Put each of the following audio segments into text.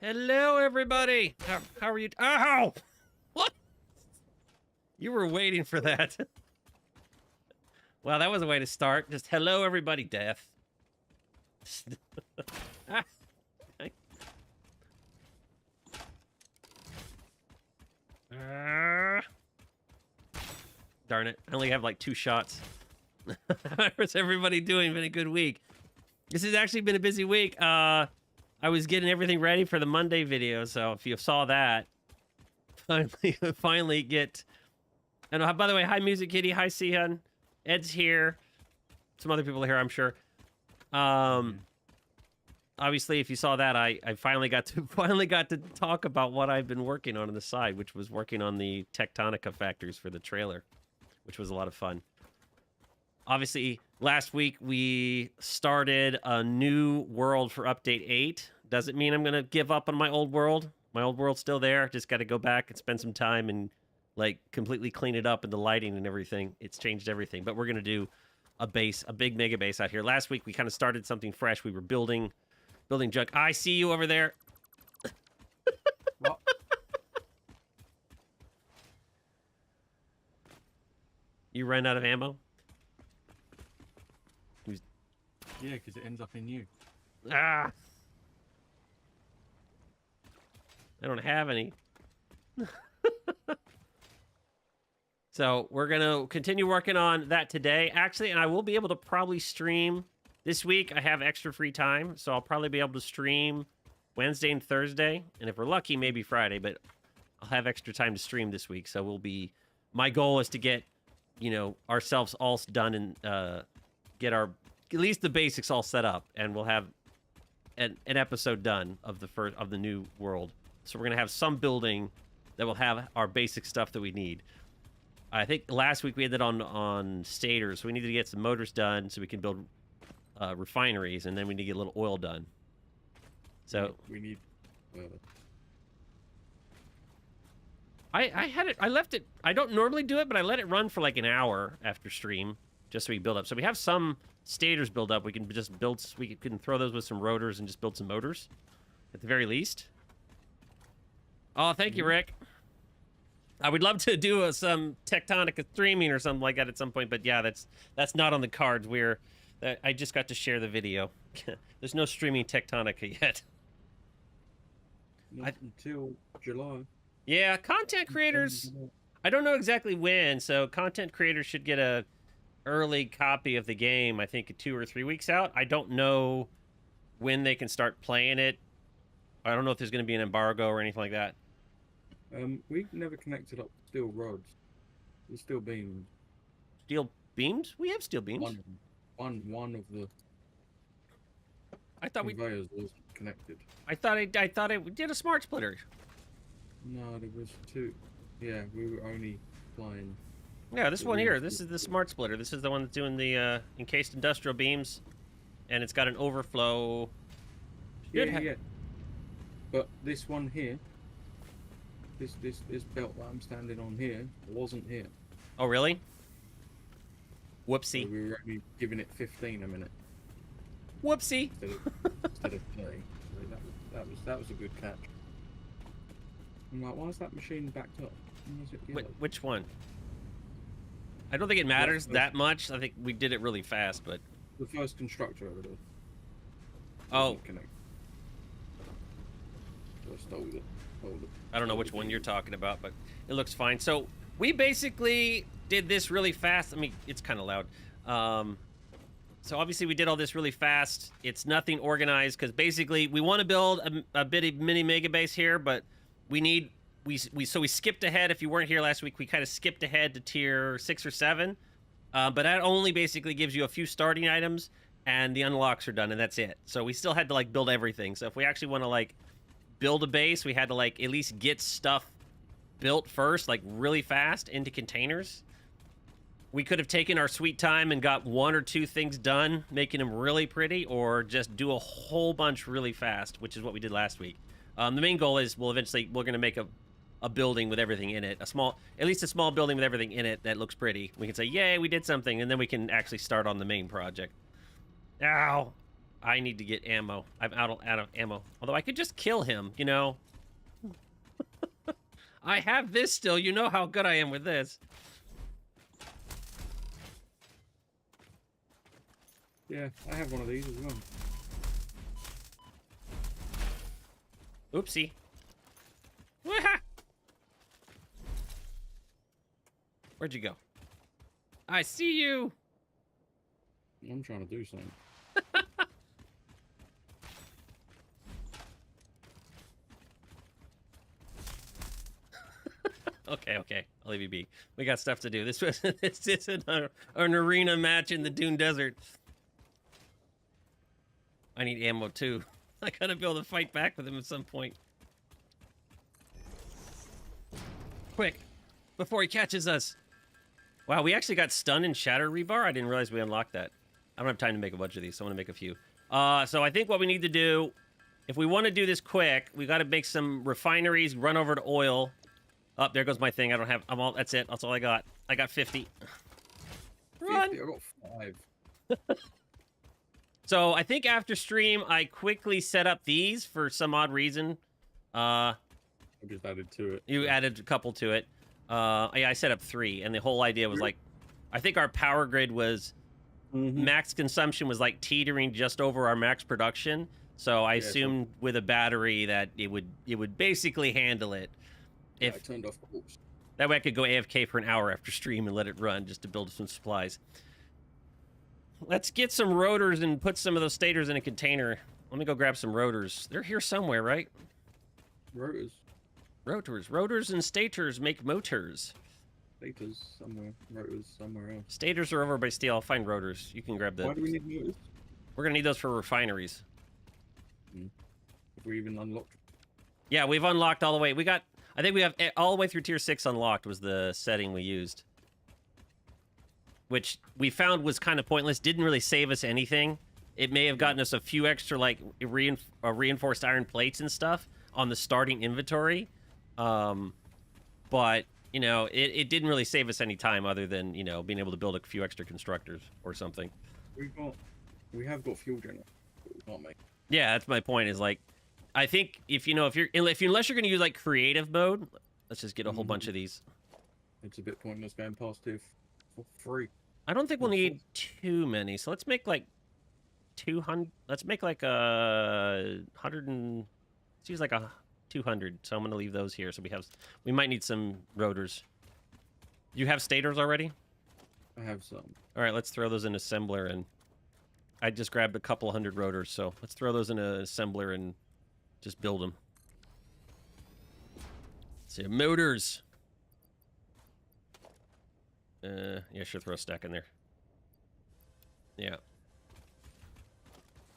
Hello, everybody. How are you? Ow! What? You were waiting for that. Well, that was a way to start. Just hello, everybody, death. Darn it. I only have like 2 shots. How's everybody doing? Been a good week. This has actually been a busy week. I was getting everything ready for the Monday video, so if you saw that, finally get... And by the way, hi Music Kitty, hi Sihan, Ed's here, some other people are here, I'm sure. Obviously, if you saw that, I finally got to talk about what I've been working on the side, which was working on the Tectonica factors for the trailer, which was a lot of fun. Obviously, last week we started a new world for update 8. Doesn't mean I'm gonna give up on my old world. My old world's still there. Just got to go back and spend some time and like completely clean it up and the lighting and everything. It's changed everything. But we're gonna do a base, a big mega base out here. Last week we kind of started something fresh. We were building junk. I see you over there. What? You ran out of ammo? Yeah, because it ends up in you. Ah! I don't have any. So we're going to continue working on that today. Actually, and I will be able to probably stream this week. I have extra free time, so I'll probably be able to stream Wednesday and Thursday. And if we're lucky, maybe Friday, but I'll have extra time to stream this week. So we'll be... My goal is to get, you know, ourselves all done and get our... at least the basics all set up, and we'll have an episode done of the new world. So we're gonna have some building that will have our basic stuff that we need. I think last week we ended on stators, so we need to get some motors done so we can build refineries, and then we need to get a little oil done. So we need. I left it. I don't normally do it, but I let it run for like an hour after stream, just so we build up. So we have some stators build up. We can just build. We can throw those with some rotors and just build some motors, at the very least. Oh, thank you, Rick. I would love to do some Tectonica streaming or something like that at some point, but yeah, that's not on the cards. I just got to share the video. There's no streaming Tectonica yet. Not until July. Yeah, content creators. I don't know exactly when, so content creators should get a early copy of the game. I think 2 or 3 weeks out. I don't know when they can start playing it. I don't know if there's going to be an embargo or anything like that. We've never connected up steel rods. There's steel beams. Steel beams? We have steel beams. One of the I thought conveyors was connected. I thought it did a smart splitter. No, there was 2. Yeah, we were only flying. Yeah, this one here. This is the smart splitter. This is the one that's doing the encased industrial beams, and it's got an overflow. Yeah. But this one here, this belt that I'm standing on here, wasn't here. Oh, really? Whoopsie. So we were only giving it 15 a minute. Whoopsie. Instead of 30. So that was a good catch. I'm like, why is that machine backed up? Which one? I don't think it matters that much. I think we did it really fast, but... The first constructor over there. Oh. Connect. So I stole it. I don't know which one you're talking about, but it looks fine. So we basically did this really fast. I mean, it's kind of loud. So obviously we did all this really fast. It's nothing organized because basically we want to build a bit of mini mega base here, but we need... So we skipped ahead. If you weren't here last week, we kind of skipped ahead to tier 6 or 7. But that only basically gives you a few starting items, and the unlocks are done, and that's it. So we still had to, like, build everything. So if we actually want to, like, build a base, we had to, like, at least get stuff built first, like, really fast into containers. We could have taken our sweet time and got 1 or 2 things done, making them really pretty, or just do a whole bunch really fast, which is what we did last week. The main goal is we're going to make a building with everything in it, at least a small building with everything in it that looks pretty. We can say, yay, we did something, and then we can actually start on the main project. Ow! I need to get ammo. I'm out of ammo. Although I could just kill him, you know. I have this still. You know how good I am with this. Yeah, I have one of these as well. Oopsie. Wah-ha! Where'd you go? I see you. I'm trying to do something. Okay. I'll leave you be. We got stuff to do. This is an arena match in the Dune Desert. I need ammo too. I gotta be able to fight back with him at some point. Quick, before he catches us. Wow, we actually got stun and shatter rebar. I didn't realize we unlocked that. I don't have time to make a bunch of these, so I want to make a few. So I think what we need to do, if we want to do this quick, we got to make some refineries, run over to oil. Oh, there goes my thing. I don't have, that's it. That's all I got. I got 50. Run! 50, I got 5. So I think after stream, I quickly set up these for some odd reason. I just added to it. You added a couple to it. Yeah, I set up 3, and the whole idea was like, I think our power grid was, max consumption was like teetering just over our max production. So I assumed with a battery that it would basically handle it. If I turned off the horse. That way I could go AFK for an hour after stream and let it run just to build some supplies. Let's get some rotors and put some of those stators in a container. Let me go grab some rotors. They're here somewhere, right? Rotors. Rotors and stators make motors. Stators somewhere. Rotors somewhere else. Stators are over by steel. I'll find rotors. You can grab the... Why do we need motors? We're going to need those for refineries. If we even unlocked. Yeah, we've unlocked all the way. I think we have all the way through tier 6 unlocked was the setting we used. Which we found was kind of pointless. Didn't really save us anything. It may have gotten us a few extra, like, reinforced iron plates and stuff on the starting inventory. But, you know, it didn't really save us any time other than, you know, being able to build a few extra constructors or something. We have got fuel generators, but we can't make. Yeah, that's my point. Is like, I think unless you're going to use like creative mode, let's just get a whole bunch of these. It's a bit pointless going past here for free. I don't think we'll need too many, so let's make like 200. Let's make like 100 and let's use like 200. So I'm going to leave those here. So we might need some rotors. You have stators already? I have some. All right, let's throw those in assembler, and I just grabbed a couple hundred rotors, so let's throw those in an assembler and just build them. Let's see, motors. Yeah, sure, throw a stack in there. Yeah.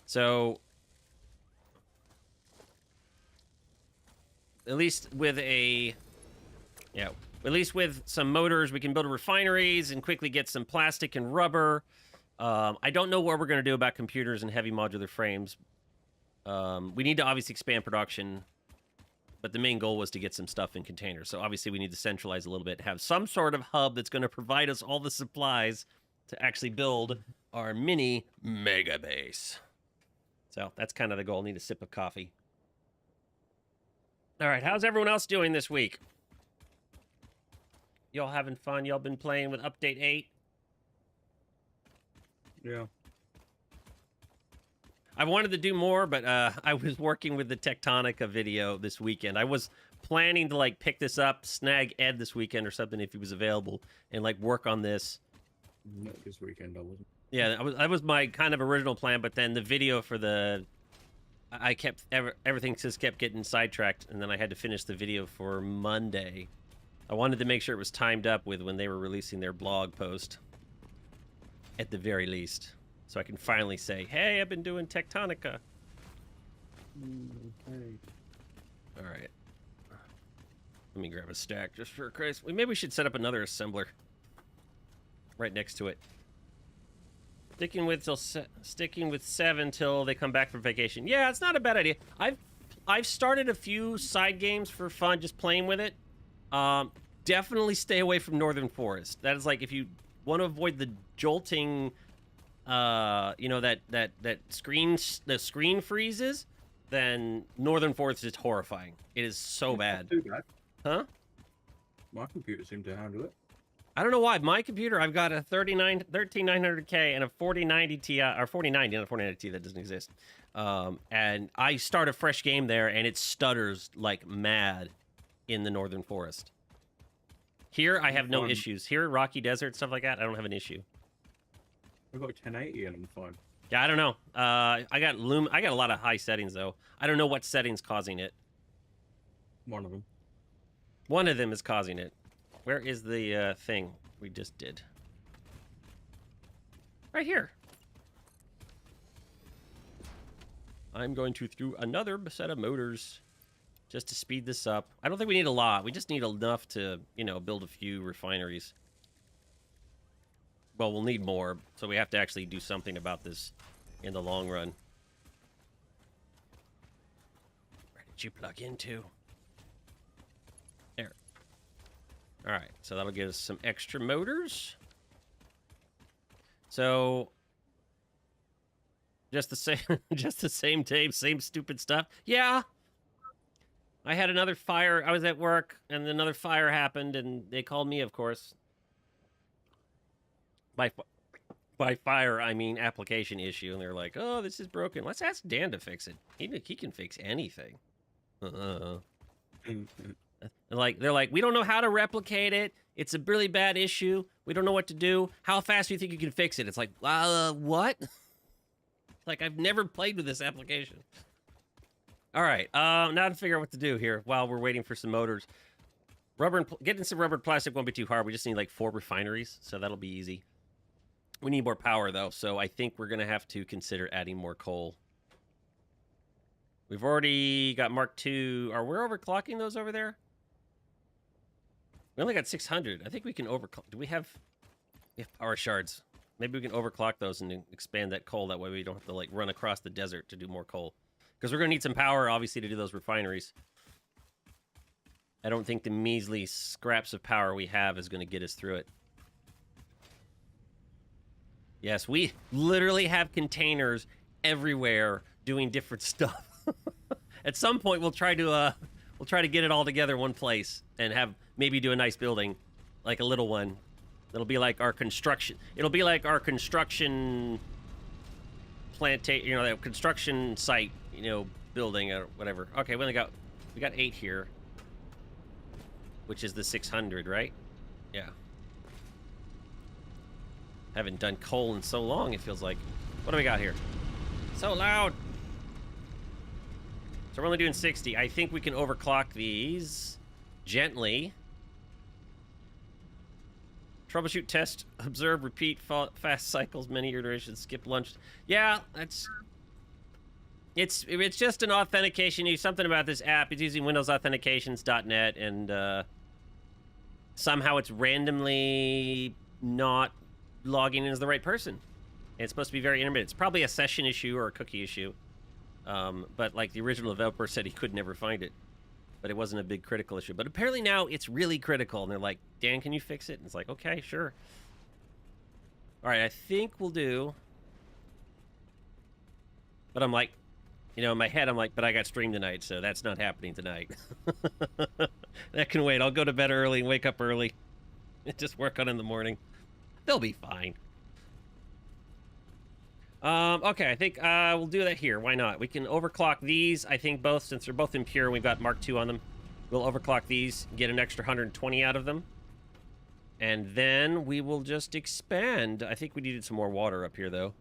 So, at least with some motors, we can build refineries and quickly get some plastic and rubber. I don't know what we're going to do about computers and heavy modular frames. We need to obviously expand production, but the main goal was to get some stuff in containers. So obviously we need to centralize a little bit, have some sort of hub that's going to provide us all the supplies to actually build our mini mega base. So that's kind of the goal. Need a sip of coffee. All right, how's everyone else doing this week? Y'all having fun? Y'all been playing with Update 8? Yeah. I wanted to do more, but I was working with the Tectonica video this weekend. I was planning to like pick this up, snag Ed this weekend or something if he was available, and like work on this. Not this weekend, I wasn't. Yeah, that was my kind of original plan, but then the video for everything just kept getting sidetracked, and then I had to finish the video for Monday. I wanted to make sure it was timed up with when they were releasing their blog post, at the very least. So I can finally say, hey, I've been doing Tectonica. Okay. All right. Let me grab a stack just for Christ. Maybe we should set up another assembler right next to it. Sticking with 7 till they come back from vacation. Yeah, it's not a bad idea. I've started a few side games for fun, just playing with it. Definitely stay away from Northern Forest. That is like if you want to avoid the jolting you know, that the screen freezes, then Northern Forest is horrifying. It is so It's bad. not too bad. Huh? My computer seemed to handle it. I don't know why. My computer, I've got a 13900K and a 4090 Ti, or 4090, not a 4090 Ti that doesn't exist. And I start a fresh game there, and it stutters like mad in the Northern Forest. Here, I have no issues. Here, Rocky Desert, stuff like that, I don't have an issue. I've got 1080 and I'm fine. Yeah, I don't know. I got Lumen. I got a lot of high settings, though. I don't know what setting's causing it. One of them. One of them is causing it. Where is the thing we just did? Right here. I'm going to through another set of motors just to speed this up. I don't think we need a lot. We just need enough to, you know, build a few refineries. Well, we'll need more, so we have to actually do something about this in the long run. Where did you plug into? There. All right, so that'll give us some extra motors. So, just the same, just the same tape, same stupid stuff. Yeah. I had another fire. I was at work, and another fire happened, and they called me, of course. By fire, I mean application issue, and they're like, "Oh, this is broken. Let's ask Dan to fix it. He can fix anything." They're like, "We don't know how to replicate it. It's a really bad issue. We don't know what to do. How fast do you think you can fix it?" It's like, what? Like, I've never played with this application. All right, now to figure out what to do here while we're waiting for some motors. Getting some rubber and plastic won't be too hard. We just need like 4 refineries, so that'll be easy. We need more power, though, so I think we're going to have to consider adding more coal. We've already got Mark II. Are we overclocking those over there? We only got 600. I think we can overclock. Do we have power shards? Maybe we can overclock those and expand that coal. That way we don't have to, like, run across the desert to do more coal. Because we're going to need some power, obviously, to do those refineries. I don't think the measly scraps of power we have is going to get us through it. Yes, we literally have containers everywhere doing different stuff. At some point, we'll try to get it all together in one place and maybe do a nice building, like a little one. It'll be like our construction. It'll be like our construction plantation, that construction site, building or whatever. Okay, we got 8 here, which is the 600, right? Yeah. Haven't done coal in so long, it feels like. What do we got here? So loud. So we're only doing 60. I think we can overclock these gently. Troubleshoot, test, observe, repeat, fast cycles, many iterations, skip lunch. Yeah, it's just an authentication. Something about this app. It's using Windows Authentications.net, and somehow it's randomly not logging in as the right person. And it's supposed to be very intermittent. It's probably a session issue or a cookie issue. But like the original developer said, he could never find it. But it wasn't a big critical issue. But apparently now it's really critical. And they're like, Dan, can you fix it? And it's like, okay, sure. All right, I think we'll do. But I'm like, in my head, I'm like, but I got stream tonight, so that's not happening tonight. That can wait. I'll go to bed early and wake up early. And just work on it in the morning. They'll be fine. Okay, I think we'll do that here. Why not? We can overclock these, I think, both, since they're both impure. We've got Mark II on them. We'll overclock these, get an extra 120 out of them. And then we will just expand. I think we needed some more water up here, though.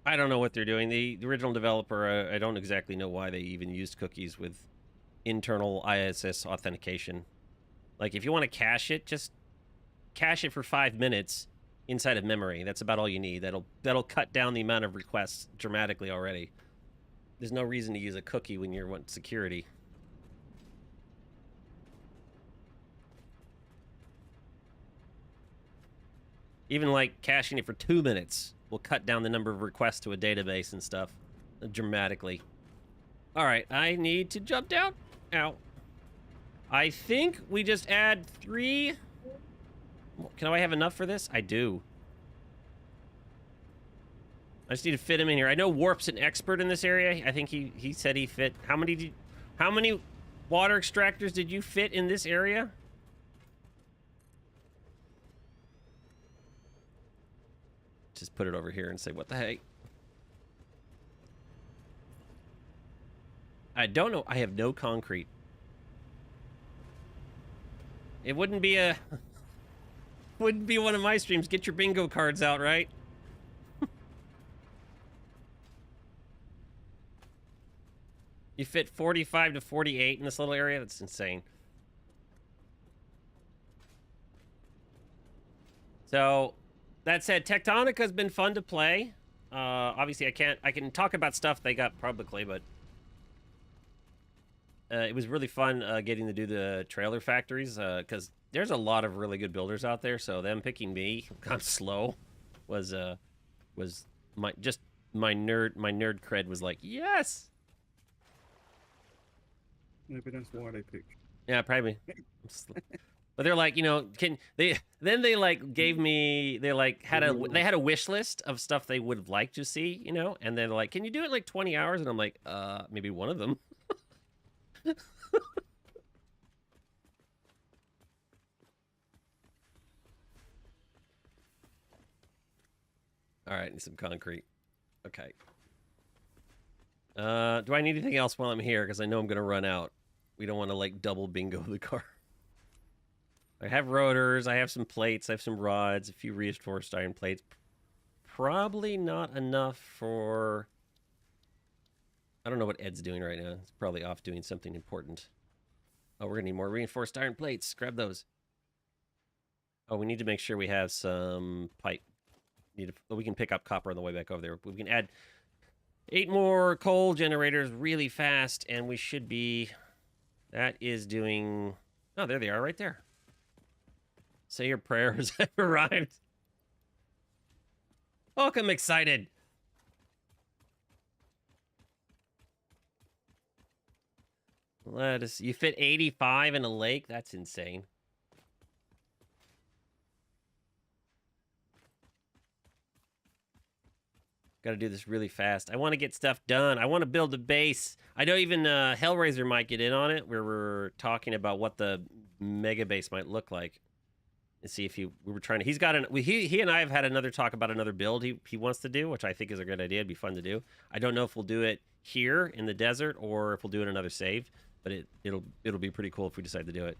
I don't know what they're doing. The original developer, I don't exactly know why they even used cookies with internal ISS authentication. Like, if you want to cache it, just cache it for 5 minutes inside of memory. That's about all you need. That'll cut down the amount of requests dramatically already. There's no reason to use a cookie when you want security. Even like caching it for 2 minutes will cut down the number of requests to a database and stuff dramatically. All right, I need to jump down. Ow. I think we just add 3 Can I have enough for this? I do. I just need to fit him in here. I know Warp's an expert in this area. I think he said he fit. How many water extractors did you fit in this area? Just put it over here and say, what the heck? I don't know. I have no concrete. It wouldn't be a... wouldn't be one of my streams. Get your bingo cards out, right? You fit 45 to 48 in this little area? That's insane. So, that said, Tectonica's been fun to play. Obviously, I can talk about stuff they got publicly, but... it was really fun getting to do the trailer factories, because there's a lot of really good builders out there, so them picking me, I'm slow, was my nerd cred was like, yes! Maybe that's why they picked. Yeah, probably. But they're like, you know, they like gave me, they had a wish list of stuff they would have liked to see, you know, and then like, can you do it like 20 hours? And I'm like, maybe one of them. All right, need some concrete. Okay. Do I need anything else while I'm here? Because I know I'm going to run out. We don't want to, like, double bingo the car. I have rotors. I have some plates. I have some rods. A few reinforced iron plates. Probably not enough for... I don't know what Ed's doing right now. He's probably off doing something important. Oh, we're going to need more reinforced iron plates. Grab those. Oh, we need to make sure we have some pipe. We can pick up copper on the way back over there. We can add 8 more coal generators really fast, and we should be... That is doing... Oh, there they are, right there. Say your prayers have arrived. Welcome, excited. Lettuce. You fit 85 in a lake? That's insane. Got to do this really fast. I want to get stuff done. I want to build a base. I know even Hellraiser might get in on it, where we're talking about what the mega base might look like. And see if we were trying to... He's got an... He and I have had another talk about another build he wants to do, which I think is a good idea. It'd be fun to do. I don't know if we'll do it here in the desert or if we'll do it another save, but it'll be pretty cool if we decide to do it.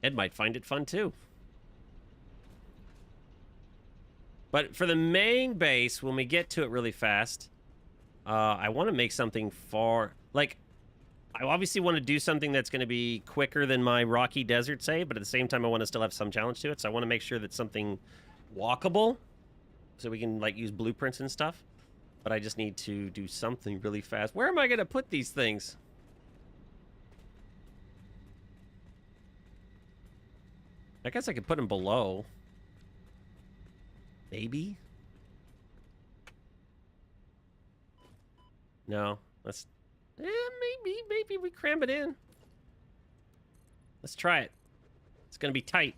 Ed might find it fun too. But for the main base, when we get to it really fast, I want to make something far... Like, I obviously want to do something that's going to be quicker than my rocky desert save, but at the same time, I want to still have some challenge to it. So I want to make sure that something walkable, so we can, like, use blueprints and stuff. But I just need to do something really fast. Where am I going to put these things? I guess I could put them below. Maybe? No, let's... maybe we cram it in. Let's try it. It's gonna be tight.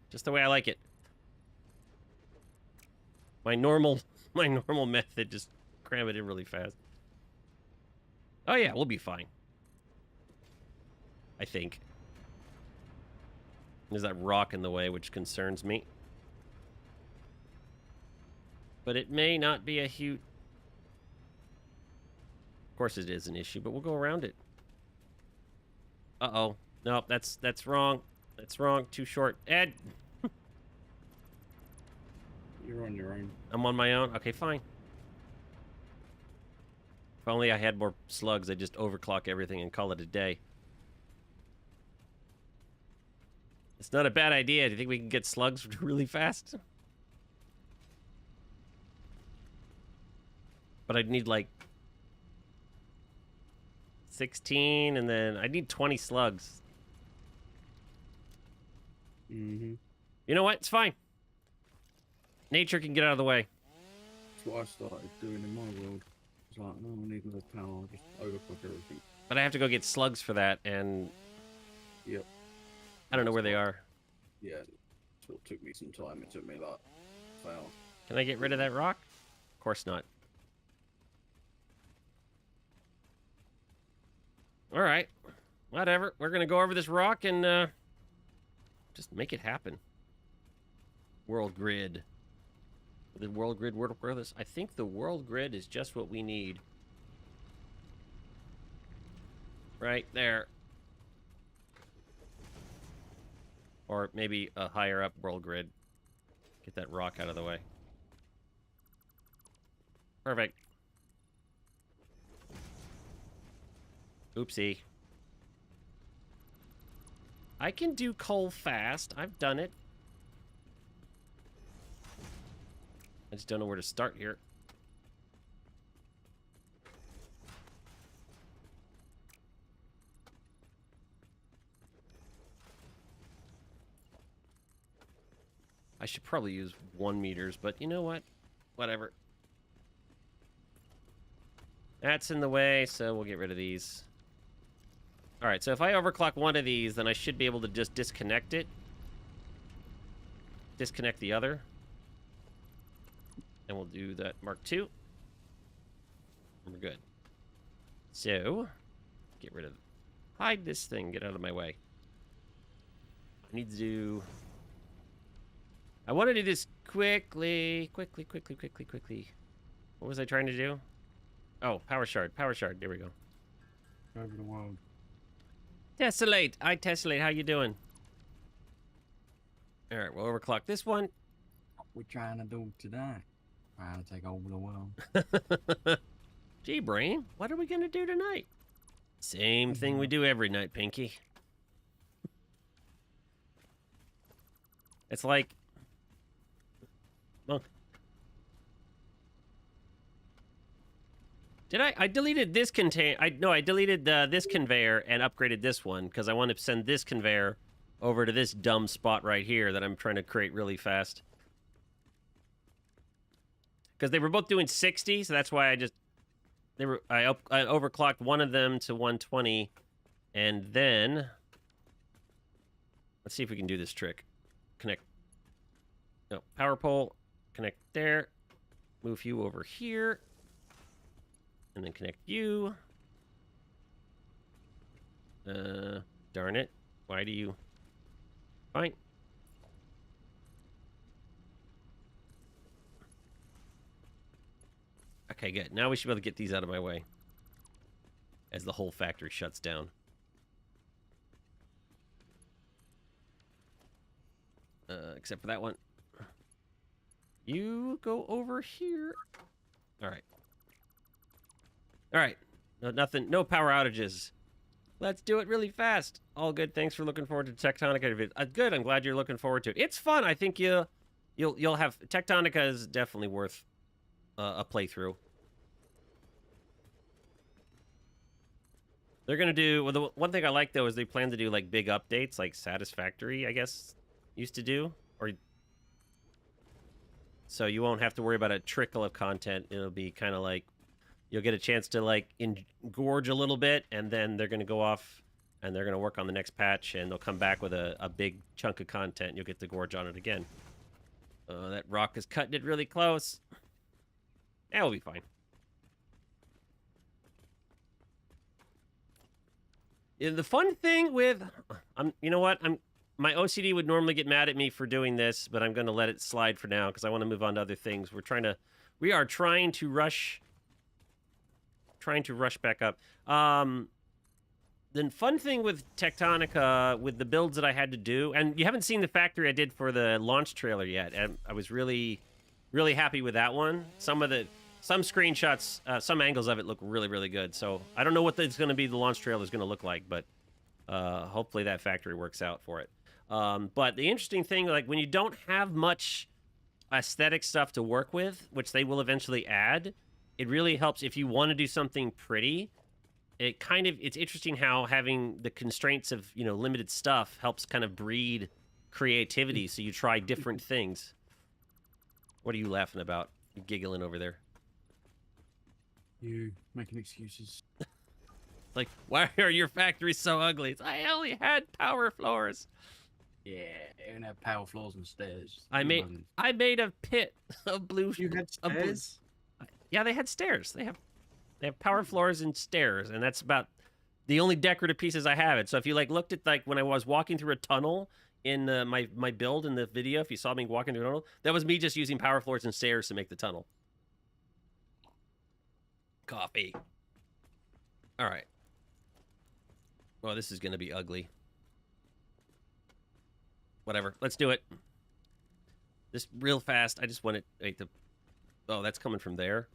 Just the way I like it. My normal method, just cram it in really fast. Oh yeah, we'll be fine. I think. There's that rock in the way, which concerns me. But it may not be a huge... Of course it is an issue, but we'll go around it. Uh-oh. No, that's wrong. That's wrong. Too short. Ed! You're on your own. I'm on my own? Okay, fine. If only I had more slugs, I'd just overclock everything and call it a day. It's not a bad idea. Do you think we can get slugs really fast? But I'd need, like, 16, and then I need 20 slugs. Mm-hmm. You know what? It's fine. Nature can get out of the way. That's what I started doing in my world. It's like, no, I need more power. I'll just overcook everything. But I have to go get slugs for that, and Yep. I don't know where they are. Yeah. So it took me some time. It took me like foul. Can I get rid of that rock? Of course not. All right. Whatever. We're going to go over this rock and just make it happen. World grid. The world grid work with us? I think the world grid is just what we need. Right there. Or maybe a higher up world grid. Get that rock out of the way. Perfect. Oopsie. I can do coal fast. I've done it. I just don't know where to start here. I should probably use 1 meters, but you know what? Whatever. That's in the way, so we'll get rid of these. All right, so if I overclock one of these, then I should be able to just disconnect it. Disconnect the other. And we'll do that Mark II. And we're good. So, get rid of... Hide this thing. Get out of my way. I need to do... I want to do this quickly. Quickly. What was I trying to do? Oh, power shard. Power shard. There we go. Over the world. Tessellate. I tessellate. How you doing? All right, we'll overclock this one. What we trying to do today? Trying to take over the world. Gee, Brain, what are we going to do tonight? Same thing we do every night, Pinky. It's like... Monk. Did I deleted this I deleted this conveyor and upgraded this one because I want to send this conveyor over to this dumb spot right here that I'm trying to create really fast. Because they were both doing 60, so that's why I overclocked one of them to 120, and then let's see if we can do this trick. Connect. No, power pole. Connect there. Move you over here. And then connect you. Darn it. Why do you... Fine. Okay, good. Now we should be able to get these out of my way. As the whole factory shuts down. Except for that one. You go over here. Alright. Alright. No, nothing. No power outages. Let's do it really fast. All good. Thanks for looking forward to Tectonica. Good. I'm glad you're looking forward to it. It's fun. I think you'll have... Tectonica is definitely worth a playthrough. They're going to do... Well, the one thing I like, though, is they plan to do, like, big updates, like Satisfactory, I guess, used to do. Or... So you won't have to worry about a trickle of content. It'll be kind of like... You'll get a chance to, like, engorge a little bit, and then they're going to go off, and they're going to work on the next patch, and they'll come back with a big chunk of content, and you'll get to gorge on it again. That rock is cutting it really close. Yeah, we'll be fine. The fun thing with... you know what? My OCD would normally get mad at me for doing this, but I'm going to let it slide for now, because I want to move on to other things. We are trying to rush back up. The fun thing with Tectonica, with the builds that I had to do, and you haven't seen the factory I did for the launch trailer yet, and I was really, really happy with that one. Some screenshots, some angles of it look really, really good. So I don't know what it's going to be. The launch trailer is going to look like, but hopefully that factory works out for it. But the interesting thing, like when you don't have much aesthetic stuff to work with, which they will eventually add, it really helps if you want to do something pretty. It's interesting how having the constraints of, limited stuff helps kind of breed creativity. So you try different things. What are you laughing about? You're giggling over there. You making excuses. Like, why are your factories so ugly? It's, I only had power floors. Yeah, it didn't have power floors and stairs. I made a pit of blue. You had of blue- stairs? Yeah, they had stairs. They have power floors and stairs, and that's about the only decorative pieces I have. It. So if you like looked at like when I was walking through a tunnel in my build in the video, if you saw me walking through a tunnel, that was me just using power floors and stairs to make the tunnel. Coffee. All right. Well, this is gonna be ugly. Whatever. Let's do it. This real fast. I just want it. Wait, oh, that's coming from there.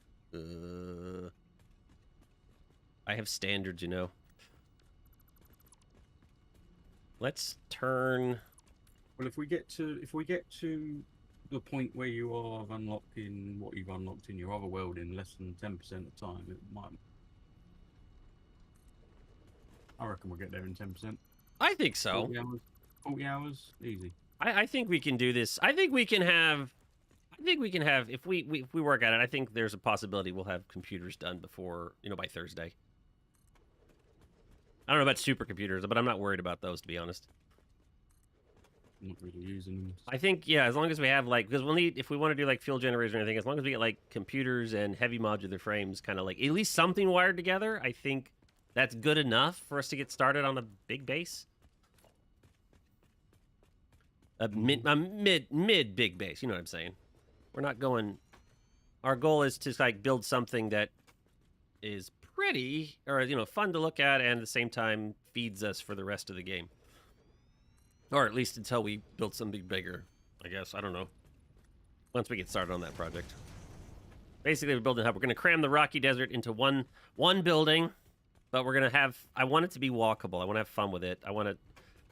I have standards, you know. Let's turn. Well, if we get to the point where you are unlocking what you've unlocked in your other world in less than 10% of the time, it might. I reckon we'll get there in 10%. I think so. 40 hours, easy. I think we can do this. I think we can have. If we work at it, I think there's a possibility we'll have computers done before, by Thursday. I don't know about supercomputers, but I'm not worried about those, to be honest. I'm not really using them. I think, yeah, as long as we have, because we'll need, if we want to do, fuel generators or anything, as long as we get, computers and heavy modular frames kind of, at least something wired together, I think that's good enough for us to get started on a big base. A mid big base, you know what I'm saying? We're not going... Our goal is to, build something that is pretty, or, fun to look at, and at the same time feeds us for the rest of the game. Or at least until we build something bigger, I guess. I don't know. Once we get started on that project. Basically, we're building a hub. We're going to cram the Rocky Desert into one building, but we're going to have... I want it to be walkable. I want to have fun with it.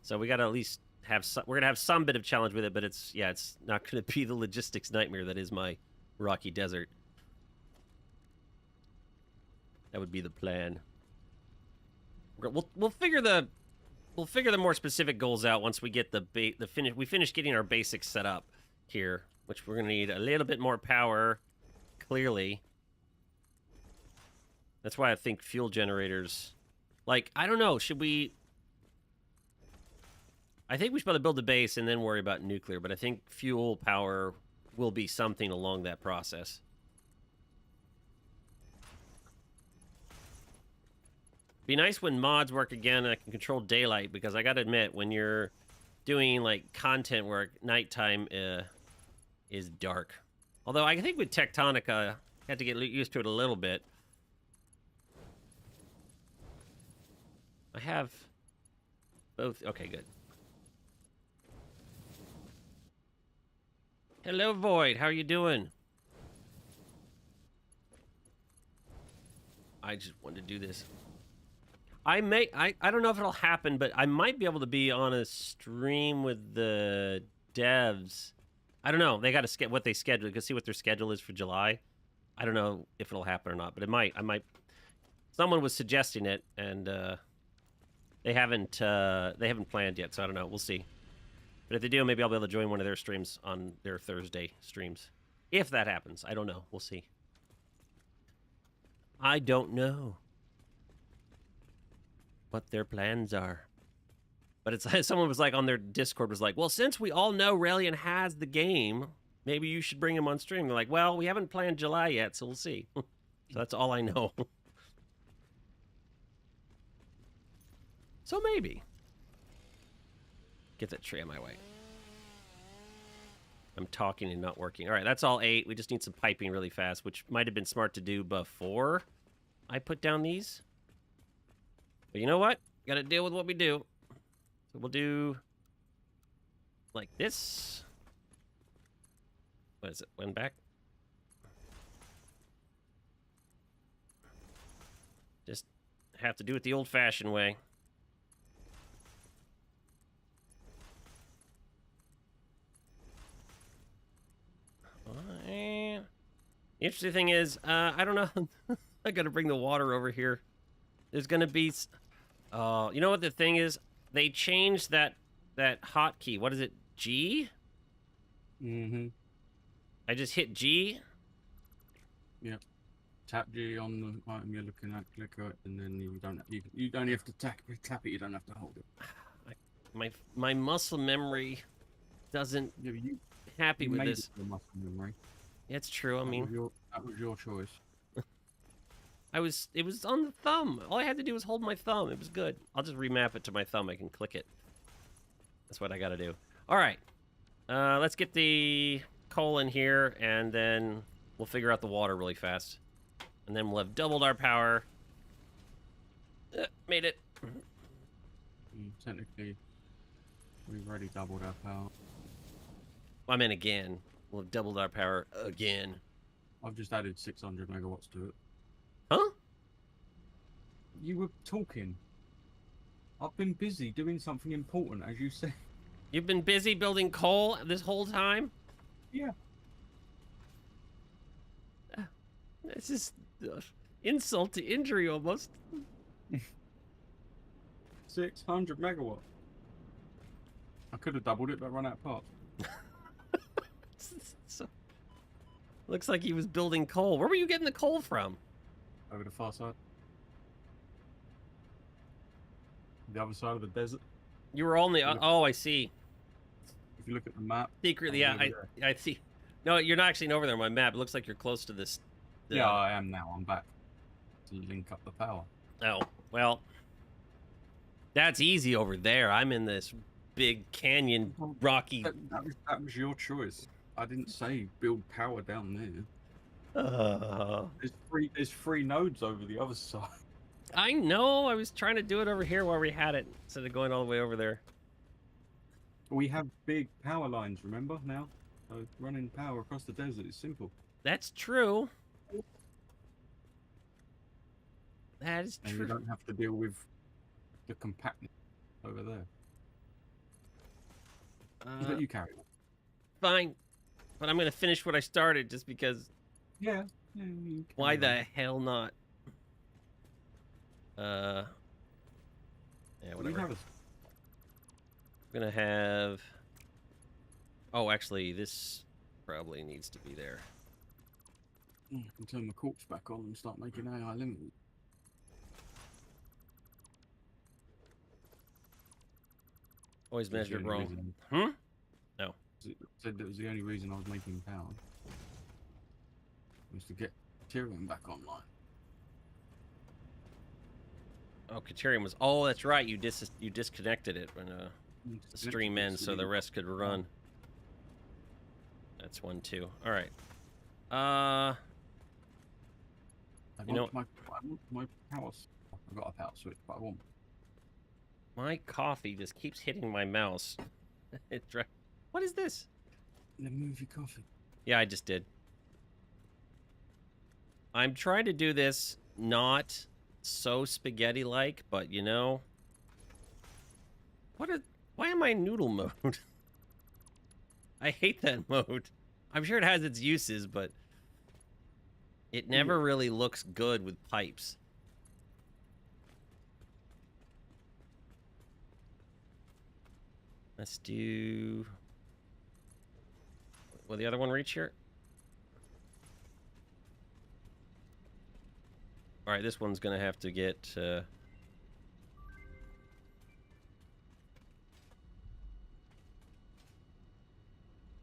So we got to at least have some... We're going to have some bit of challenge with it, but it's not going to be the logistics nightmare that is my Rocky Desert. That would be the plan. We'll figure the more specific goals out once we get we finish getting our basics set up here, which we're gonna need a little bit more power. Clearly, that's why I think fuel generators. I don't know. Should we? I think we should probably build the base and then worry about nuclear. But I think fuel power will be something along that process. Be nice when mods work again and I can control daylight, because I gotta admit, when you're doing content work, nighttime is dark. Although I think with Tectonica, I had to get used to it a little bit. I have both. Okay, good. Hello, Void. How are you doing? I just wanted to do this. I don't know if it'll happen, but I might be able to be on a stream with the devs. I don't know. They got to what they schedule. You can see what their schedule is for July. I don't know if it'll happen or not, but it might. I might. Someone was suggesting it, and they haven't planned yet, so I don't know. We'll see. But if they do, maybe I'll be able to join one of their streams on their Thursday streams. If that happens, I don't know. We'll see. I don't know what their plans are. But it's someone was on their Discord was well, since we all know Relyen has the game, maybe you should bring him on stream. They're like, well, we haven't planned July yet, so we'll see. So that's all I know. So maybe. Get that tree on my way. I'm talking and not working. All right, that's all 8. We just need some piping really fast, which might have been smart to do before I put down these. But you know what? Got to deal with what we do. So we'll do like this. What is it? One back. Just have to do it the old-fashioned way. The interesting thing is, I don't know. I got to bring the water over here. There's going to be... you know what the thing is? They changed that hotkey. What is it? G? Mm-hmm. I just hit G? Yeah. tap G on the item you're looking at, click it, and then you don't have to tap it. You don't have to hold it. My muscle memory doesn't Yeah, happy you with made this. it with muscle memory. It's true. I That mean, was your choice. it was on the thumb. All I had to do was hold my thumb. It was good. I'll just remap it to my thumb. I can click it. That's what I got to do. All right. Let's get the coal in here, and then we'll figure out the water really fast. And then we'll have doubled our power. Made it. Technically, we've already doubled our power. I mean, again. We'll have doubled our power again. I've just added 600 megawatts to it. Huh? You were talking. I've been busy doing something important, as you said. You've been busy building coal this whole time? Yeah. This is insult to injury almost. 600 megawatt. I could have doubled it, but run out of parts. So, looks like he was building coal. Where were you getting the coal from? Over the far side. The other side of the desert. You were on the... oh, I see. If you look at the map. Secretly, yeah, I see. No, you're not actually over there on my map. It looks like you're close to this. Yeah, I am now. I'm back to link up the power. Oh, well. That's easy over there. I'm in this big canyon, rocky... That was your choice. I didn't say build power down there. There's three nodes over the other side. I know. I was trying to do it over here while we had it, instead of going all the way over there. We have big power lines, remember, now? So running power across the desert is simple. That's true. That is and true. you don't have to deal with the compactness over there. But you carry on. Fine. But I'm going to finish what I started just because... Yeah. Why the hell not? Yeah, whatever. I'm gonna have... Oh, actually, this probably needs to be there. I can turn the corpse back on and start making AI limited. Always measured wrong. Reason. Hmm? No. It said that was the only reason I was making power. Was to get Tyrion back online. Oh, Katerium was... Oh, that's right. You disconnected it when the stream ends so the rest could run. That's one, too. All right. You know... I want my power... I've got a power switch, but I want... My coffee just keeps hitting my mouse. What is this? The movie coffee. Yeah, I just did. I'm trying to do this not so spaghetti-like, but you know... Why am I in noodle mode? I hate that mode. I'm sure it has its uses, but... It never really looks good with pipes. Let's do... Will the other one reach here? Alright, this one's gonna have to get...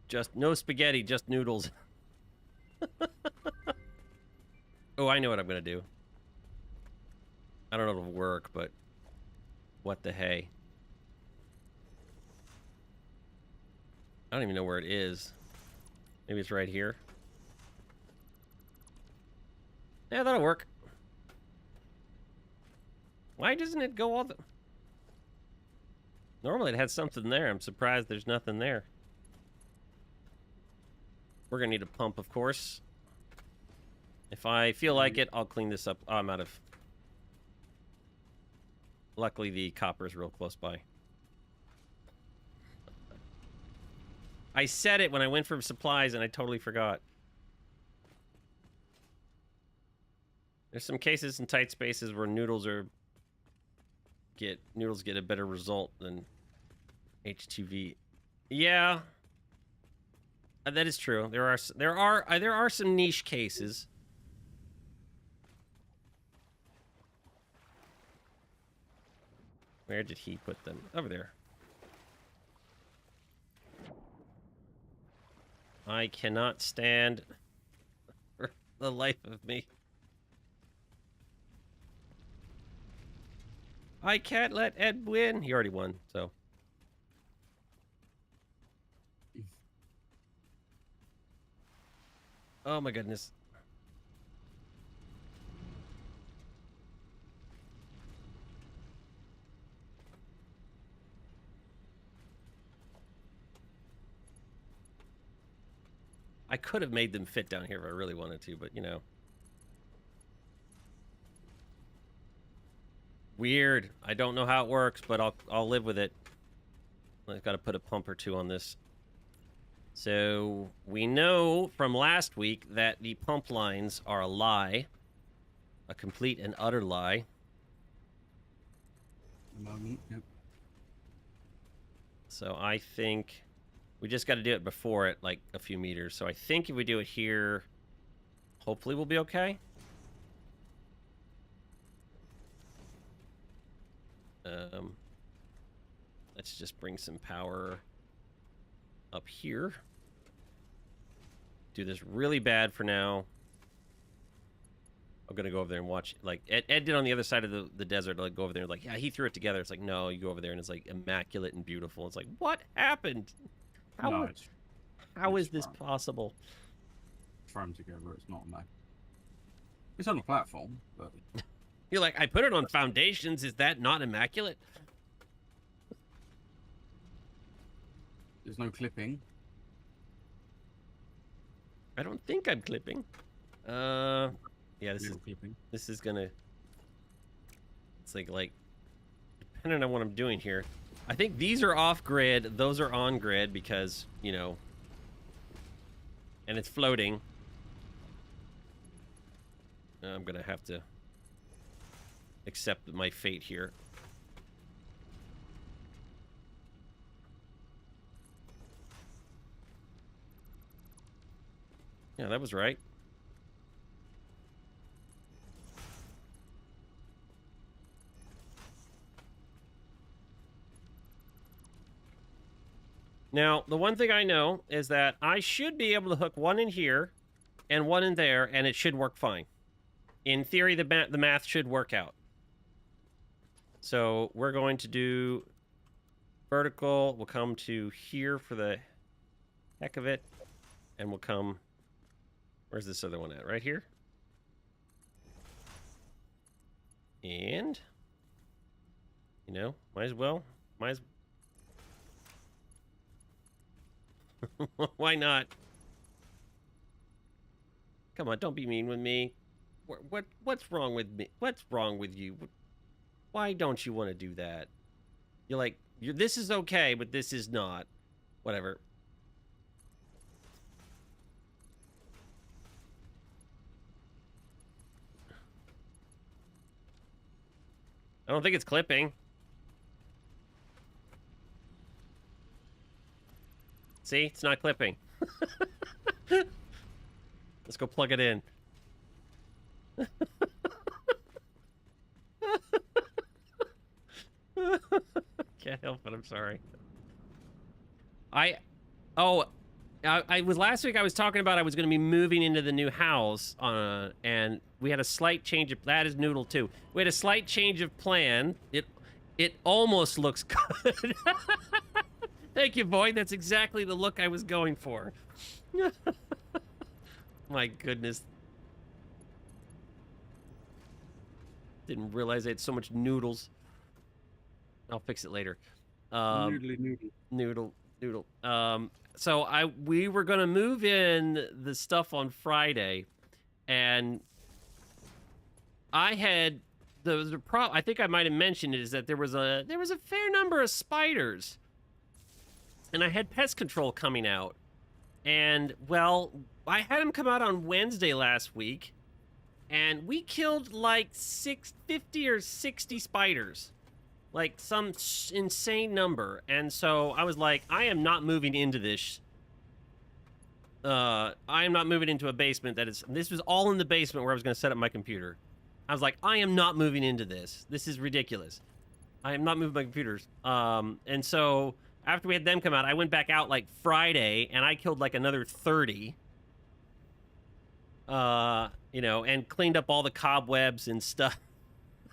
Just no spaghetti, just noodles. Oh, I know what I'm gonna do. I don't know if it'll work, but... What the hey? I don't even know where it is. Maybe it's right here. Yeah, that'll work. Why doesn't it go all the... Normally it has something there. I'm surprised there's nothing there. We're gonna need a pump, of course. If I feel like it, I'll clean this up. Oh, I'm out of... Luckily, the copper is real close by. I said it when I went for supplies, and I totally forgot. There's some cases in tight spaces where noodles get a better result than HTV. Yeah, that is true. There are some niche cases. Where did he put them? Over there. I cannot stand for the life of me. I can't let Ed win. He already won, so. Oh my goodness. I could have made them fit down here if I really wanted to, but you know. Weird. I don't know how it works, but I'll live with it. I've got to put a pump or two on this. So we know from last week that the pump lines are a lie. A complete and utter lie. Moment, yep. So I think we just got to do it before it, like a few meters. So I think if we do it here, hopefully we'll be okay. Let's just bring some power up here. Do this really bad for now. I'm gonna go over there and watch. Like Ed did on the other side of the desert. Like go over there, like yeah, he threw it together. It's like no, you go over there and it's like immaculate and beautiful. It's like what happened? How is this possible? Thrown together, it's not a Mac. It's on a platform, but You're like, I put it on foundations. Is that not immaculate? there's no clipping. I don't think I'm clipping. Yeah, Clipping. this is gonna. It's like, depending on what I'm doing here. I think these are off grid. Those are on grid because you know. And it's floating. I'm gonna have to accept my fate here. Yeah, that was right. Now, the one thing I know is that I should be able to hook one in here and one in there, and it should work fine. In theory, the math should work out. So we're going to do vertical. We'll come to here for the heck of it, and we'll come... Where's this other one at? Right here? And, you know, might as well. Why not? Come on, don't be mean with me. What's wrong with me? What's wrong with you? Why don't you want to do that? You're like, this is okay, but this is not. Whatever. I don't think it's clipping. See? It's not clipping. Let's go plug it in. Can't help it. I'm sorry. I was last week I was talking about I was going to be moving into the new house and we had a slight change of that is Noodle too. We had a slight change of plan. It almost looks good. Thank you, Boyd. That's exactly the look I was going for. My goodness. Didn't realize I had so much noodles. I'll fix it later. Noodle. So we were gonna move in the stuff on Friday, and I had the problem. I think I might have mentioned it is that there was a fair number of spiders, and I had pest control coming out, and well, I had them come out on Wednesday last week, and we killed like 50 or 60 spiders. Like some insane number. And so I was like, I am not moving into this. I am not moving into a basement that is... This was all in the basement where I was going to set up my computer. I was like, I am not moving into this. This is ridiculous. I am not moving my computers. And so after we had them come out, I went back out like Friday, and I killed like another 30. You know, and cleaned up all the cobwebs and stuff.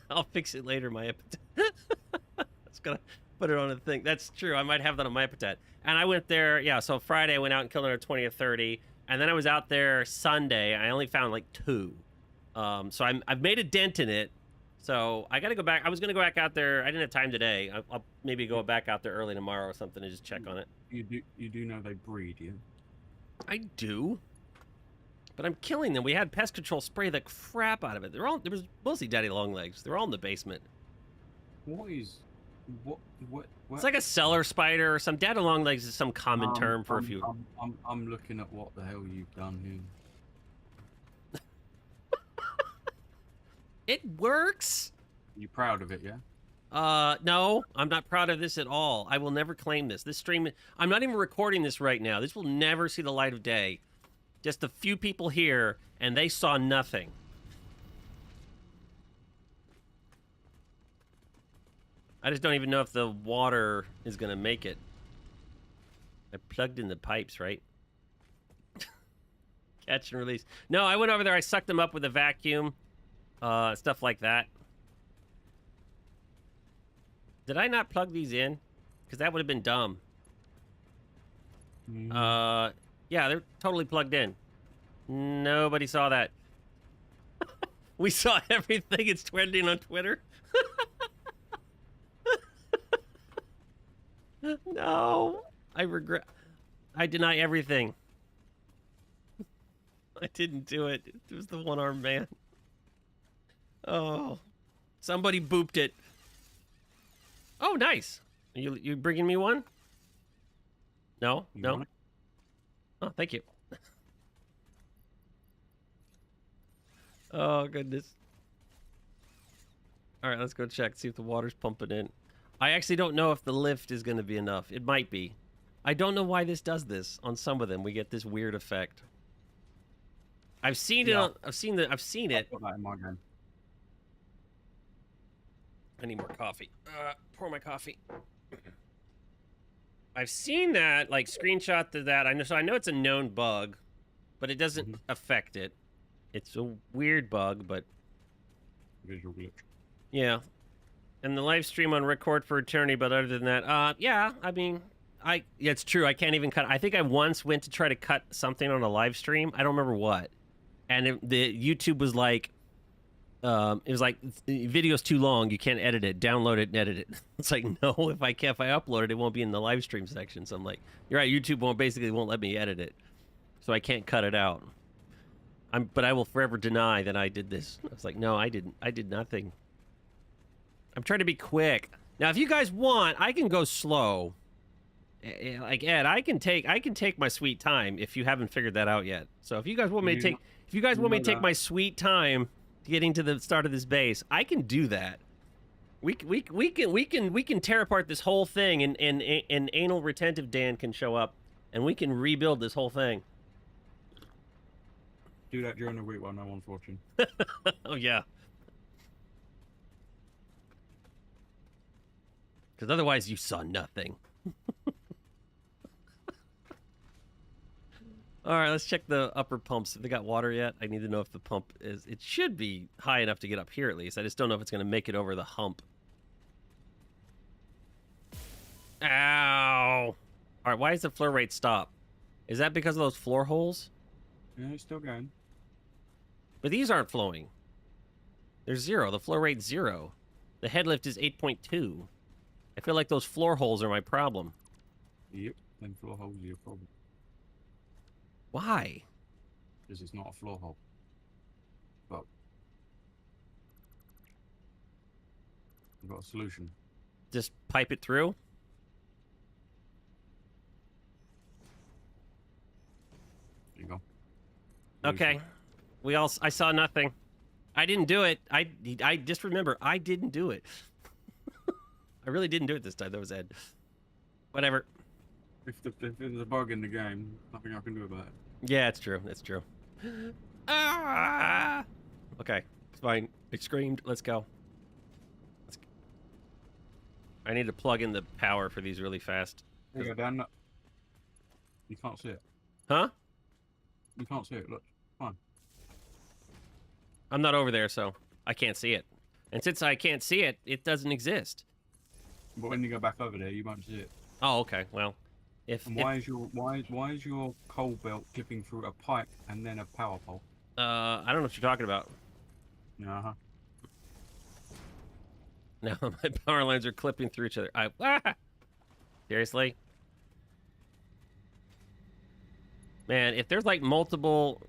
I'll fix it later, my epitaph. I was gonna put it on a thing. That's true. I might have that on my epitaph. And I went there, yeah, so Friday I went out and killed another 20 or 30. And then I was out there Sunday. I only found like 2. So I've made a dent in it. So I got to go back. I was going to go back out there. I didn't have time today. I'll maybe go back out there early tomorrow or something and just check on it. You do know they breed, yeah? I do. But I'm killing them. We had pest control spray the crap out of it. There was mostly daddy long legs. They're all in the basement. What? It's like a cellar spider or some daddy long legs is some common term for a few. I'm looking at what the hell you've done here. It works. You proud of it, yeah? No, I'm not proud of this at all. I will never claim this. This stream, I'm not even recording this right now. This will never see the light of day. Just a few people here, and they saw nothing. I just don't even know if the water is going to make it. I plugged in the pipes, right? Catch and release. No, I went over there. I sucked them up with a vacuum. Stuff like that. Did I not plug these in? Because that would have been dumb. Yeah, they're totally plugged in. Nobody saw that. We saw everything. It's trending on Twitter. No, I regret. I deny everything. I didn't do it. It was the one-armed man. Oh, somebody booped it. Oh, nice. You bringing me one? No, no. Oh, thank you. Oh, goodness. All right, let's go check, see if the water's pumping in. I actually don't know if the lift is going to be enough. It might be. I don't know why this does this. On some of them, we get this weird effect. I've seen it. I've seen it. I need more coffee. Pour my coffee. I've seen that, like, screenshot to that. I know it's a known bug, but it doesn't affect it. It's a weird bug, but visual glitch. Yeah. And the live stream on record for eternity, but other than that, yeah, I mean, yeah, it's true. I can't even cut. I think I once went to try to cut something on a live stream. I don't remember what. And the YouTube was like, it was like, the video's too long. You can't edit it. Download it and edit it. It's like, no, if I upload it, it won't be in the live stream section. So I'm like, you're right. YouTube won't let me edit it. So I can't cut it out. But I will forever deny that I did this. I was like, no, I didn't. I did nothing. I'm trying to be quick. Now, if you guys want, I can go slow. Like Ed, I can take my sweet time if you haven't figured that out yet. So if you guys want me to take my sweet time getting to the start of this base, I can do that. We can tear apart this whole thing, and anal retentive Dan can show up, and we can rebuild this whole thing. Do that during the week while no one's watching. Oh yeah. Because otherwise you saw nothing. All right, let's check the upper pumps. If they got water yet? I need to know if the pump is... It should be high enough to get up here at least. I just don't know if it's going to make it over the hump. Ow! All right, why is the flow rate stop? Is that because of those floor holes? Yeah, it's still going. But these aren't flowing. They're 0. The flow rate's 0. The head lift is 8.2. I feel like those floor holes are my problem. Yep, them floor holes are your problem. Why? Because it's not a floor hole. But I've got a solution. Just pipe it through? There you go. Okay. I saw nothing. I didn't do it. I just remember, I didn't do it. I really didn't do it this time. That was Ed. Whatever. If there's a bug in the game, nothing I can do about it. Yeah, it's true. It's true. Ah! Okay, it's fine. I screamed. Let's go. I need to plug in the power for these really fast. There you go, Dan. Look. You can't see it. Huh? You can't see it. Look. Fine. I'm not over there, so I can't see it. And since I can't see it, it doesn't exist. But when you go back over there, you won't see it. Oh, okay. Well, if And why is your coal belt clipping through a pipe and then a power pole? I don't know what you're talking about. Uh-huh. No, my power lines are clipping through each other. Seriously? Man, if there's like multiple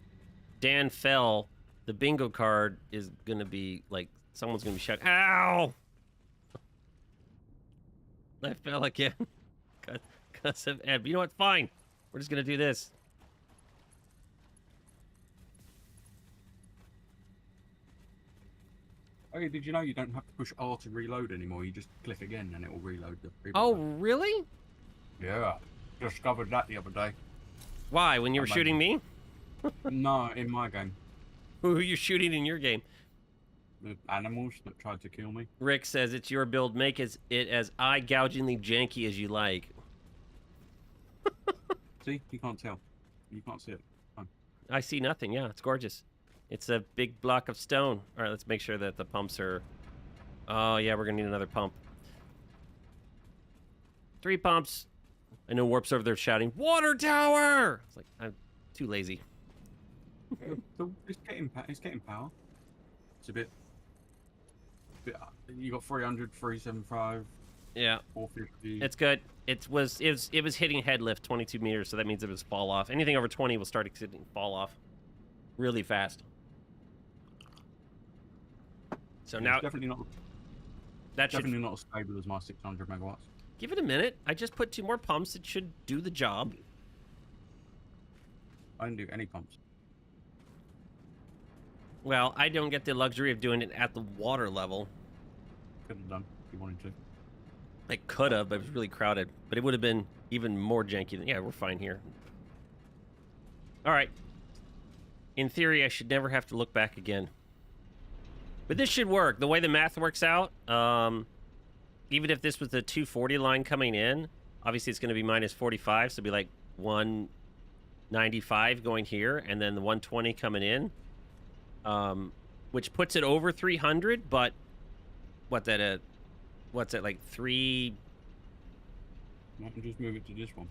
Dan fell, the bingo card is gonna be like someone's gonna be shouting, "Ow!" I fell again. Because of Ed. But you know what? Fine. We're just gonna do this. Okay, did you know you don't have to push R to reload anymore? You just click again and it will reload the previous Oh, one. really? Yeah. Discovered that the other day. Why? When you were shooting me? No, in my game. Who are you shooting in your game? The animals that tried to kill me. Rick says it's your build. Make it as eye-gougingly janky as you like. See? You can't tell. You can't see it. Fine. I see nothing. Yeah, it's gorgeous. It's a big block of stone. All right, let's make sure that the pumps are... Oh, yeah, we're going to need another pump. 3 pumps. I know Warp's over there shouting, "Water tower!" It's like, I'm too lazy. It's getting power. It's a bit... You got 300, 375, Yeah, 450. it's good. It was hitting head lift 22 meters, so that means it was fall off. Anything over 20 will start exceeding fall off really fast. So now It's definitely not. that should Definitely not as stable as my 600 megawatts. give it a minute. I just put 2 more pumps. It should do the job. I didn't do any pumps. Well, I don't get the luxury of doing it at the water level. Could have done if you wanted to. I could have, but it was really crowded. But it would have been even more janky than... Yeah, we're fine here. All right. In theory, I should never have to look back again. But this should work. The way the math works out, even if this was the 240 line coming in, obviously it's going to be minus 45, so it'd be like 195 going here, and then the 120 coming in, which puts it over 300, but what's that, like 3... I can just move it to this one.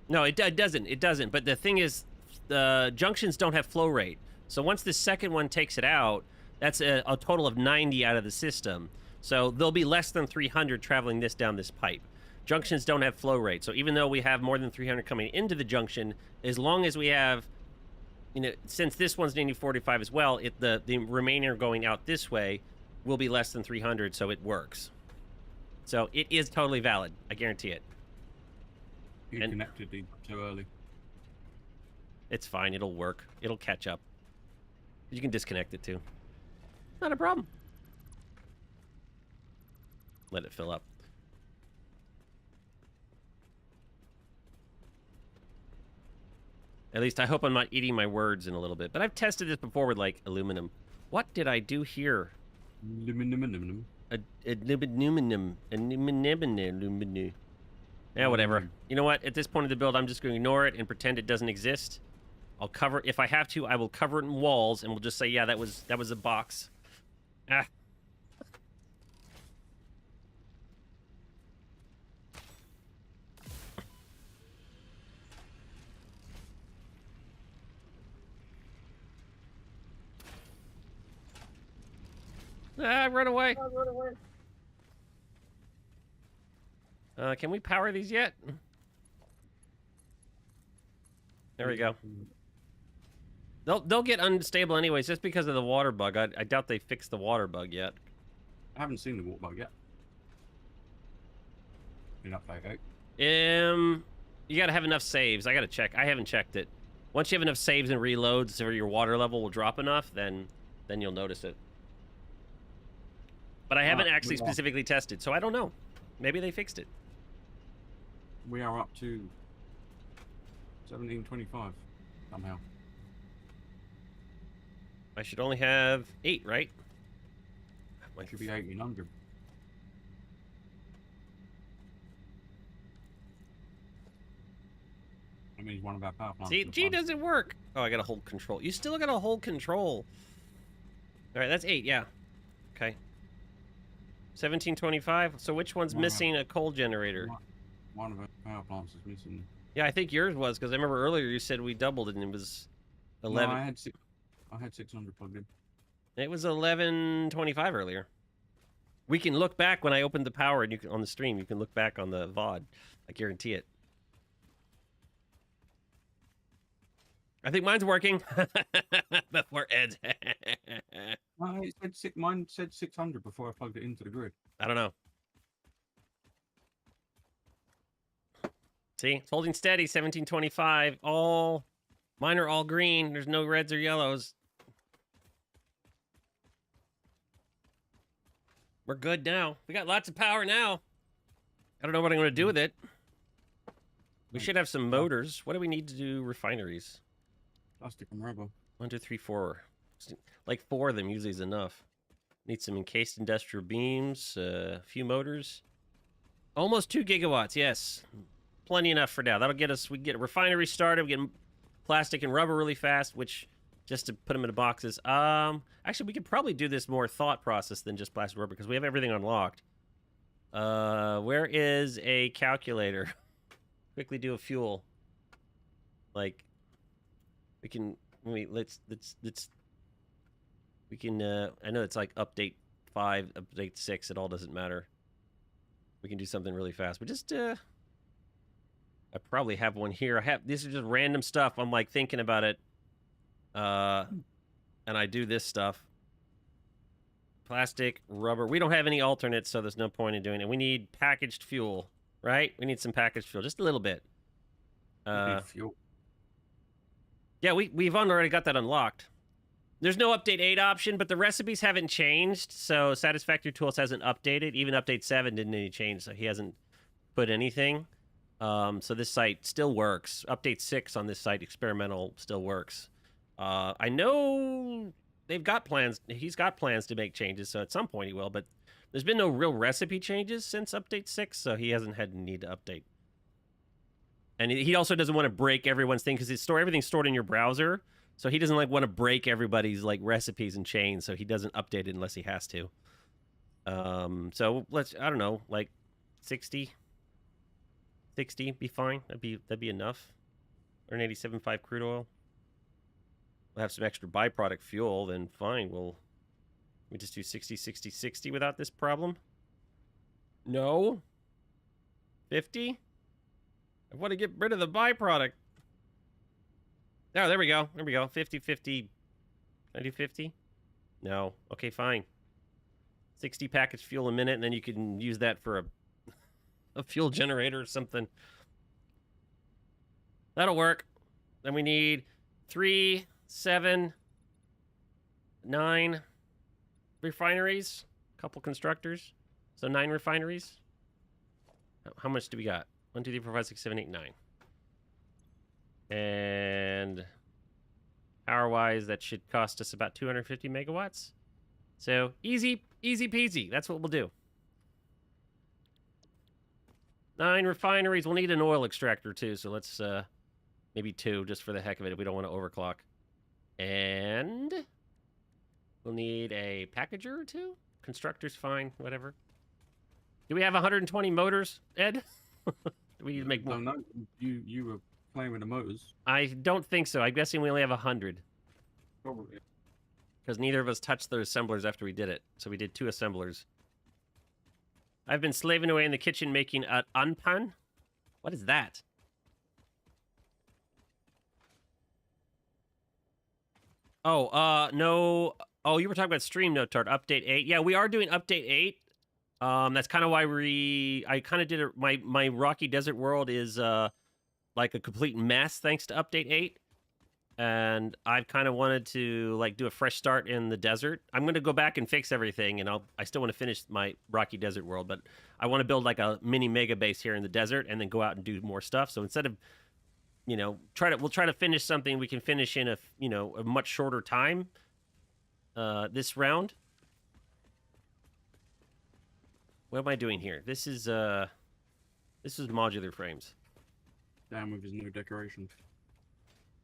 No, it doesn't. It doesn't. But the thing is, the junctions don't have flow rate. So once the second one takes it out, that's a total of 90 out of the system. So there'll be less than 300 traveling down this pipe. Junctions don't have flow rate. So even though we have more than 300 coming into the junction, as long as we have, since this one's needing 45 as well, the remainder going out this way will be less than 300, so it works. So it is totally valid. I guarantee it. You connected these too early. It's fine. It'll work. It'll catch up. You can disconnect it too. Not a problem. Let it fill up. At least I hope I'm not eating my words in a little bit. But I've tested this before with like aluminum. What did I do here? Aluminum. Aluminum. Yeah, whatever. You know what? At this point of the build, I'm just going to ignore it and pretend it doesn't exist. I'll cover, if I have to, I will cover it in walls, and we'll just say, yeah, that was a box. Ah. Run away. Can we power these yet? There we go. They'll get unstable anyways, just because of the water bug. I doubt they fixed the water bug yet. I haven't seen the water bug yet. You're not back out. You gotta have enough saves. I gotta check. I haven't checked it. Once you have enough saves and reloads, so your water level will drop enough, then you'll notice it. But I haven't actually specifically tested, so I don't know. Maybe they fixed it. We are up to 1725 somehow. I should only have 8, right? Should be 1800. I mean, one of our power plants. See, G doesn't work. Oh, I gotta hold control. You still gotta hold control. All right, that's 8. Yeah. Okay. 1725. So which one's missing a coal generator? One of our power plants is missing. Yeah, I think yours was, because I remember earlier you said we doubled it and it was 11. No, I had 600 plugged in. It was 1125 earlier. We can look back when I opened the power and you can, on the stream. You can look back on the VOD. I guarantee it. I think mine's working. Before Ed's. No, mine said 600 before I plugged it into the grid. I don't know. See, it's holding steady. 1725. All mine are all green. There's no reds or yellows. We're good now. We got lots of power now. I don't know what I'm going to do with it. We should have some motors. What do we need to do refineries? Plastic and rubber. 1, 2, 3, 4. Like 4 of them usually is enough. Need some encased industrial beams, a few motors. Almost 2 gigawatts, yes. Plenty enough for now. That'll get us, we get a refinery started, we get plastic and rubber really fast, which, just to put them into boxes. Actually, we could probably do this more thought process than just plastic rubber, because we have everything unlocked. Where is a calculator? Quickly do a fuel. Like, we can, let's we can, I know it's like update 5, update 6, it all doesn't matter. We can do something really fast, but just, I probably have one here. These are just random stuff. I'm like thinking about it. And I do this stuff. Plastic, rubber. We don't have any alternates, so there's no point in doing it. We need packaged fuel, right? We need some packaged fuel, just a little bit. Fuel. Yeah, we've already got that unlocked. There's no update 8 option, but the recipes haven't changed, so Satisfactory Tools hasn't updated. Even update 7 didn't any change, so he hasn't put anything. So this site still works. Update 6 on this site, experimental, still works. I know they've got plans. He's got plans to make changes, so at some point he will, but there's been no real recipe changes since update 6, so he hasn't had the need to update. And he also doesn't want to break everyone's thing, because everything's stored in your browser, so he doesn't like want to break everybody's like recipes and chains, so he doesn't update it unless he has to. So I don't know, like 60 be fine. That'd be enough. Or an 87.5 crude oil. We'll have some extra byproduct fuel, then fine. We just do 60, 60, 60 without this problem. No. 50. I want to get rid of the byproduct. Oh, there we go. There we go. 50, 50. Can I do 50? No. Okay, fine. 60 package fuel a minute, and then you can use that for a fuel generator or something. That'll work. Then we need 3, 7, 9 refineries. A couple constructors. So 9 refineries. How much do we got? 1, 2, 3, 4, 5, 6, 7, 8, 9. And power-wise, that should cost us about 250 megawatts. So easy peasy. That's what we'll do. 9 refineries. We'll need an oil extractor too, so let's maybe 2 just for the heck of it if we don't want to overclock. And we'll need a packager or 2. Constructor's fine, whatever. Do we have 120 motors, Ed? Do we need to make more? No, you were playing with the motors. I don't think so. I'm guessing we only have 100. Probably. Because neither of us touched the assemblers after we did it. So we did 2 assemblers. I've been slaving away in the kitchen making an unpan. What is that? Oh, no. Oh, you were talking about Stream Note Tart, update 8. Yeah, we are doing update 8. That's kind of why I kind of did it. My Rocky Desert world is like a complete mess thanks to update 8. And I've kind of wanted to like do a fresh start in the desert. I'm going to go back and fix everything, and I still want to finish my Rocky Desert world, but I want to build like a mini mega base here in the desert and then go out and do more stuff. So instead of, we'll try to finish something we can finish in a much shorter time this round. What am I doing here? This is modular frames. Down with his new decoration.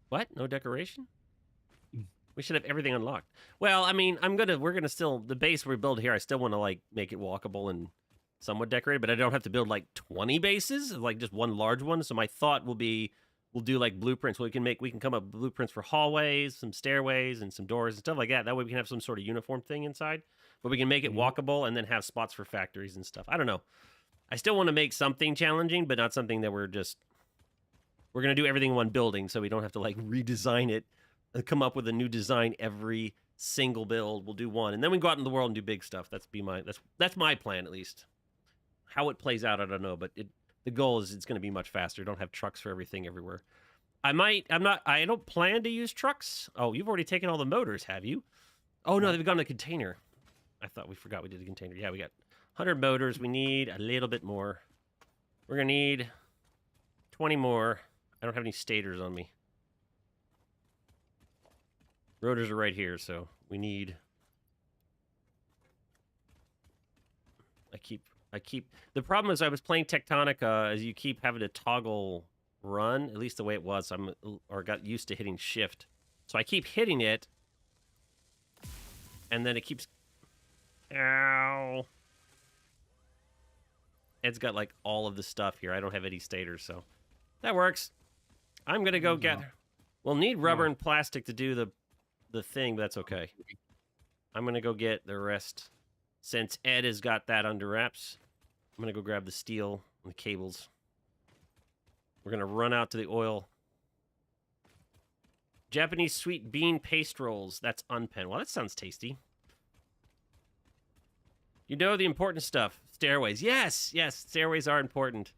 What? No decoration? Mm. We should have everything unlocked. Well, I mean, we're gonna still, the base we build here, I still want to like make it walkable and somewhat decorated, but I don't have to build like 20 bases, like just one large one. So my thought will be, we'll do like blueprints. We can come up with blueprints for hallways, some stairways, and some doors and stuff like that. That way we can have some sort of uniform thing inside, but we can make it walkable and then have spots for factories and stuff. I don't know. I still want to make something challenging, but not something that we're going to do everything in one building, so we don't have to like redesign it and come up with a new design every single build. We'll do one, and then we go out in the world and do big stuff. That's my plan, at least. How it plays out, I don't know, but the goal is it's going to be much faster. Don't have trucks for everything everywhere. I don't plan to use trucks. Oh, you've already taken all the motors, have you? Oh no, they've gone in the container. I thought we forgot we did a container. Yeah, we got 100 motors. We need a little bit more. We're going to need 20 more. I don't have any stators on me. Rotors are right here, so we need... The problem is I was playing Tectonica, as you keep having to toggle run, at least the way it was. Or got used to hitting shift. So I keep hitting it, and then it keeps... Ow! Ed's got like all of the stuff here. I don't have any stators, so that works. I'm gonna go gather. We'll need rubber and plastic to do the thing, but that's okay. I'm gonna go get the rest. Since Ed has got that under wraps, I'm gonna go grab the steel and the cables. We're gonna run out to the oil. Japanese sweet bean paste rolls. That's unpen. Well, that sounds tasty. You know the important stuff. Stairways. Yes, stairways are important.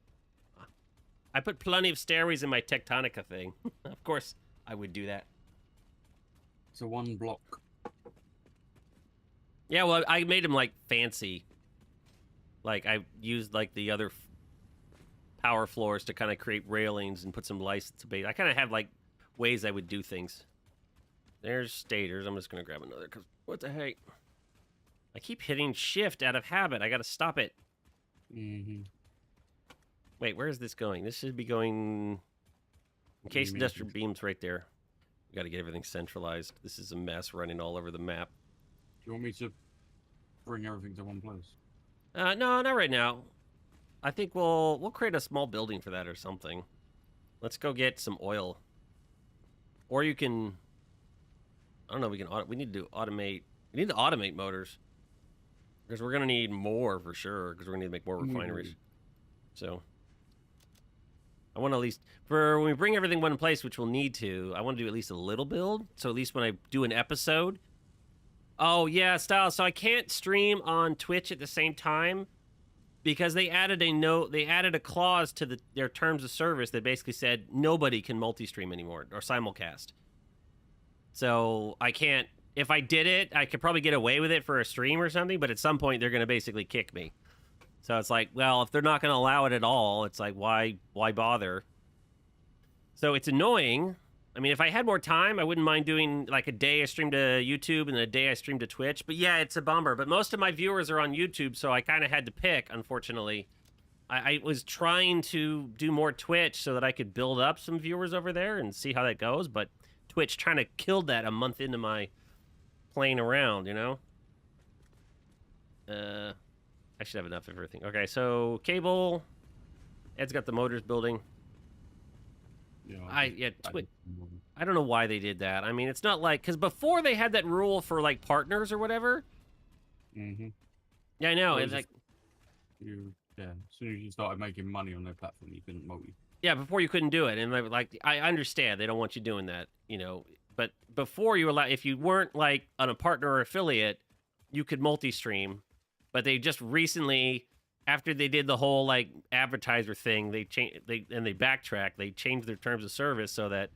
I put plenty of stairways in my Tectonica thing. Of course, I would do that. It's a one block. Yeah, well, I made them like fancy. Like I used like the other power floors to kind of create railings and put some license base. I kind of have like ways I would do things. There's stators. I'm just gonna grab another because what the heck? I keep hitting shift out of habit. I gotta stop it. Wait, where is this going? This should be going... Encased industrial beams right there. We gotta get everything centralized. This is a mess running all over the map. Do you want me to bring everything to one place? No, not right now. I think we'll create a small building for that or something. Let's go get some oil. Or you can... I don't know, we need to automate... We need to automate motors. Because we're going to need more for sure, because we're going to need to make more refineries. So, I want to at least, for when we bring everything one in place, which we'll need to, I want to do at least a little build. So at least when I do an episode. Oh, yeah, Style. So I can't stream on Twitch at the same time because they added a clause to their terms of service that basically said nobody can multi-stream anymore or simulcast. So I can't. If I did it, I could probably get away with it for a stream or something, but at some point they're going to basically kick me. So it's like, well, if they're not going to allow it at all, it's like, why bother? So it's annoying. I mean, if I had more time, I wouldn't mind doing like a day I stream to YouTube and a day I stream to Twitch. But yeah, it's a bummer. But most of my viewers are on YouTube, so I kind of had to pick, unfortunately. I was trying to do more Twitch so that I could build up some viewers over there and see how that goes, but Twitch kind of killed that a month into my playing around, you know? I should have enough of everything. Okay, so cable. Ed's got the motors building. Yeah, I don't know why they did that. I mean, it's not like... Because before they had that rule for, like, partners or whatever. Mm-hmm. Yeah, I know. Well, it's like... as soon as you started making money on their platform, you couldn't multi. Yeah, before you couldn't do it. And, like, I understand. They don't want you doing that, you know. But before you were if you weren't, like, on a partner or affiliate, you could multi-stream. But they just recently... After they did the whole like advertiser thing, they backtracked. They changed their terms of service so that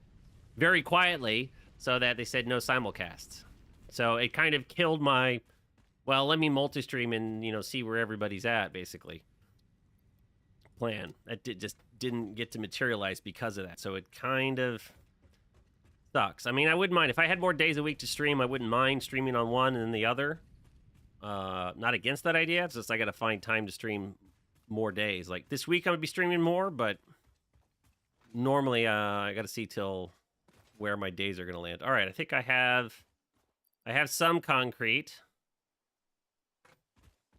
very quietly, so that they said no simulcasts. So it kind of killed my, well, let me multi-stream and see where everybody's at basically. Plan that just didn't get to materialize because of that. So it kind of sucks. I mean, I wouldn't mind if I had more days a week to stream. I wouldn't mind streaming on one and then the other. Not against that idea. It's just I got to find time to stream more days. Like this week, I'm gonna be streaming more, but normally I got to see till where my days are going to land. All right, I think I have some concrete.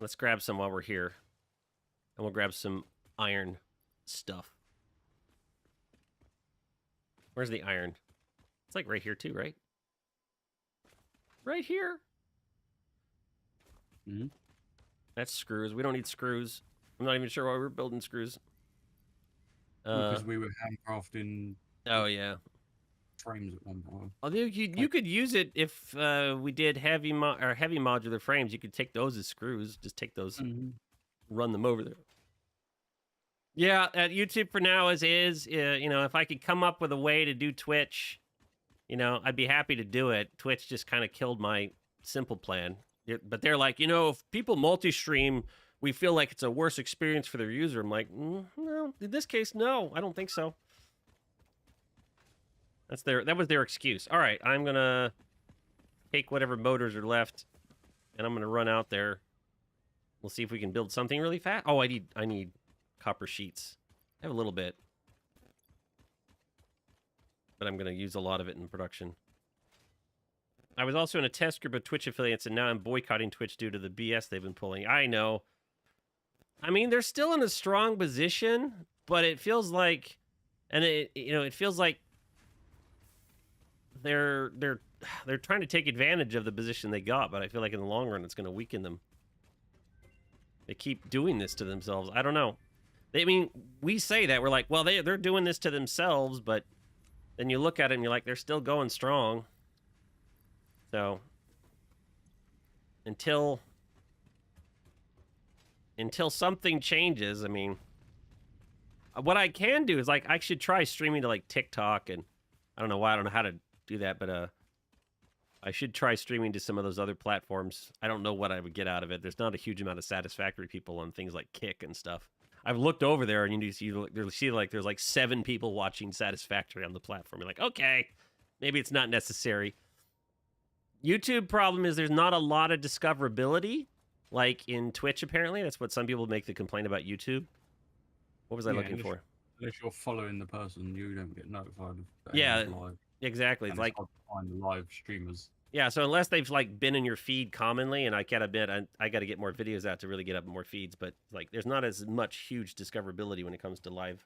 Let's grab some while we're here. And we'll grab some iron stuff. Where's the iron? It's like right here too, right? Right here. Mm-hmm. That's screws. We don't need screws. I'm not even sure why we're building screws. Because we were handcrafting Oh, yeah. frames at one point. Although you could use it if we did heavy modular frames. You could take those as screws. Just take those, run them over there. Yeah, at YouTube for now as is. You know, if I could come up with a way to do Twitch, you know, I'd be happy to do it. Twitch just kind of killed my simple plan. But they're like, you know, if people multi-stream, we feel like it's a worse experience for their user. I'm like, no, in this case, no, I don't think so. That was their excuse. All right, I'm gonna take whatever motors are left, and I'm gonna run out there. We'll see if we can build something really fast. Oh, I need copper sheets. I have a little bit, but I'm gonna use a lot of it in production. I was also in a test group of Twitch affiliates, and now I'm boycotting Twitch due to the BS they've been pulling. I know. I mean, they're still in a strong position, but it feels like, and it feels like they're trying to take advantage of the position they got, but I feel like in the long run it's going to weaken them. They keep doing this to themselves. I don't know. I mean, we say that. We're like, well, they're doing this to themselves, but then you look at it and you're like, they're still going strong. So until something changes, I mean, what I can do is, like, I should try streaming to, like, TikTok, and I don't know why, I don't know how to do that, but I should try streaming to some of those other platforms. I don't know what I would get out of it. There's not a huge amount of Satisfactory people on things like Kick and stuff. I've looked over there, and you see like there's like 7 people watching Satisfactory on the platform. You're like, okay, maybe it's not necessary. YouTube problem is there's not a lot of discoverability, like in Twitch. Apparently, that's what some people make the complaint about YouTube. What was I looking for? Unless you're following the person, you don't get notified of live. Exactly. It's like hard to find the live streamers. Yeah, so unless they've like been in your feed commonly, and I gotta admit, I got to get more videos out to really get up more feeds, but like there's not as much huge discoverability when it comes to live.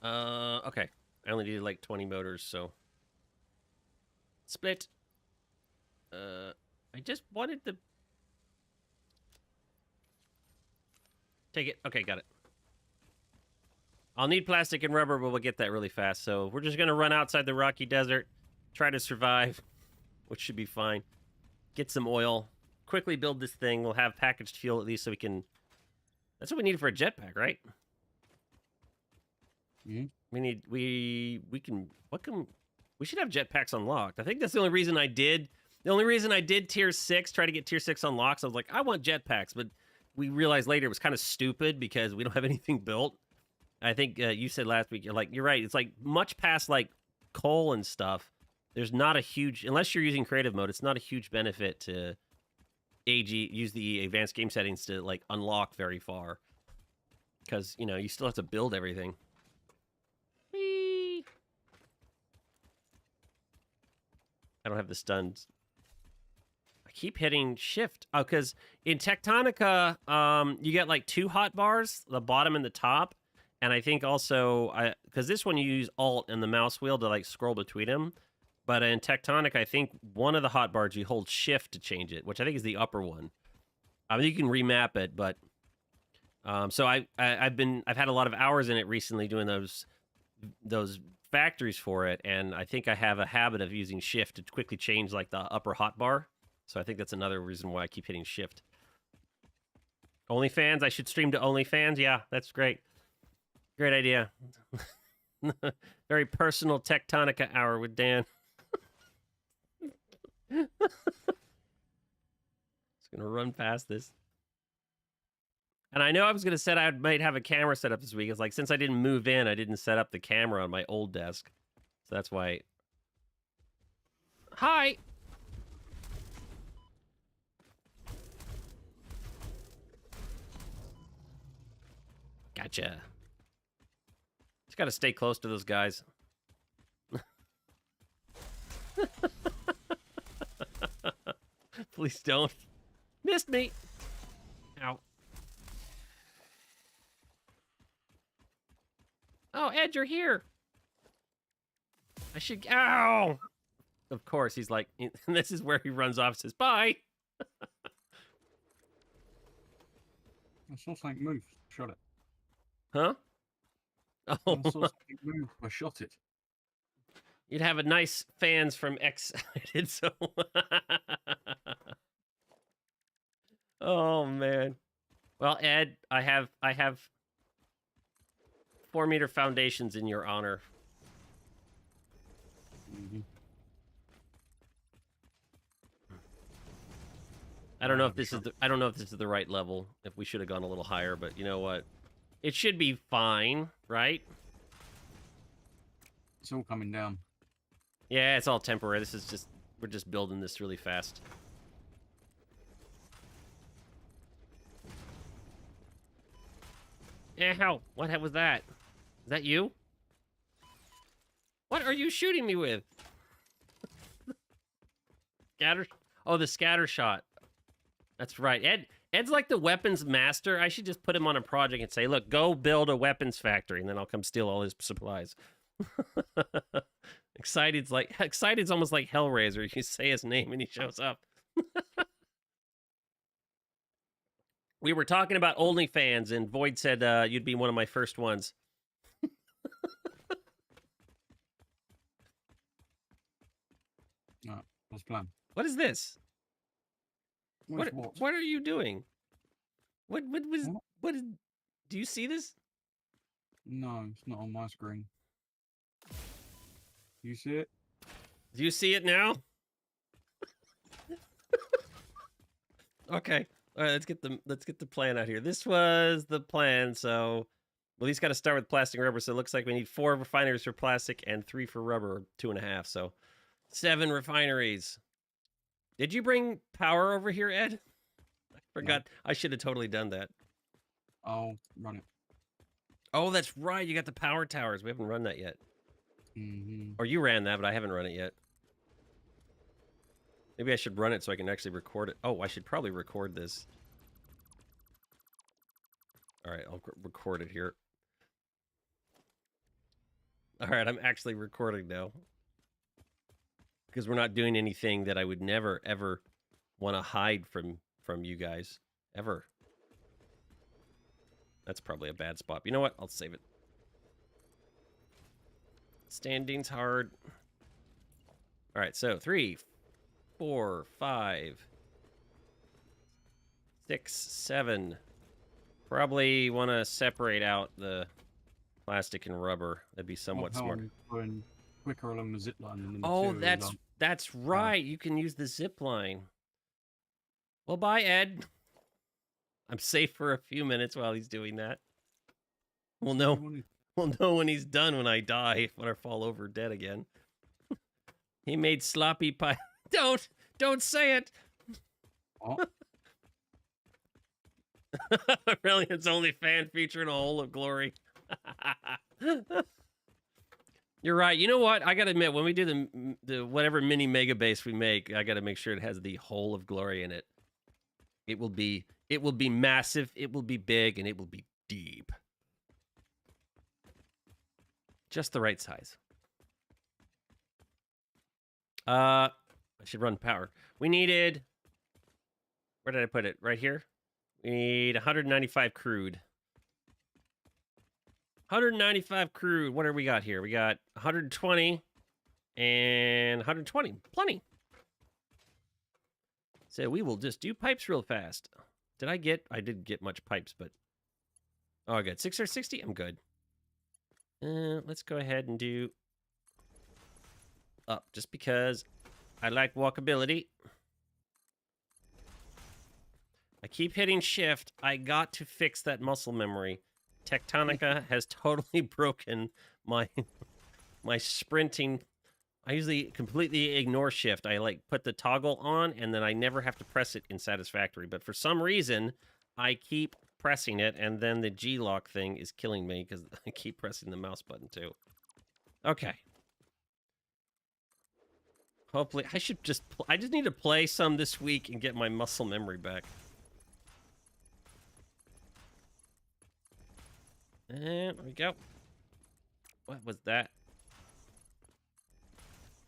Okay. I only needed like 20 motors, so split. I just wanted to take it. Okay, got it. I'll need plastic and rubber, but we'll get that really fast. So we're just gonna run outside the rocky desert, try to survive, which should be fine. Get some oil, quickly build this thing. We'll have packaged fuel at least, so we can. That's what we need for a jetpack, right? Mm-hmm. We should have jetpacks unlocked. I think that's the only reason I did. The only reason I did tier 6, try to get tier 6 unlocked. So I was like, I want jetpacks, but we realized later it was kind of stupid because we don't have anything built. I think you said last week, you're right. It's like much past like coal and stuff. There's not a huge, unless you're using creative mode, it's not a huge benefit to use the advanced game settings to like unlock very far. Because, you know, you still have to build everything. Whee! I don't have the stuns. I keep hitting shift. Oh, because in Tectonica, you get like 2 hotbars, the bottom and the top. And I think also, because this one you use Alt and the mouse wheel to like scroll between them. But in Tectonic, I think one of the hotbars you hold shift to change it, which I think is the upper one. I mean, you can remap it, but so I've had a lot of hours in it recently doing those factories for it, and I think I have a habit of using shift to quickly change like the upper hotbar. So I think that's another reason why I keep hitting shift. OnlyFans, I should stream to OnlyFans. Yeah, that's great. Great idea. Very personal Tectonica hour with Dan. Just gonna run past this. And I know I was gonna set I might have a camera set up this week. It's like, since I didn't move in, I didn't set up the camera on my old desk. So that's why. Hi. Gotcha. Just got to stay close to those guys. Please don't. Missed me. Ow. Oh, Ed, you're here. I should... Ow! Of course, he's like... And this is where he runs off and says, bye! I saw something move. Shot it. Huh? I Oh, saw something move. I shot it. you'd have a nice fans from Excited, so... Oh, man. Well, Ed, I have 4-meter foundations in your honor. Mm-hmm. I don't know if this is the right level. If we should have gone a little higher, but you know what? It should be fine, right? It's all coming down. Yeah, it's all temporary. This is just we're just building this really fast. Ow! What was that? Is that you? What are you shooting me with? Scatter? Oh, the scatter shot. That's right. Ed's like the weapons master. I should just put him on a project and say, look, go build a weapons factory, and then I'll come steal all his supplies. Excited's almost like Hellraiser. You say his name and he shows up. We were talking about OnlyFans, and Void said you'd be one of my first ones. Alright, what's the plan? What is this? What? What are you doing? What is... Do you see this? No, it's not on my screen. You see it? Do you see it now? Okay. All right, let's get the plan out here. This was the plan, so well, he's got to start with plastic and rubber. So it looks like we need 4 refineries for plastic and 3 for rubber, or 2.5. So 7 refineries. Did you bring power over here, Ed? I forgot. No. I should have totally done that. I'll run it. Oh, that's right. You got the power towers. We haven't run that yet. Mm-hmm. Or you ran that, but I haven't run it yet. Maybe I should run it so I can actually record it. Oh, I should probably record this. All right, I'll record it here. All right, I'm actually recording now. Because we're not doing anything that I would never, ever want to hide from you guys. Ever. That's probably a bad spot. You know what? I'll save it. Standing's hard. All right, so 3, 4, 5, 6, 7. Probably want to separate out the plastic and rubber. That'd be somewhat smart. Going quicker along the zip line. Than the oh, that's right. You can use the zip line. Well, bye, Ed. I'm safe for a few minutes while he's doing that. We'll know when he's done when I die, when I fall over dead again. He made sloppy pie. Don't say it. Oh. Really, it's only fan featuring a hole of glory. You're right. You know what? I gotta admit, when we do the whatever mini mega base we make, I gotta make sure it has the hole of glory in it. It will be massive. It will be big, and it will be deep. Just the right size. I should run power. We needed... Where did I put it? Right here? We need 195 crude. 195 crude. What do we got here? We got 120 and 120. Plenty. So we will just do pipes real fast. I didn't get much pipes, but... Oh, I got 660? I'm good. Let's go ahead and do... Up, just because I like walkability. I keep hitting shift. I got to fix that muscle memory. Tectonica has totally broken my sprinting. I usually completely ignore shift. I like put the toggle on and then I never have to press it in Satisfactory. But for some reason, I keep pressing it, and then the G-lock thing is killing me because I keep pressing the mouse button too. Okay. Hopefully, I should just... I just need to play some this week and get my muscle memory back. And there we go. What was that?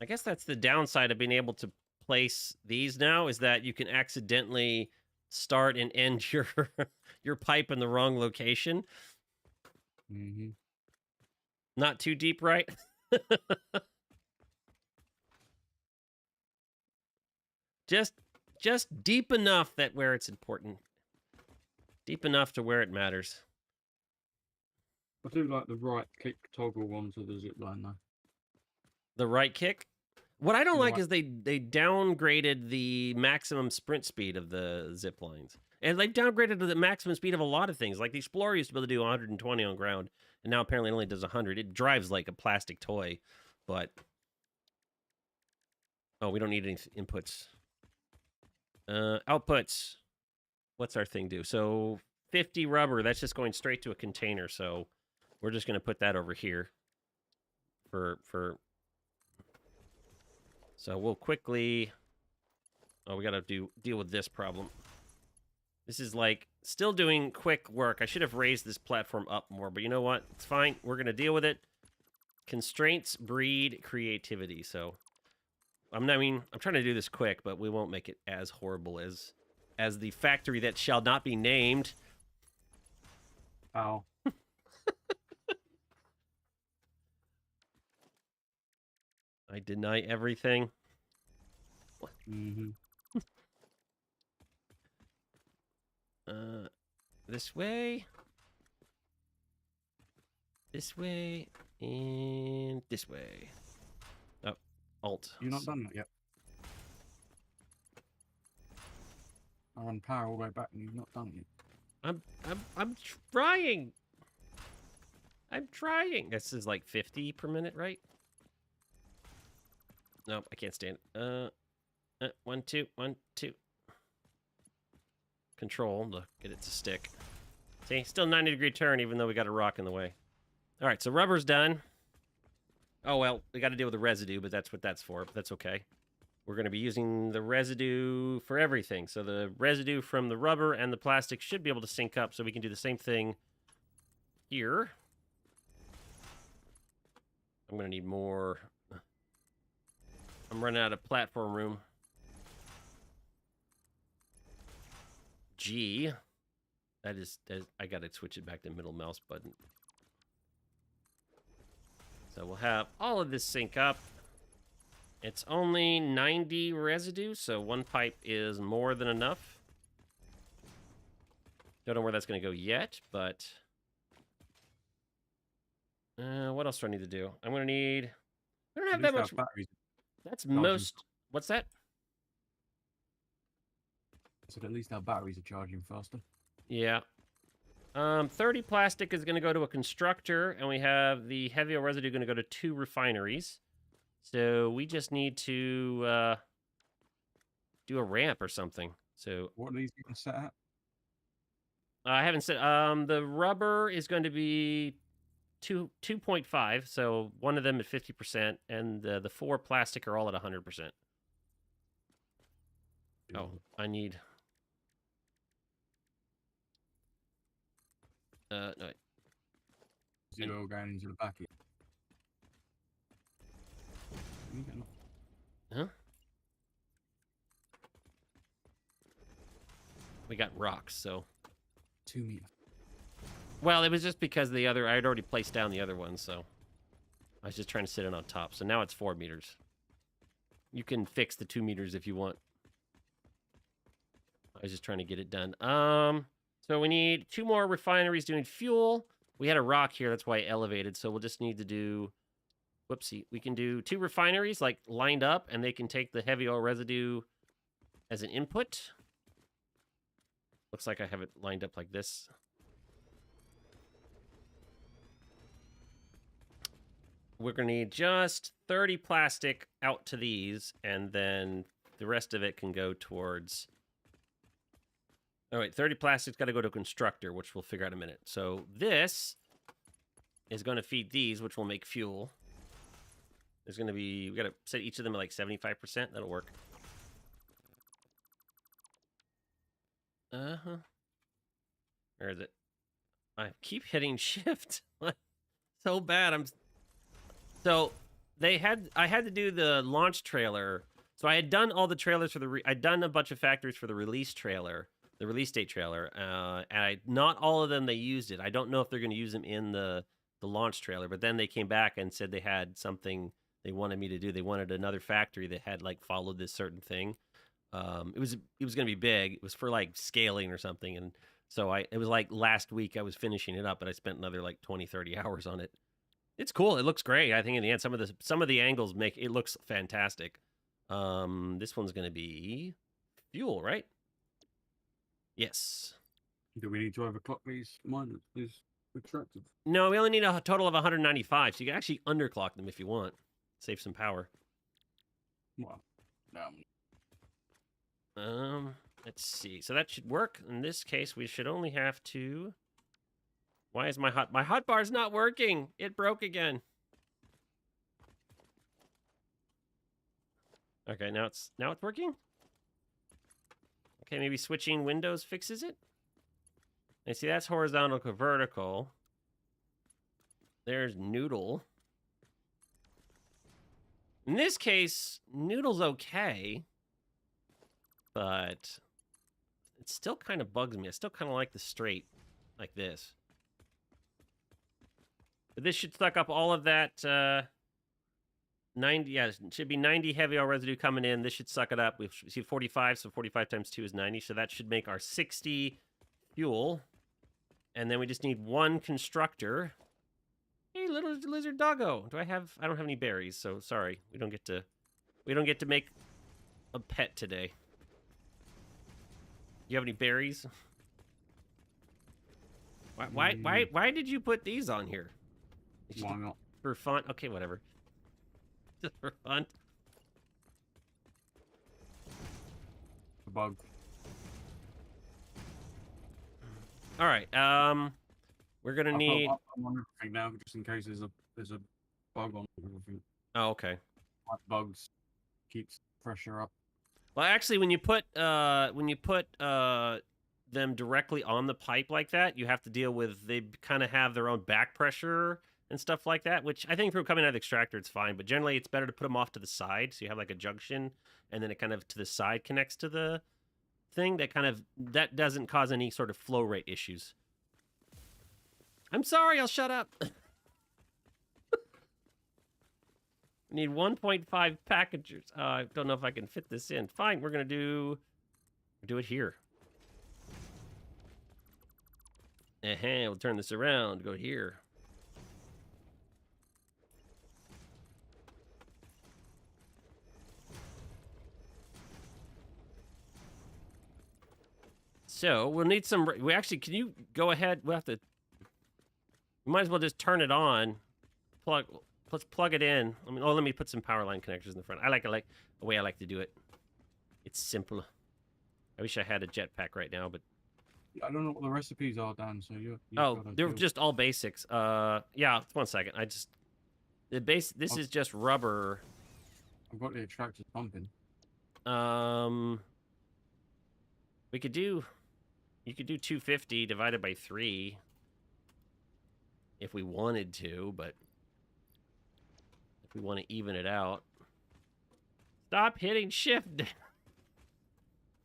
I guess that's the downside of being able to place these now, is that you can accidentally start and end your your pipe in the wrong location. Mm-hmm. Not too deep, right? Just deep enough that where it's important. Deep enough to where it matters. I do like the right click toggle one to the zip line though. The right kick? What I don't like Right. is they downgraded the maximum sprint speed of the zip lines. And they've downgraded the maximum speed of a lot of things. Like the Explorer used to be able to do 120 on ground, and now apparently it only does 100. It drives like a plastic toy, but... Oh, we don't need any inputs. Outputs. What's our thing do? So 50 rubber, that's just going straight to a container, so we're just going to put that over here for... So we'll quickly... Oh, we got to deal with this problem. This is like still doing quick work. I should have raised this platform up more, but you know what? It's fine. We're going to deal with it. Constraints breed creativity. So I'm trying to do this quick, but we won't make it as horrible as the factory that shall not be named. Oh. I deny everything. Mm-hmm. This way. This way. And this way. Oh, Alt. You're not done that yet. I run power all the way back and you've not done it yet. I'm trying. I'm trying. This is like 50 per minute, right? Nope, I can't stand it. 1, 2, 1, 2. Control to get it to stick. See, still 90-degree turn, even though we got a rock in the way. All right, so rubber's done. Oh, well, we got to deal with the residue, but that's what that's for. But that's okay. We're going to be using the residue for everything. So the residue from the rubber and the plastic should be able to sync up, so we can do the same thing here. I'm going to need more. I'm running out of platform room. G. That is I got to switch it back to middle mouse button. So we'll have all of this sync up. It's only 90 residue, so one pipe is more than enough. Don't know where that's going to go yet, but... what else do I need to do? I'm going to need... I don't have that much... Batteries. That's most... What's that? I said at least our batteries are charging faster. Yeah. 30 plastic is going to go to a constructor, and we have the heavy oil residue going to go to 2 refineries. So we just need to do a ramp or something. So What are these even set at? I haven't said. The rubber is going to be 2.5. So one of them at 50%, and the 4 plastic are all at 100%. Oh, I need. No. Zero going into the back here. Huh? We got rocks, so. 2 meters. Well, it was just because the other, I had already placed down the other one, so. I was just trying to sit it on top. So now it's 4 meters. You can fix the 2 meters if you want. I was just trying to get it done. So we need 2 more refineries doing fuel. We had a rock here, that's why it elevated. So we'll just need to do, whoopsie. We can do 2 refineries like lined up, and they can take the heavy oil residue as an input. Looks like I have it lined up like this. We're gonna need just 30 plastic out to these, and then the rest of it can go towards All right, 30 plastic's got to go to constructor, which we'll figure out in a minute. So this is going to feed these, which will make fuel. There's going to be, we got to set each of them at like 75%. That'll work. Uh-huh. Where is it? I keep hitting shift. So bad. So I had to do the launch trailer. So I had done all the trailers for I'd done a bunch of factories for the release trailer, the release date trailer. And not all of them, they used it. I don't know if they're going to use them in the launch trailer, but then they came back and said they had something they wanted me to do. They wanted another factory that had like followed this certain thing. It was going to be big. It was for like scaling or something. And so it was like last week I was finishing it up, but I spent another like 20, 30 hours on it. It's cool. It looks great. I think in the end, some of the angles make it looks fantastic. This one's going to be fuel, right? Yes. Do we need to overclock these miners? These extractors? No, we only need a total of 195, so you can actually underclock them if you want. Save some power. Well, let's see. So that should work. In this case, we should only have to... Why is my hotbar's not working? It broke again. Okay, now it's working? Okay, maybe switching windows fixes it? And see, that's horizontal to vertical. There's Noodle. In this case, Noodle's okay. But it still kind of bugs me. I still kind of like the straight like this. But this should suck up all of that 90, yeah, it should be 90 heavy oil residue coming in. This should suck it up. We see 45, so 45 times 2 is 90. So that should make our 60 fuel. And then we just need one constructor. Hey, little lizard doggo. I don't have any berries, so sorry. We don't get to make a pet today. You have any berries? Why did you put these on here? why not? For fun? Okay, whatever. Just for fun. The bug. All right. We're gonna need. I'm on everything now, just in case there's a bug on everything. Oh, okay. Like bugs keeps pressure up. Well, actually, when you put them directly on the pipe like that, you have to deal with, they kind of have their own back pressure and stuff like that, which I think for coming out of the extractor, it's fine. But generally, it's better to put them off to the side, so you have like a junction, and then it kind of to the side connects to the thing. That doesn't cause any sort of flow rate issues. I'm sorry, I'll shut up. We need 1.5 packagers. I don't know if I can fit this in. Fine, we're gonna do it here. We'll turn this around, go here. So we'll need some. Can you go ahead? We'll have to. We might as well just turn it on. Let's plug it in. Let me put some power line connectors in the front. I like the way I like to do it. It's simple. I wish I had a jetpack right now, but. I don't know what the recipes are, Dan. So you. They're just all basics. Yeah. 1 second. This is just rubber. I've got the extractors pumping. You could do 250 divided by 3 if we wanted to, but if we want to even it out. Stop hitting shift.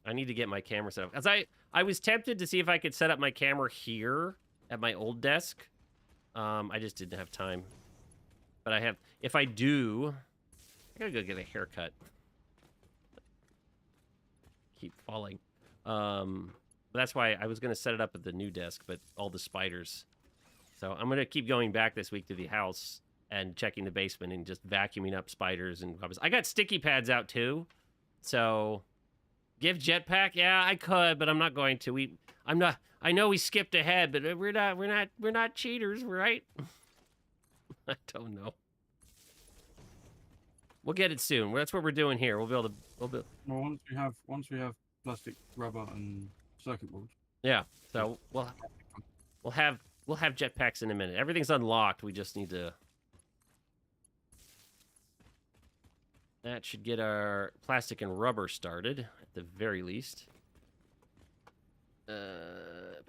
I need to get my camera set up. As I was tempted to see if I could set up my camera here at my old desk. I just didn't have time. But if I do, I gotta go get a haircut. Keep falling. That's why I was going to set it up at the new desk, but all the spiders. So I'm going to keep going back this week to the house and checking the basement and just vacuuming up spiders and cobwebs. I got sticky pads out too. So give jetpack? Yeah, I could, but I'm not going to. I know we skipped ahead, but we're not cheaters, right? I don't know. We'll get it soon. That's what we're doing here. We'll be able to. Well, once we have plastic, rubber, and circuit boards. Yeah. So we'll have jetpacks in a minute. Everything's unlocked. We just need to. That should get our plastic and rubber started at the very least. There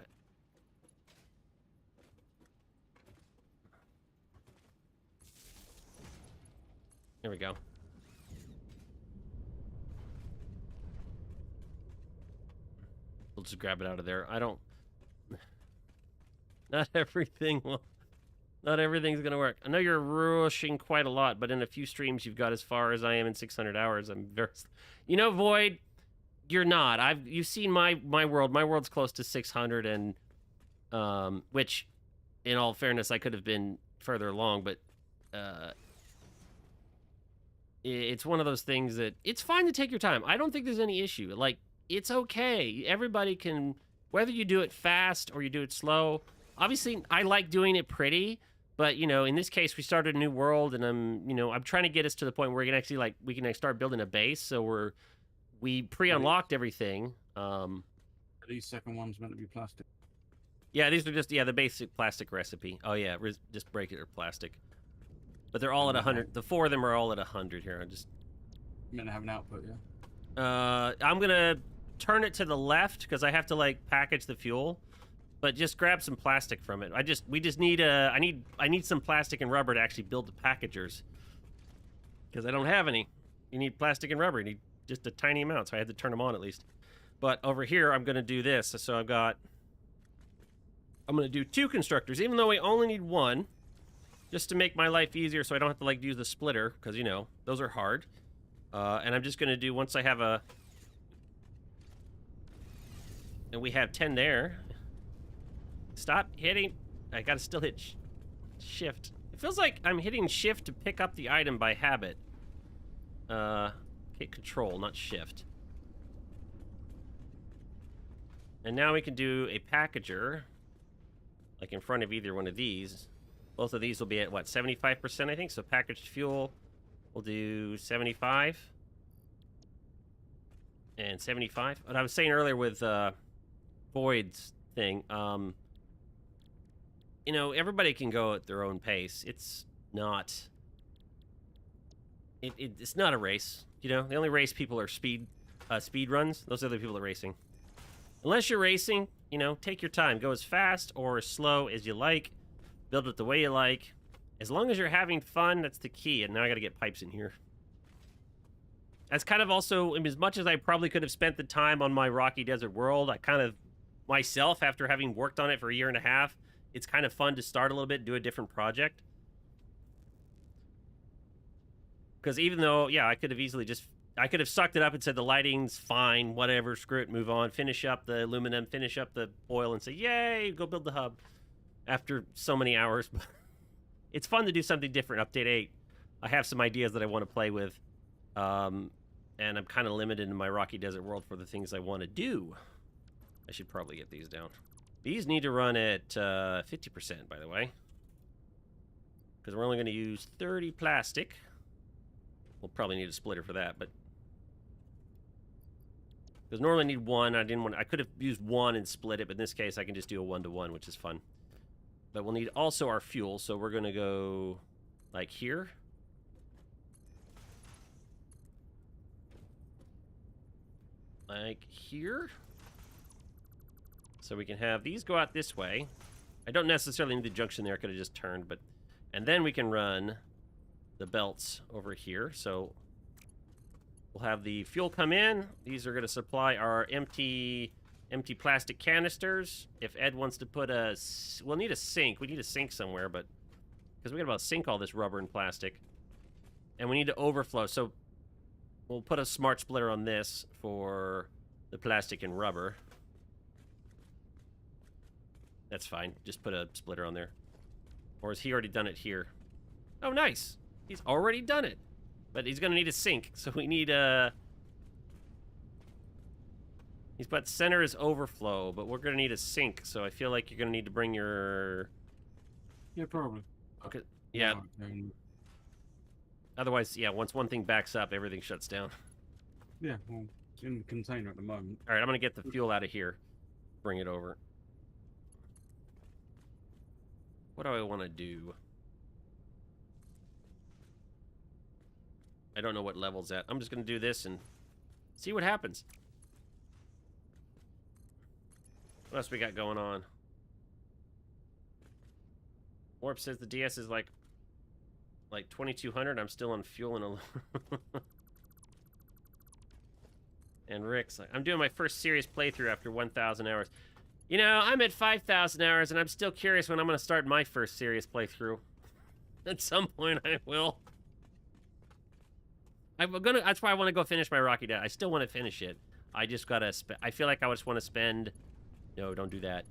we go. We'll just grab it out of there. I don't. Not everything will. Not everything's gonna work. I know you're rushing quite a lot, but in a few streams you've got as far as I am in 600 hours. I'm very. You know, Void, you're not. You've seen my world. My world's close to 600, and which, in all fairness, I could have been further along, but it's one of those things that it's fine to take your time. I don't think there's any issue. Like, it's okay. Everybody can, whether you do it fast or you do it slow. Obviously, I like doing it pretty, but you know, in this case, we started a new world, and I'm trying to get us to the point where we can actually start building a base. So we pre-unlocked everything. These second ones meant to be plastic. Yeah, these are just the basic plastic recipe. Oh yeah, just regular plastic. But they're all at 100. The 4 of them are all at 100 here. I just meant to have an output, yeah. I'm gonna turn it to the left because I have to like package the fuel. But just grab some plastic from it. We just need I need some plastic and rubber to actually build the packagers. Because I don't have any. You need plastic and rubber. You need just a tiny amount, so I had to turn them on at least. But over here, I'm gonna do this. So I'm gonna do 2 constructors, even though we only need 1, just to make my life easier, so I don't have to like use the splitter, because you know those are hard. And I'm just gonna do once I have and we have 10 there. Stop hitting. I gotta still hit shift. It feels like I'm hitting shift to pick up the item by habit. Hit control, not shift. And now we can do a packager, like in front of either one of these. Both of these will be at what, 75%, I think. So packaged fuel, we'll do 75 and 75. What I was saying earlier with Void's thing. You know, everybody can go at their own pace. It's not. It's not a race. You know, the only race people are speed runs. Those are the people that are racing. Unless you're racing, you know, take your time. Go as fast or as slow as you like. Build it the way you like. As long as you're having fun, that's the key. And now I got to get pipes in here. That's kind of also, as much as I probably could have spent the time on my Rocky Desert world, I kind of myself, after having worked on it for a year and a half. It's kind of fun to start a little bit, do a different project. Because even though, yeah, I could have easily I could have sucked it up and said the lighting's fine, whatever, screw it, move on, finish up the aluminum, finish up the oil, and say, yay, go build the hub. After so many hours. It's fun to do something different. Update 8. I have some ideas that I want to play with. And I'm kind of limited in my Rocky Desert world for the things I want to do. I should probably get these down. These need to run at 50%, by the way. Because we're only going to use 30 plastic. We'll probably need a splitter for that, but... Because normally I need 1. I could have used 1 and split it, but in this case I can just do a 1-to-1, which is fun. But we'll need also our fuel, so we're going to go like here. Like here. So we can have these go out this way. I don't necessarily need the junction there. I could have just turned, but... And then we can run the belts over here. So we'll have the fuel come in. These are going to supply our empty plastic canisters. If Ed wants to put we'll need a sink. We need a sink somewhere, but... Because we got to sink all this rubber and plastic. And we need to overflow. So we'll put a smart splitter on this for the plastic and rubber. That's fine. Just put a splitter on there. Or has he already done it here? Oh, nice. He's already done it. But he's going to need a sink. So we need a... He's put center is overflow, but we're going to need a sink. So I feel like you're going to need to bring your... Yeah, probably. Okay. Yeah. Otherwise, yeah, once one thing backs up, everything shuts down. Yeah, well, it's in the container at the moment. All right, I'm going to get the fuel out of here. bring it over. What do I want to do? I don't know what level's at. I'm just going to do this and see what happens. What else we got going on? Warp says the DS is like 2200. I'm still on fuel and a And Rick's like, I'm doing my first serious playthrough after 1,000 hours. You know, I'm at 5,000 hours, and I'm still curious when I'm going to start my first serious playthrough. At some point, I will. That's why I want to go finish my Rocky Dead. I still want to finish it. I just gotta. I feel like I just want to spend. No, don't do that.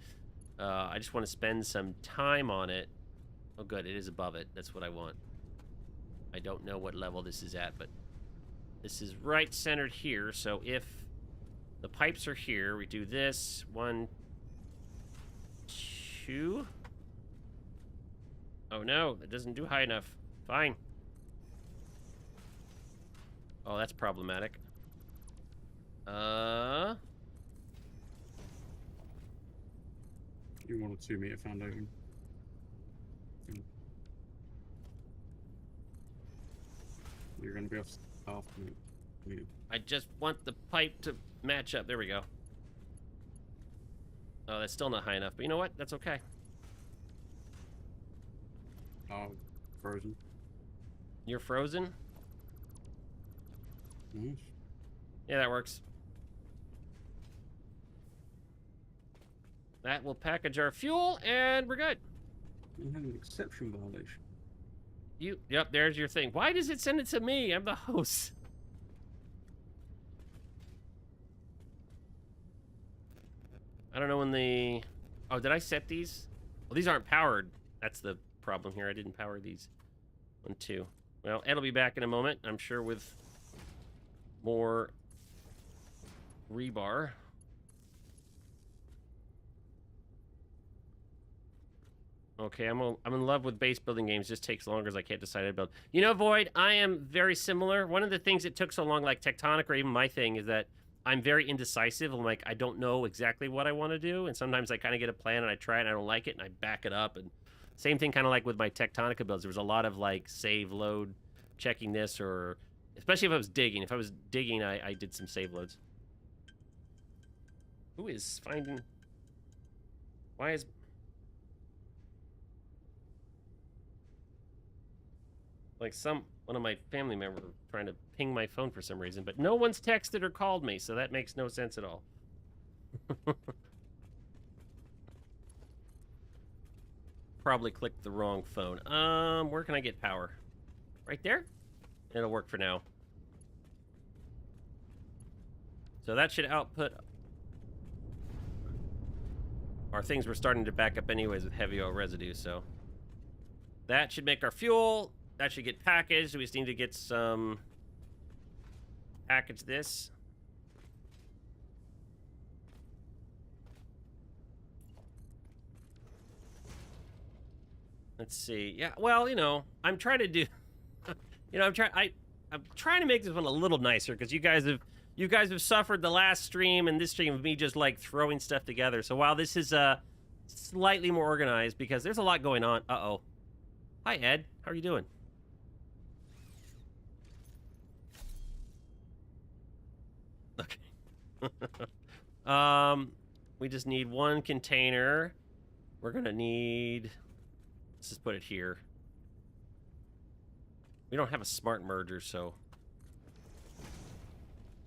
I just want to spend some time on it. Oh, good. It is above it. That's what I want. I don't know what level this is at, but this is right centered here. So if the pipes are here, we do this. 1, 2. Oh no, that doesn't do high enough. Fine. Oh, that's problematic. You want a 2-meter foundation. You're gonna be off me. I just want the pipe to match up. There we go. Oh, that's still not high enough, but you know what? That's okay. Oh, frozen. You're frozen? Mm-hmm. Yeah, that works. That will package our fuel, and we're good. You have an exception violation. Yep, there's your thing. Why does it send it to me? I'm the host. I don't know when the... Oh, did I set these? Well, these aren't powered. That's the problem here. I didn't power these. 1, 2. Well, Ed'll be back in a moment, I'm sure, with more rebar. Okay, I'm in love with base building games. Just takes longer as I can't decide how to build. You know, Void, I am very similar. One of the things that took so long, like Tectonic or even my thing, is that I'm very indecisive. I'm like, I don't know exactly what I want to do. And sometimes I kind of get a plan and I try it and I don't like it and I back it up. And same thing kind of like with my Tectonica builds. There was a lot of like save load, checking this, or especially if I was digging. If I was digging, I did some save loads. Who is finding... Why is... Like one of my family members trying to ping my phone for some reason, but no one's texted or called me, so that makes no sense at all. Probably clicked the wrong phone. Where can I get power? Right there? It'll work for now. So that should output... Our things were starting to back up anyways with heavy oil residue, so... That should make our fuel... That should get packaged. We just need to get some... Package this. Let's see. Yeah, well, you know, I'm trying to do... you know, I'm trying to make this one a little nicer, because you guys have suffered the last stream and this stream of me just, like, throwing stuff together. So while this is slightly more organized, because there's a lot going on... Uh-oh. Hi, Ed. How are you doing? Okay. We just need one container. We're gonna need... Let's just put it here. We don't have a smart merger, so...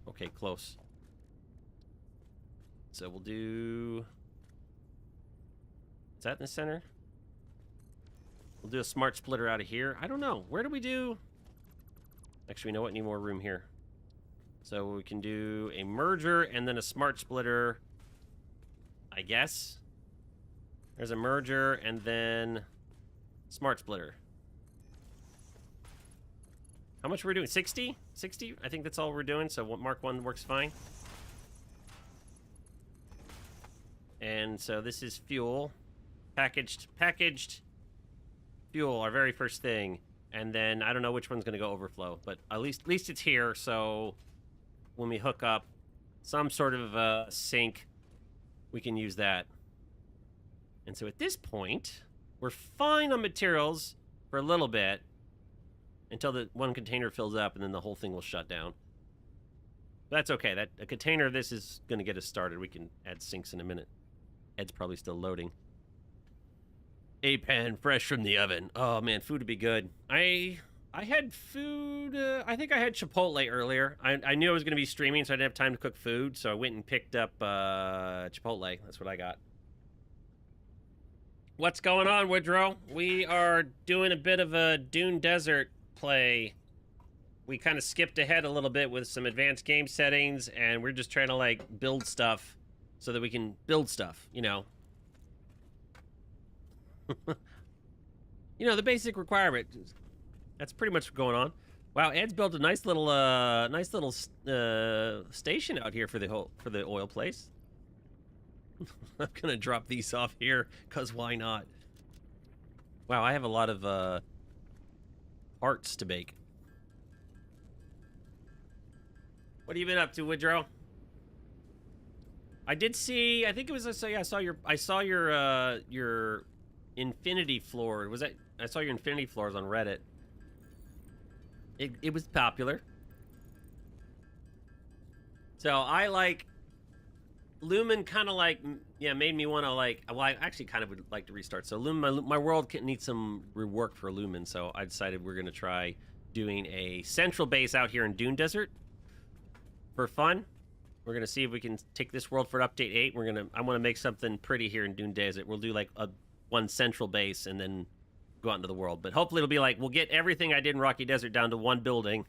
Okay, close. So we'll do... Is that in the center? We'll do a smart splitter out of here. I don't know. Where do we do... Actually, you know what? Need more room here. So we can do a merger and then a smart splitter, I guess. There's a merger and then smart splitter. How much are we doing? 60? 60? I think that's all we're doing, so Mark 1 works fine. And so this is fuel. Packaged fuel, our very first thing. And then I don't know which one's going to go overflow, but at least it's here, so... When we hook up some sort of sink we can use that. And so at this point, we're fine on materials for a little bit until the one container fills up, and then the whole thing will shut down. That's okay. A container of this is going to get us started. We can add sinks in a minute. Ed's probably still loading. A pan fresh from the oven. Oh man, food would be good. I had food. I think I had Chipotle earlier. I knew I was going to be streaming, so I didn't have time to cook food. So I went and picked up Chipotle. That's what I got. What's going on, Woodrow? We are doing a bit of a Dune Desert play. We kind of skipped ahead a little bit with some advanced game settings, and we're just trying to like build stuff so that we can build stuff, you know. You know, the basic requirement. That's pretty much what's going on. Wow, Ed's built a nice little station out here for the oil place. I'm gonna drop these off here, cause why not? Wow, I have a lot of parts to make. What have you been up to, Woodrow? I did see. I think it was. I saw your Infinity floor. Was that? I saw your Infinity floors on Reddit. It was popular. So I like. Lumen kind of like, yeah, made me want to like, well, I actually kind of would like to restart. So Lumen, my world needs some rework for Lumen. So I decided we're going to try doing a central base out here in Dune Desert for fun. We're going to see if we can take this world for update 8. I want to make something pretty here in Dune Desert. We'll do like one central base and then go out into the world. But hopefully it'll be like, we'll get everything I did in Rocky Desert down to one building.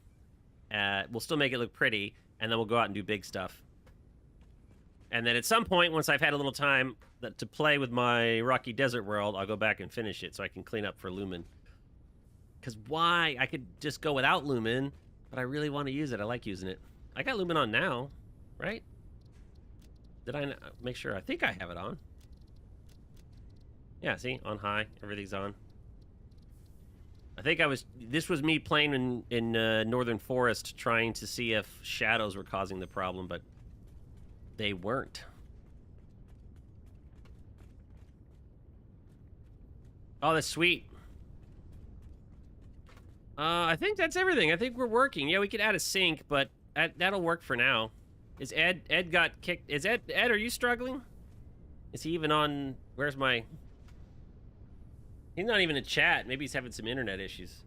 We'll still make it look pretty. And then we'll go out and do big stuff. And then at some point, once I've had a little time to play with my Rocky Desert world, I'll go back and finish it so I can clean up for Lumen. Because why? I could just go without Lumen, but I really want to use it. I like using it. I got Lumen on now, right? Did I make sure? I think I have it on. Yeah, see? On high. Everything's on. I think this was me playing in Northern Forest trying to see if shadows were causing the problem, but they weren't. Oh, that's sweet. I think that's everything. I think we're working. Yeah, we could add a sink, but that'll work for now. Is Ed got kicked? Is Ed, are you struggling? Is he even on, where's my, he's not even in chat. Maybe he's having some internet issues.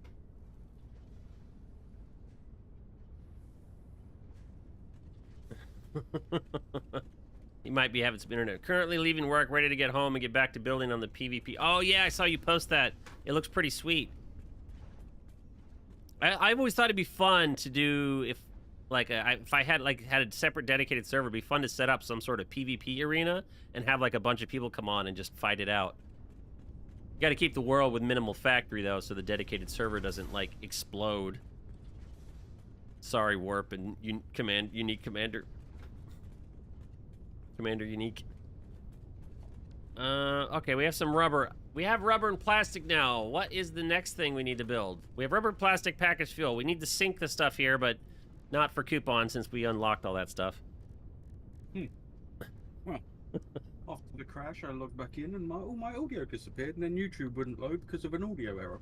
He might be having some internet. Currently leaving work, ready to get home and get back to building on the PvP. Oh yeah, I saw you post that. It looks pretty sweet. I've always thought it'd be fun to do if I had a separate dedicated server. It'd be fun to set up some sort of PvP arena and have like a bunch of people come on and just fight it out. You got to keep the world with minimal factory though, so the dedicated server doesn't like explode. Sorry, Warp and Unique Commander. Commander Unique. Okay, we have some rubber. We have rubber and plastic now. What is the next thing we need to build? We have rubber, plastic, packaged fuel. We need to sink the stuff here, but not for coupons since we unlocked all that stuff. Well, after the crash, I logged back in and all my audio disappeared, and then YouTube wouldn't load because of an audio error.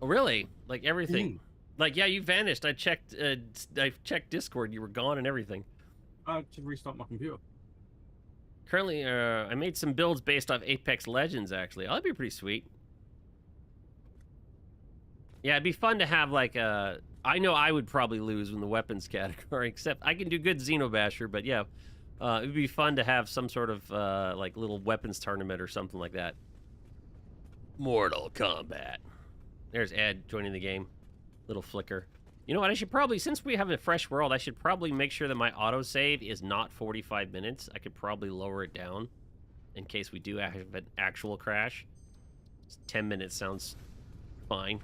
Oh, really? Like everything? Like, yeah, you vanished. I checked Discord. You were gone and everything. I had to restart my computer. Currently, I made some builds based off Apex Legends, actually. Oh, that'd be pretty sweet. Yeah, it'd be fun to have, like, I know I would probably lose in the weapons category, except I can do good Xenobasher, but yeah. It'd be fun to have some sort of, like, little weapons tournament or something like that. Mortal Kombat. There's Ed joining the game. Little flicker. You know what, I should probably, since we have a fresh world, I should probably make sure that my autosave is not 45 minutes. I could probably lower it down in case we do have an actual crash. 10 minutes sounds fine.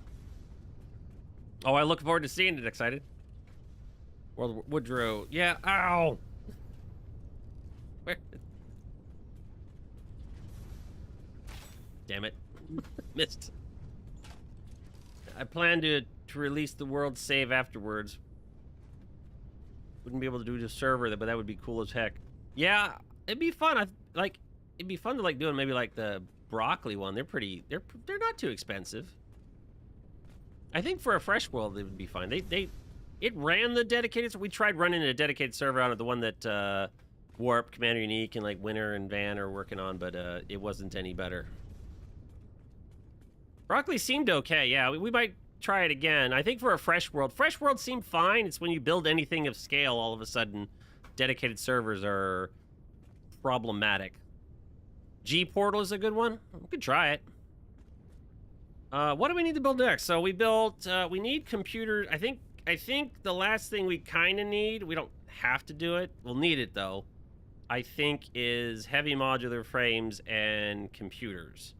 Oh, I look forward to seeing it. Excited. World Woodrow. Yeah, ow! Where? Damn it. Missed. I plan to release the world save afterwards. Wouldn't be able to do the server, but that would be cool as heck. Yeah, it'd be fun. It'd be fun to like doing maybe like the broccoli one. They're not too expensive. I think for a fresh world it would be fine. It ran the dedicated. We tried running a dedicated server on it, the one that Warp, Commander Unique, and like Winter and Van are working on, but it wasn't any better. Broccoli seemed okay. Yeah, we might try it again. I think for a fresh world seemed fine. It's when you build anything of scale, all of a sudden, dedicated servers are problematic. G Portal is a good one. We could try it. What do we need to build next? So we built. We need computers. I think the last thing we kind of need. We don't have to do it. We'll need it though. I think is heavy modular frames and computers.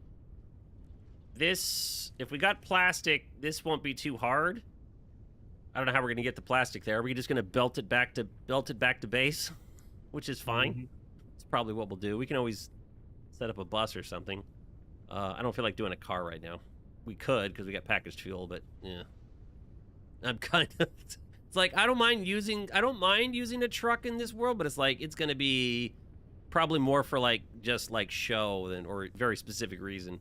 This, if we got plastic, this won't be too hard. I don't know how we're gonna get the plastic there. Are we just gonna belt it back to base, which is fine. Mm-hmm. It's probably what we'll do. We can always set up a bus or something. I don't feel like doing a car right now. We could because we got packaged fuel, but yeah, I'm kind of. It's like I don't mind using a truck in this world, but it's like it's gonna be probably more for like just like show than or very specific reason.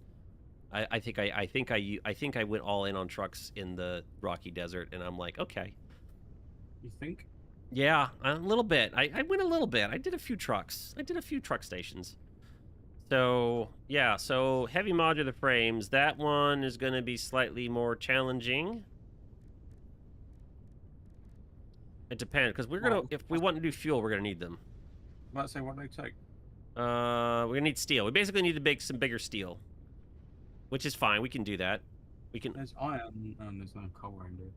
I think I went all in on trucks in the Rocky Desert, and I'm like, okay. You think? Yeah, a little bit. I went a little bit. I did a few trucks. I did a few truck stations. So yeah, so heavy modular frames. That one is going to be slightly more challenging. It depends, because we're gonna if we want to do fuel, we're gonna need them. Might say what they take. We're gonna need steel. We basically need to make some bigger steel, which is fine. We can do that. We can. There's iron and there's no coal around here.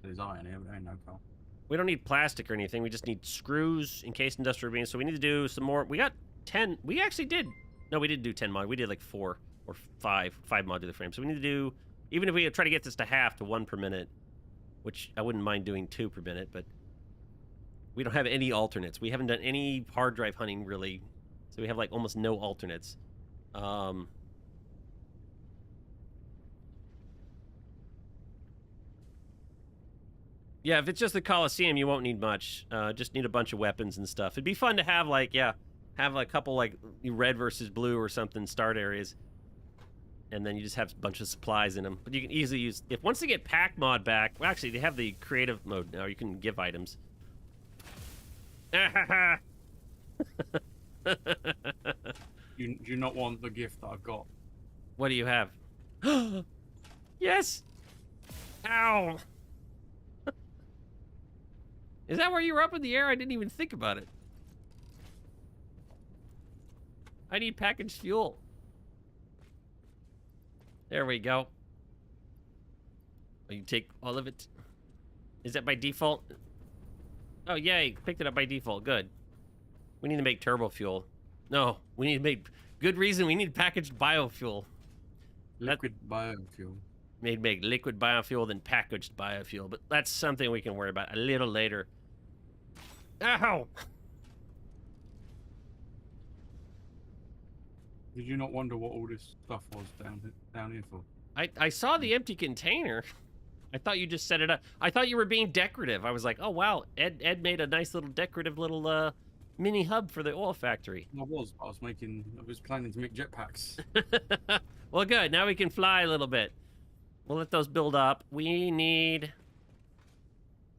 There's iron here, but there ain't no coal. We don't need plastic or anything. We just need screws, encased industrial beams. So we need to do some more. We got 10. We actually did. No, we didn't do 10 mod. We did like 4 or 5 modular frames. So we need to do, even if we try to get this to half to 1 per minute, which I wouldn't mind doing 2 per minute, but we don't have any alternates. We haven't done any hard drive hunting really. So we have like almost no alternates. Yeah, if it's just the Coliseum, you won't need much. Just need a bunch of weapons and stuff. It'd be fun to have like, yeah, have a couple like red versus blue or something start areas. And then you just have a bunch of supplies in them. But you can easily use, if once they get pack mod back, well actually they have the creative mode now. You can give items. You do not want the gift that I've got. What do you have? Yes! Ow! Is that where you were up in the air? I didn't even think about it. I need packaged fuel. There we go. Oh, you take all of it. Is that by default? Oh, yay. Picked it up by default. Good. We need to make turbo fuel. No, we need to make... Good reason, we need packaged biofuel. Liquid biofuel. Make liquid biofuel than packaged biofuel, but that's something we can worry about a little later. Ow! Did you not wonder what all this stuff was down here for? I saw the empty container. I thought you just set it up. I thought you were being decorative. I was like, oh wow, Ed made a nice little decorative little mini hub for the oil factory. I was planning to make jetpacks. Well, good. Now we can fly a little bit. We'll let those build up. We need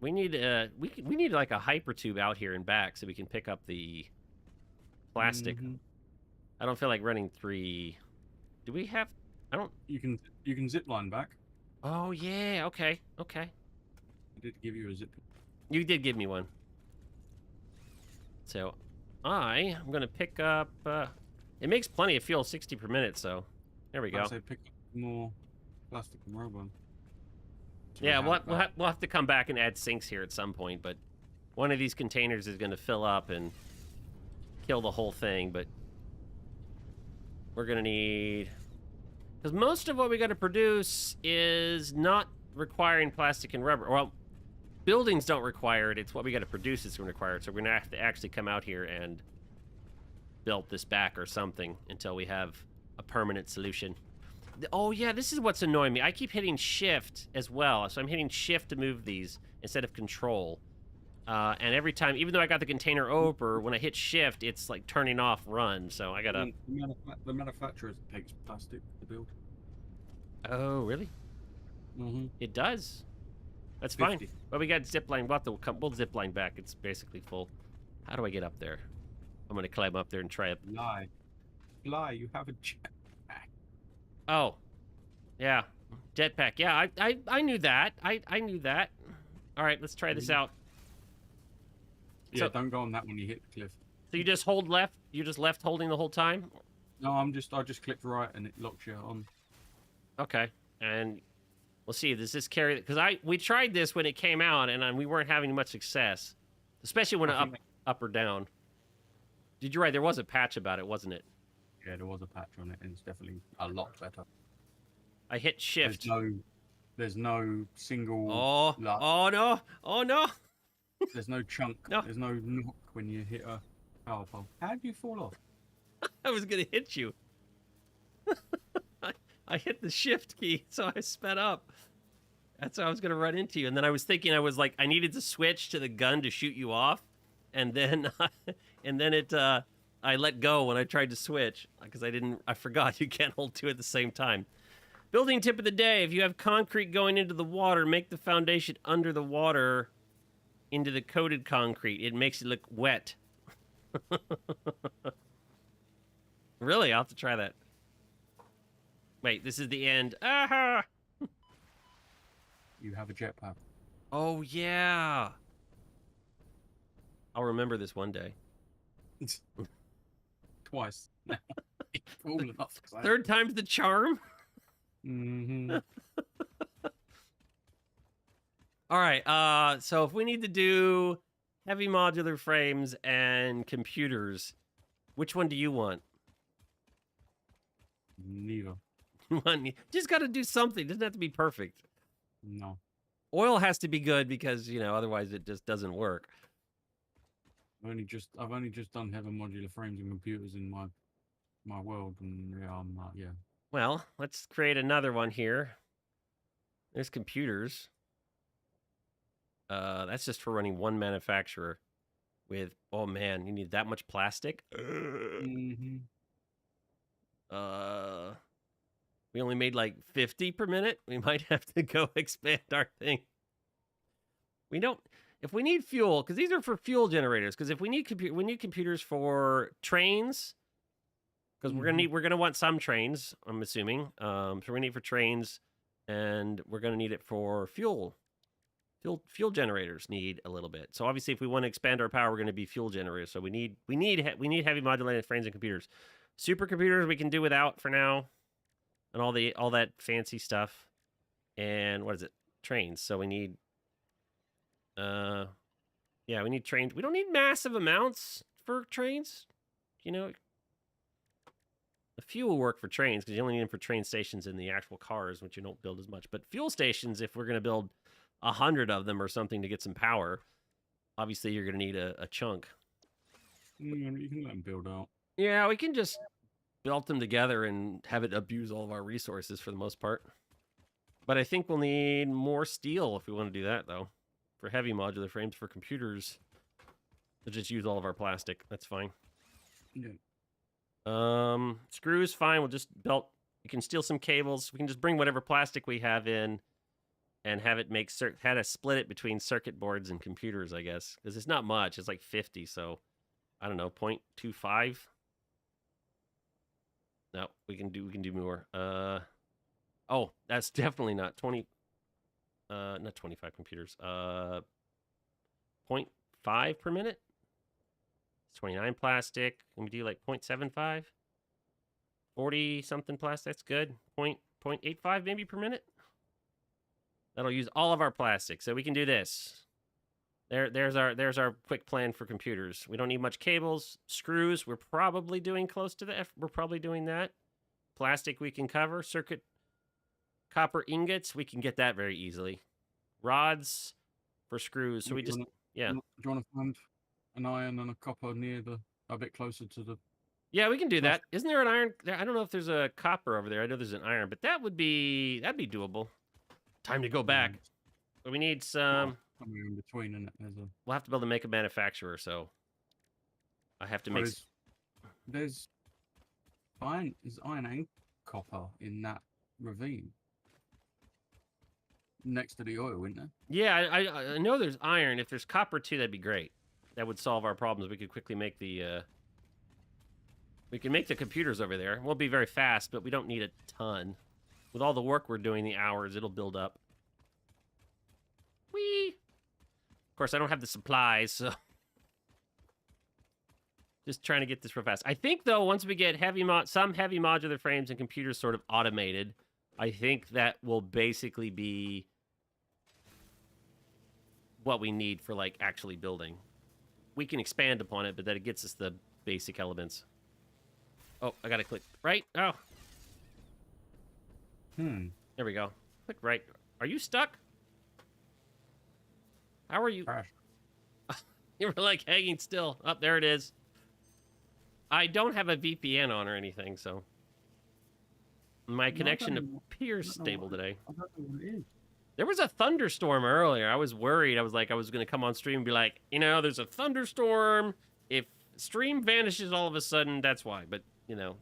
like a hypertube out here and back so we can pick up the plastic. Mm-hmm. I don't feel like running 3. Do we have? I don't. You can zip line back. Oh yeah. Okay. Okay. I did give you a zip. You did give me one. So, I'm gonna pick up. It makes plenty of fuel, 60 per minute. So, there we go. I'd say pick up more plastic and rubber. Yeah, we'll have to come back and add sinks here at some point, but one of these containers is gonna fill up and kill the whole thing. But we're gonna need, because most of what we got to produce is not requiring plastic and rubber. Well, buildings don't require it. It's what we got to produce that's going to require it. So we're going to have to actually come out here and build this back or something until we have a permanent solution. Oh yeah, this is what's annoying me. I keep hitting shift as well. So I'm hitting shift to move these instead of control. And every time, even though I got the container open, when I hit shift, it's like turning off run. So I gotta. The manufacturer takes plastic to build. Oh, really? Mm-hmm. It does. That's 50. fine. But we got zipline. We'll zipline back. It's basically full. How do I get up there? I'm gonna climb up there and try it. Fly. You have a jetpack. Oh, yeah, jetpack. Yeah, I knew that. I knew that. All right, let's try this out. Yeah, So- don't go on that when you hit the cliff. So you just hold left. You just left holding the whole time. No, I just clicked right and it locks you on. Okay, and we'll see. Does this carry? Because we tried this when it came out, and we weren't having much success, especially when up or down. You're right. There was a patch about it, wasn't it? Yeah, there was a patch on it, and it's definitely a lot better. I hit shift. There's no single. Oh no! Oh no! There's no chunk. No. There's no knock when you hit a power pole. How do you fall off? I was gonna hit you. I hit the shift key, so I sped up. That's how I was gonna run into you. And then I was thinking, I needed to switch to the gun to shoot you off, and then I let go when I tried to switch because I forgot you can't hold two at the same time. Building tip of the day: if you have concrete going into the water, make the foundation under the water into the coated concrete. It makes it look wet. Really, I'll have to try that. Wait, this is the end. Aha! You have a jetpack. Oh, yeah. I'll remember this one day. Twice. Cool enough. Third time's the charm. Mm-hmm. All right, so if we need to do heavy modular frames and computers, which one do you want? Neither. Just got to do something. It doesn't have to be perfect. No. Oil has to be good because, otherwise it just doesn't work. I've only just done heavy modular frames and computers in my world, and yeah. Well, let's create another one here. There's computers. That's just for running one manufacturer with, oh man, you need that much plastic? Mm-hmm. We only made like 50 per minute. We might have to go expand our thing. If we need fuel, because these are for fuel generators, because if we need computers for trains, because we're gonna want some trains, I'm assuming. So we need for trains, and we're gonna need it for fuel. Fuel generators need a little bit. So obviously, if we want to expand our power, we're going to be fuel generators. So we need heavy modulated frames and computers. Supercomputers we can do without for now, and all that fancy stuff. And what is it? Trains. So we need, we need trains. We don't need massive amounts for trains. The fuel will work for trains because you only need them for train stations in the actual cars, which you don't build as much. But fuel stations, if we're going to build 100 of them or something to get some power, obviously you're going to need a chunk. You can let them build out. Yeah, we can just build them together and have it abuse all of our resources for the most part. But I think we'll need more steel if we want to do that, though. For heavy modular frames for computers, we'll just use all of our plastic. That's fine. Yeah. Screws, fine. We'll just belt. You can steal some cables. We can just bring whatever plastic we have in and have it had to split it between circuit boards and computers, I guess. Because it's not much. It's like 50, so I don't know, 0.25. No, we can do more. Oh, that's definitely not 20. Not 25 computers. 0.5 per minute. It's 29 plastic. Can we do like 0.75? 40 something plastic. That's good. 0.85 maybe per minute. That'll use all of our plastic, so we can do this. There's our quick plan for computers. We don't need much cables. Screws, we're probably doing close to we're probably doing that. Plastic we can cover. Circuit copper ingots, we can get that very easily. Rods for screws. So Do you want to find an iron and a copper a bit closer to the? Yeah, we can do that. Isn't there an iron? I don't know if there's a copper over there. I know there's an iron, but that'd be doable. Time to go back. But we need some. somewhere in between, and there's a. We'll have to be able to make a manufacturer, so I have to Well, make. there's iron. There's iron and copper in that ravine next to the oil, isn't there? Yeah, I know there's iron. If there's copper too, that'd be great. That would solve our problems. We could quickly make the. We can make the computers over there. It won't be very fast, but we don't need a ton. With all the work we're doing, the hours, it'll build up. Whee! Of course, I don't have the supplies, so... Just trying to get this real fast. I think, though, once we get some heavy modular frames and computers sort of automated, I think that will basically be what we need for, like, actually building. We can expand upon it, but that it gets us the basic elements. Oh, I gotta click right. Oh. There we go. Click right. Are you stuck? How are you? Crash. You were like hanging still. Oh, there it is. I don't have a VPN on or anything, so my connection appears stable today. I don't know what it is. There was a thunderstorm earlier. I was worried. I was like, I was going to come on stream and be like, you know, there's a thunderstorm. If stream vanishes all of a sudden, that's why. But, you know,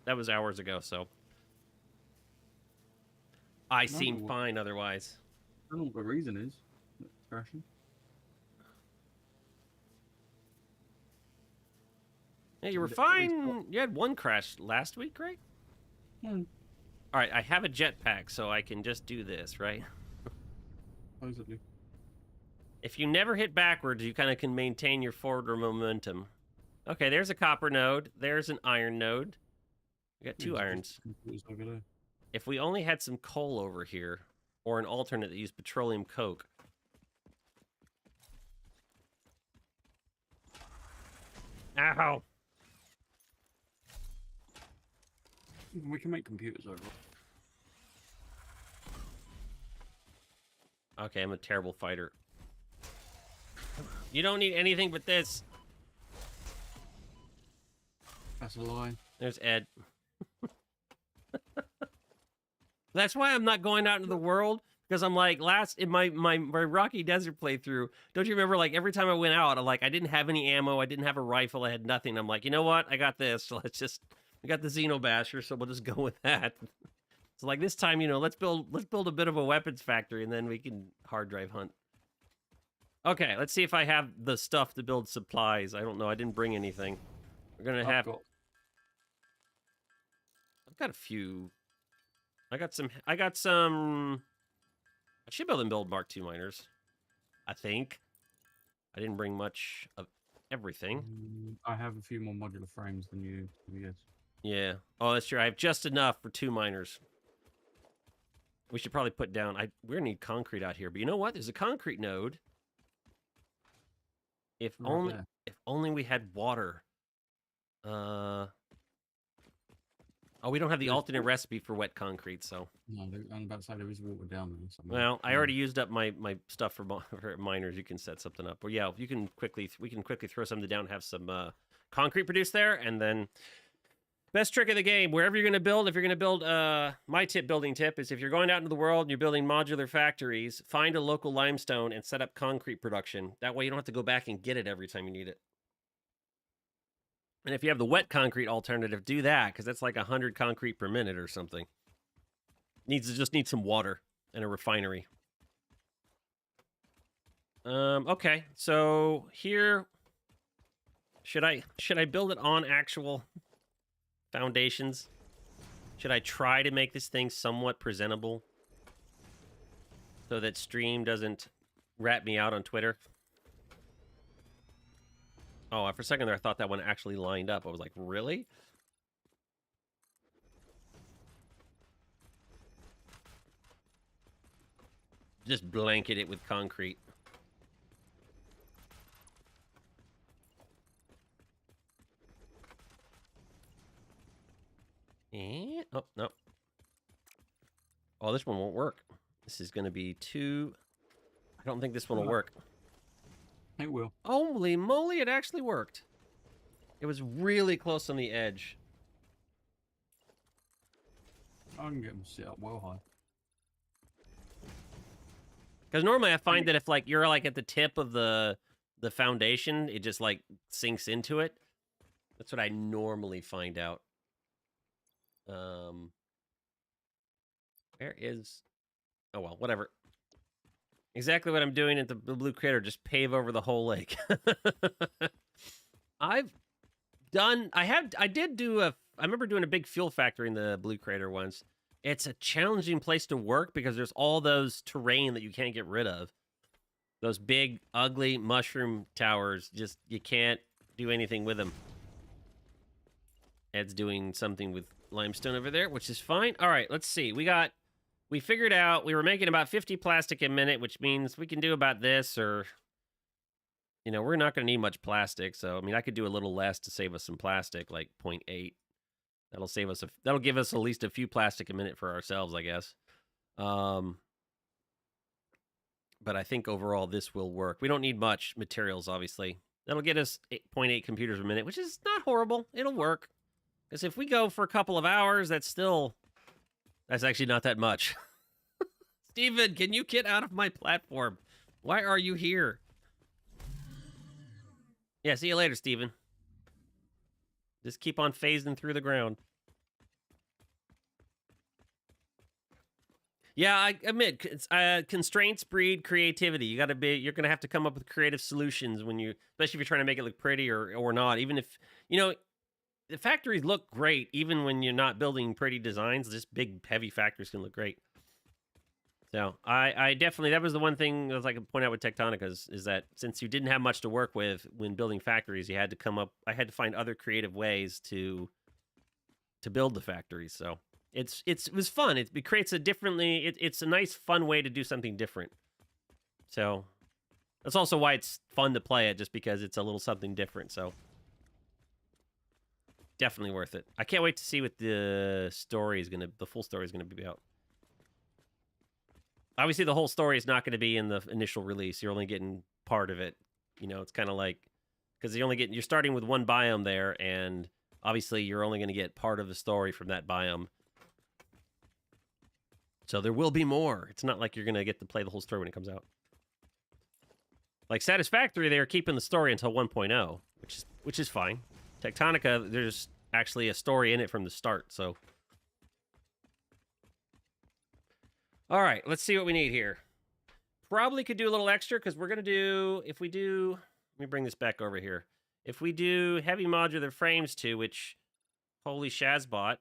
that was hours ago, so I seem fine otherwise. I don't know what the reason is. It's crashing. Yeah, you were fine. You had one crash last week, right? Yeah. All right, I have a jetpack, so I can just do this, right? Supposedly. If you never hit backwards, you kind of can maintain your forward momentum. Okay, there's a copper node. There's an iron node. We got two irons. If we only had some coal over here, or an alternate that used petroleum coke. Ow! We can make computers over. Okay, I'm a terrible fighter. You don't need anything but this. That's a lie. There's Ed. That's why I'm not going out into the world, because I'm like, in my Rocky Desert playthrough, don't you remember, like, every time I went out, I didn't have any ammo, I didn't have a rifle, I had nothing. I'm like, you know what? I got this. So we got the Xenobasher, so we'll just go with that. So like this time, you know, let's build a bit of a weapons factory, and then we can hard drive hunt. Okay, let's see if I have the stuff to build supplies. I don't know. I didn't bring anything. We're gonna have. I've got a few. I got some. I should be able to build Mark II miners. I think. I didn't bring much of everything. I have a few more modular frames than you. Yes. Yeah. Oh, that's true. I have just enough for 2 miners. We should probably put down. We're gonna need concrete out here, but you know what? There's a concrete node. If only we had water. Oh, we don't have the alternate recipe for wet concrete, so. No, I'm about to say there is water down there. Somewhere. Well, I already used up my stuff for miners. You can set something up. Well, yeah, we can quickly throw something down, have some concrete produced there, and then best trick of the game, wherever you're going to build, if you're going to build, my building tip is if you're going out into the world and you're building modular factories, find a local limestone and set up concrete production. That way you don't have to go back and get it every time you need it. And if you have the wet concrete alternative, do that, because that's like 100 concrete per minute or something. Just needs some water and a refinery. Okay, so here, should I build it on actual foundations? Should I try to make this thing somewhat presentable so that stream doesn't rat me out on Twitter? Oh, for a second there, I thought that one actually lined up. I was like, really? Just blanket it with concrete. And, oh, no. Oh, this one won't work. This is going to be too... I don't think this one will work. It will. Holy moly, it actually worked. It was really close on the edge. I can get them set up well high. Because normally I find that if like you're like at the tip of the foundation, it just like sinks into it. That's what I normally find out. Where is? Oh well, whatever. Exactly what I'm doing at the Blue Crater. Just pave over the whole lake. I remember doing a big fuel factory in the Blue Crater once. It's a challenging place to work because there's all those terrain that you can't get rid of. Those big, ugly mushroom towers, just you can't do anything with them. Ed's doing something with limestone over there, which is fine. All right, let's see. We figured out we were making about 50 plastic a minute, which means we can do about this, or, you know, we're not going to need much plastic. So, I mean, I could do a little less to save us some plastic, like 0.8. That'll give us at least a few plastic a minute for ourselves, I guess. But I think overall this will work. We don't need much materials, obviously. That'll get us 0.8 computers a minute, which is not horrible. It'll work. Because if we go for a couple of hours, that's actually not that much. Steven, can you get out of my platform? Why are you here? Yeah, see you later, Steven. Just keep on phasing through the ground. Yeah, I admit, constraints breed creativity. You're going to have to come up with creative solutions especially if you're trying to make it look pretty or not. Even if, you know, the factories look great, even when you're not building pretty designs. Just big, heavy factories can look great. So I definitely, that was the one thing that I could point out with Tectonica is that since you didn't have much to work with when building factories, I had to find other creative ways to build the factories. So it was fun. It creates it's a nice, fun way to do something different. So that's also why it's fun to play it, just because it's a little something different. So definitely worth it. I can't wait to see what the full story is gonna be about. Obviously, the whole story is not going to be in the initial release. You're only getting part of it. You know, it's kind of like, because you're starting with one biome there, and obviously you're only going to get part of the story from that biome. So there will be more. It's not like you're going to get to play the whole story when it comes out. Like Satisfactory, they are keeping the story until 1.0, which is fine. Tectonica, there's actually a story in it from the start, so. All right, let's see what we need here. Probably could do a little extra because we're going to do, let me bring this back over here. If we do heavy modular frames too, which, holy Shazbot,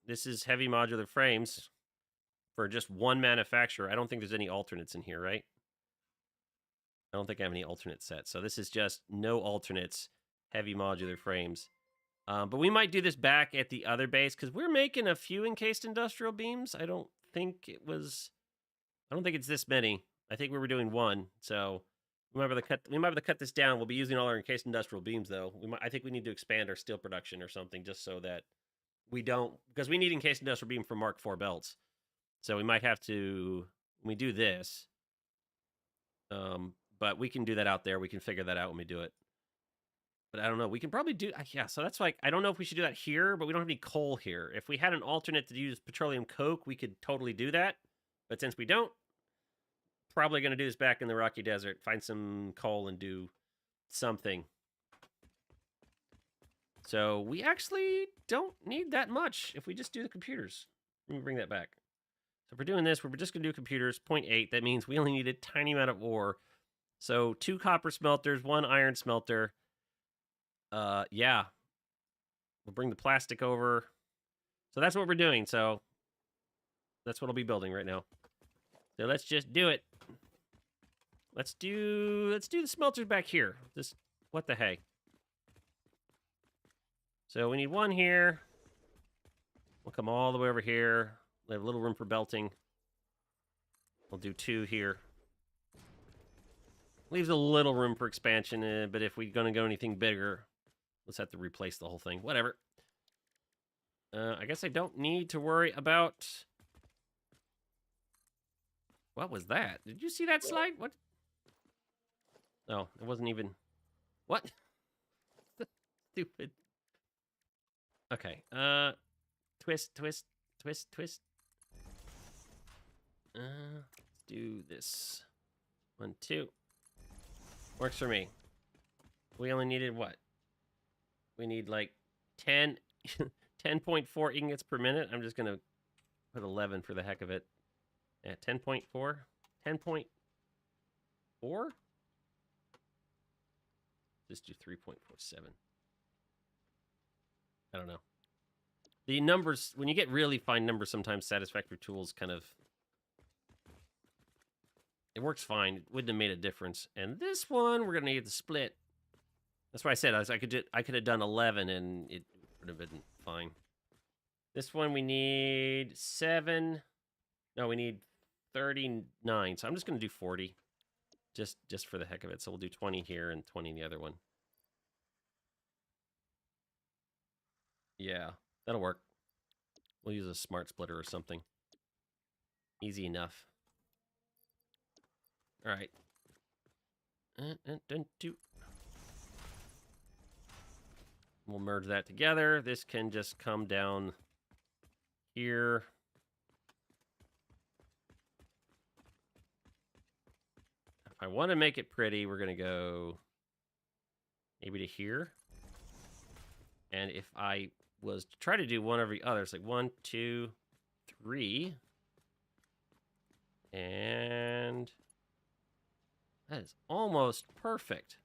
this is heavy modular frames for just one manufacturer. I don't think there's any alternates in here, right? I don't think I have any alternate sets. So this is just no alternates, heavy modular frames. But we might do this back at the other base because we're making a few encased industrial beams. I don't think it's this many. I think we were doing one. So we might be able to cut this down. We'll be using all our encased industrial beams though. I think we need to expand our steel production or something just so that because we need encased industrial beam for Mark IV belts. So we might have to, when we do this, but we can do that out there. We can figure that out when we do it. But I don't know. We can probably do, yeah, so that's like, I don't know if we should do that here, but we don't have any coal here. If we had an alternate to use petroleum coke, we could totally do that. But since we don't, probably going to do this back in the Rocky Desert. Find some coal and do something. So we actually don't need that much if we just do the computers. Let me bring that back. So if we're doing this, we're just going to do computers, 0.8. That means we only need a tiny amount of ore. So 2 copper smelters, 1 iron smelter. Yeah. We'll bring the plastic over. So that's what we're doing. So that's what I'll be building right now. So let's just do it. Let's do the smelters back here. What the heck? So we need 1 here. We'll come all the way over here. We have a little room for belting. We'll do 2 here. Leaves a little room for expansion, but if we're going to go anything bigger, let's have to replace the whole thing. Whatever. I guess I don't need to worry about... What was that? Did you see that slide? What? Oh, it wasn't even... What? Stupid. Okay. Twist, twist, twist, twist. Let's do this. 1, 2. Works for me. We only needed what? We need like 10, 10.4 ingots per minute. I'm just gonna put 11 for the heck of it. At 10.4, 10.4. Just do 3.47. I don't know. The numbers, when you get really fine numbers, sometimes Satisfactory tools kind of, it works fine. It wouldn't have made a difference. And this one, we're gonna need to split. That's why I said I could have done 11 and it would have been fine. This one we need 7. No, we need 39. So I'm just gonna do 40, just for the heck of it. So we'll do 20 here and 20 in the other one. Yeah, that'll work. We'll use a smart splitter or something. Easy enough. All right. We'll merge that together. This can just come down here. If I want to make it pretty, we're going to go maybe to here. And if I was to try to do one every other, it's like 1, 2, 3. And that is almost perfect.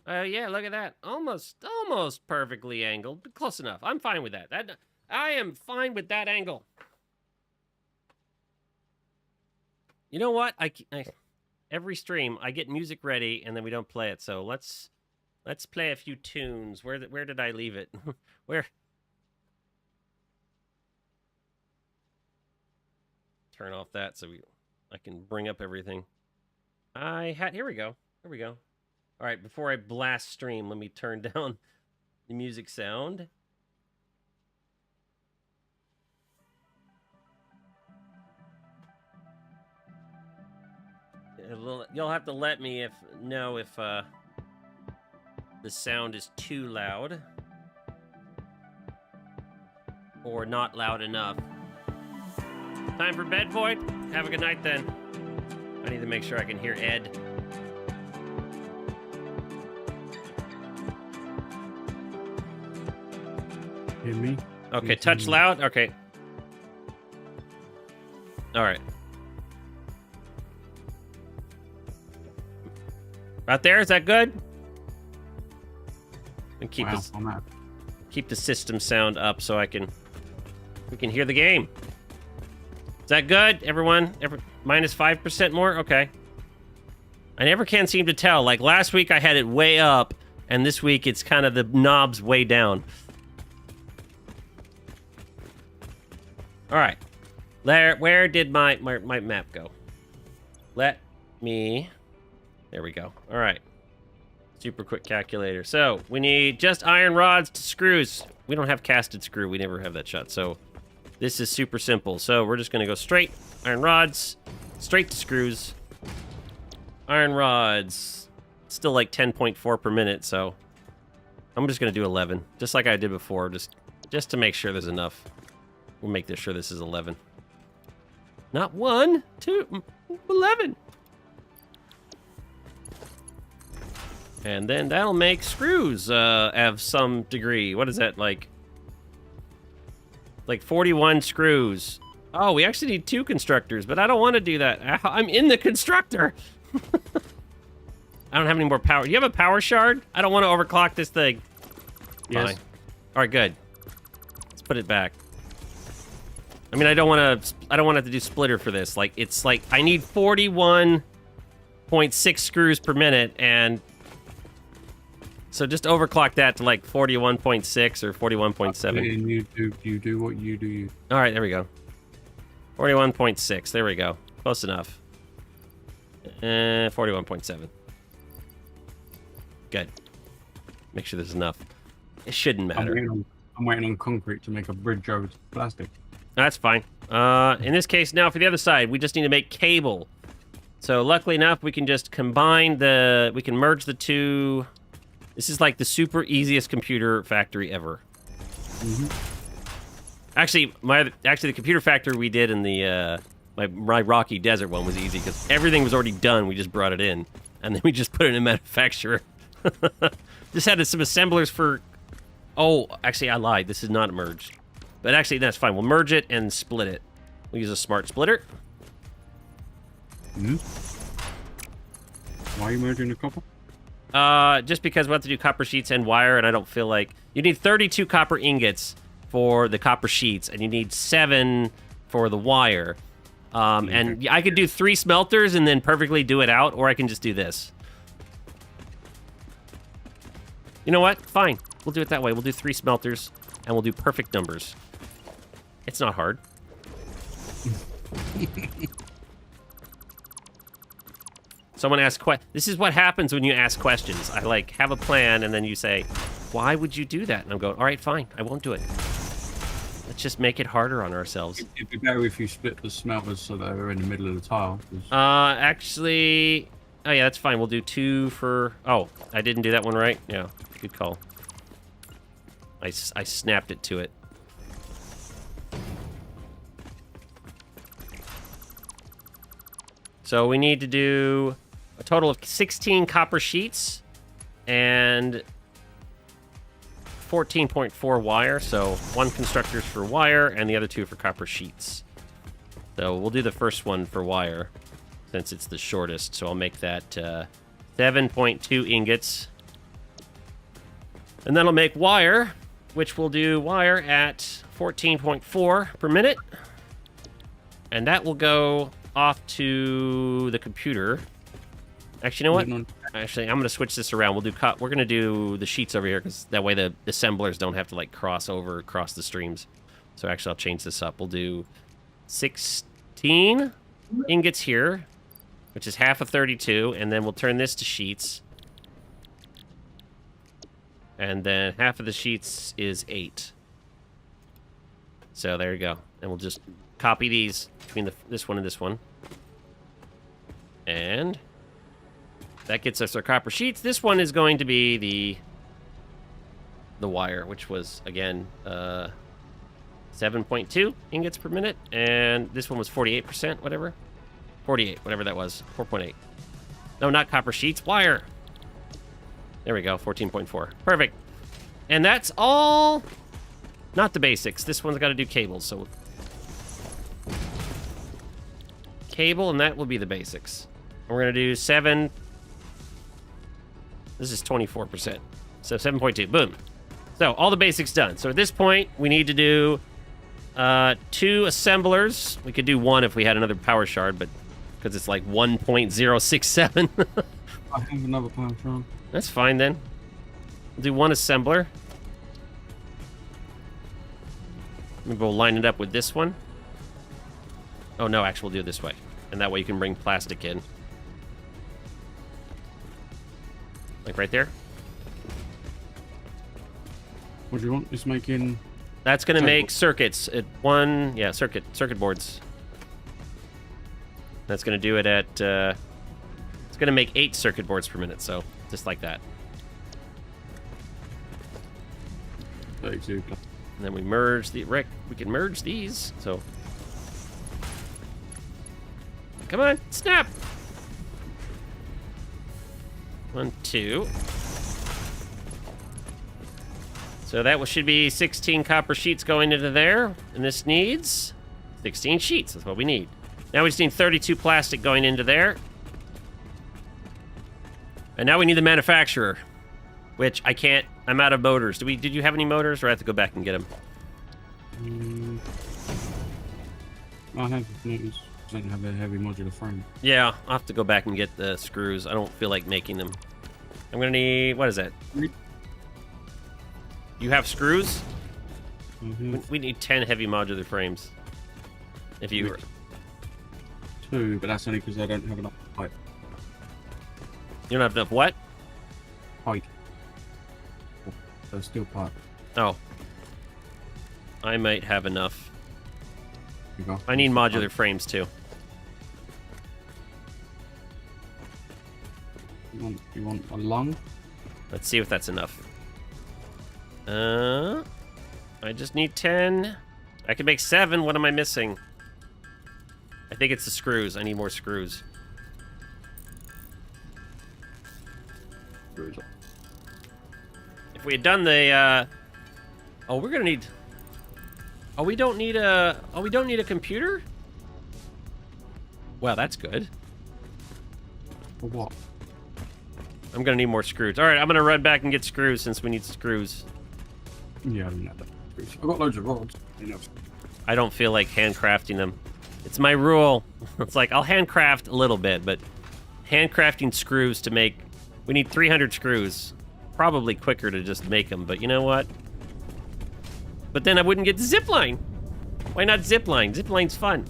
Yeah, look at that. Almost perfectly angled, but close enough. I'm fine with that. I am fine with that angle. You know what? Every stream I get music ready and then we don't play it. So let's play a few tunes. Where did I leave it? Where? Turn off that so I can bring up everything. Here we go. Here we go. All right, before I blast stream, let me turn down the music sound. You'll have to let me know if the sound is too loud or not loud enough. Time for bed, Void? Have a good night then. I need to make sure I can hear Ed. Hear me? Okay, touch loud. Okay. All right. Right there, is that good? And keep the system sound up so we can hear the game. Is that good, everyone? Minus 5% more? Okay. I never can seem to tell. Like last week I had it way up, and this week it's kind of the knobs way down. All right. Where did my map go? There we go. All right. Super quick calculator. So we need just iron rods to screws. We don't have casted screw. We never have that shot. So this is super simple. So we're just going to go straight. Iron rods. Straight to screws. Iron rods. Still like 10.4 per minute. So I'm just going to do 11. Just like I did before. Just to make sure there's enough. We'll make sure this is 11. Not 1, 2, 11. And then that'll make screws of some degree. What is that, like 41 screws. Oh, we actually need 2 constructors, but I don't want to do that. I'm in the constructor. I don't have any more power. Do you have a power shard? I don't want to overclock this thing. Yes. Fine. All right, good. Let's put it back. I mean, I don't want to have to do splitter for this. Like, it's like I need 41.6 screws per minute, and so just overclock that to like 41.6 or 41.7. You do what you do. All right, there we go. 41.6. There we go. Close enough. 41.7. Good. Make sure there's enough. It shouldn't matter. I'm waiting on concrete to make a bridge over to plastic. That's fine. In this case, now for the other side, we just need to make cable. So luckily enough, we can just combine we can merge the two. This is like the super easiest computer factory ever. Mm-hmm. Actually, the computer factory we did in the My rocky desert one was easy because everything was already done. We just brought it in, and then we just put it in manufacturer. Just had some assemblers for... Oh, actually, I lied. This is not merged. But actually, that's fine. We'll merge it and split it. We'll use a smart splitter. Hmm? Why are you merging the copper? Just because we have to do copper sheets and wire, and I don't feel like... You need 32 copper ingots for the copper sheets, and you need 7 for the wire. And I could do 3 smelters and then perfectly do it out, or I can just do this. You know what? Fine. We'll do it that way. We'll do 3 smelters, and we'll do perfect numbers. It's not hard. Someone asked this is what happens when you ask questions. I like have a plan and then you say, why would you do that? And I'm going, all right, fine, I won't do it. Let's just make it harder on ourselves. It'd be better if you split the smelters so that they're in the middle of the tile. Actually, oh yeah, that's fine. We'll do 2 for, oh, I didn't do that one right? Yeah, good call. I snapped it to it. So we need to do a total of 16 copper sheets and 14.4 wire. So 1 constructors for wire and the other 2 for copper sheets. So we'll do the first one for wire since it's the shortest. So I'll make that 7.2 ingots. And then I'll make wire, which will do wire at 14.4 per minute. And that will go off to the computer. Actually, you know what? Actually, I'm going to switch this around. We're going to do the sheets over here because that way the assemblers don't have to like cross the streams. So actually, I'll change this up. We'll do 16 ingots here, which is half of 32, and then we'll turn this to sheets. And then half of the sheets is 8. So there you go. And we'll just copy these between this one and this one. And that gets us our copper sheets. This one is going to be the wire, which was, again, 7.2 ingots per minute. And this one was 48%, whatever. 48, whatever that was. 4.8. No, not copper sheets. Wire. There we go. 14.4. Perfect. And that's all... Not the basics. This one's got to do cables, so... Cable, and that will be the basics. And we're going to do 7... This is 24%. So 7.2. Boom. So all the basics done. So at this point, we need to do 2 assemblers. We could do 1 if we had another power shard, but because it's like 1.067. I have another power shard. That's fine then. We'll do 1 assembler. Maybe we'll line it up with this one. Oh no, actually we'll do it this way. And that way you can bring plastic in. Like right there. What do you want? Just making... That's gonna make circuits at circuit boards. That's gonna do it at, it's gonna make 8 circuit boards per minute, so just like that. 32. And then we merge we can merge these, so. Come on, snap! 1, 2. So that should be 16 copper sheets going into there, and this needs 16 sheets, that's what we need. Now we just need 32 plastic going into there. And now we need the manufacturer, which I can't, I'm out of motors. Did you have any motors, or I have to go back and get them? I have motors. I don't have a heavy modular frame. Yeah, I'll have to go back and get the screws. I don't feel like making them. I'm gonna need, what is that? You have screws? We need 10 heavy modular frames. If you... 2, but that's only because I don't have enough pipe. You don't have enough what? Pipe. So steel pipe. Oh. I might have enough. You go. I need modular frames too. You want a lung? Let's see if that's enough. I just need 10. I can make 7. What am I missing? I think it's the screws. I need more screws. If we had done the, oh, we're gonna need. Oh, we don't need a. Oh, we don't need a computer. Well, that's good. For what? I'm gonna need more screws. All right, I'm gonna run back and get screws since we need screws. Yeah, I don't know that. I've got loads of rods. You know. I don't feel like handcrafting them. It's my rule. It's like I'll handcraft a little bit, but handcrafting screws to make. We need 300 screws. Probably quicker to just make them, but you know what? But then I wouldn't get the zip line. Why not zip line? Zip line's fun.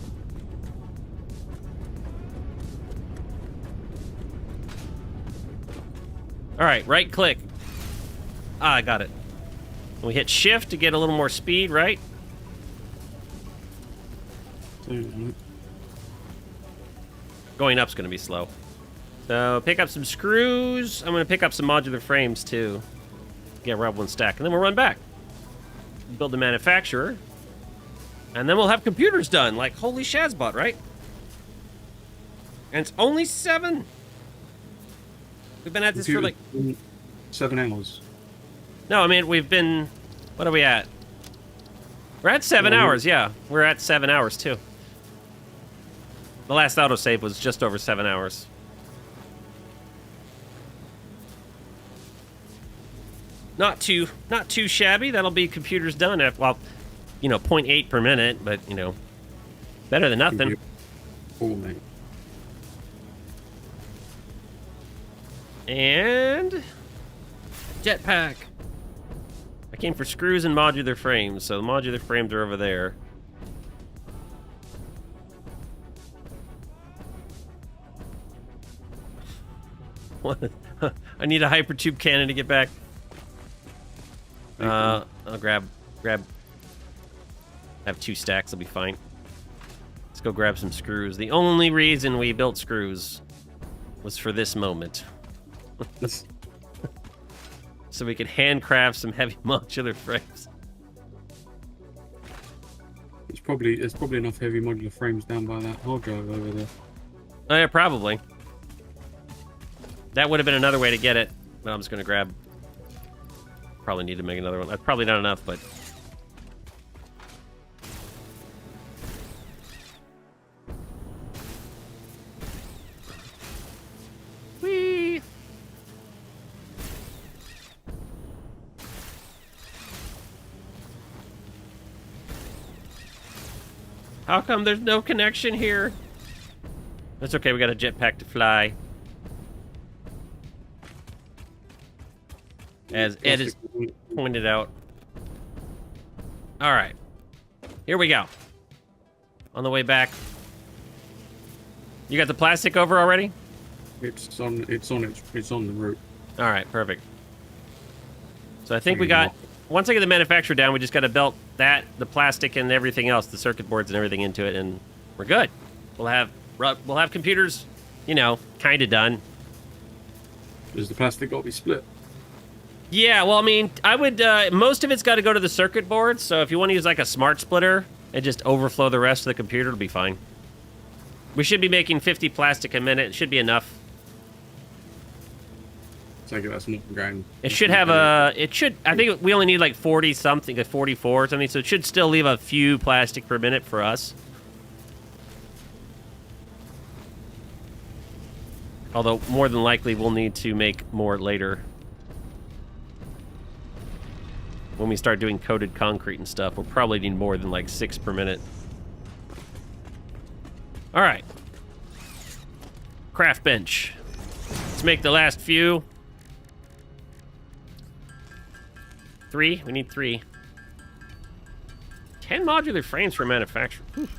All right, right click. Ah, I got it. We hit shift to get a little more speed, right? Going up's gonna be slow. So pick up some screws. I'm gonna pick up some modular frames too. Get rob one stack, and then we'll run back. Build a manufacturer. And then we'll have computers done, like holy Shazbot, right? And it's only 7. We've been at this for like 7 hours. No, I mean we've been. What are we at? We're at 7 hours. Yeah, we're at 7 hours too. The last autosave was just over 7 hours. Not too shabby. That'll be computers done at, well, you know, 0.8 per minute, but you know, better than nothing. Cool, mate. And jetpack. I came for screws and modular frames, so the modular frames are over there. What? I need a hypertube cannon to get back. I'll grab. I have 2 stacks. I'll be fine. Let's go grab some screws. The only reason we built screws was for this moment. So we could handcraft some heavy modular frames. There's probably enough heavy modular frames down by that hard drive over there. Oh yeah, probably. That would have been another way to get it, but I'm just gonna grab. Probably need to make another one. That's probably not enough, but. Whee! How come there's no connection here? That's okay, we got a jetpack to fly. As Ed has pointed out. All right, here we go. On the way back. You got the plastic over already? It's on the route. All right, perfect. So I think we got. Once I get the manufacturer down, we just got to belt that, the plastic, and everything else, the circuit boards and everything into it, and we're good. We'll have computers, you know, kind of done. Does the plastic got to be split? Yeah, well, I mean, I would, most of it's got to go to the circuit board, so if you want to use like a smart splitter and just overflow the rest of the computer, it'll be fine. We should be making 50 plastic a minute. It should be enough. Take it, that's not going. It should have a, I think we only need like 40 something, 44 or something, so it should still leave a few plastic per minute for us. Although, more than likely, we'll need to make more later. When we start doing coated concrete and stuff, we'll probably need more than like 6 per minute. All right. Craft bench. Let's make the last few. 3? We need 3. 10 modular frames for manufacturer. Whew.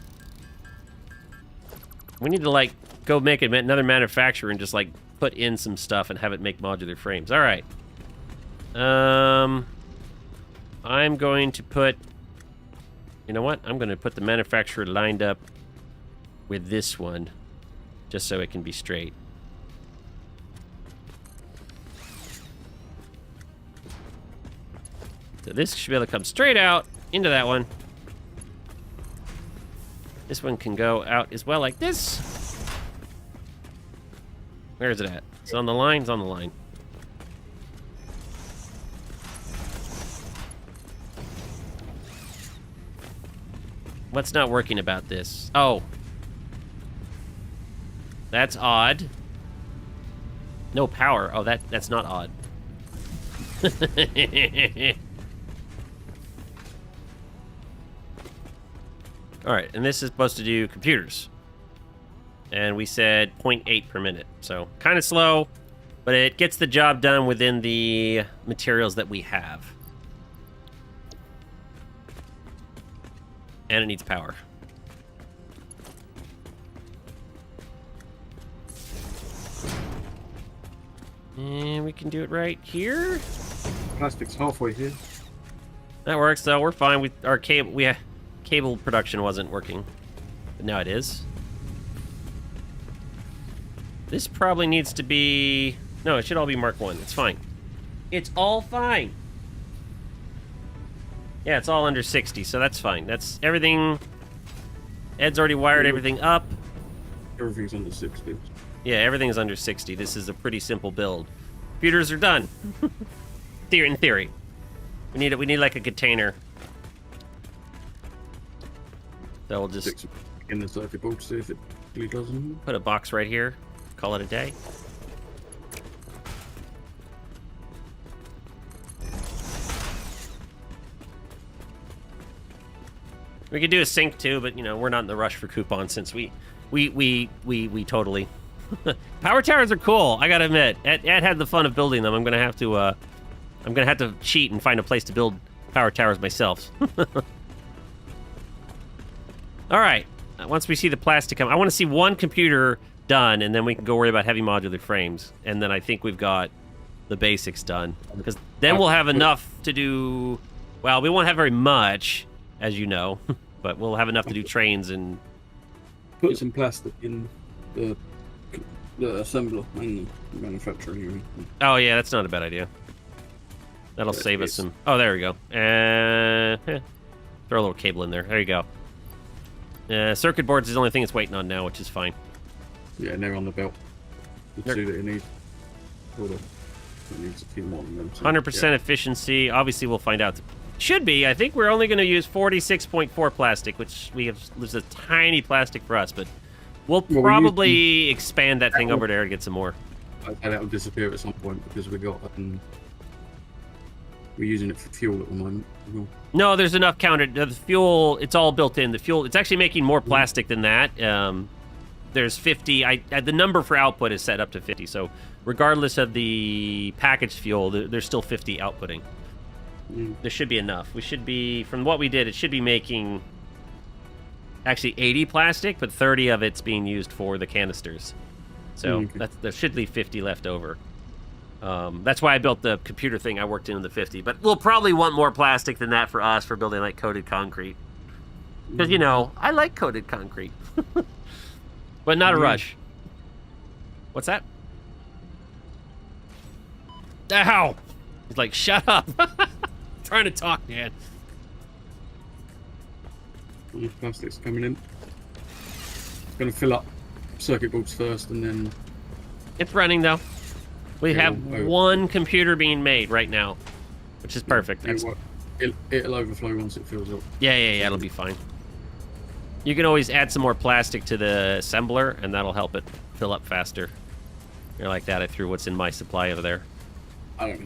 We need to like go make another manufacturer and just like put in some stuff and have it make modular frames. All right. I'm going to put, you know what? I'm going to put the manufacturer lined up with this one, just so it can be straight. So this should be able to come straight out into that one. This one can go out as well like this. Where is it at? It's on the line. It's on the line. What's not working about this? Oh. That's odd. No power. Oh, that's not odd. All right, and this is supposed to do computers. And we said 0.8 per minute. So kind of slow, but it gets the job done within the materials that we have. And it needs power. And we can do it right here. Plastic's halfway here. That works, though. We're fine. Our cable production wasn't working, but now it is. This probably needs to be... No, it should all be Mark 1. It's fine. It's all fine. Yeah, it's all under 60, so that's fine. That's everything. Ed's already wired everything up. Everything's under 60. Yeah, everything's under 60. This is a pretty simple build. Computers are done. In theory. We need like a container. So we'll just in the circuit board to see if it really doesn't. Put a box right here. Call it a day. We could do a sink too, but you know, we're not in the rush for coupons since we totally power towers are cool, I gotta admit. Ed had the fun of building them. I'm gonna have to cheat and find a place to build power towers myself. All right, once we see the plastic come, I want to see one computer done, and then we can go worry about heavy modular frames. And then I think we've got the basics done, because then we'll have enough to do. Well, we won't have very much, as you know, but we'll have enough to do trains and put some plastic in the assembler and the manufacturing. Oh yeah, that's not a bad idea. That'll save us some. Oh, there we go. And throw a little cable in there. There you go. Circuit boards is the only thing it's waiting on now, which is fine. Yeah, and they're on the belt. The two that it needs. It needs a few more than them. 100% efficiency. Obviously, we'll find out. Should be. I think we're only going to use 46.4 plastic, which there's a tiny plastic for us, but we'll probably expand that thing over there to get some more. And that'll disappear at some point because we're using it for fuel at the moment. No, there's enough counted. The fuel, it's all built in. The fuel, it's actually making more plastic than that. There's 50. The number for output is set up to 50. So regardless of the packaged fuel, there's still 50 outputting. There should be enough. We should be, from what we did, it should be making actually 80 plastic, but 30 of it's being used for the canisters. So there should leave 50 left over. That's why I built the computer thing. I worked in the 50, but we'll probably want more plastic than that for us for building like coated concrete. Because, you know, I like coated concrete. But not a rush. What's that? Ow! He's like, shut up. Trying to talk, man. Plastic's coming in. It's going to fill up circuit boards first and then... It's running, though. We have one computer being made right now, which is perfect. It'll overflow once it fills up. Yeah, it'll be fine. You can always add some more plastic to the assembler, and that'll help it fill up faster. You're like that. I threw what's in my supply over there. I don't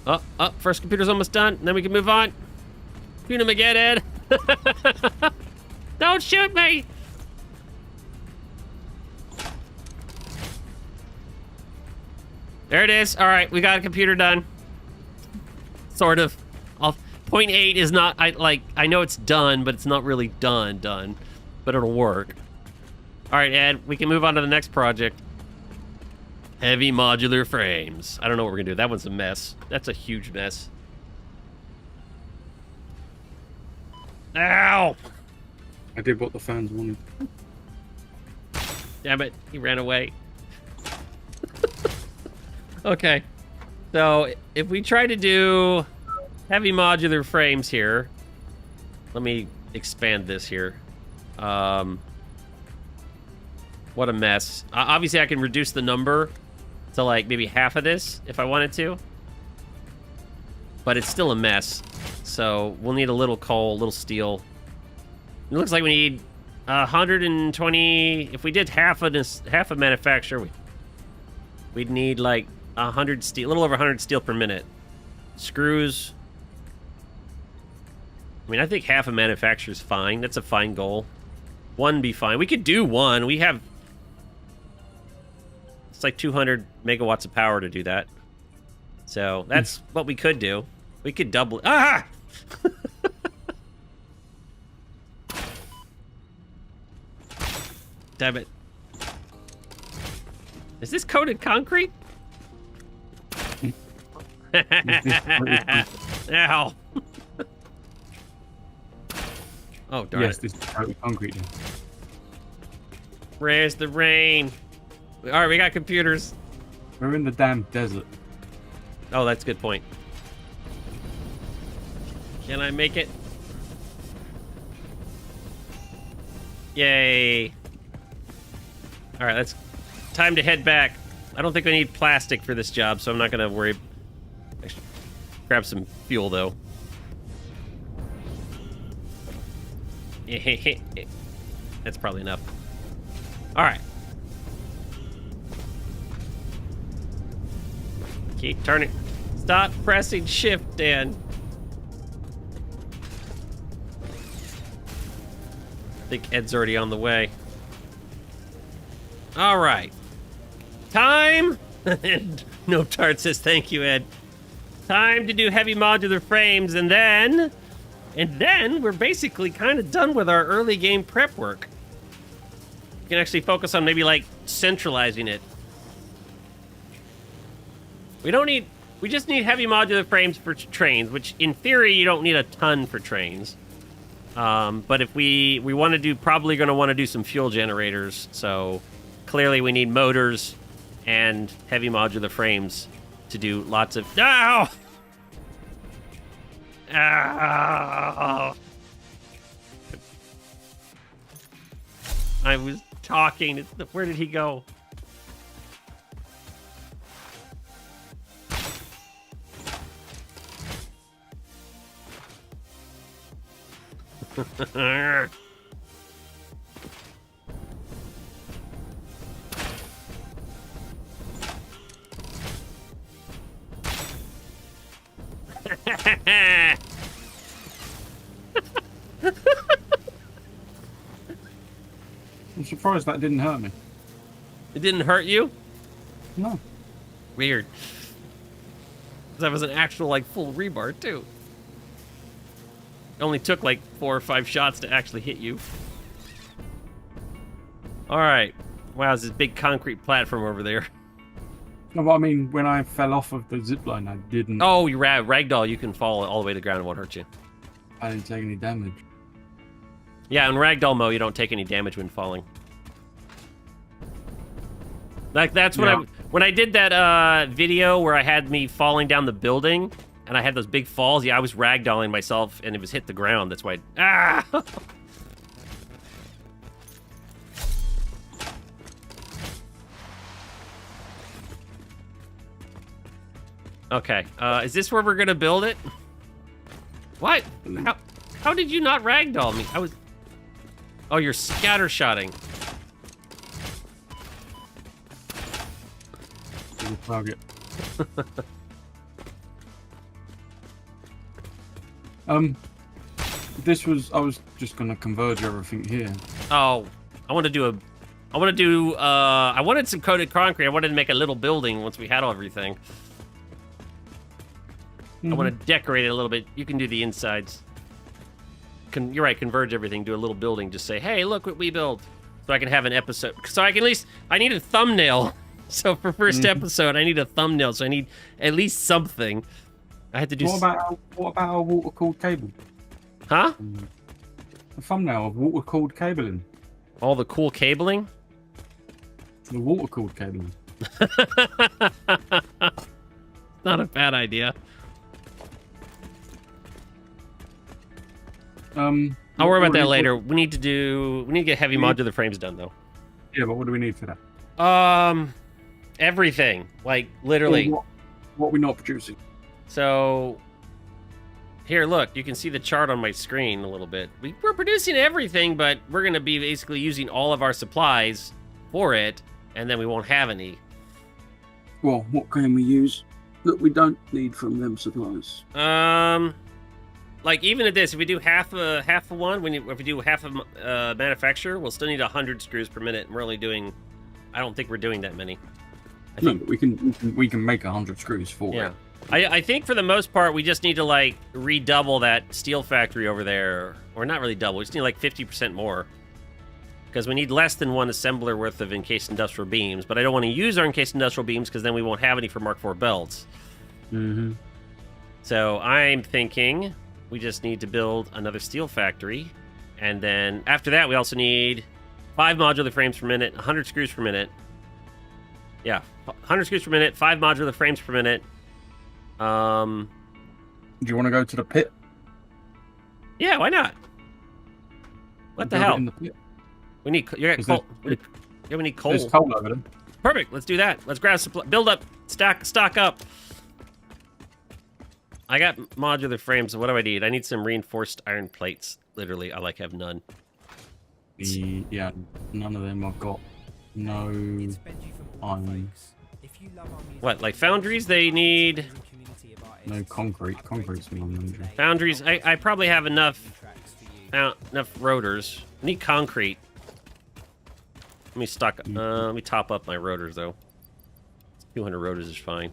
know. Oh, first computer's almost done. Then we can move on. Shoot him again, Ed. Don't shoot me! There it is. All right, we got a computer done. Sort of. 0.8 is not, I know it's done, but it's not really done, but it'll work. All right, Ed, we can move on to the next project. Heavy modular frames. I don't know what we're gonna do. That one's a mess. That's a huge mess. Ow! I did what the fans wanted. Damn it, he ran away. Okay, so if we try to do heavy modular frames here, let me expand this here. What a mess. Obviously, I can reduce the number to like maybe half of this if I wanted to. But it's still a mess. So we'll need a little coal, a little steel. It looks like we need 120. If we did half a manufacture, we'd need like 100 steel, a little over 100 steel per minute. Screws. I mean, I think half a manufacture is fine. That's a fine goal. One be fine. We could do one. We have... It's like 200 megawatts of power to do that. So that's what we could do. We could double... Ah! Damn it. Is this coated concrete? Ow. Oh, darn yes, it. this is coated concrete. Where's the rain? All right, we got computers. We're in the damn desert. Oh, that's a good point. Can I make it? Yay. All right, let's... Time to head back. I don't think I need plastic for this job, so I'm not going to worry. Grab some fuel, though. That's probably enough. All right. Keep turning. Stop pressing shift, Dan. I think Ed's already on the way. All right. Time. No Tart says thank you, Ed. Time to do heavy modular frames, and then we're basically kind of done with our early game prep work. We can actually focus on maybe like centralizing it. We just need heavy modular frames for trains, which in theory you don't need a ton for trains. But if we want to do, probably going to want to do some fuel generators. So clearly we need motors and heavy modular frames to do lots of... Ow! Ow! I was talking. Where did he go? I'm surprised that didn't hurt me. It didn't hurt you? No. Weird. That was an actual, like, full rebar, too. It only took, like, 4 or 5 shots to actually hit you. Alright. Wow, there's this big concrete platform over there. No, but I mean, when I fell off of the zipline, I didn't... Oh, you ragdoll, you can fall all the way to the ground, it won't hurt you. I didn't take any damage. Yeah, in ragdoll mode, you don't take any damage when falling. Like, that's when when I did that video where I had me falling down the building, and I had those big falls, yeah, I was ragdolling myself, and it was hit the ground, that's why... Ah! Okay, is this where we're gonna build it? What? How did you not ragdoll me? I was... Oh, you're scattershotting. Target. This was... I was just gonna converge everything here. Oh, I wanted some coated concrete. I wanted to make a little building once we had everything. I want to decorate it a little bit. You can do the insides. You're right, converge everything, do a little building. Just say, hey, look what we built. So I can have an episode. So I can at least... I need a thumbnail. So for first episode, I need a thumbnail. So I need at least something. I had to do... What about our water-cooled cable? Huh? A thumbnail of water-cooled cabling. All the cool cabling? The water-cooled cabling. Not a bad idea. I'll worry about that What- later. We need to get heavy modular frames done though. Yeah, but what do we need for that? Everything, like literally. What are we not producing? So here, look, you can see the chart on my screen a little bit. We're producing everything, but we're going to be basically using all of our supplies for it, and then we won't have any. Well, what can we use that we don't need from them supplies? Like even at this, if we do half a one, if we do half a manufacture, we'll still need 100 screws per minute, and we're only doing. I don't think we're doing that many. No, but we can make 100 screws for Yeah. it. I think for the most part, we just need to like redouble that steel factory over there, or not really double. We just need like 50% more, because we need less than one assembler worth of encased industrial beams. But I don't want to use our encased industrial beams because then we won't have any for Mark IV belts. Mm-hmm. So I'm thinking we just need to build another steel factory, and then after that, we also need 5 modular frames per minute, 100 screws per minute. Yeah, 100 screws per minute, 5 modular frames per minute. Do you want to go to the pit? Yeah, why not? What the Build it hell? in the pit? We need you got Is coal. there- We need coal. There's coal over there. Perfect. Let's do that. Let's grab supply. Build up. Stock up. I got modular frames. So what do I need? I need some reinforced iron plates. Literally, I like have none. Yeah, none of them I've got. No. It's Benji from All iron. Folks. If you love our music, What, like foundries? They need No concrete. Concrete's me. foundries. I probably have enough tracks for you. enough rotors. I need concrete. Let me stock. Let me top up my rotors though. 200 rotors is fine.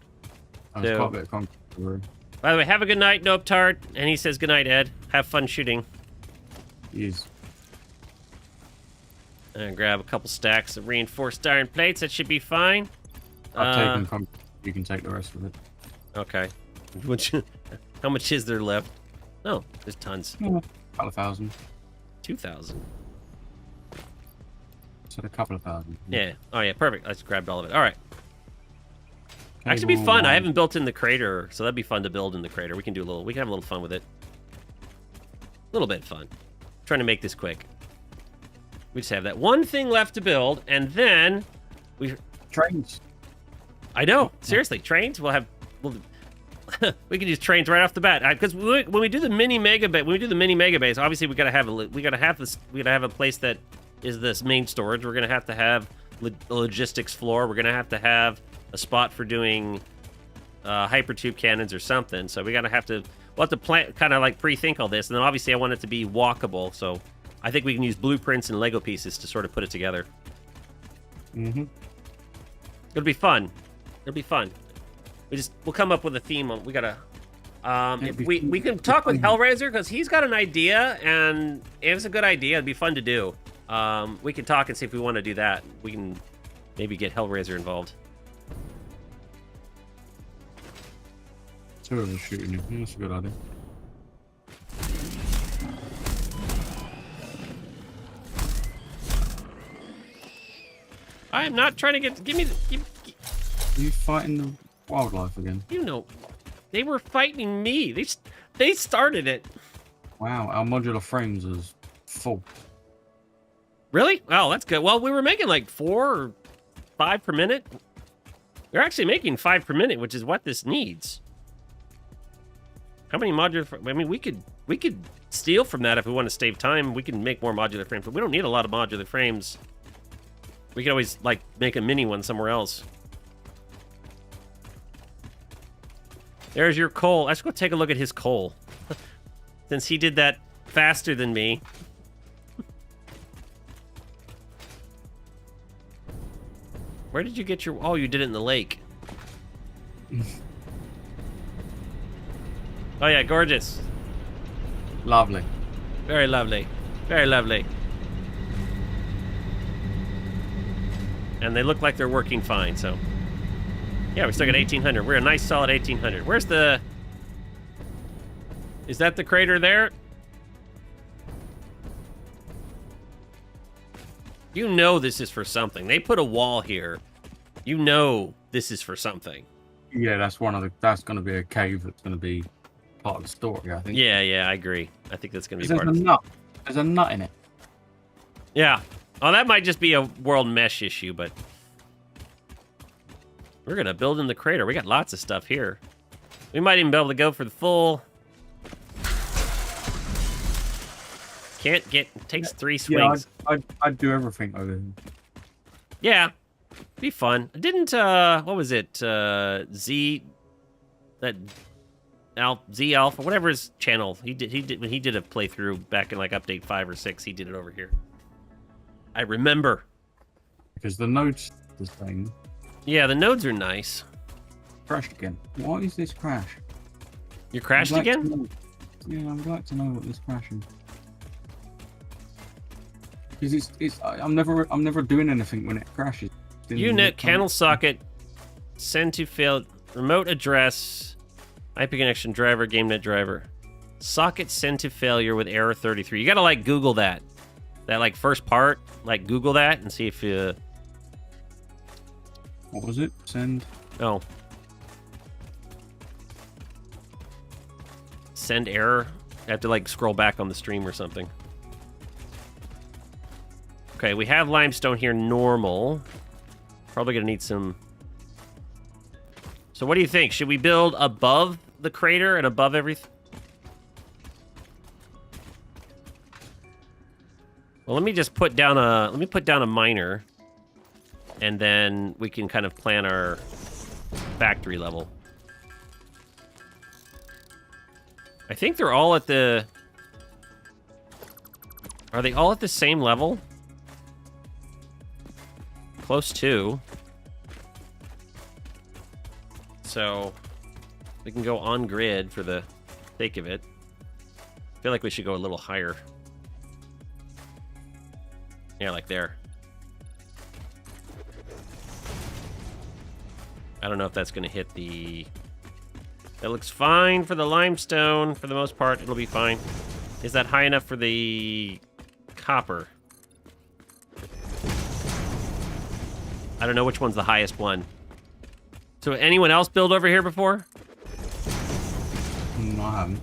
There's So- quite a bit of concrete in the room. By the way, have a good night, Nope Tart. And he says good night, Ed. Have fun shooting. Yes. And grab a couple stacks of reinforced iron plates. That should be fine. I've taken concrete. You can take the rest of it. Okay. How much is there left? Oh, there's tons. Couple of thousand. 2,000. Said a couple of thousand. Yeah. Oh, yeah. Perfect. I just grabbed all of it. All right. Okay, Actually, be well, fun. I haven't built in the crater, so that'd be fun to build in the crater. We can do a little. We can have a little fun with it. A little bit of fun. Trying to make this quick. We just have that one thing left to build, and then we. Trains. I know. Seriously, trains. We'll have. We can use trains right off the bat because when we do the mini mega base, obviously we gotta have a place that is this main storage. We're gonna have to have a logistics floor. We're gonna have to have a spot for doing hypertube cannons or something. So we'll have to plan, kind of like pre-think all this, and then obviously I want it to be walkable. So I think we can use blueprints and Lego pieces to sort of put it together. Mm-hmm. It'll be fun. It'll be fun. We'll come up with a theme. We gotta. If we can talk with Hellraiser because he's got an idea, and if it's a good idea, it'd be fun to do. We can talk and see if we want to do that. We can maybe get Hellraiser involved. Two of them shooting you. That's a good idea. I am not trying to get. Give me. Are you fighting the wildlife again? You know, they were fighting me. They started it. Wow, our modular frames is full. Really? Oh, that's good. Well, we were making like 4 or 5 per minute. We're actually making 5 per minute, which is what this needs. How many modular? I mean, we could steal from that if we want to save time. We can make more modular frames, but we don't need a lot of modular frames. We can always like make a mini one somewhere else. There's your coal. Let's go take a look at his coal. Since he did that faster than me. Where did you get your... Oh, you did it in the lake. Oh, yeah, gorgeous. Lovely. Very lovely. Very lovely. And they look like they're working fine, so... Yeah, we still got 1,800. We're a nice, solid 1,800. Where's the... Is that the crater there? You know this is for something. They put a wall here. You know this is for something. Yeah, that's one of the. That's going to be a cave. That's going to be part of the story. I think. Yeah, I agree. I think that's going to be There's part of it. enough There's a nut in it. Yeah. Oh, that might just be a world mesh issue, but we're gonna build in the crater. We got lots of stuff here. We might even be able to go for the full. Can't get. Takes 3 swings. Yeah, I'd do everything over here. Yeah, be fun. Didn't what was it? Z Alpha, whatever his channel. He did when he did a playthrough back in like update 5 or 6. He did it over here. I remember. Because the nodes the same. Yeah, the nodes are nice. Crashed again. What is this crash? You crashed again? Yeah, I'd like to know what this crashing. Because I'm never doing anything when it crashes. Unit candle socket send to failed remote address IP connection driver GameNet driver socket send to failure with error 33. You gotta like Google that like first part, like Google that and see if you. What was it? Send. Oh. Send error. I have to like scroll back on the stream or something. Okay, we have limestone here normal. Probably gonna need some. So what do you think? Should we build above the crater and above everything? Well, let me just put down a miner, and then we can kind of plan our factory level. I think they're all at the. Are they all at the same level? Close to. So we can go on grid for the sake of it. I feel like we should go a little higher. Yeah, like there. I don't know if that's going to hit the... That looks fine for the limestone. For the most part, it'll be fine. Is that high enough for the copper? I don't know which one's the highest one. So anyone else build over here before? No, I haven't.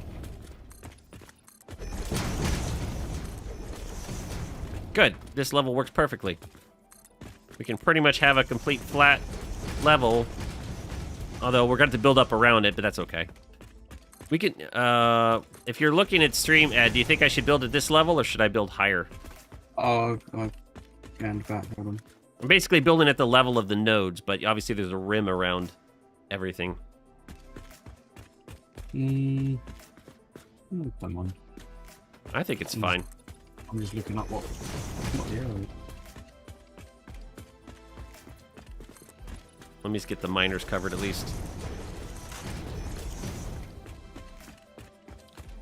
Good. This level works perfectly. We can pretty much have a complete flat level. Although we're going to have to build up around it, but that's okay. We can, if you're looking at stream, Ed, do you think I should build at this level or should I build higher? And back, hold on. I'm basically building at the level of the nodes, but obviously there's a rim around everything. Come on. I think it's fine. I'm just looking up what the arrow is. Let me just get the miners covered at least.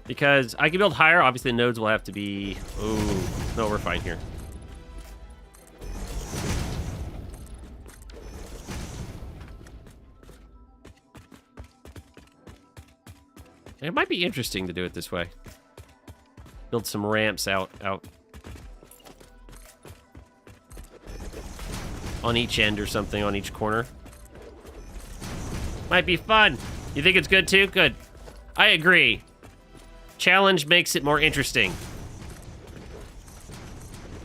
Because I can build higher, obviously the nodes will have to be... Ooh, no, we're fine here. It might be interesting to do it this way. Build some ramps out on each end or something, on each corner. Might be fun. You think it's good too? Good. I agree. Challenge makes it more interesting.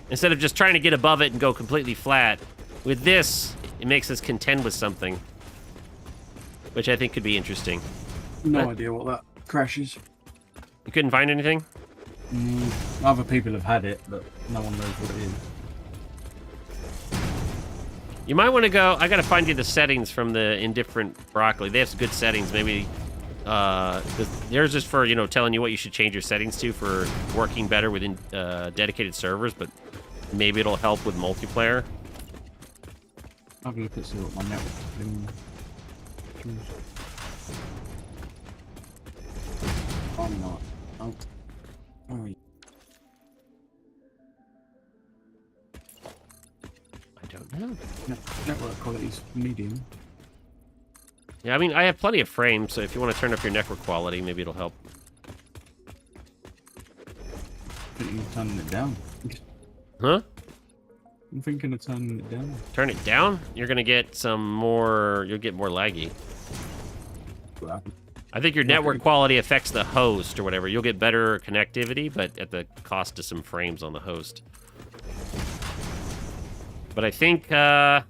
Instead of just trying to get above it and go completely flat, with this, it makes us contend with something. Which I think could be interesting. No idea what that crash is. You couldn't find anything? Other people have had it, but no one knows what it is. You might want to go... I gotta find you the settings from the indifferent broccoli. They have some good settings. Maybe... Theirs is for, you know, telling you what you should change your settings to for working better within dedicated servers, but maybe it'll help with multiplayer. Have a look at see what my network is. I'm not. Oh, I don't know. Network quality's medium. Yeah, I mean, I have plenty of frames, so if you want to turn up your network quality, maybe it'll help. I think you're turning it down. Huh? I'm thinking of turning it down. Turn it down? You're gonna get some more... You'll get more laggy. I think your network quality affects the host or whatever. You'll get better connectivity, but at the cost of some frames on the host. But I think, I'm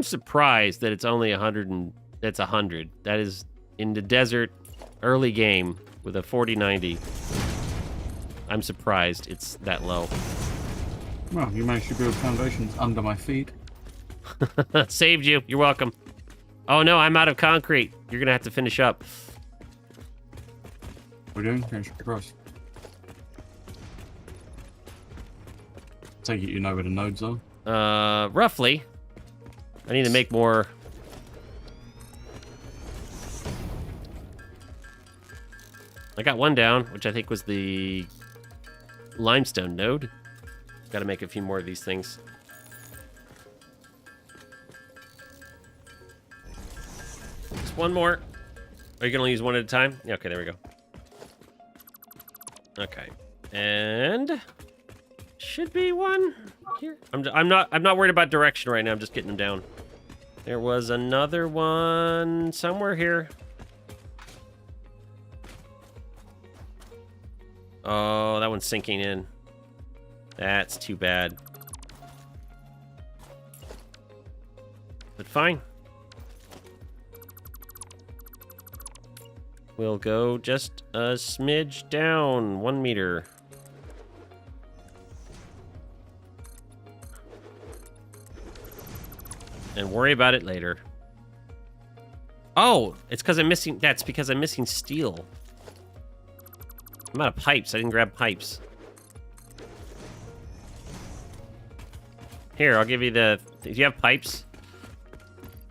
surprised that it's only 100 and that's 100. That is in the desert early game with a 4090. I'm surprised it's that low. Well, you managed to build foundations under my feet. Saved you. You're welcome. Oh no, I'm out of concrete. You're gonna have to finish up. We're doing finish across. Take it you know where the nodes are. Roughly. I need to make more. I got one down, which I think was the limestone node. Got to make a few more of these things. Just one more. Are you gonna use one at a time? Yeah, okay, there we go. Okay, and should be one here. I'm not worried about direction right now. I'm just getting them down. There was another one somewhere here. Oh, that one's sinking in. That's too bad. But fine. We'll go just a smidge down, 1 meter. And worry about it later. Oh, it's because I'm missing, that's because I'm missing steel. I'm out of pipes, I didn't grab pipes. Here, I'll give you the, do you have pipes?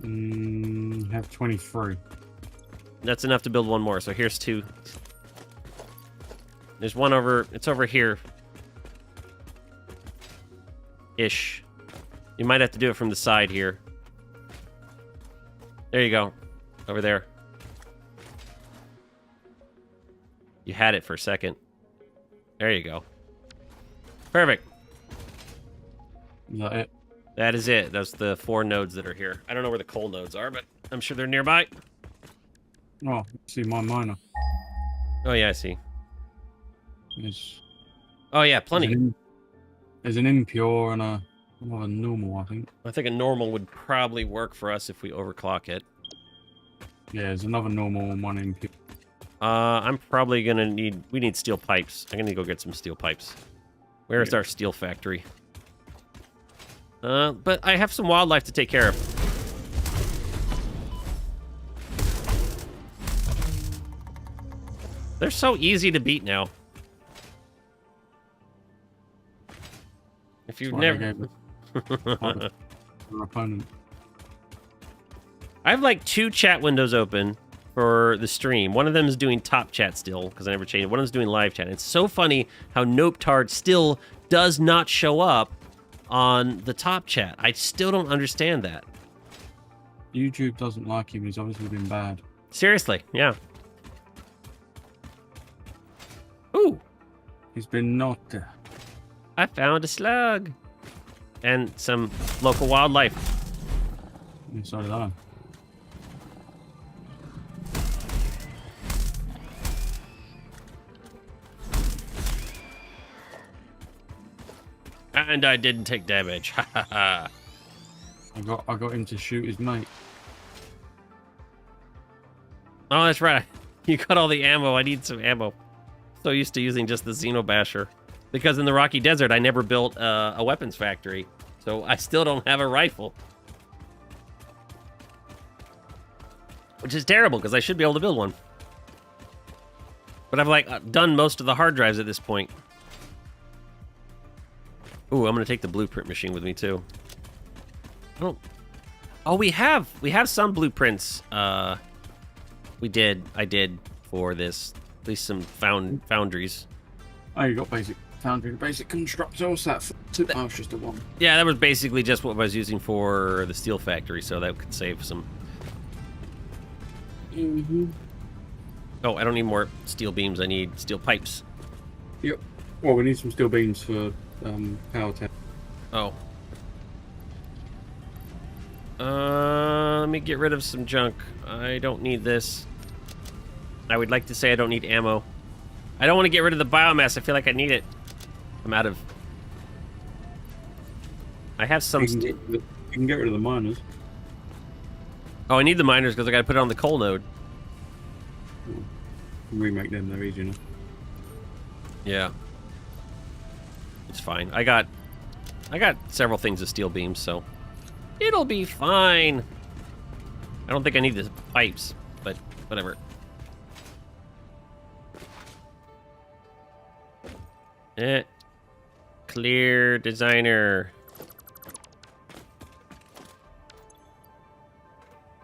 Have 23. That's enough to build one more, so here's 2. There's one over, it's over here. Ish. You might have to do it from the side here. There you go. Over there. You had it for a second. There you go. Perfect. Is that it? That is it. That's the 4 nodes that are here. I don't know where the coal nodes are, but I'm sure they're nearby. Oh, see my miner. Oh, yeah, I see. There's, Oh, yeah, plenty. there's an impure and a normal, I think. I think a normal would probably work for us if we overclock it. Yeah, there's another normal and one impure. I'm probably gonna need... We need steel pipes. I'm gonna go get some steel pipes. Where's our steel factory? But I have some wildlife to take care of. They're so easy to beat now. If you've never... Our opponent. I have like 2 chat windows open for the stream. One of them is doing top chat still, because I never changed. One of them is doing live chat. It's so funny how Nopetard still does not show up on the top chat. I still don't understand that. YouTube doesn't like him. He's obviously been bad. Seriously, yeah. Ooh, He's been not. I found a slug. And some local wildlife. So did I. And I didn't take damage. Ha ha ha. I got him to shoot his mate. Oh, that's right. You got all the ammo. I need some ammo. So used to using just the Xenobasher. Because in the Rocky Desert, I never built a weapons factory. So I still don't have a rifle. Which is terrible, because I should be able to build one. But I've, like, done most of the hard drives at this point. Ooh, I'm going to take the blueprint machine with me, too. Oh, we have some blueprints. I did for this. At least some foundries. Oh, you got basic foundry, basic constructor. What's that? Oh, it's just a 1. Yeah, that was basically just what I was using for the steel factory, so that could save some. Oh, I don't need more steel beams. I need steel pipes. Yep. Well, we need some steel beams for power tech. Oh. Let me get rid of some junk. I don't need this. I would like to say I don't need ammo. I don't want to get rid of the biomass. I feel like I need it. I'm out of... I have some... You can get rid of the miners. Oh, I need the miners because I got to put it on the coal node. Remake them, they're easy enough. Yeah. It's fine. I got several things of steel beams, so it'll be fine. I don't think I need the pipes, but whatever. Clear designer.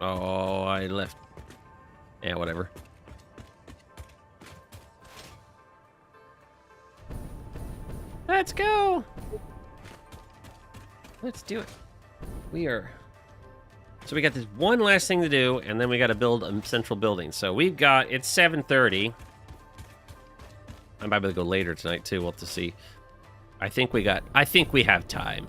Oh, I left. Yeah, whatever. Let's go. Let's do it. We are... So we got this one last thing to do, and then we got to build a central building. So we've got... It's 7:30. I might be able to go later tonight, too. We'll have to see. I think we have time.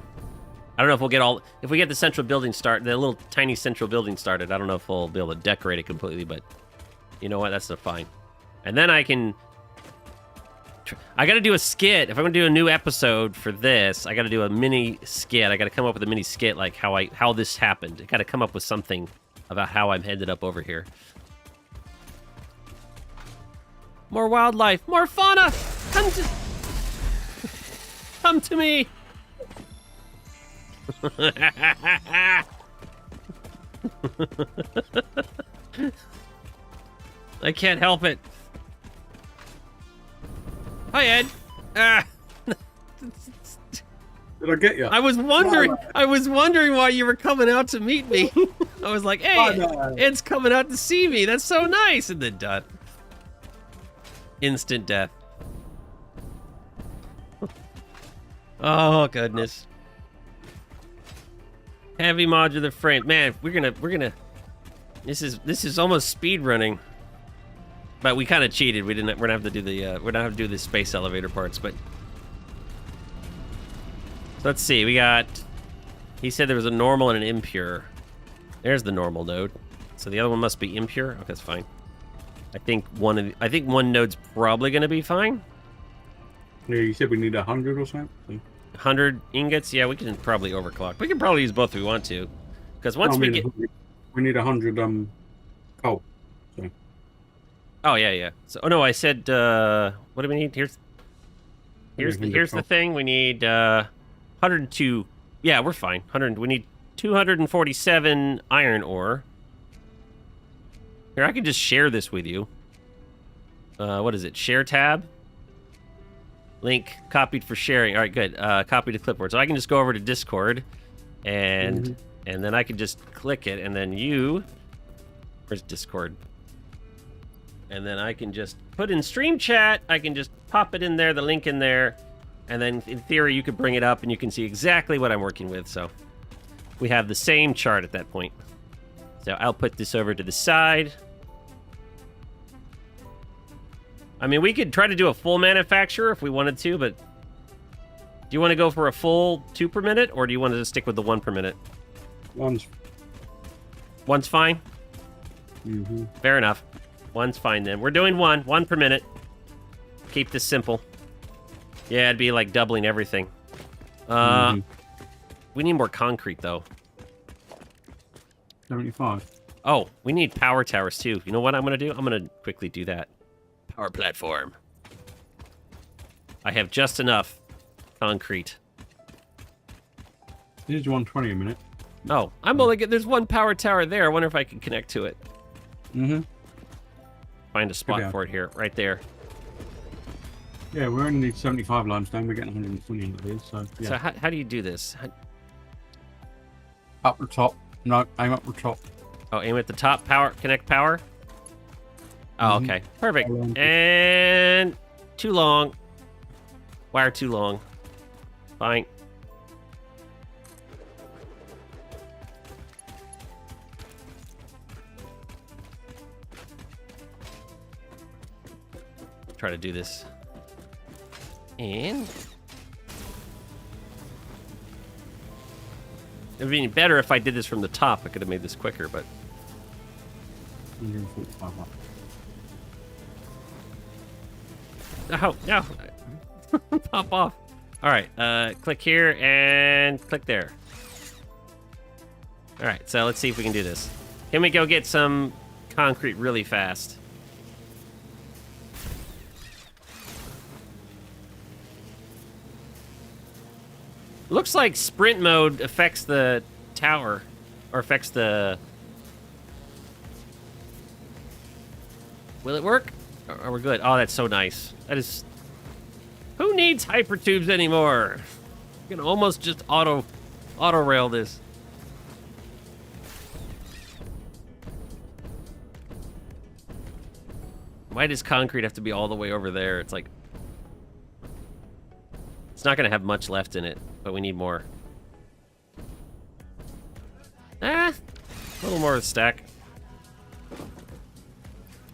I don't know if we'll get all... If we get the central building the little tiny central building started, I don't know if we'll be able to decorate it completely, but you know what? That's fine. And then I can... I got to do a skit. If I'm going to do a new episode for this, I got to do a mini skit. I got to come up with a mini skit like how this happened. I got to come up with something about how I'm ended up over here. More wildlife, more fauna. Come to me. I can't help it. Hi, Ed. Did I get you? I was wondering why you were coming out to meet me. I was like, hey, Ed's coming out to see me. That's so nice. And then done. Instant death. Oh, goodness. Heavy modular frame. Man, we're gonna this is almost speed running. But we kind of cheated. We're gonna have to do the space elevator parts, but so let's see. He said there was a normal and an impure. There's the normal node. So the other one must be impure. Okay, that's fine. I think one node's probably gonna be fine. Yeah, you said we need 100 or something. 100 ingots. Yeah, we can probably overclock. We can probably use both if we want to, because once we need 100 coal. So. Oh yeah. So no, I said what do we need? Here's the thing. We need 102. Yeah, we're fine. 100. We need 247 iron ore. Here, I can just share this with you. What is it? Share tab. Link copied for sharing. All right, good. Copy to clipboard. So I can just go over to Discord, and then I can just click it, and then where's Discord? And then I can just put in stream chat. I can just pop it in there, the link in there, and then in theory you could bring it up and you can see exactly what I'm working with. So we have the same chart at that point. So I'll put this over to the side. I mean, we could try to do a full manufacturer if we wanted to, but do you want to go for a full 2 per minute, or do you want to stick with the 1 per minute? One's fine? Mm-hmm. Fair enough. 1's fine then. We're doing 1 per minute. Keep this simple. Yeah, it'd be like doubling everything. We need more concrete, though. 75. Oh, we need power towers, too. You know what I'm going to do? I'm going to quickly do that. Power platform. I have just enough concrete. Here's 120 a minute. Oh, I'm only get. There's one power tower there. I wonder if I can connect to it. Mm-hmm. Find a spot for it here, right there. Yeah, we only need 75 limestone. We're getting 120 into this, so yeah. So how do you do this? Up the top. No, aim up the top. Oh, aim at the top. Power. Connect power. Oh, okay. Perfect. And too long. Wire too long. Fine. Try to do this. And It'd be better if I did this from the top. I could have made this quicker, but... 145 up. Oh, no. Pop off. All right, click here and click there. All right, so let's see if we can do this. Can we go get some concrete really fast? Looks like sprint mode affects the tower, or affects the... Will it work? Or we're good? Oh, that's so nice. That is... Who needs hypertubes anymore? You can almost just auto rail this. Why does concrete have to be all the way over there? It's like... It's not going to have much left in it, but we need more. A little more of a stack.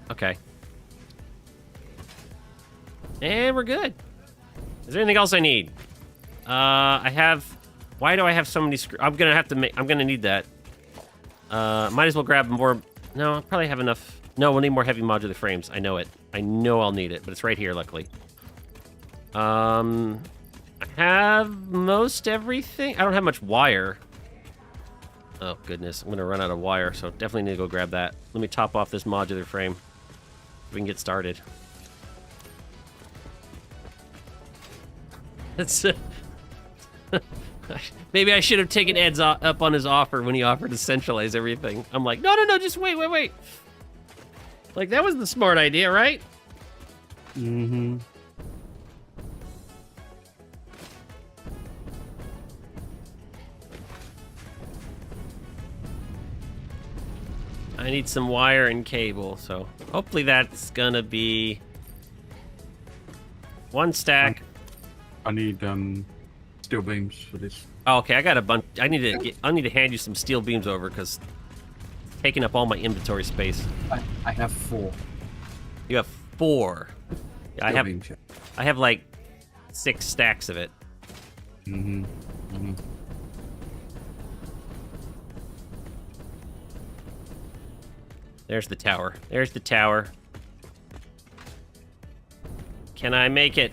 Okay. And we're good. Is there anything else I need? I have... Why do I have so many screws? I'm gonna have to make... I'm gonna need that. Might as well grab more... No, I'll probably have enough... No, we'll need more heavy modular frames. I know it. I know I'll need it, but it's right here, luckily. I have most everything. I don't have much wire. Oh, goodness. I'm gonna run out of wire, so definitely need to go grab that. Let me top off this modular frame. We can get started. That's maybe I should have taken Ed's up on his offer when he offered to centralize everything. I'm like, no, just wait. Like, that was the smart idea, right? Mm-hmm. I need some wire and cable, so hopefully that's gonna be one stack. I need steel beams for this. Oh, okay, I got a bunch. I need to hand you some steel beams over because it's taking up all my inventory space. I have 4. You have 4. Yeah, Steel beams, yeah. I have like 6 stacks of it. Mm-hmm. Mm-hmm. There's the tower. There's the tower. Can I make it?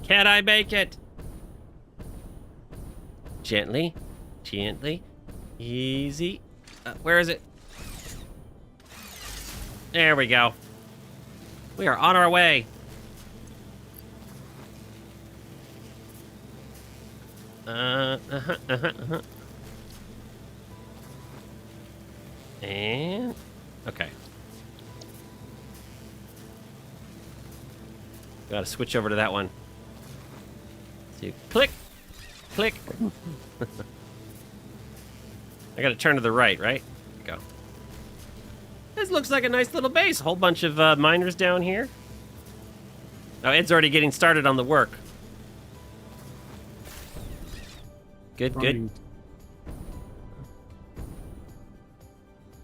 Can I make it? Gently. Gently. Easy. Where is it? There we go. We are on our way. And... Okay. Gotta switch over to that one. So you click, click. I gotta turn to the right, right? Go. This looks like a nice little base. A whole bunch of miners down here. Oh, Ed's already getting started on the work. Good, good.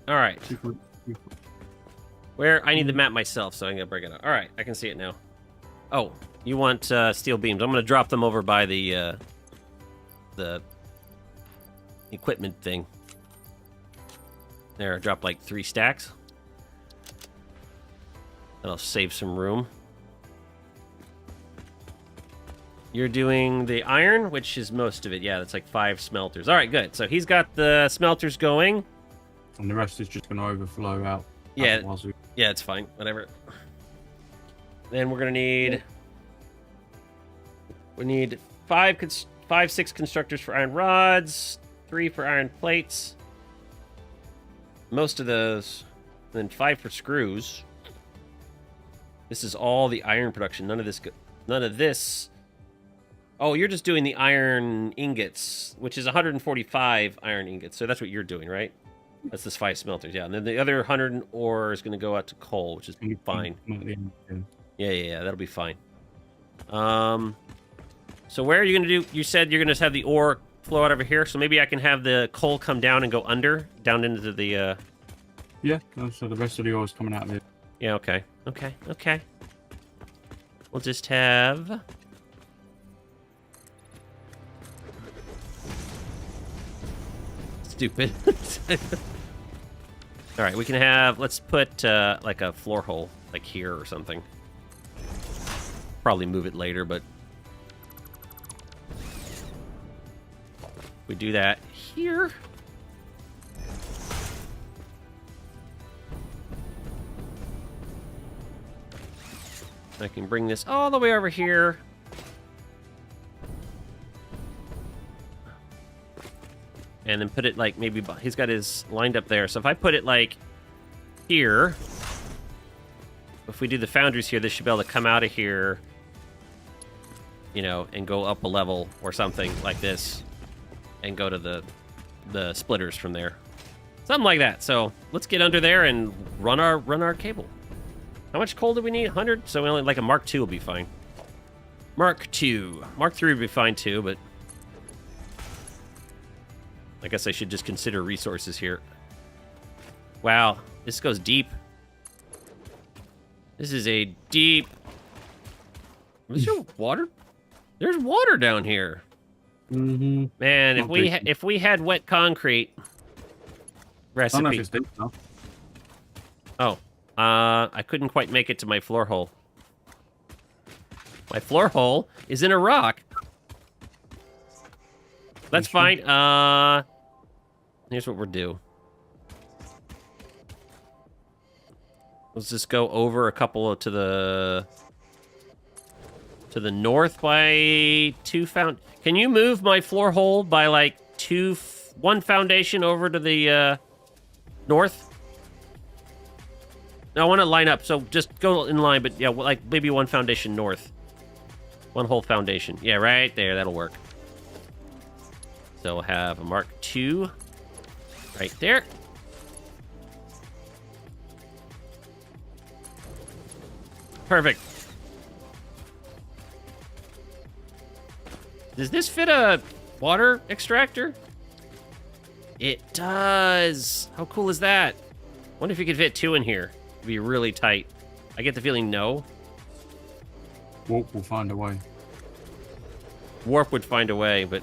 All right. Where? I need the map myself, so I'm gonna break it out. All right, I can see it now. Oh, you want steel beams? I'm gonna drop them over by the equipment thing. There, I dropped like 3 stacks. That'll save some room. You're doing the iron, which is most of it. Yeah, that's like 5 smelters. All right, good. So he's got the smelters going. And the rest is just going to overflow out. Yeah, yeah, it's fine. Whatever. Then we're going to need... We need 6 constructors for iron rods, 3 for iron plates. Most of those. And then 5 for screws. This is all the iron production. None of this... Oh, you're just doing the iron ingots, which is 145 iron ingots. So that's what you're doing, right? That's this 5 smelters, yeah. And then the other 100 ore is going to go out to coal, which is fine. Yeah, that'll be fine. So where are you going to do... You said you're going to have the ore flow out over here, so maybe I can have the coal come down and go down into the... Yeah, so the rest of the ore is coming out of here. Yeah, okay. Okay. We'll just have... stupid. All right, we can have. Let's put like a floor hole, like here or something. Probably move it later, but we do that here. I can bring this all the way over here. And then put it like maybe he's got his lined up there. So if I put it like here, if we do the foundries here, this should be able to come out of here, you know, and go up a level or something like this, and go to the splitters from there, something like that. So let's get under there and run our cable. How much coal do we need? 100. So we only like a Mark II will be fine. Mark II, Mark III would be fine too, but. I guess I should just consider resources here. Wow, this goes deep. This is a deep... Is there water? There's water down here. Mm-hmm. Man, if we had wet concrete recipe... I don't know if it's deep enough. Oh, I couldn't quite make it to my floor hole. My floor hole is in a rock. That's fine. Here's what we'll do. Let's just go over a couple to the north by 2 found. Can you move my floor hole by like 1 foundation over to the north? No, I want to line up, so just go in line, but yeah, like maybe 1 foundation north. 1 whole foundation. Yeah, right there. That'll work. So we'll have a Mark II right there. Perfect. Does this fit a water extractor? It does. How cool is that? Wonder if you could fit 2 in here. It'd be really tight. I get the feeling no. Warp will find a way. Warp would find a way, but...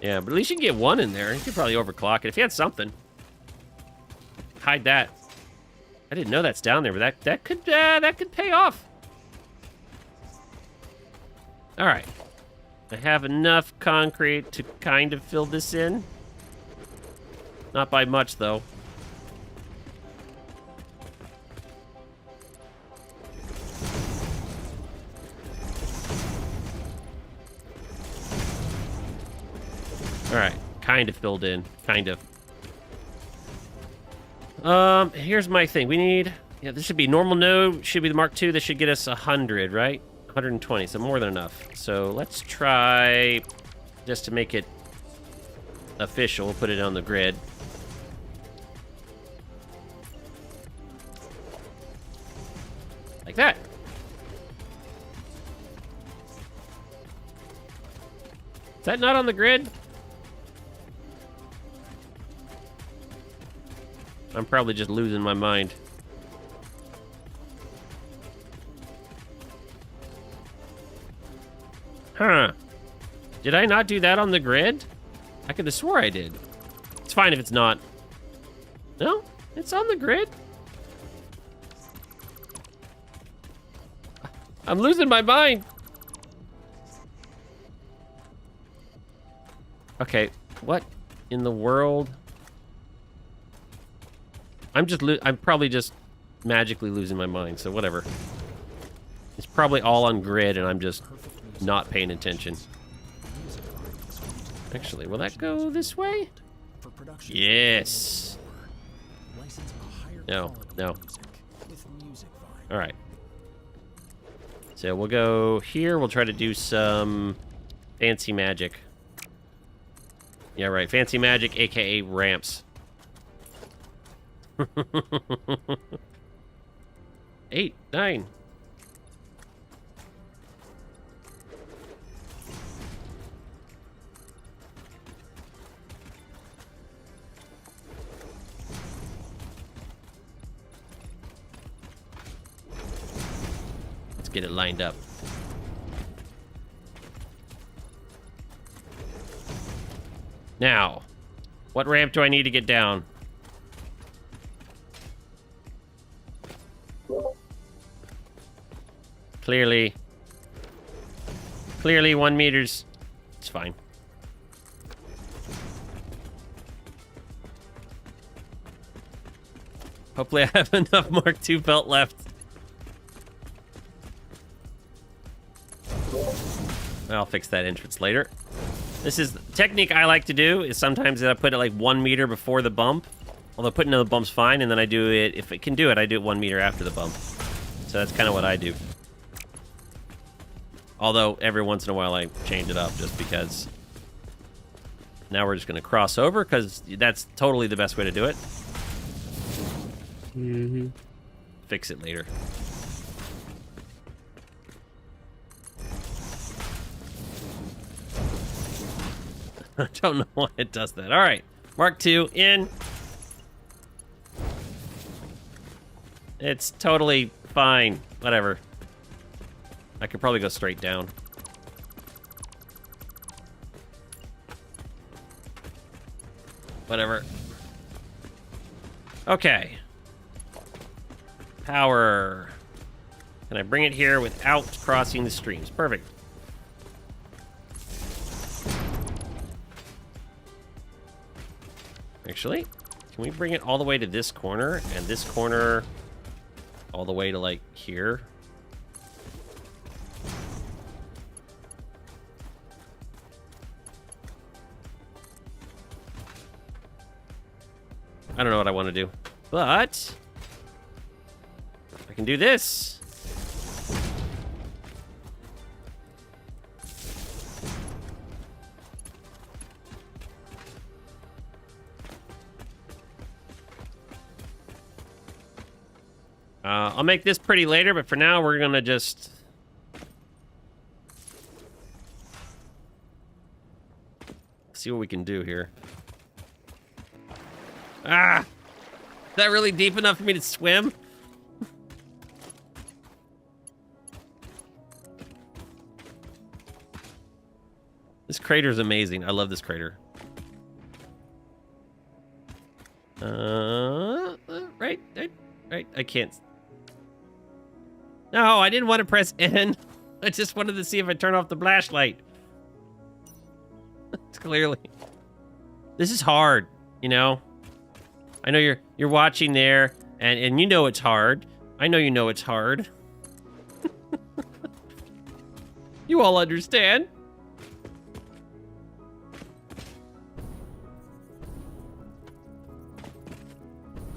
Yeah, but at least you can get 1 in there. You could probably overclock it. If you had something. Hide that. I didn't know that's down there, but that could pay off. All right. I have enough concrete to kind of fill this in. Not by much, though. All right, kind of filled in, kind of. Here's my thing. We need, yeah, this should be normal node, should be the Mark II. This should get us 100, right? 120, so more than enough. So let's try, just to make it official, we'll put it on the grid. Like that. Is that not on the grid? I'm probably just losing my mind. Huh. Did I not do that on the grid? I could have swore I did. It's fine if it's not. No? It's on the grid? I'm losing my mind. Okay, what in the world? I'm probably just magically losing my mind, so whatever. It's probably all on grid and I'm just not paying attention. Actually, will that go this way? Yes. No, no. All right. So we'll go here. We'll try to do some fancy magic. Yeah, right. Fancy magic, aka ramps. 8, 9. Let's get it lined up. Now, What ramp do I need to get down? Clearly 1 meters. It's fine. Hopefully I have enough Mark II belt left. I'll fix that entrance later. This is the technique I like to do, is sometimes I put it like 1 meter before the bump. Although putting in the bump's fine, and then I do it, if it can do it, I do it 1 meter after the bump. So that's kind of what I do. Although every once in a while I change it up just because. Now we're just going to cross over because that's totally the best way to do it. Mm-hmm. Fix it later. I don't know why it does that. All right, Mark II in. It's totally fine. Whatever. I could probably go straight down. Whatever. Okay. Power. Can I bring it here without crossing the streams? Perfect. Actually, can we bring it all the way to this corner and this corner all the way to like here? I don't know what I want to do, but I can do this. I'll make this pretty later, but for now we're gonna just see what we can do here. Ah! Is that really deep enough for me to swim? This crater is amazing. I love this crater. Right. I can't. No, I didn't want to press N. I just wanted to see if I turn off the flashlight. It's clearly. This is hard, you know? I know you're watching there, and you know it's hard. I know you know it's hard. You all understand.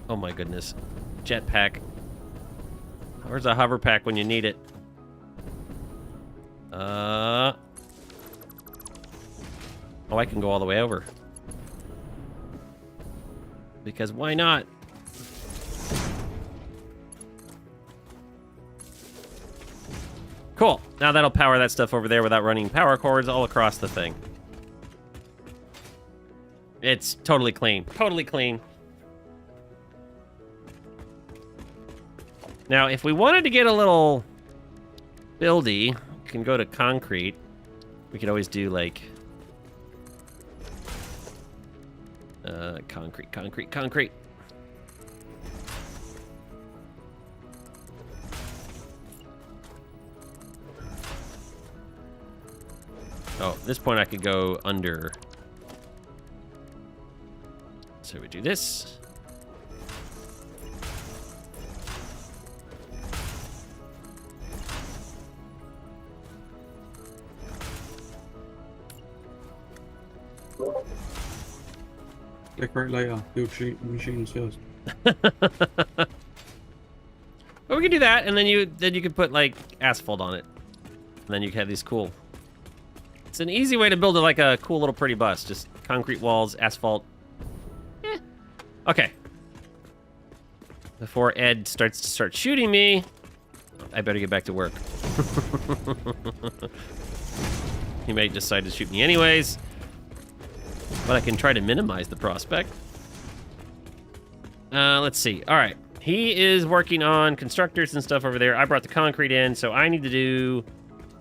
Oh my goodness. Jetpack. Where's a hover pack when you need it? Oh, I can go all the way over. Because why not? Cool. Now that'll power that stuff over there without running power cords all across the thing. It's totally clean. Totally clean. Now, if we wanted to get a little buildy, we can go to concrete. We could always do like concrete. Oh, at this point I could go under. So we do this. Decorate later. Build machines first. Well, we can do that, and then you can put like asphalt on it, and then you can have these cool. It's an easy way to build like a cool little pretty bus. Just concrete walls, asphalt. Yeah. Okay. Before Ed starts shooting me, I better get back to work. He may decide to shoot me anyways. But I can try to minimize the prospect. Let's see. All right. He is working on constructors and stuff over there. I brought the concrete in, so I need to do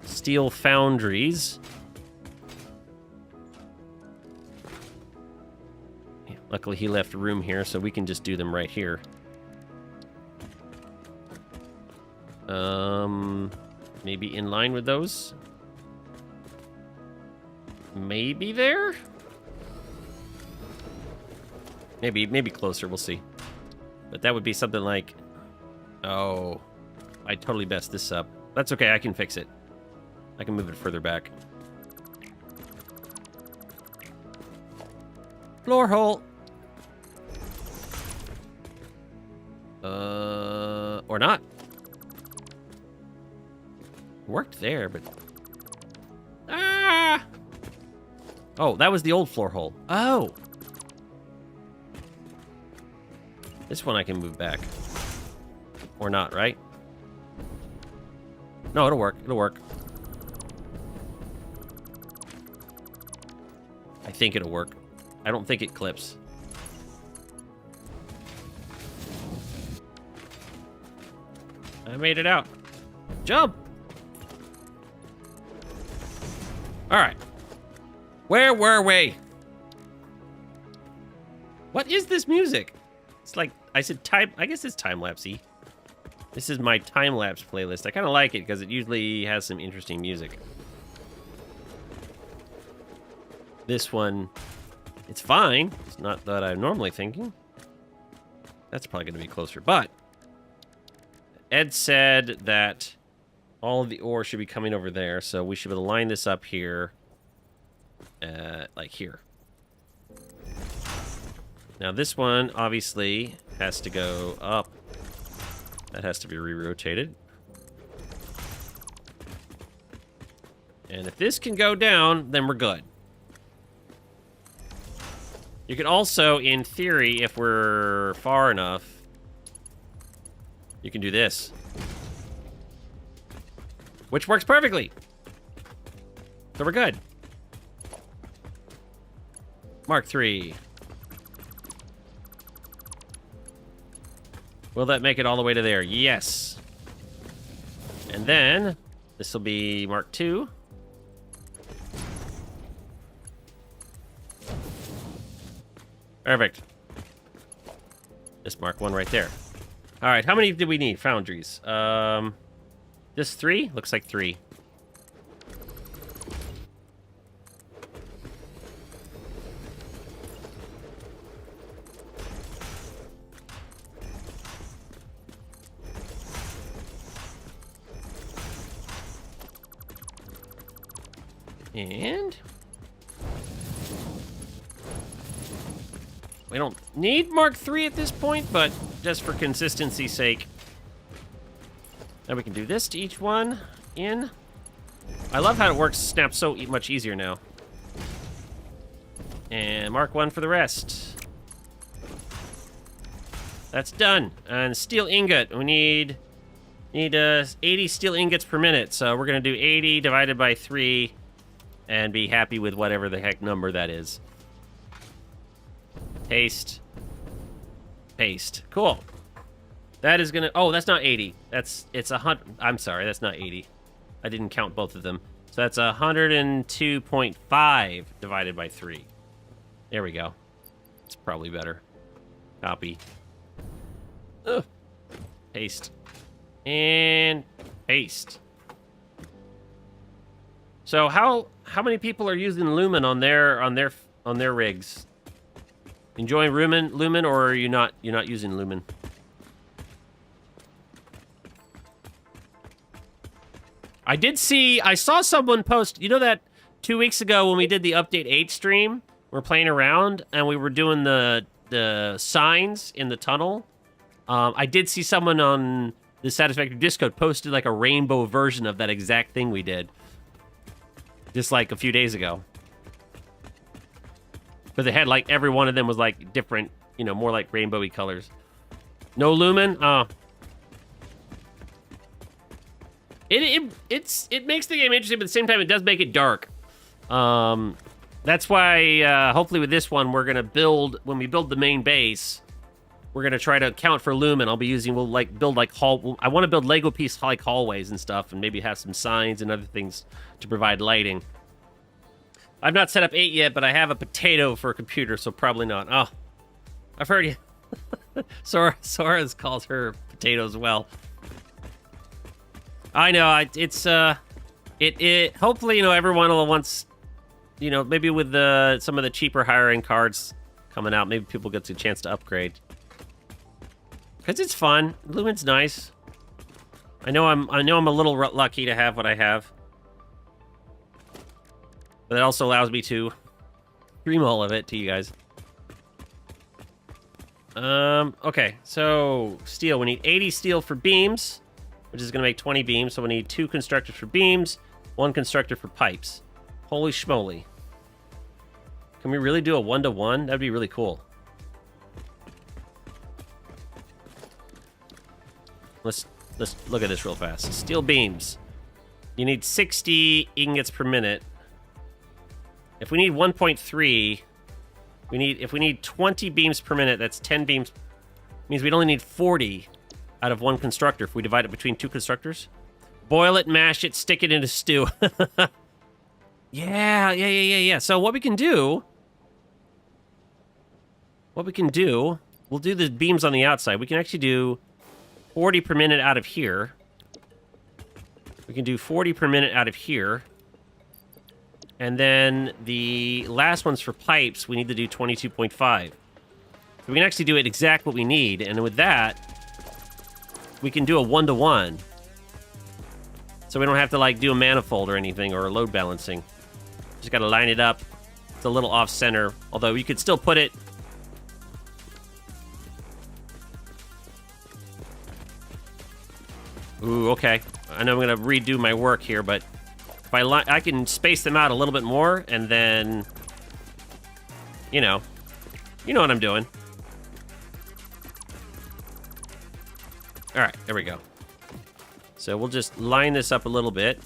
steel foundries. Yeah, Luckily, he left room here, so we can just do them right here. Maybe in line with those. Maybe there? Maybe closer, we'll see. But that would be something like... Oh, I totally messed this up. That's okay, I can fix it. I can move it further back. Floor hole. Or not. Worked there, but... Ah! Oh, that was the old floor hole. Oh! This one I can move back. Or not, right? No, it'll work. It'll work. I think it'll work. I don't think it clips. I made it out. Jump! Alright. Where were we? What is this music? It's like, I said time, I guess it's time-lapse-y. This is my time-lapse playlist. I kind of like it because it usually has some interesting music. This one, it's fine. It's not that I'm normally thinking. That's probably going to be closer, but Ed said that all of the ore should be coming over there, so we should line this up here, like here. Now this one, obviously, has to go up. That has to be re-rotated. And if this can go down, then we're good. You can also, in theory, if we're far enough, you can do this. Which works perfectly. So we're good. Mark 3. Will that make it all the way to there? Yes. And then, this will be Mark 2. Perfect. This Mark 1 right there. All right, how many do we need? Foundries. Just 3? Looks like 3. And we don't need Mark 3 at this point, but just for consistency's sake. Now we can do this to each one in. I love how it works, snaps so much easier now. And Mark 1 for the rest. That's done. And steel ingot, we need 80 steel ingots per minute. So we're gonna do 80 divided by 3 and be happy with whatever the heck number that is. Paste. Paste. Cool. That is gonna... Oh, that's not 80. It's 100... I'm sorry, that's not 80. I didn't count both of them. So that's 102.5 divided by 3. There we go. It's probably better. Copy. Ugh. Paste. And paste. So how many people are using Lumen on their rigs? Enjoying Lumen, or are you're not using Lumen? I saw someone post, you know that 2 weeks ago when we did the Update 8 stream, we're playing around and we were doing the signs in the tunnel. I did see someone on the Satisfactory Discord posted like a rainbow version of that exact thing we did. Just like a few days ago. But they had like, every one of them was like different, you know, more like rainbowy colors. No Lumen? Oh. It makes the game interesting, but at the same time, it does make it dark. That's why, hopefully with this one, we're gonna build, when we build the main base, we're gonna try to account for Lumen. We'll like build like I want to build Lego piece like hallways and stuff, and maybe have some signs and other things to provide lighting. I've not set up 8 yet, but I have a potato for a computer, so probably not. Oh, I've heard you. Sora's calls her potatoes well. I know. It's hopefully, you know, everyone will once, you know, maybe with some of the cheaper higher end cards coming out, maybe people get a chance to upgrade. Cause it's fun. Lumen's nice. I know I'm a little lucky to have what I have, but it also allows me to stream all of it to you guys. Okay, so steel. We need 80 steel for beams, which is going to make 20 beams. So we need 2 constructors for beams, 1 constructor for pipes. Holy schmoly. Can we really do a 1-to-1? That'd be really cool. Let's look at this real fast. Steel beams. You need 60 ingots per minute. If we need 1.3, if we need 20 beams per minute, that's 10 beams. Means we'd only need 40 out of 1 constructor if we divide it between 2 constructors. Boil it, mash it, stick it in a stew. Yeah. So what we can do, we'll do the beams on the outside. We can actually do 40 per minute out of here. We can do 40 per minute out of here. And then the last one's for pipes. We need to do 22.5. So we can actually do it exact what we need. And with that, we can do a 1-to-1. So we don't have to like do a manifold or anything or load balancing. Just got to line it up. It's a little off center. Although you could still put it. Ooh, okay. I know I'm going to redo my work here, but if I can space them out a little bit more, and then, you know what I'm doing. All right, there we go. So we'll just line this up a little bit,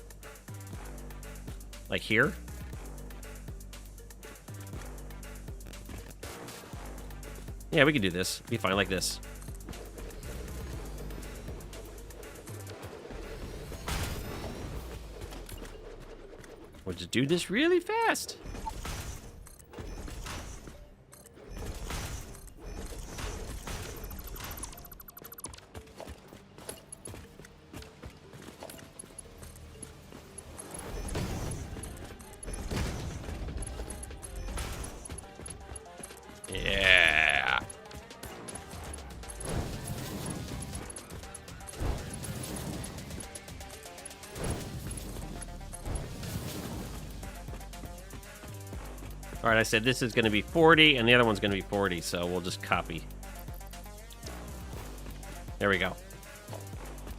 like here. Yeah, we can do this. Be fine like this. We'll just do this really fast. Yeah. All right, I said this is going to be 40, and the other one's going to be 40, so we'll just copy. There we go.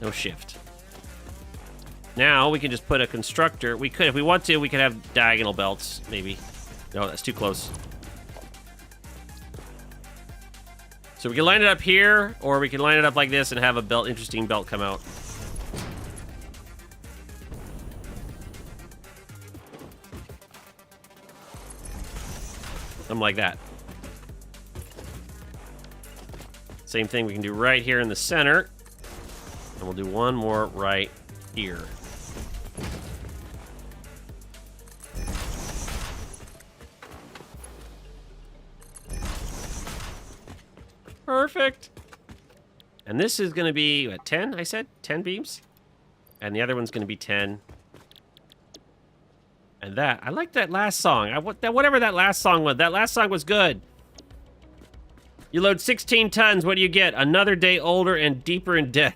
No shift. Now we can just put a constructor. We could, if we want to, we could have diagonal belts, maybe. No, that's too close. So we can line it up here, or we can line it up like this and have a belt, interesting belt come out. Something like that. Same thing we can do right here in the center. And we'll do one more right here. Perfect. And this is going to be, what, 10, I said? 10 beams? And the other one's going to be 10. And that, I like that last song. Whatever that last song was. That last song was good. You load 16 tons, what do you get? Another day older and deeper in debt.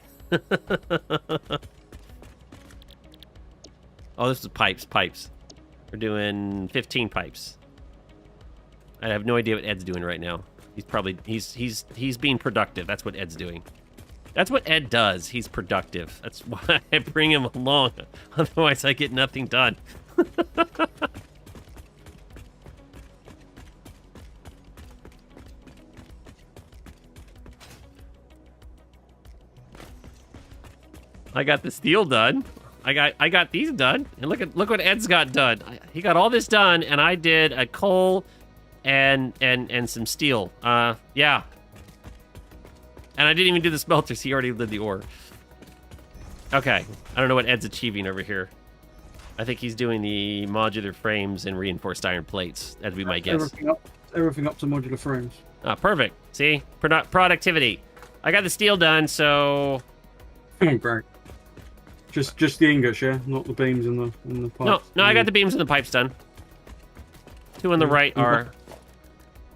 Oh, this is pipes. We're doing 15 pipes. I have no idea what Ed's doing right now. He's probably, he's being productive. That's what Ed's doing. That's what Ed does. He's productive. That's why I bring him along. Otherwise, I get nothing done. I got the steel done. I got these done. And look what Ed's got done. He got all this done, and I did a coal and some steel. Yeah. And I didn't even do the smelters. He already did the ore. Okay. I don't know what Ed's achieving over here. I think he's doing the modular frames and reinforced iron plates. That'd be my guess. Everything up to modular frames. Ah, perfect. See? Productivity. I got the steel done, so... Great. Just the ingots, yeah? Not the beams and the pipes? No, I got the beams and the pipes done. 2 on the right are...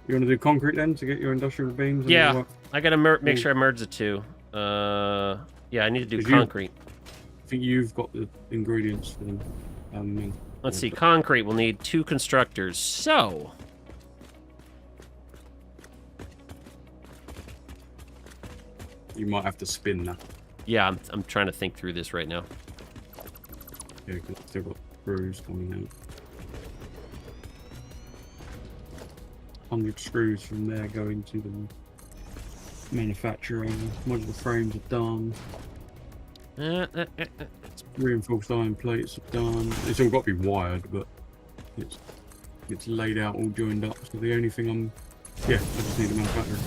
You want to do concrete then to get your industrial beams? Yeah, I gotta make sure I merge the 2. Yeah, I need to do concrete. I think you've got the ingredients for them. Let's see, concrete will need 2 constructors, so... You might have to spin that. Yeah, I'm trying to think through this right now. Yeah, because still got screws coming out. 100 screws from there going to the manufacturing. Modular frames are done. Reinforced iron plates are done. It's all got to be wired, but it's laid out, all joined up. So the only thing I just need a manufacturer.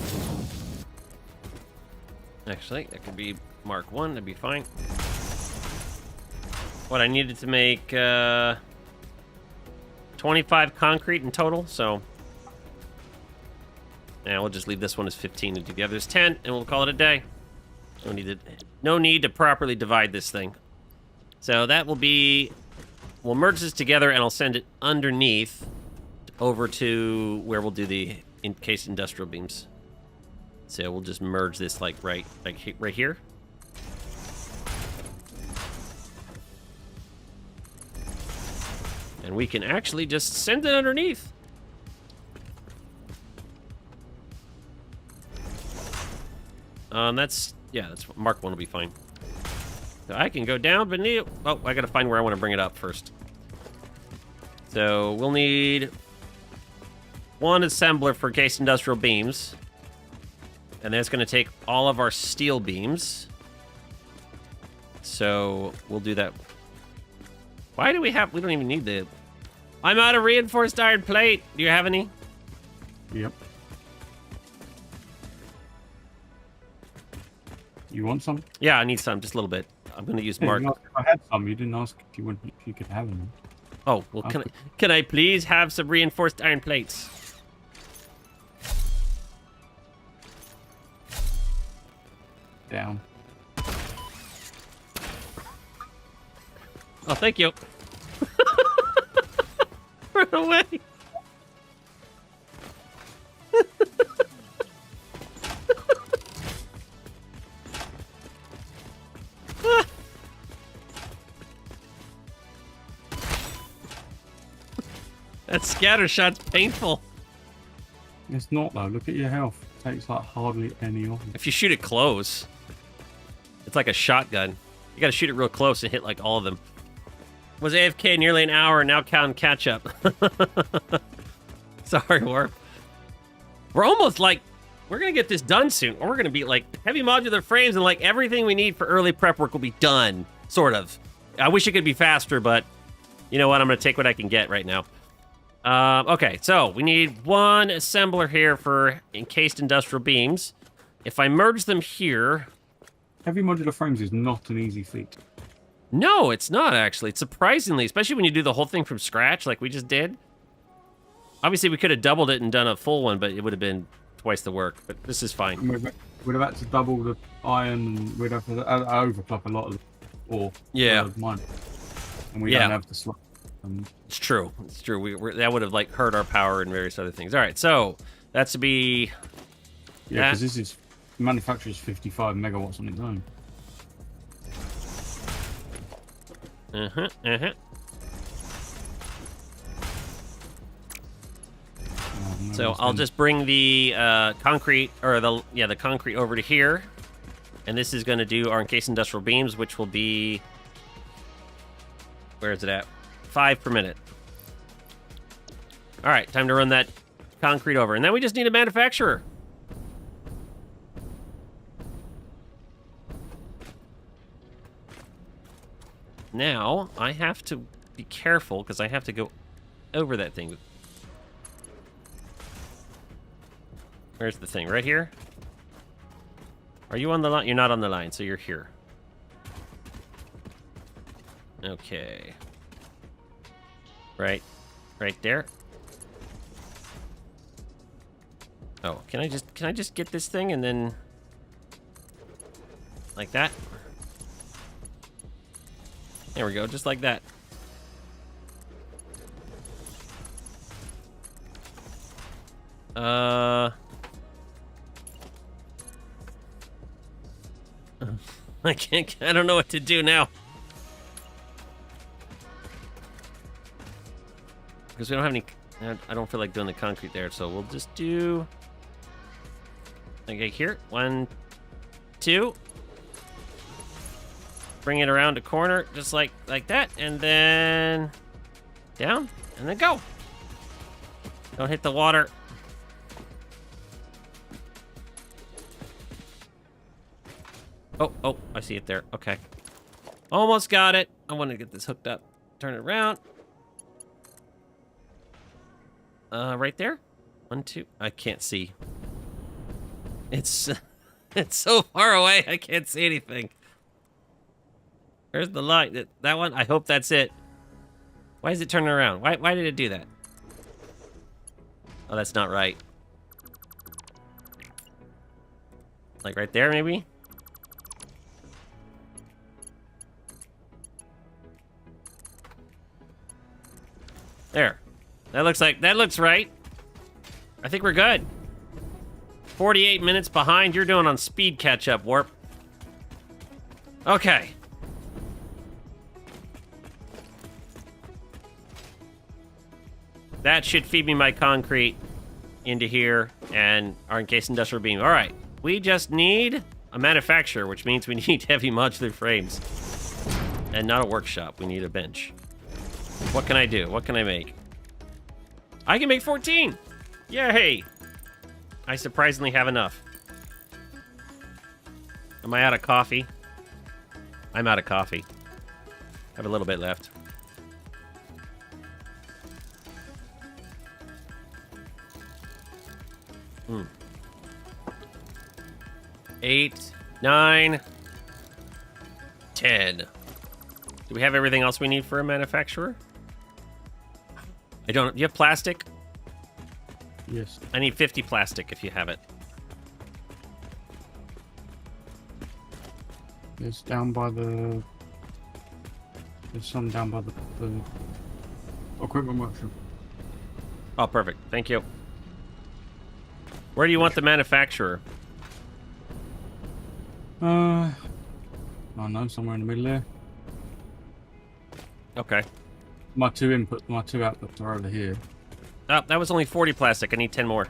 Actually, that could be Mark 1, that'd be fine. What, I needed to make 25 concrete in total, so... Yeah, we'll just leave this one as 15 and do the others 10, and we'll call it a day. No need to properly divide this thing. So that will be... We'll merge this together, and I'll send it underneath over to where we'll do the encased industrial beams. So we'll just merge this like right here. And we can actually just send it underneath. That's Mark 1 will be fine. So I can go down beneath. Oh, I gotta find where I want to bring it up first. So we'll need 1 assembler for case industrial beams. And that's going to take all of our steel beams. So we'll do that. Why do we don't even need the... I'm out of reinforced iron plate. Do you have any? Yep. You want some? Yeah, I need some, just a little bit. I'm going to use Mark. If I had some, you didn't ask if you could have them. Oh, well, can I please have some reinforced iron plates? Down. Oh, thank you. Run away. That scatter shot's painful. It's not though. Look at your health. It takes like hardly any off. If you shoot it close, it's like a shotgun. You gotta shoot it real close and hit like all of them. Was AFK nearly an hour, now counting catch up. Sorry, Warp. We're almost like, we're gonna get this done soon, or we're gonna be like heavy modular frames and like everything we need for early prep work will be done, sort of. I wish it could be faster, but you know what? I'm gonna take what I can get right now. Okay, so we need 1 assembler here for encased industrial beams. If I merge them here... Heavy modular frames is not an easy feat. No, it's not, actually. It's surprisingly, especially when you do the whole thing from scratch like we just did. Obviously, we could have doubled it and done a full one, but it would have been twice the work. But this is fine. We'd have had to double the iron, and we'd have to overclock a lot of the ore. Yeah. Mine. And we don't have the slot. It's true. It's true. That would have like hurt our power and various other things. All right, so that's to be. Yeah, because this is manufactures 55 megawatts on its own. So I'll just bring the concrete or the concrete over to here, and this is going to do our encased industrial beams, which will be. Where is it at? 5 per minute. All right, time to run that concrete over. And then we just need a manufacturer. Now, I have to be careful because I have to go over that thing. Where's the thing? Right here? Are you on the line? You're not on the line, so you're here. Okay. Right there. Oh, can I just get this thing and then like that? There we go, just like that. I don't know what to do now. Because we don't have any, I don't feel like doing the concrete there, so we'll just do, okay, here, 1, 2. Bring it around a corner, just like that, and then down, and then go. Don't hit the water. Oh, I see it there. Okay. Almost got it. I want to get this hooked up. Turn it around. Right there. 1, 2. I can't see. It's so far away. I can't see anything. Where's the light? That one? I hope that's it. Why is it turning around? Why did it do that? Oh, that's not right. Like right there, maybe? There. That looks right. I think we're good. 48 minutes behind. You're doing on speed catch-up, Warp. Okay. That should feed me my concrete into here and our encased industrial beam. All right. We just need a manufacturer, which means we need heavy modular frames. And not a workshop. We need a bench. What can I do? What can I make? I can make 14! Yay! I surprisingly have enough. Am I out of coffee? I'm out of coffee. I have a little bit left. Hmm. 8, 9, 10. Do we have everything else we need for a manufacturer? I don't. Do you have plastic? Yes. I need 50 plastic if you have it. It's down by the... There's some down by the equipment workshop. Oh, perfect. Thank you. Where do you want the manufacturer? I don't know, somewhere in the middle there. Okay. My two outputs are over here. Oh, that was only 40 plastic. I need 10 more.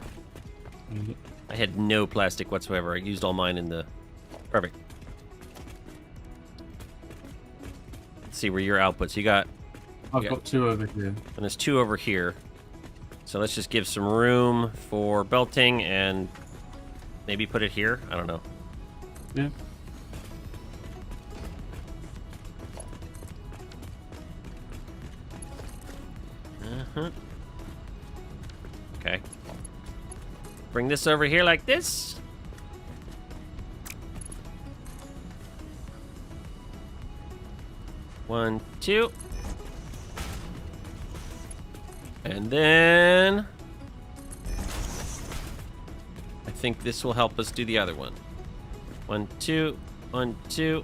I had no plastic whatsoever. I used all mine in the... Perfect. Let's see where your outputs. You got... I've got 2 over here. And there's 2 over here. So let's just give some room for belting and maybe put it here. I don't know. Yeah. Okay. Bring this over here like this. One, 2. And then I think this will help us do the other one. 1, 2, 1, 2.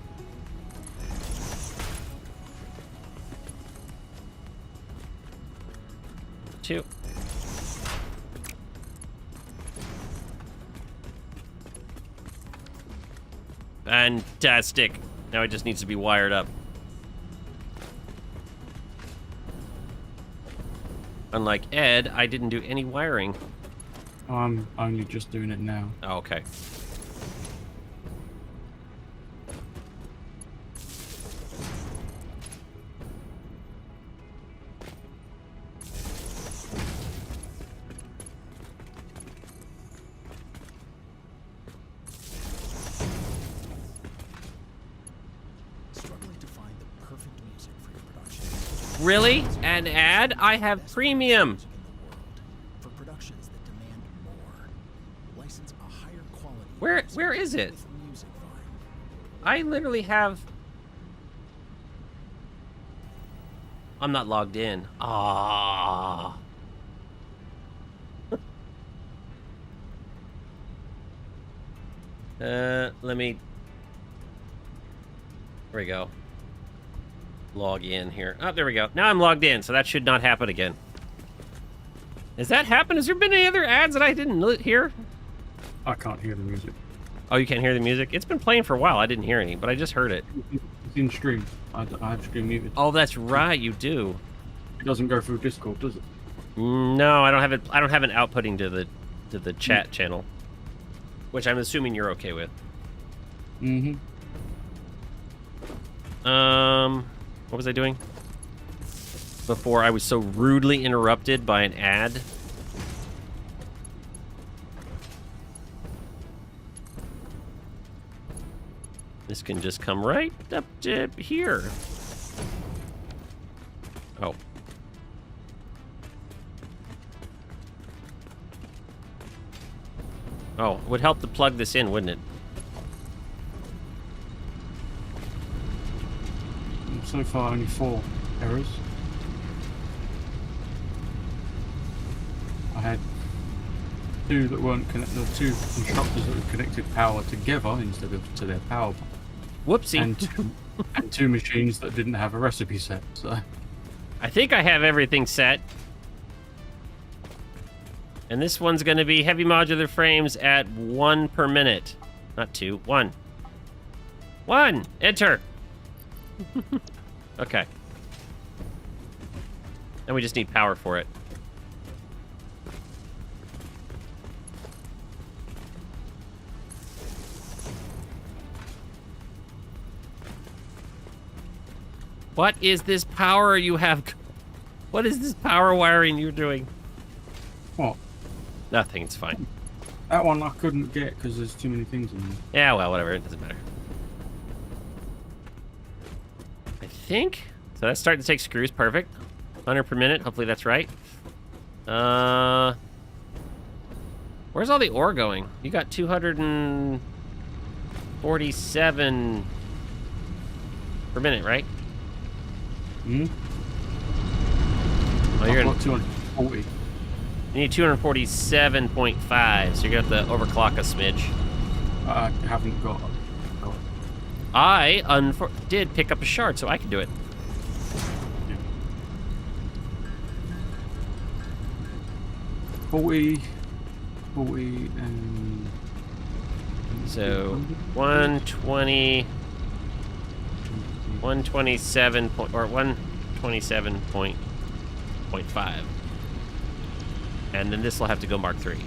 Two. Fantastic. Now it just needs to be wired up. Unlike Ed, I didn't do any wiring. I'm only just doing it now. Oh, okay. Really? An ad? I have premium. For productions that demand more, license a higher quality. Where is it? With music vibe. I literally have... I'm not logged in. Ah. Let me... There we go. Log in here. Oh, there we go. Now I'm logged in, so that should not happen again. Has that happened? Has there been any other ads that I didn't hear? I can't hear the music. Oh, you can't hear the music? It's been playing for a while. I didn't hear any, but I just heard it. It's in stream. I have stream muted. Oh, that's right. You do. It doesn't go through Discord, does it? No, I don't have it. I don't have an outputting to the chat channel, which I'm assuming you're okay with. Mm-hmm. What was I doing before I was so rudely interrupted by an ad? This can just come right up to here. Oh. Oh, it would help to plug this in, wouldn't it? So far, only 4 errors. I had 2 that weren't connected. The 2 constructors that were connected power together instead of to their power. Whoopsie. And 2 machines that didn't have a recipe set. So I think I have everything set. And this one's going to be heavy modular frames at 1 per minute. Not 2, 1. 1! Enter! Okay. And we just need power for it. What is this power you have? What is this power wiring you're doing? what? Nothing, it's fine. That one I couldn't get because there's too many things in there. Yeah, well, whatever, it doesn't matter. I think. So that's starting to take screws, perfect. 100 per minute, hopefully that's right. Where's all the ore going? You got 247 per minute, right? Hmm? Oh, you're I've gonna, got 240. you need 247.5, so you're gonna have to overclock a smidge. I haven't got. I did pick up a shard, so I can do it. Yeah. 40, and So 120, 127 point, or 127.5, and then this will have to go Mark 3.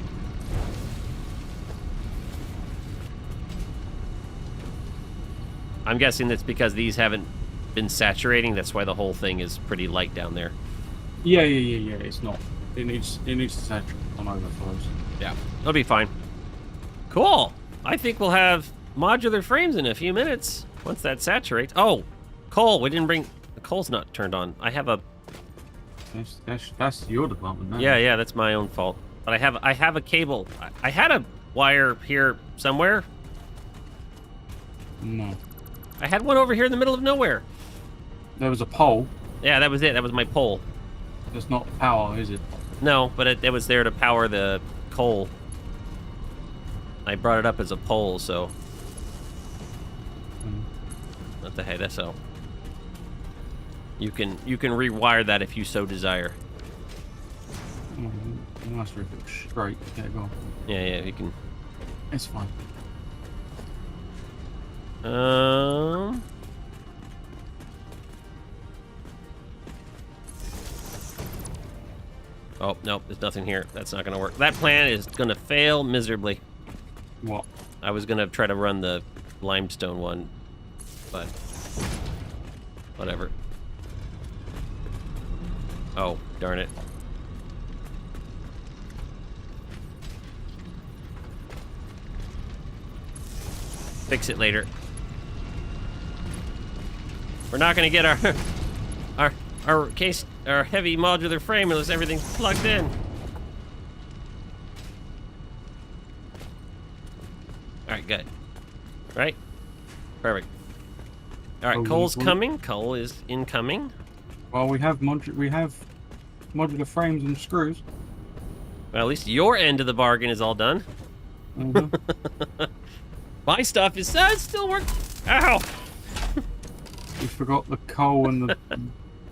I'm guessing that's because these haven't been saturating. That's why the whole thing is pretty light down there. yeah. It's not. It needs to saturate on overflows. Yeah, it'll be fine. Cool. I think we'll have modular frames in a few minutes once that saturates. Oh, coal. We didn't bring the coal's not turned on. I have a. That's your department now. Yeah, that's my own fault. But I have a cable. I had a wire here somewhere. No. I had one over here in the middle of nowhere. There was a pole. Yeah, that was it. That was my pole. That's not power, is it? No, but it was there to power the coal. I brought it up as a pole, so. What the hey, that's so. You can rewire that if you so desire. Nice if it's straight. Yeah, go on. Yeah, you can. It's fine. Oh, nope, there's nothing here. That's not gonna work. That plan is gonna fail miserably. What? I was gonna try to run the limestone one, but whatever. Oh, darn it. Fix it later. We're not gonna get our heavy modular frame unless everything's plugged in. Alright, good. Right? Perfect. Alright, coal's coming. Coal is incoming. Well, we have modular frames and screws. Well, at least your end of the bargain is all done. Mm-hmm. My stuff is still working. Ow! You forgot the coal and the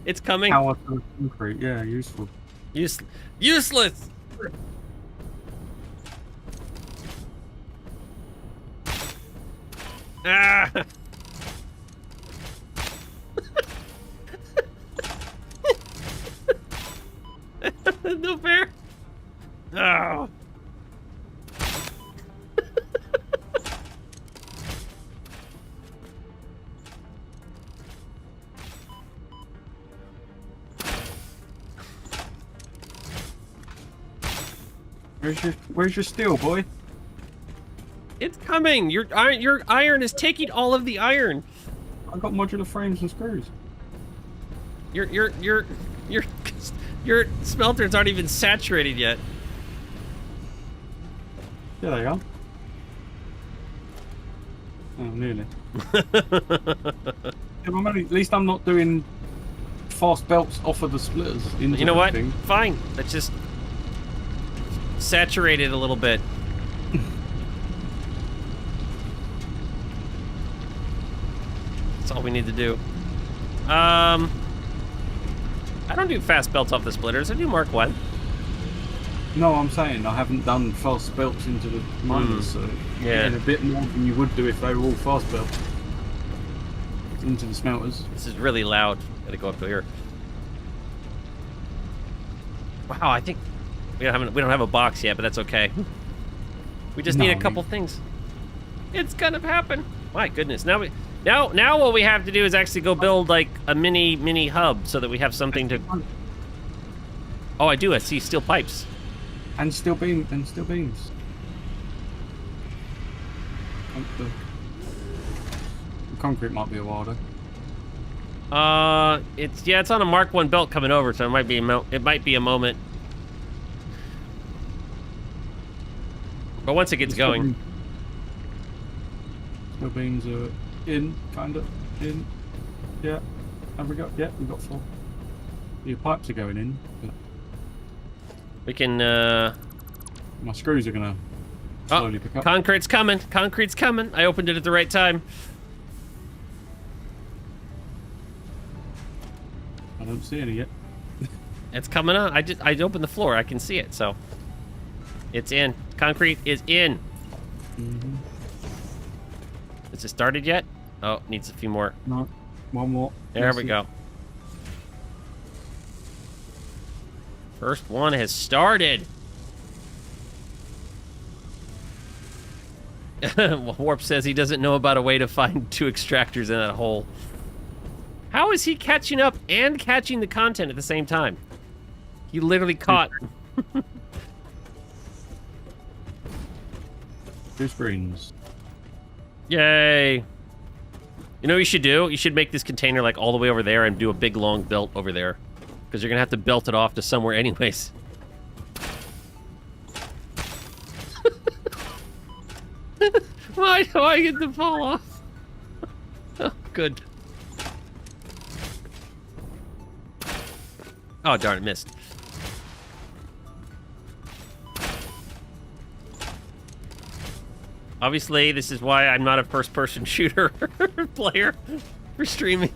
It's coming. power to the concrete. Yeah, useful. Useless. Ah! No fair. Oh. Where's your steel, boy? It's coming. Your iron is taking all of the iron. I got modular frames and screws. Your smelters aren't even saturated yet. There they are. Oh, nearly. Yeah, well, at least I'm not doing fast belts off of the splitters. Into You know what? thing. Fine. Let's just saturate it a little bit. That's all we need to do. I don't do fast belts off the splitters. I do Mark 1. No, I'm saying I haven't done fast belts into the miners, so Yeah. getting a bit more than you would do if they were all fast belts into the smelters. This is really loud. Gotta go up to here. Wow, I think we don't have a box yet, but that's okay. We just need a couple things. It's gonna happen. My goodness. Now what we have to do is actually go build like a mini hub so that we have something to. Oh, I do. I see steel pipes. And steel beams. The concrete might be a while though. It's on a Mark 1 belt coming over, so it might be a moment. But once it gets going. Steel beams are in, kind of in. Yeah. Have we got? Yeah, we've got 4. Your pipes are going in. But We can. my screws are gonna slowly pick up. Concrete's coming. Concrete's coming. I opened it at the right time. I don't see any yet. It's coming on. I opened the floor. I can see it. So it's in. Concrete is in. Mm-hmm. Is it started yet? Oh, needs a few more. No, one more. There we go. First one has started. Warp says he doesn't know about a way to find 2 extractors in that hole. How is he catching up and catching the content at the same time? He literally caught. 2 screens. Yay. You know what you should do? You should make this container like all the way over there and do a big long belt over there. Because you're going to have to belt it off to somewhere anyways. Why do I get to fall off? Oh, good. Oh, darn it, missed. Obviously, this is why I'm not a first-person shooter player for streaming.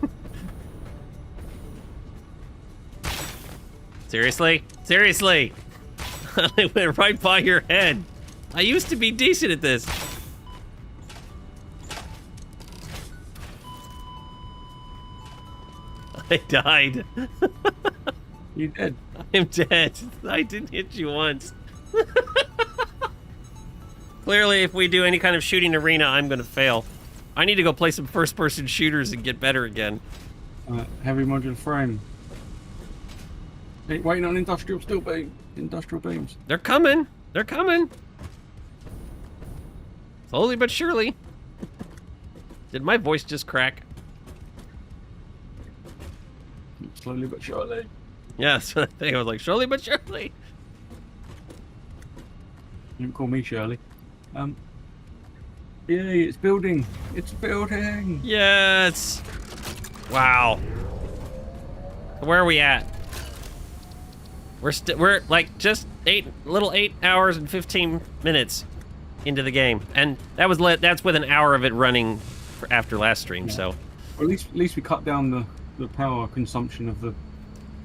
Seriously? Seriously? I went right by your head. I used to be decent at this. I died. You dead? I'm dead. I didn't hit you once. Clearly, if we do any kind of shooting arena, I'm gonna fail. I need to go play some first-person shooters and get better again. Heavy modular frame. Hey, waiting on industrial steel beam. Industrial beams. They're coming. They're coming. Slowly but surely. Did my voice just crack? Slowly but surely. Yes, I think I was like, slowly but surely. You don't call me Shirley. Yay, it's building. It's building. Yes. Wow. Where are we at? We're like just 8 hours and 15 minutes into the game, and that's with an hour of it running after last stream. Yeah. So Well, at least we cut down the power consumption of the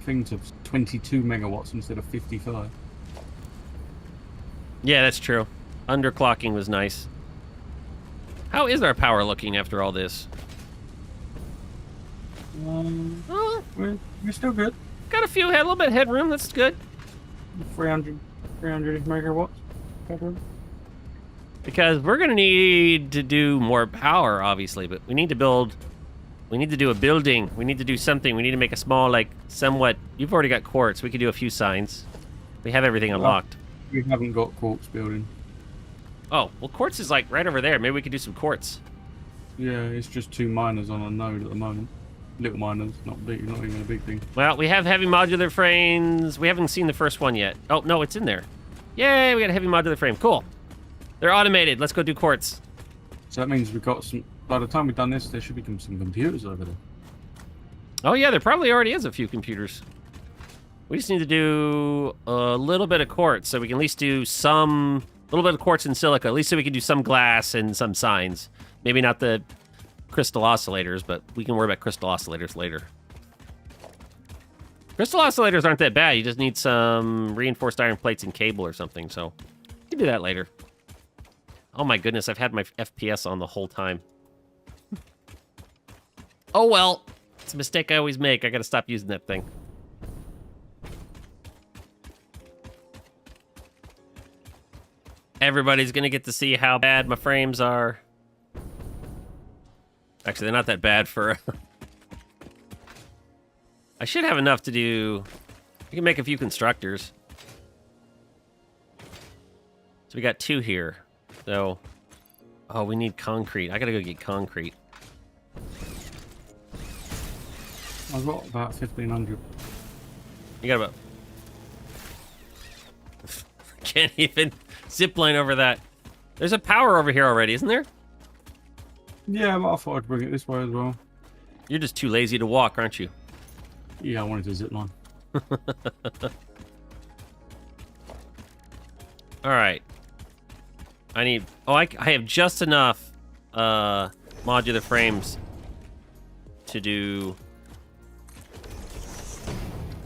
thing to 22 megawatts instead of 55. yeah, that's true. Underclocking was nice. How is our power looking after all this? Oh, We're still good. got a little bit of headroom. That's good. 300 megawatts. Headroom. Because we're gonna need to do more power, obviously, but we need to do a building. We need to do something. We need to make a small, like, somewhat... You've already got quartz. We could do a few signs. We have everything unlocked. We haven't got quartz building. Oh, well, quartz is, like, right over there. Maybe we could do some quartz. Yeah, it's just 2 miners on a node at the moment. Little miners, not even a big thing. Well, we have heavy modular frames. We haven't seen the first one yet. Oh, no, it's in there. Yay, we got a heavy modular frame. Cool. They're automated. Let's go do quartz. So that means we've got some... By the time we've done this, there should be some computers over there. Oh, yeah, there probably already is a few computers. We just need to do a little bit of quartz so we can at least do some... A little bit of quartz and silica, at least so we can do some glass and some signs. Maybe not the crystal oscillators, but we can worry about crystal oscillators later. Crystal oscillators aren't that bad. You just need some reinforced iron plates and cable or something, so we can do that later. Oh my goodness, I've had my FPS on the whole time. Oh well, it's a mistake I always make. I gotta stop using that thing. Everybody's gonna get to see how bad my frames are. Actually, they're not that bad for... I should have enough to do... We can make a few constructors. So we got 2 here. So... Oh, we need concrete. I gotta go get concrete. I've got about 1,500. You got about... Can't even zipline over that. There's a power over here already, isn't there? Yeah, but I thought I'd bring it this way as well. You're just too lazy to walk, aren't you? Yeah, I wanted to zip line. All right. I need... Oh, I have just enough modular frames to do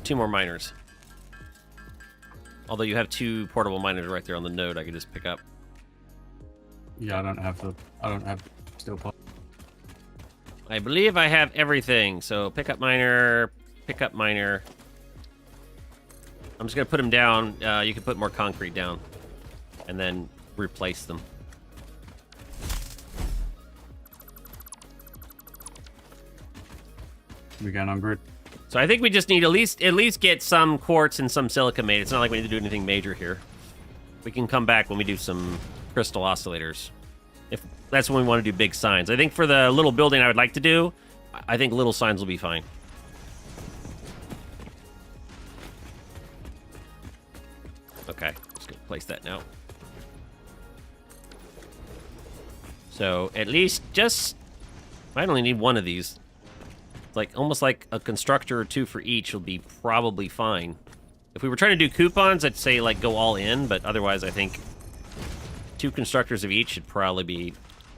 2 more miners. Although you have 2 portable miners right there on the node I could just pick up. Yeah, I don't have steel pipe. I believe I have everything. So pick up miner, pick up miner. I'm just gonna put them down. You can put more concrete down, and then replace them. We going on grid. So I think we just need at least get some quartz and some silica made. It's not like we need to do anything major here. We can come back when we do some crystal oscillators. If that's when we want to do big signs. I think for the little building I would like to do, I think little signs will be fine. Okay, just gonna place that now. So at least I only need 1 of these. Like almost like a constructor or 2 for each will be probably fine. If we were trying to do coupons, I'd say like go all in, but otherwise I think 2 constructors of each should probably be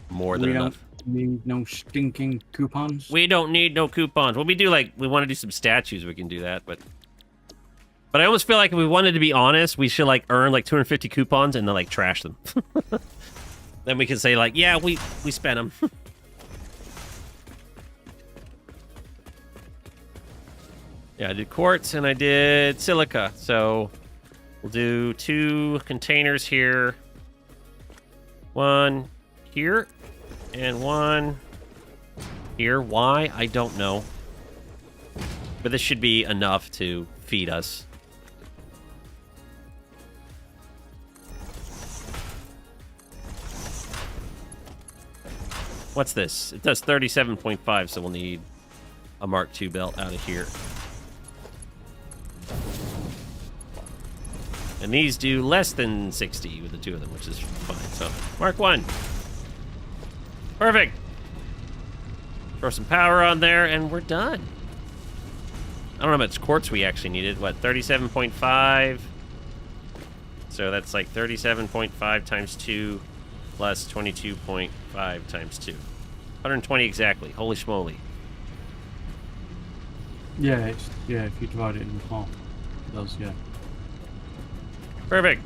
more than enough. We need no stinking coupons. We don't need no coupons. When we do like we want to do some statues, we can do that, but I almost feel like if we wanted to be honest, we should like earn like 250 coupons and then like trash them. Then we can say like, yeah, we spent them. Yeah, I did quartz and I did silica. So we'll do 2 containers here. 1 here and 1 here. Why? I don't know. But this should be enough to feed us. What's this? It does 37.5, so we'll need a Mark II belt out of here. And these do less than 60 with the 2 of them, which is fine. So, Mark I. Perfect. Throw some power on there, and we're done. I don't know how much quartz we actually needed. What, 37.5? So that's like 37.5 times 2. plus 22.5 times 2. 120 exactly. Holy schmoly. Yeah, if you divide it in half, it does, yeah. Perfect.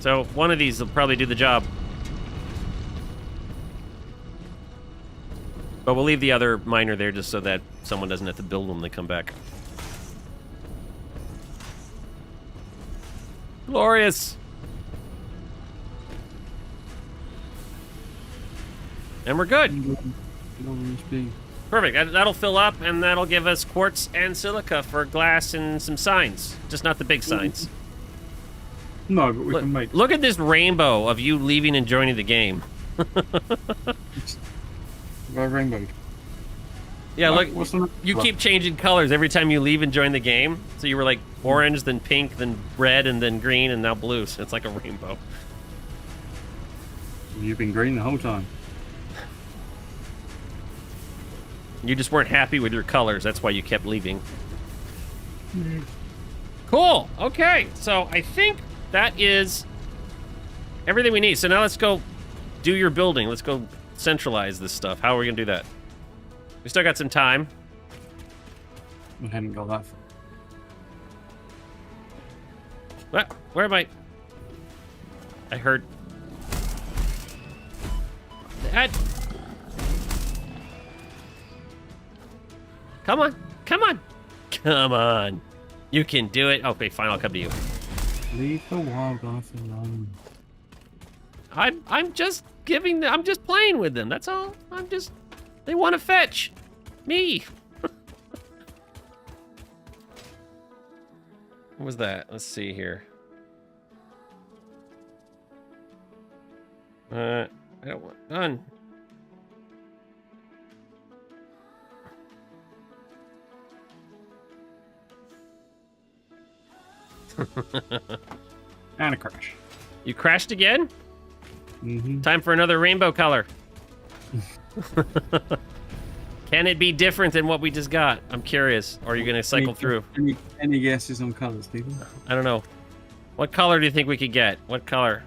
So one of these will probably do the job. But we'll leave the other miner there just so that someone doesn't have to build them when they come back. Glorious. And we're good. Perfect. That'll fill up, and that'll give us quartz and silica for glass and some signs. Just not the big signs. No, but we can make... Look at this rainbow of you leaving and joining the game. Rainbow. Yeah, What? look, What's the... you keep changing colors every time you leave and join the game. So you were like orange, then pink, then red, and then green, and now blue. So it's like a rainbow. You've been green the whole time. You just weren't happy with your colors. That's why you kept leaving. Cool. Okay. So I think that is everything we need. So now let's go do your building. Let's go centralize this stuff. How are we going to do that? We still got some time. We haven't got that far. What? Where am I? I heard... that. Come on. Come on. Come on. You can do it. Okay, fine. I'll come to you. Leave the wildlife alone. I'm just giving... I'm just playing with them. That's all. I'm just... They want to fetch me. What was that? Let's see here. I don't want... Done. And a crash. You crashed again? Mm-hmm. Time for another rainbow color. Can it be different than what we just got? I'm curious. Or are you going to cycle through? Any guesses on colors, people? I don't know. What color do you think we could get? What color?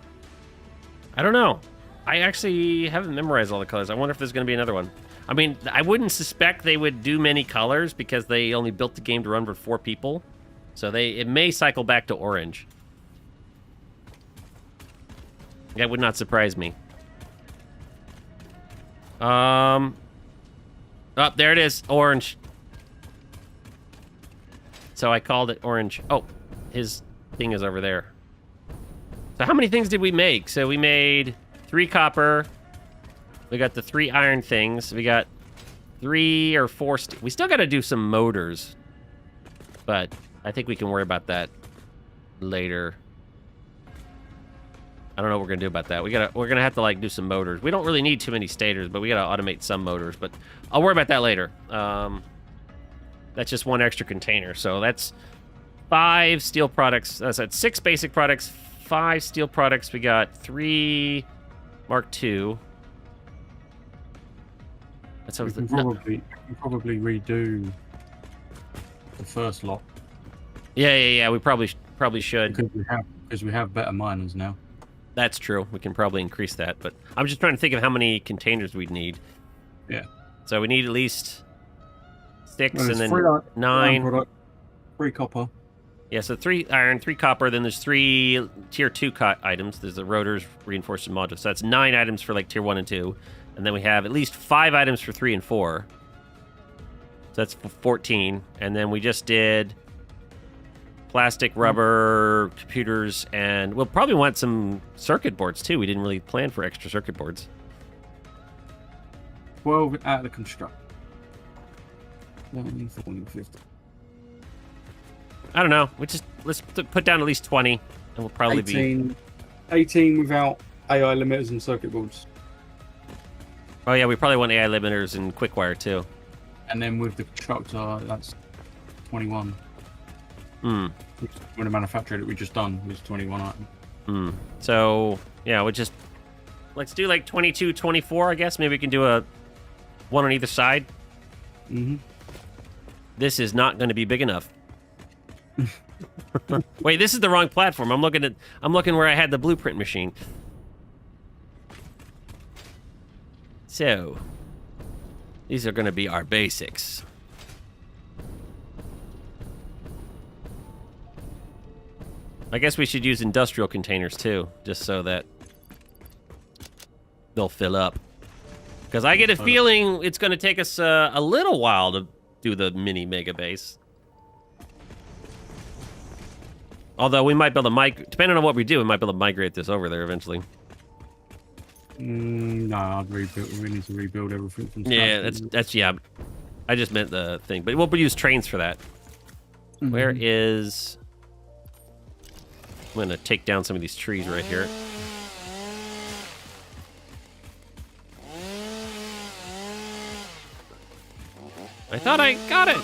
I don't know. I actually haven't memorized all the colors. I wonder if there's going to be another one. I mean, I wouldn't suspect they would do many colors because they only built the game to run for 4 people. So it may cycle back to orange. That would not surprise me. Oh, there it is. Orange. So I called it orange. Oh, his thing is over there. So how many things did we make? So we made 3 copper. We got the 3 iron things. We got 3 or 4... we still got to do some motors. But I think we can worry about that later. I don't know what we're gonna do about that. We're gonna have to like do some motors. We don't really need too many stators, but we gotta automate some motors. But I'll worry about that later. That's just 1 extra container. So that's 5 steel products. That's 6 basic products, 5 steel products. We got 3 Mark II. That's we can probably redo the first lot. Yeah. We probably should. Because we have better miners now. That's true. We can probably increase that, but I'm just trying to think of how many containers we'd need. Yeah. So we need at least 6 Well, and then 3 9. 3 copper. Yeah, so 3 iron, 3 copper. Then there's 3 tier 2 items. There's the rotors, reinforced modules. So that's 9 items for like tier 1 and 2. And then we have at least 5 items for 3 and 4. So that's 14. And then we just did plastic, rubber, computers, and we'll probably want some circuit boards too. We didn't really plan for extra circuit boards. 12 out of the construct. 14, 15. I don't know. Let's put down at least 20, and we'll probably 18 without AI limiters and circuit boards. Oh yeah, we probably want AI limiters and quick wire too. And then with the constructor, that's 21. Hmm. When the manufacturer that we just done was 21 items. Hmm. So yeah, let's do like 22, 24. I guess maybe we can do a 1 on either side. Mm-hmm. This is not going to be big enough. Wait, this is the wrong platform. I'm looking where I had the blueprint machine. So, these are going to be our basics. I guess we should use industrial containers too, just so that they'll fill up. Because I get a feeling it's going to take us a little while to do the mini mega base. Although we might be able to migrate, depending on what we do, we might be able to migrate this over there eventually. No, I'd rebuild. We need to rebuild everything from scratch. Yeah, that's yeah. I just meant the thing, but we'll use trains for that. Where is? I'm gonna take down some of these trees right here. I thought I got it.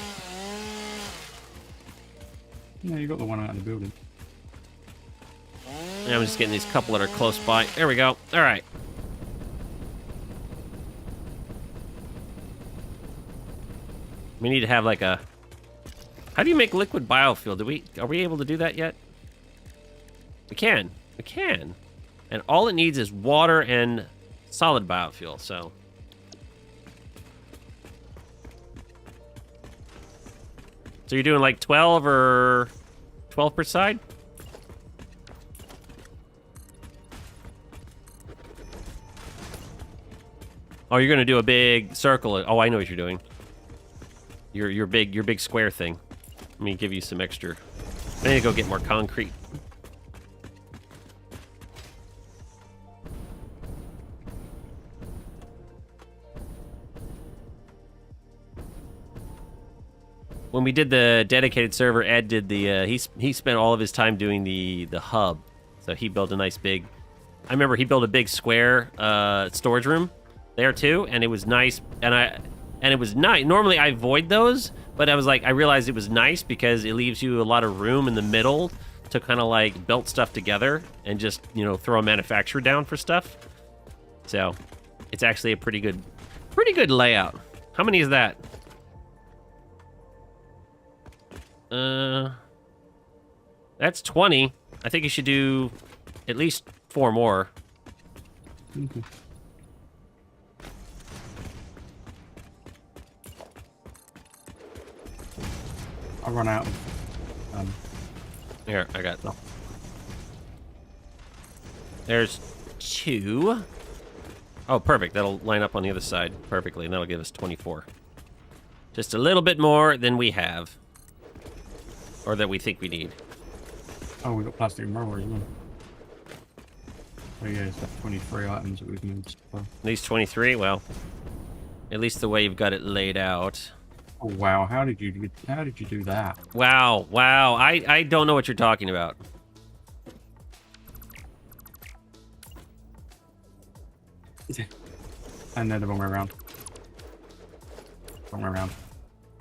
Yeah, you got the one out in the building. Yeah, I'm just getting these couple that are close by. There we go. All right. We need to have like a... How do you make liquid biofuel? Are we able to do that yet? We can. We can. And all it needs is water and solid biofuel, so... So you're doing like 12 or 12 per side? Oh, you're gonna do a big circle. Oh, I know what you're doing. Your big square thing. Let me give you some extra. I need to go get more concrete. When we did the dedicated server, Ed did the he spent all of his time doing the hub. So he built a nice big. I remember he built a big square storage room there too, and it was nice. And it was nice. Normally I avoid those, but I was like, I realized it was nice because it leaves you a lot of room in the middle to kind of like build stuff together and just, you know, throw a manufacturer down for stuff. So it's actually a pretty good layout. How many is that? That's 20. I think you should do at least 4 more. Okay. I run out. Here, I got. There's 2. Oh, perfect. That'll line up on the other side perfectly, and that'll give us 24. Just a little bit more than we have. Or that we think we need. Oh, we got plastic marble as well. Oh yeah, it's got 23 items that we've moved. At least 23? Well, at least the way you've got it laid out. Oh wow, how did you do that? Wow, I don't know what you're talking about. And then the wrong way around. Wrong way around.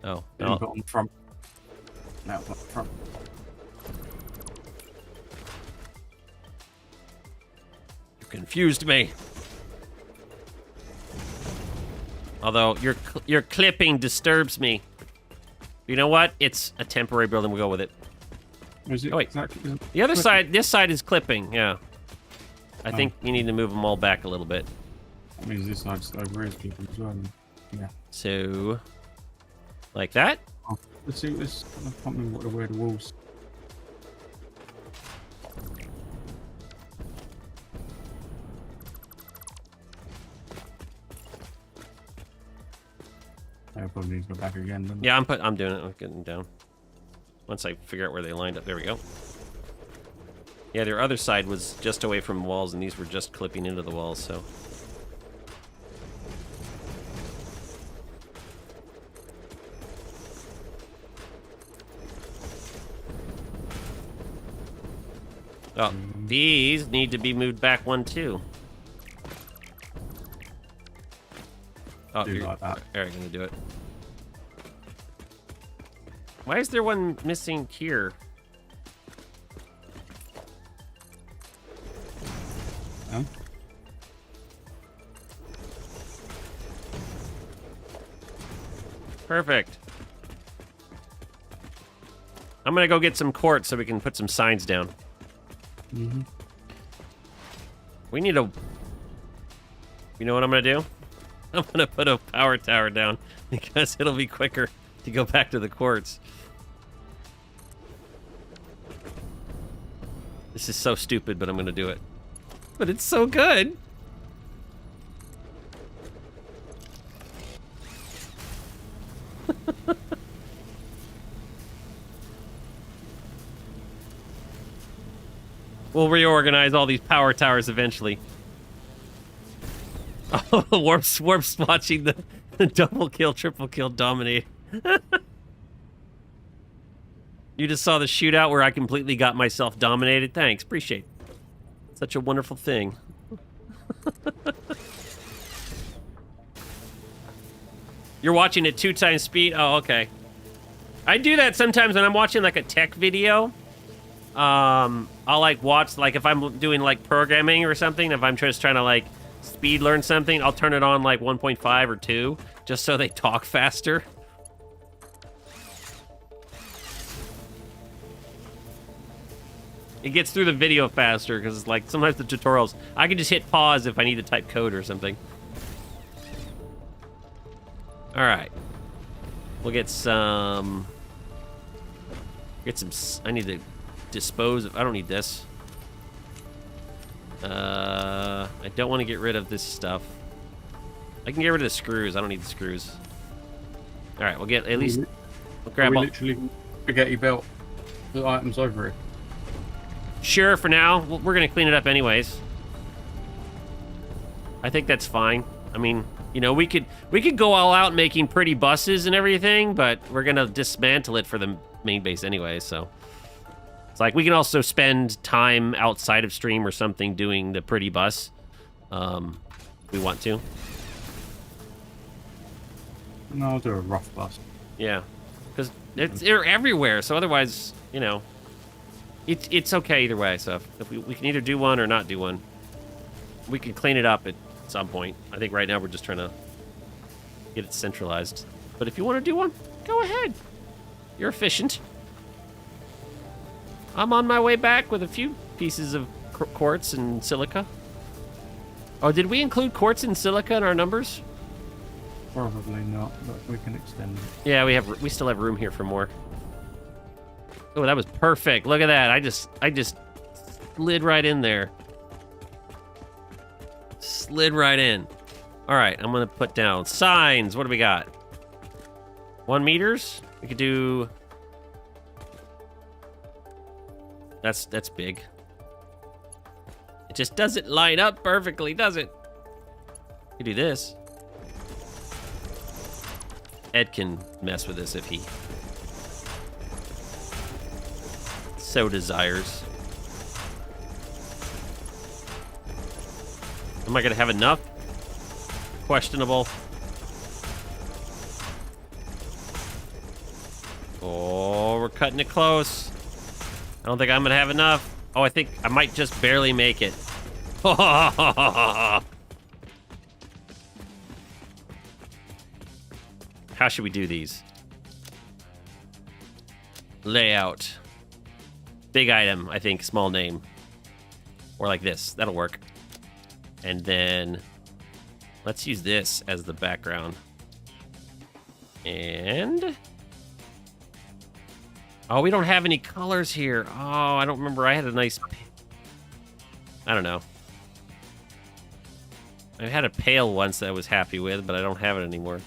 Oh, Didn't put on the front. Now put on the front. You confused me. Although your clipping disturbs me. You know what? It's a temporary building. We'll go with it. Is it Oh, wait. exactly The other side, this side is clipping. Yeah. I think you need to move them all back a little bit. That means this side's over is people as well. Yeah. So, like that? Oh, let's see what this. I can't remember where the walls. I probably need to go back again. Then. Yeah, I'm doing it. I'm getting down. Once I figure out where they lined up. There we go. Yeah, their other side was just away from walls, and these were just clipping into the walls, so. Oh, these need to be moved back 1, too. Oh, Do you're like that. Eric gonna do it. Why is there one missing here? Huh? Perfect. I'm gonna go get some quartz so we can put some signs down. Mm-hmm. We need a... You know what I'm gonna do? I'm gonna put a power tower down because it'll be quicker to go back to the quartz. This is so stupid, but I'm gonna do it. But it's so good. We'll reorganize all these power towers eventually. Oh, Warp's watching the double kill, triple kill dominate. You just saw the shootout where I completely got myself dominated. Thanks, appreciate it. Such a wonderful thing. You're watching at 2 times speed? Oh, okay. I do that sometimes when I'm watching like a tech video. I'll like watch, like if I'm doing like programming or something, if I'm just trying to like speed learn something, I'll turn it on like 1.5 or 2 just so they talk faster. It gets through the video faster because like sometimes the tutorials, I can just hit pause if I need to type code or something. All right, we'll get some. I need to dispose of. I don't need this. I don't want to get rid of this stuff. I can get rid of the screws. I don't need the screws. All right, we'll get at least. We'll grab all. Literally spaghetti belt the items over it. Sure, for now. We're gonna clean it up anyways. I think that's fine. I mean, you know, we could go all out making pretty buses and everything, but we're gonna dismantle it for the main base anyway. So it's like we can also spend time outside of stream or something doing the pretty bus. If we want to. No, I'll do a rough bus. Yeah, because they're everywhere. So otherwise, you know. It's okay either way, so if we can either do one or not do one. We can clean it up at some point. I think right now we're just trying to get it centralized. But if you want to do one, go ahead. You're efficient. I'm on my way back with a few pieces of quartz and silica. Oh, did we include quartz and silica in our numbers? Probably not, but we can extend it. Yeah, we still have room here for more. Oh, that was perfect. Look at that. I just slid right in there. Slid right in. All right, I'm going to put down signs. What do we got? 1 meters? We could do... That's big. It just doesn't line up perfectly, does it? You do this. Ed can mess with this if he so desires. Am I gonna have enough? Questionable. Oh, we're cutting it close. I don't think I'm gonna have enough. Oh, I think I might just barely make it. How should we do these? Layout. Big item, I think, small name. Or like this, that'll work. And then let's use this as the background. And oh, we don't have any colors here. Oh, I don't remember. I had a nice, I don't know. I had a pale once that I was happy with, but I don't have it anymore.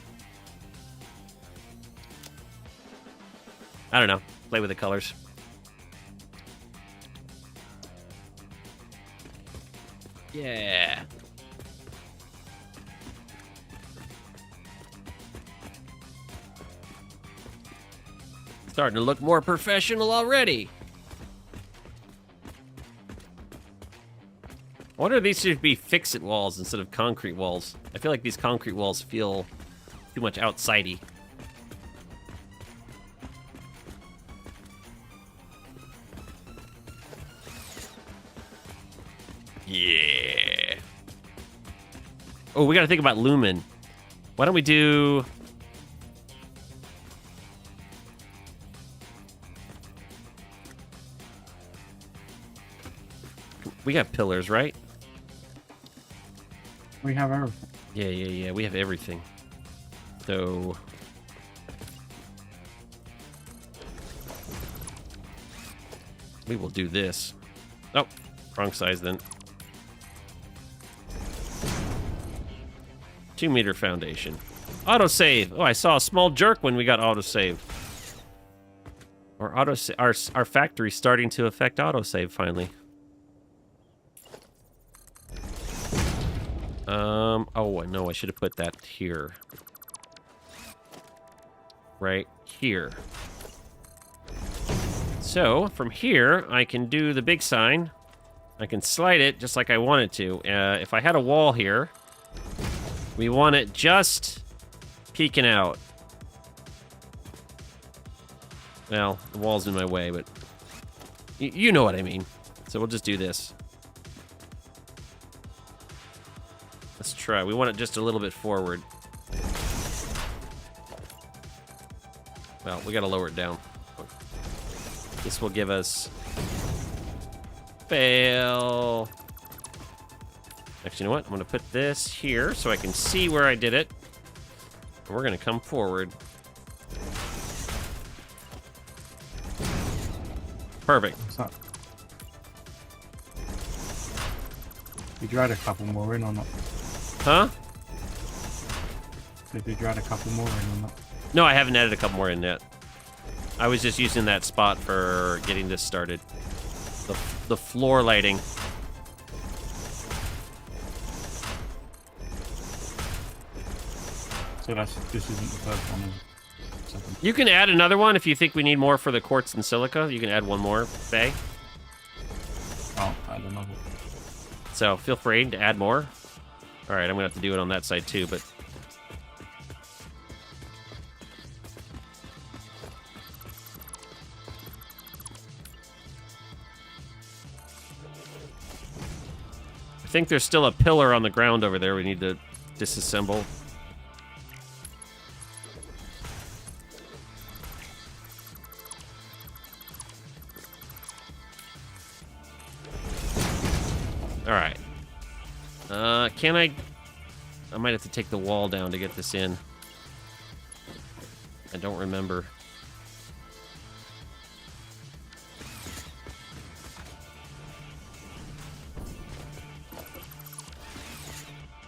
I don't know. Play with the colors. Yeah. Starting to look more professional already. I wonder if these should be fix-it walls instead of concrete walls. I feel like these concrete walls feel too much outsidey. Yeah. Oh, we gotta think about Lumen. Why don't we do... We got pillars, right? We have everything. Yeah. We have everything. So... we will do this. Oh, wrong size then. 2-meter foundation. Autosave. Oh, I saw a small jerk when we got autosave. Our factory starting to affect autosave finally. Oh no, I should have put that here. Right here. So, from here, I can do the big sign. I can slide it just like I want it to. If I had a wall here, we want it just peeking out. Well, the wall's in my way, but you know what I mean. So we'll just do this. Let's try. We want it just a little bit forward. Well, we gotta lower it down. This will give us... fail. Actually, you know what? I'm gonna put this here so I can see where I did it. And we're gonna come forward. Perfect. What's that? Did you add a couple more in or not? Huh? So did you add a couple more in or not? No, I haven't added a couple more in yet. I was just using that spot for getting this started. The floor lighting. So this isn't the first one, is it? Second. You can add another one if you think we need more for the quartz and silica. You can add one more, Faye. Oh, add another. So feel free to add more. All right, I'm gonna have to do it on that side too, but. I think there's still a pillar on the ground over there we need to disassemble. All right. Can I might have to take the wall down to get this in. I don't remember.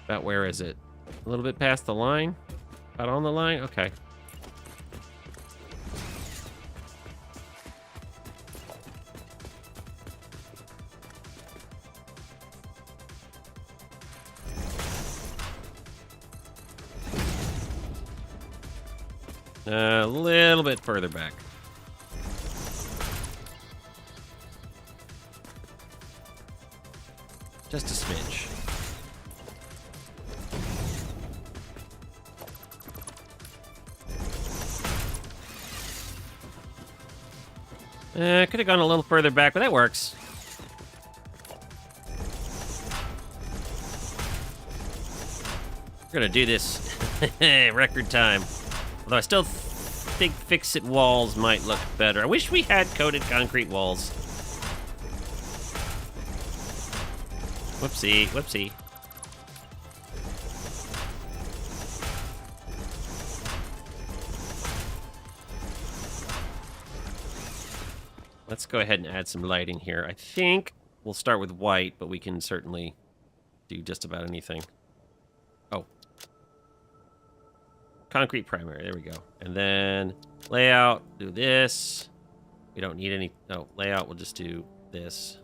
About where is it? A little bit past the line? About on the line? Okay. A little bit further back. Just a smidge. Could have gone a little further back, but that works. We're gonna do this record time. Although I still think fix-it walls might look better. I wish we had coated concrete walls. Whoopsie, whoopsie. Let's go ahead and add some lighting here. I think we'll start with white, but we can certainly do just about anything. Oh. Concrete primary, there we go. And then layout, do this. We don't need any, no, layout, we'll just do this.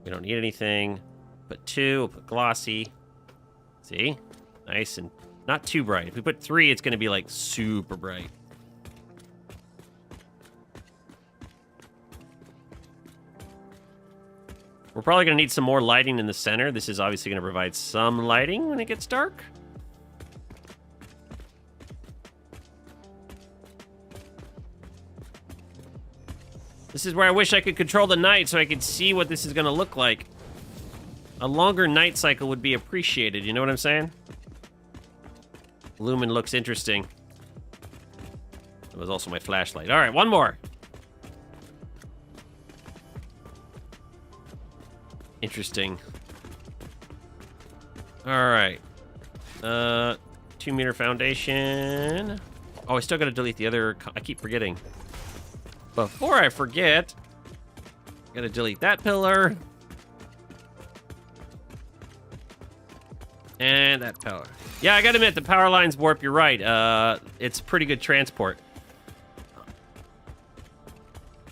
We don't need anything. Put 2, we'll put glossy. See? Nice and not too bright. If we put 3, it's gonna be like super bright. We're probably going to need some more lighting in the center. This is obviously going to provide some lighting when it gets dark. This is where I wish I could control the night so I could see what this is going to look like. A longer night cycle would be appreciated, you know what I'm saying? Lumen looks interesting. That was also my flashlight. All right, one more. Interesting. All right. 2-meter foundation. Oh, I still gotta delete the other. I keep forgetting. Before I forget, gotta delete that pillar. And that power. Yeah, I gotta admit, the power lines warp, you're right. It's pretty good transport.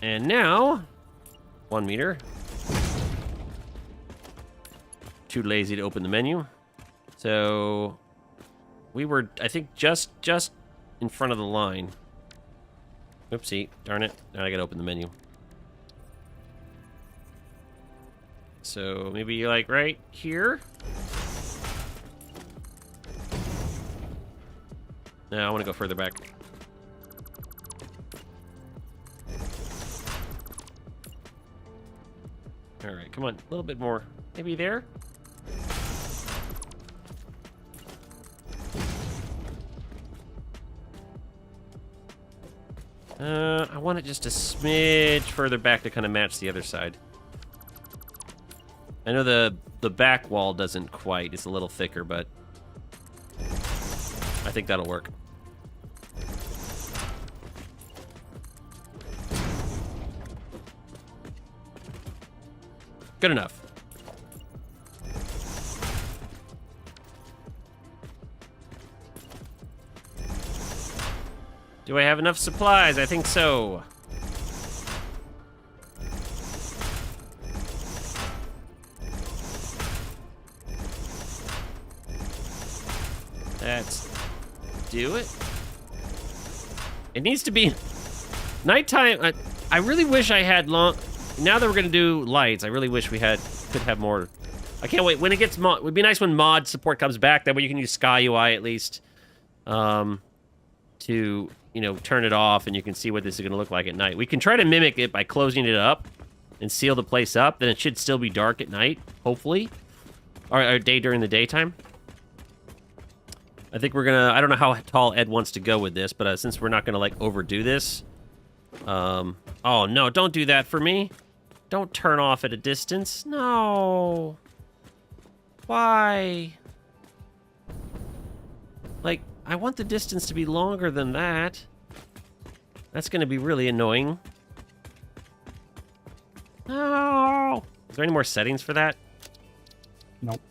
And now, 1 meter. Too lazy to open the menu. So, we were, I think, just in front of the line. Oopsie, darn it. Now I gotta open the menu. So, maybe like right here? No, I want to go further back. All right, come on, a little bit more. Maybe there? I want it just a smidge further back to kind of match the other side. I know the back wall doesn't quite. It's a little thicker, but I think that'll work. Good enough. Do I have enough supplies? I think so. Let's do it. It needs to be nighttime. I really wish I had long. Now that we're gonna do lights, I really wish we could have more. I can't wait. When it gets mod, it would be nice when mod support comes back. That way you can use Sky UI at least, to turn it off and you can see what this is gonna look like at night. We can try to mimic it by closing it up and seal the place up. Then it should still be dark at night, hopefully, or day during the daytime. I think we're gonna. I don't know how tall Ed wants to go with this, but since we're not gonna like overdo this. Oh no! Don't do that for me. Don't turn off at a distance. No. Why? Like, I want the distance to be longer than that. That's gonna be really annoying. No. Is there any more settings for that? Nope.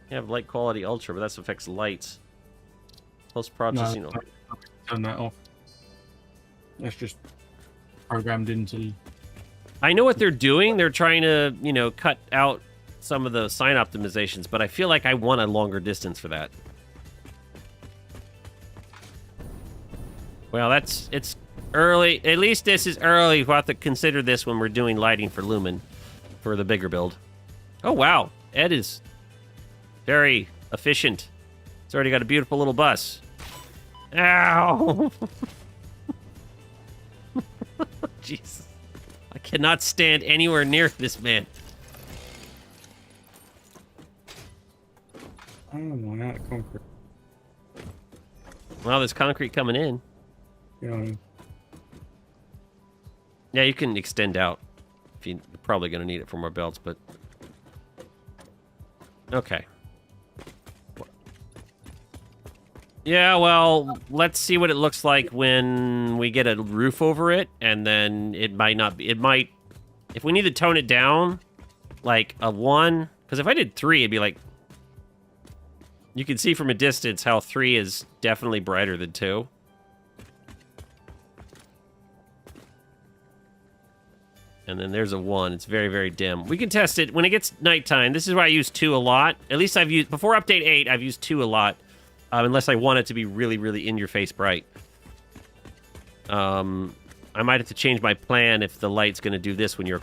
You have light quality ultra, but that affects lights. Post processing. No, turn that off. That's just programmed into. I know what they're doing. They're trying to, cut out some of the sign optimizations, but I feel like I want a longer distance for that. Well, it's early. At least this is early. We'll have to consider this when we're doing lighting for Lumen, for the bigger build. Oh, wow. Ed is very efficient. It's already got a beautiful little bus. Ow! Jesus. I cannot stand anywhere near this man. Oh, my, out of concrete. Well, there's concrete coming in. Yeah. Yeah, you can extend out. If you're probably going to need it for more belts, but... Okay. Yeah, well, let's see what it looks like when we get a roof over it, and then it might not be... It might... If we need to tone it down, like a 1... Because if I did 3, it'd be like... You can see from a distance how 3 is definitely brighter than 2. And then there's a 1. It's very, very dim. We can test it when it gets nighttime. This is why I use 2 a lot. At least I've used... Before update 8, I've used 2 a lot. Unless I want it to be really, really in-your-face bright. I might have to change my plan if the light's going to do this when you're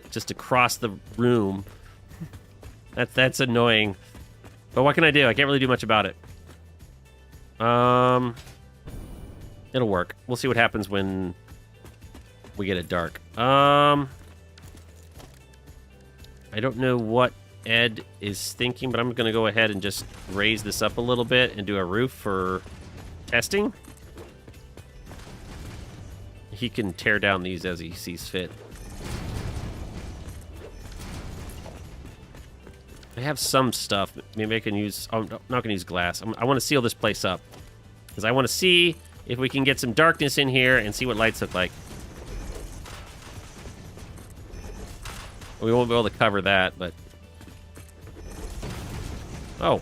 just across the room. That's annoying. But what can I do? I can't really do much about it. It'll work. We'll see what happens when we get it dark. I don't know what Ed is thinking, but I'm going to go ahead and just raise this up a little bit and do a roof for testing. He can tear down these as he sees fit. I have some stuff. Maybe I can use... Oh, I'm not going to use glass. I want to seal this place up. Because I want to see if we can get some darkness in here and see what lights look like. We won't be able to cover that, but... Oh.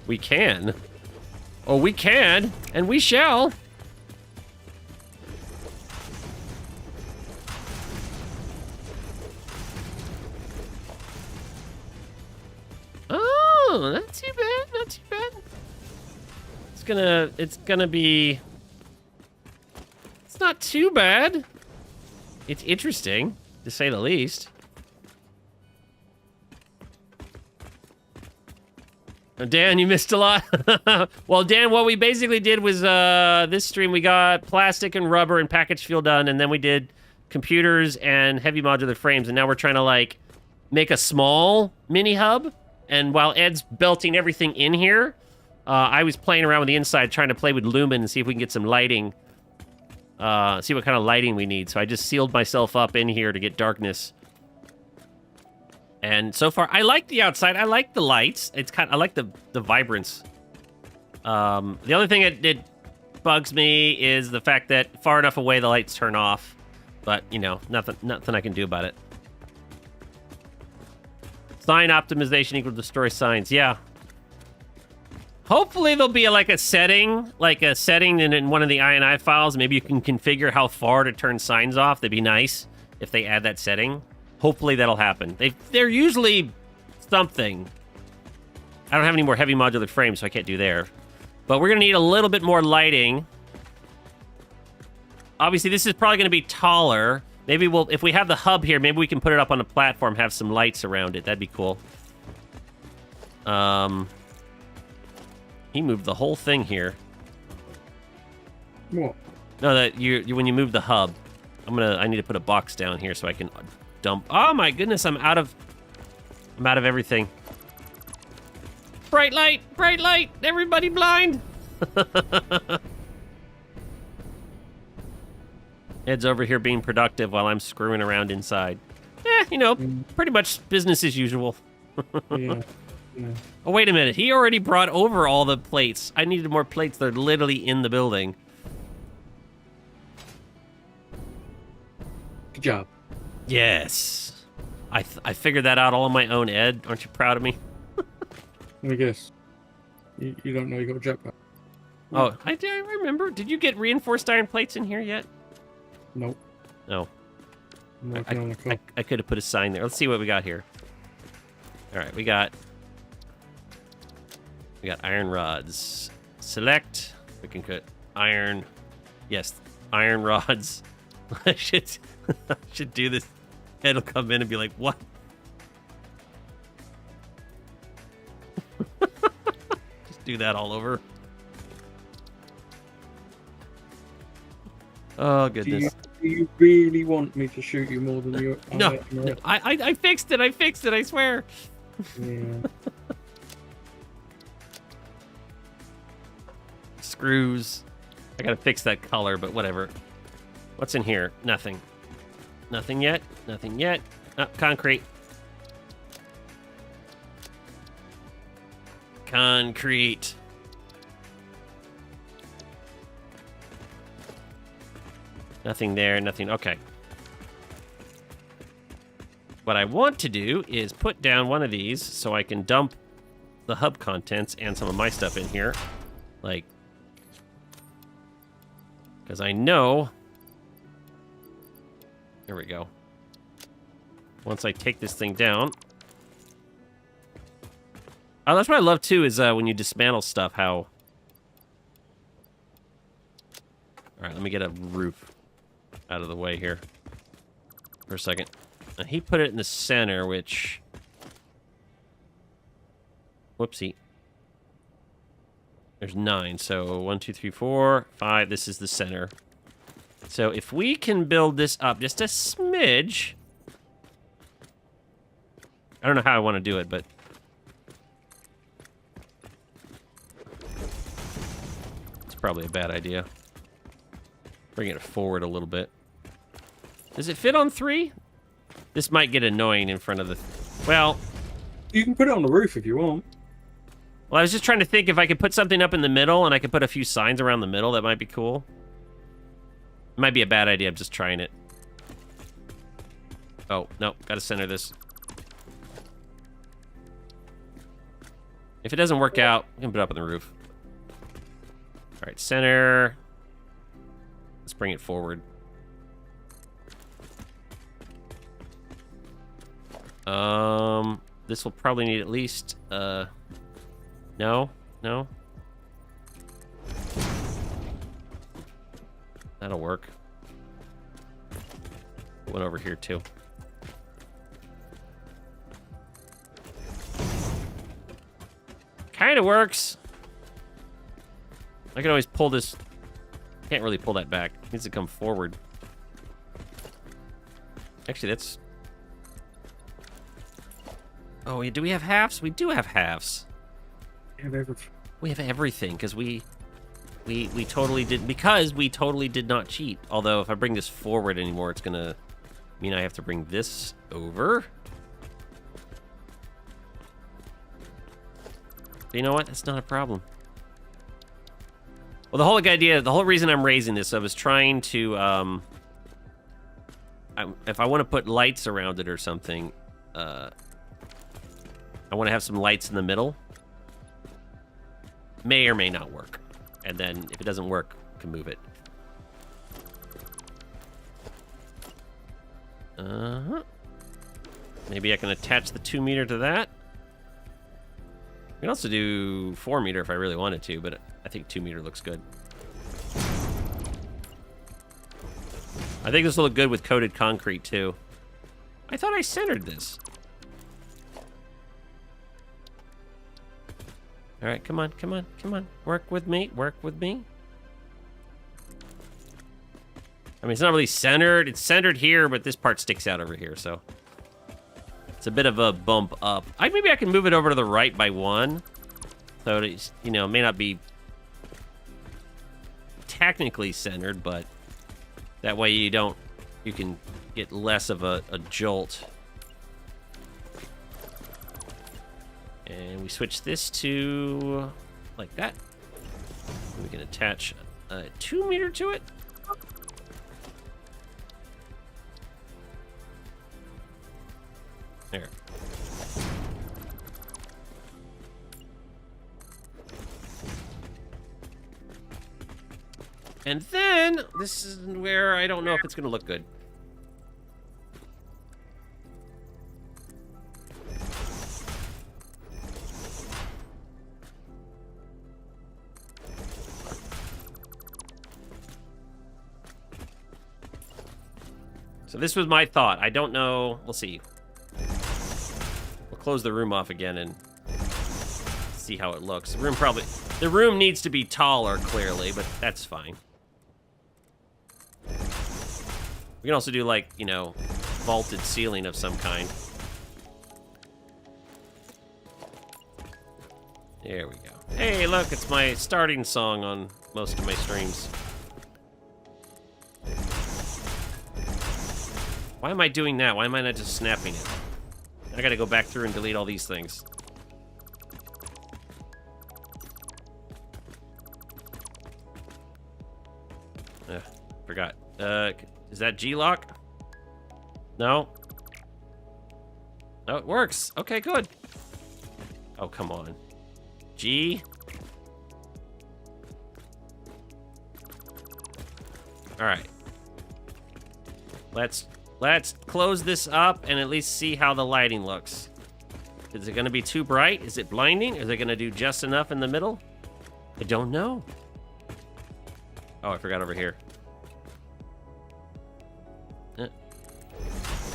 We can. Oh, we can. And we shall. Oh, not too bad. Not too bad. It's gonna be... It's not too bad. It's interesting, to say the least. Dan, you missed a lot. Well, Dan, what we basically did was this stream, we got plastic and rubber and package fuel done, and then we did computers and heavy modular frames, and now we're trying to, like, make a small mini hub. And while Ed's belting everything in here, I was playing around with the inside, trying to play with Lumen and see if we can get some lighting. See what kind of lighting we need. So I just sealed myself up in here to get darkness. And so far, I like the outside. I like the lights. I like the vibrance. The only thing that bugs me is the fact that far enough away the lights turn off. But, you know, nothing I can do about it. Sign optimization equal to destroy signs. Yeah. Hopefully there'll be a setting in one of the INI files. Maybe you can configure how far to turn signs off. That'd be nice if they add that setting. Hopefully that'll happen. They're usually something. I don't have any more heavy modular frames, so I can't do there. But we're going to need a little bit more lighting. Obviously, this is probably going to be taller. Maybe if we have the hub here, maybe we can put it up on a platform, have some lights around it. That'd be cool. He moved the whole thing here. What? No, that when you move the hub, I need to put a box down here so I can dump. Oh my goodness, I'm out of everything. Bright light, everybody blind. Ed's over here being productive while I'm screwing around inside. You know, pretty much business as usual. Yeah. Oh, wait a minute. He already brought over all the plates. I needed more plates. They're literally in the building. Good job. Yes. I figured that out all on my own, Ed. Aren't you proud of me? Let me guess. You don't know you got a jetpack? Oh, I remember. Did you get reinforced iron plates in here yet? Nope. No. I'm working on a car. I could have put a sign there. Let's see what we got here. All right, we got iron rods. Select. We can cut iron. Yes, iron rods. I should do this. Ed will come in and be like, "What?" Just do that all over. Oh goodness. Do you really want me to shoot you more than you? No, I fixed it. I swear. Yeah. Screws. I gotta fix that color, but whatever. What's in here? Nothing. Nothing yet. Nothing yet. Oh, concrete. Concrete. Nothing there. Nothing. Okay. What I want to do is put down one of these so I can dump the hub contents and some of my stuff in here. Like, because I know... There we go. Once I take this thing down... Oh, that's what I love, too, is when you dismantle stuff, how... Alright, let me get a roof out of the way here for a second. And he put it in the center, which... Whoopsie. There's 9, so 1, 2, 3, 4, 5. This is the center. So if we can build this up just a smidge... I don't know how I want to do it, but... It's probably a bad idea. Bring it forward a little bit. Does it fit on 3? This might get annoying in front of the... Well, You can put it on the roof if you want. Well, I was just trying to think if I could put something up in the middle and I could put a few signs around the middle. That might be cool. It might be a bad idea. I'm just trying it. Oh, no. Gotta center this. If it doesn't work out, we can put it up on the roof. All right, center. Let's bring it forward. This will probably need at least, no. That'll work. One over here, too. Kind of works. I can always pull this. Can't really pull that back. It needs to come forward. Actually, that's... Oh, do we have halves? We do have halves. We have everything. We have everything because we totally did, because we totally did not cheat. Although if I bring this forward anymore, it's gonna mean I have to bring this over. But you know what? That's not a problem. Well, the whole idea, the whole reason I'm raising this, I was trying to, if I want to put lights around it or something, I want to have some lights in the middle. May or may not work. And then if it doesn't work, I can move it. Maybe I can attach the 2 meter to that. I can also do 4 meter if I really wanted to, but I think 2 meter looks good. I think this will look good with coated concrete too. I thought I centered this. All right, come on, come on, come on. Work with me, work with me. I mean, it's not really centered. It's centered here, but this part sticks out over here, so it's a bit of a bump up. Maybe I can move it over to the right by 1. So it's, you know, it may not be technically centered, but that way you can get less of a jolt. And we switch this to like that. We can attach a 2 meter to it. There. And then, this is where I don't know if it's going to look good. So this was my thought. I don't know. We'll see. We'll close the room off again and see how it looks. The room needs to be taller, clearly, but that's fine. We can also do, like, you know, vaulted ceiling of some kind. There we go. Hey, look, it's my starting song on most of my streams. Why am I doing that? Why am I not just snapping it? I gotta go back through and delete all these things. Forgot. Is that G-lock? No? No, it works. Okay, good. Oh, come on. G. All right. Let's close this up and at least see how the lighting looks. Is it going to be too bright? Is it blinding? Is it going to do just enough in the middle? I don't know. Oh, I forgot over here.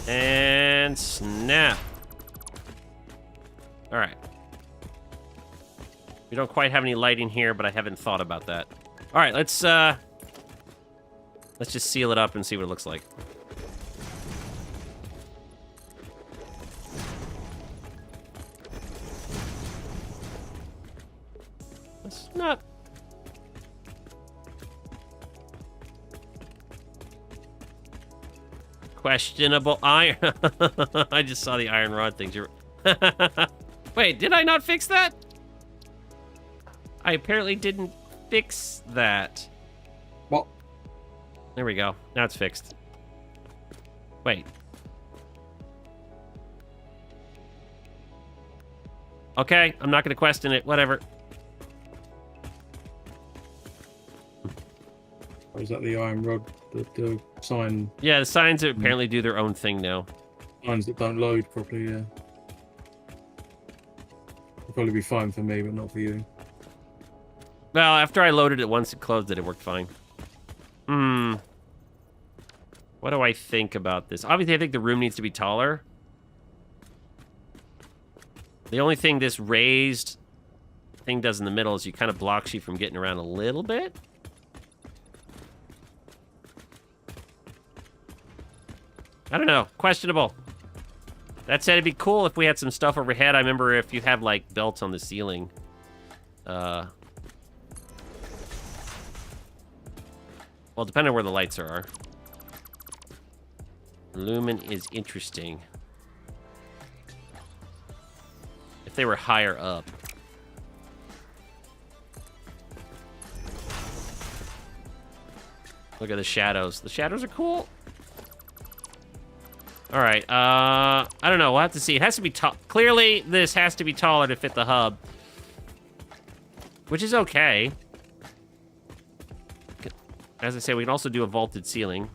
And snap. All right. We don't quite have any lighting here, but I haven't thought about that. All right, let's just seal it up and see what it looks like. It's not... Questionable iron. I just saw the iron rod things. Wait, did I not fix that? I apparently didn't fix that. What? There we go. Now it's fixed. Wait. Okay, I'm not going to question it. Whatever. Or is that the iron rod, the sign? Yeah, the signs apparently do their own thing now. Signs that don't load properly, yeah. It'll probably be fine for me, but not for you. Well, after I loaded it once, it closed it. It worked fine. What do I think about this? Obviously, I think the room needs to be taller. The only thing this raised thing does in the middle is you kind of blocks you from getting around a little bit. I don't know. Questionable. That said, it'd be cool if we had some stuff overhead. I remember if you have, like, belts on the ceiling. Well, depending on where the lights are. Lumen is interesting. If they were higher up. Look at the shadows. The shadows are cool. All right. I don't know. We'll have to see. It has to be tall. Clearly, this has to be taller to fit the hub. Which is okay. As I say, we can also do a vaulted ceiling.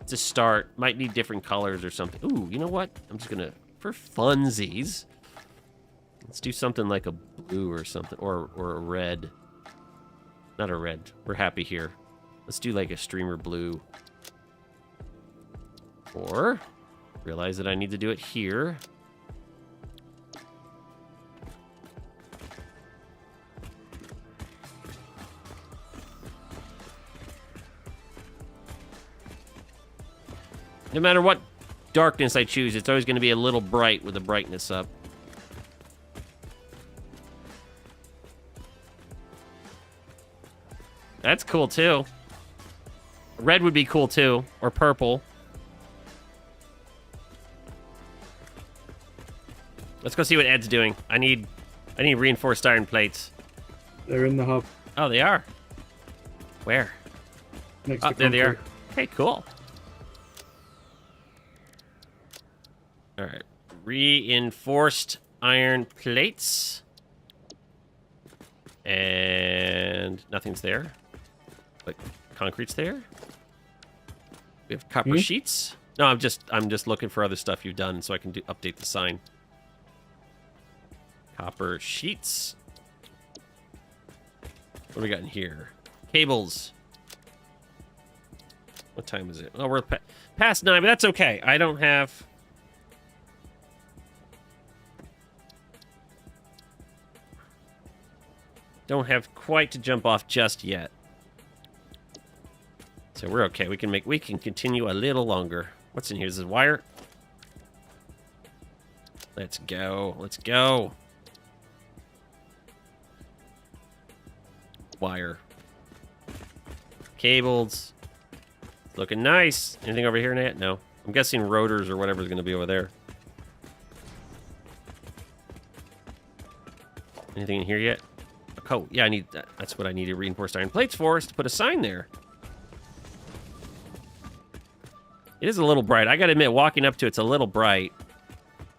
To start. Might need different colors or something. Ooh, you know what? I'm just gonna... For funsies. Let's do something like a blue or something. Or a red. Not a red. We're happy here. Let's do like a streamer blue. Or... Realize that I need to do it here. No matter what darkness I choose, it's always going to be a little bright with the brightness up. That's cool, too. Red would be cool, too. Or purple. Let's go see what Ed's doing. I need reinforced iron plates. They're in the hub. Oh, they are. Where? Next Oh, to there they are. concrete. Okay, cool. All right. Reinforced iron plates. And nothing's there. But concrete's there. We have copper sheets. No, I'm just looking for other stuff you've done so I can update the sign. Copper sheets. What do we got in here? Cables. What time is it? Oh, we're past 9, but that's okay. I don't have... Don't have quite to jump off just yet. So we're okay. We can continue a little longer. What's in here? This is wire. Let's go. Let's go. Wire. Cables. Looking nice. Anything over here, Nat? No. I'm guessing rotors or whatever's going to be over there. Anything in here yet? A coat. Yeah, I need that. That's what I needed reinforced iron plates for, is to put a sign there. It is a little bright. I gotta admit, walking up to it's a little bright.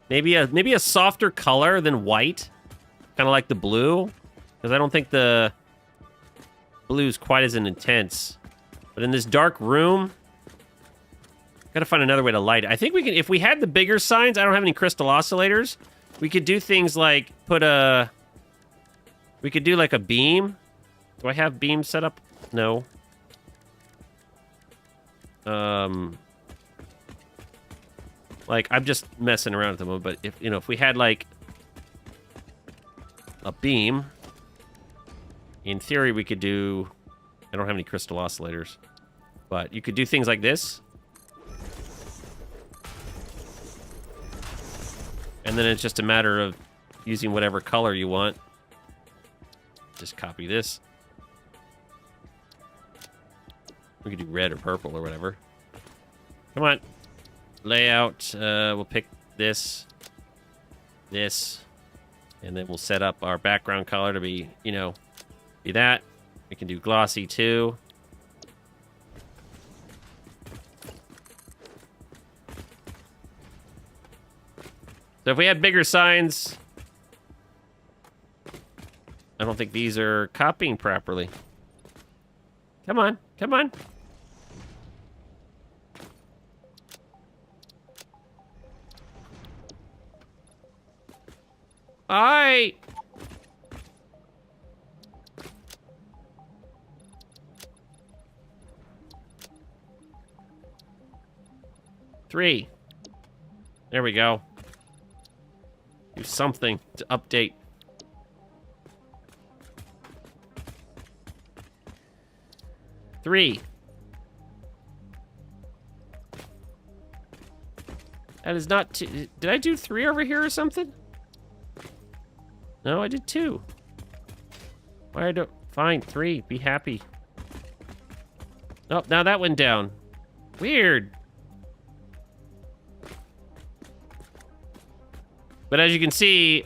Maybe a softer color than white. Kind of like the blue. Because I don't think the blue is quite as intense. But in this dark room, gotta find another way to light it. I think we can, if we had the bigger signs, I don't have any crystal oscillators, we could do things like we could do like a beam. Do I have beams set up? No. Like, I'm just messing around at the moment, but if we had like a beam, in theory we could do, I don't have any crystal oscillators, but you could do things like this. And then it's just a matter of using whatever color you want. Just copy this. We could do red or purple or whatever. Come on. Layout. We'll pick this. this. And then we'll set up our background color to be, be that. We can do glossy too. So if we had bigger signs, I don't think these are copying properly. Come on, come on. Alright. Three. There we go. Do something to update. Three. That is not two. Did I do 3 over here or something? No, I did 2. Why I don't... Fine, 3. Be happy. Oh, now that went down. Weird. But as you can see,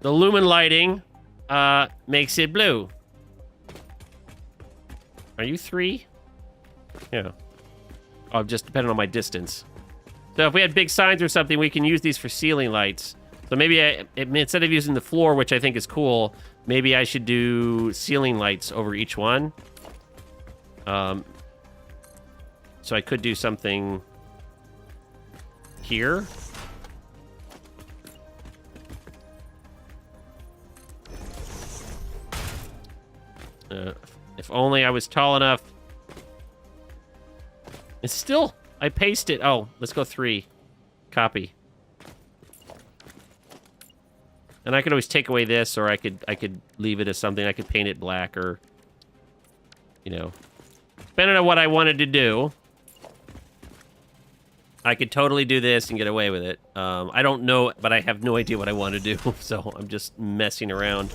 the Lumen lighting makes it blue. Are you 3? Yeah. Oh, just depending on my distance. So if we had big signs or something, we can use these for ceiling lights. So maybe instead of using the floor, which I think is cool, maybe I should do ceiling lights over each one. So I could do something here. If only I was tall enough. It's still... I paste it. Oh, let's go 3. Copy. And I could always take away this, or I could leave it as something. I could paint it black, or... Depending on what I wanted to do. I could totally do this and get away with it. I don't know, but I have no idea what I want to do. So I'm just messing around.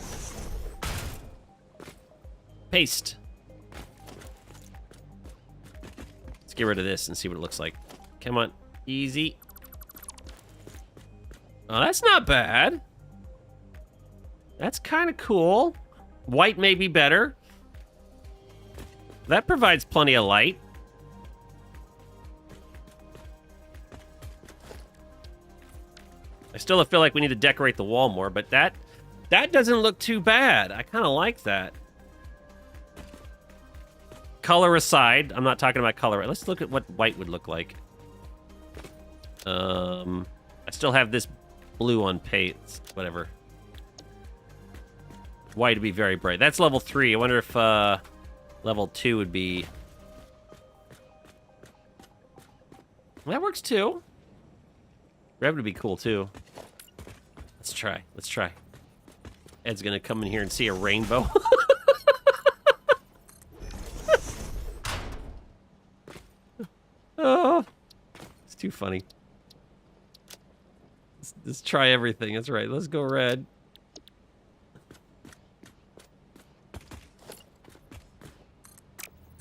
Paste. Let's get rid of this and see what it looks like. Come on. Easy. Oh, that's not bad. That's kind of cool. White may be better. That provides plenty of light. I still feel like we need to decorate the wall more, but that doesn't look too bad. I kind of like that. Color aside, I'm not talking about color. Let's look at what white would look like. I still have this blue on paint. Whatever. White would be very bright. That's level 3. I wonder if level 2 would be... That works too. Red would be cool too. Let's try. Let's try. Ed's gonna come in here and see a rainbow. Oh, it's too funny. Let's try everything. That's right. Let's go red.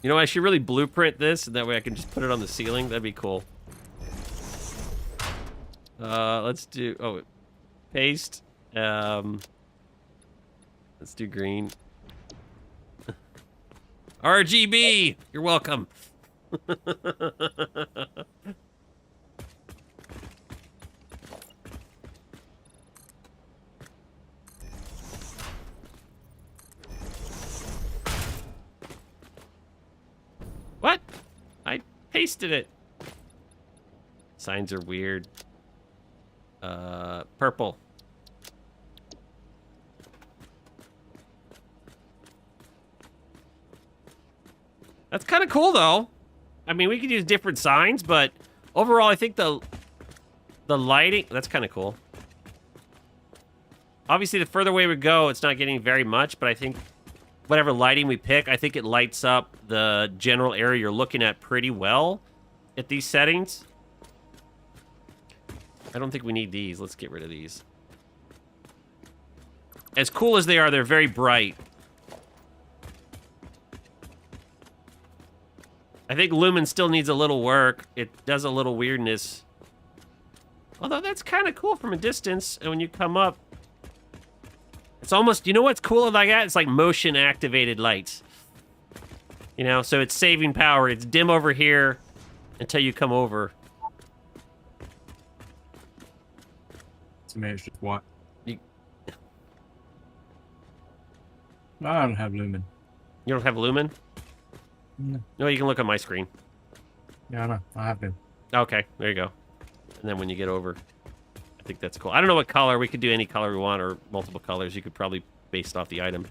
I should really blueprint this, and that way I can just put it on the ceiling. That'd be cool. Let's do... Oh, paste. Let's do green. RGB! You're welcome. What? I pasted it. Signs are weird. Purple. That's kind of cool, though. I mean, we could use different signs, but overall, I think the lighting... That's kind of cool. Obviously, the further away we go, it's not getting very much, but I think whatever lighting we pick, I think it lights up the general area you're looking at pretty well at these settings. I don't think we need these. Let's get rid of these. As cool as they are, they're very bright. I think Lumen still needs a little work. It does a little weirdness. Although that's kind of cool from a distance, and when you come up, it's almost, you know what's cool like that? It's like motion activated lights. You know, so it's saving power. It's dim over here until you come over. To me, it's just white. You I don't have Lumen. don't have Lumen? No. No, you can look on my screen. Yeah, I know. I have been. Okay, there you go. And then when you get over, I think that's cool. I don't know what color. We could do any color we want or multiple colors. You could probably based off the item.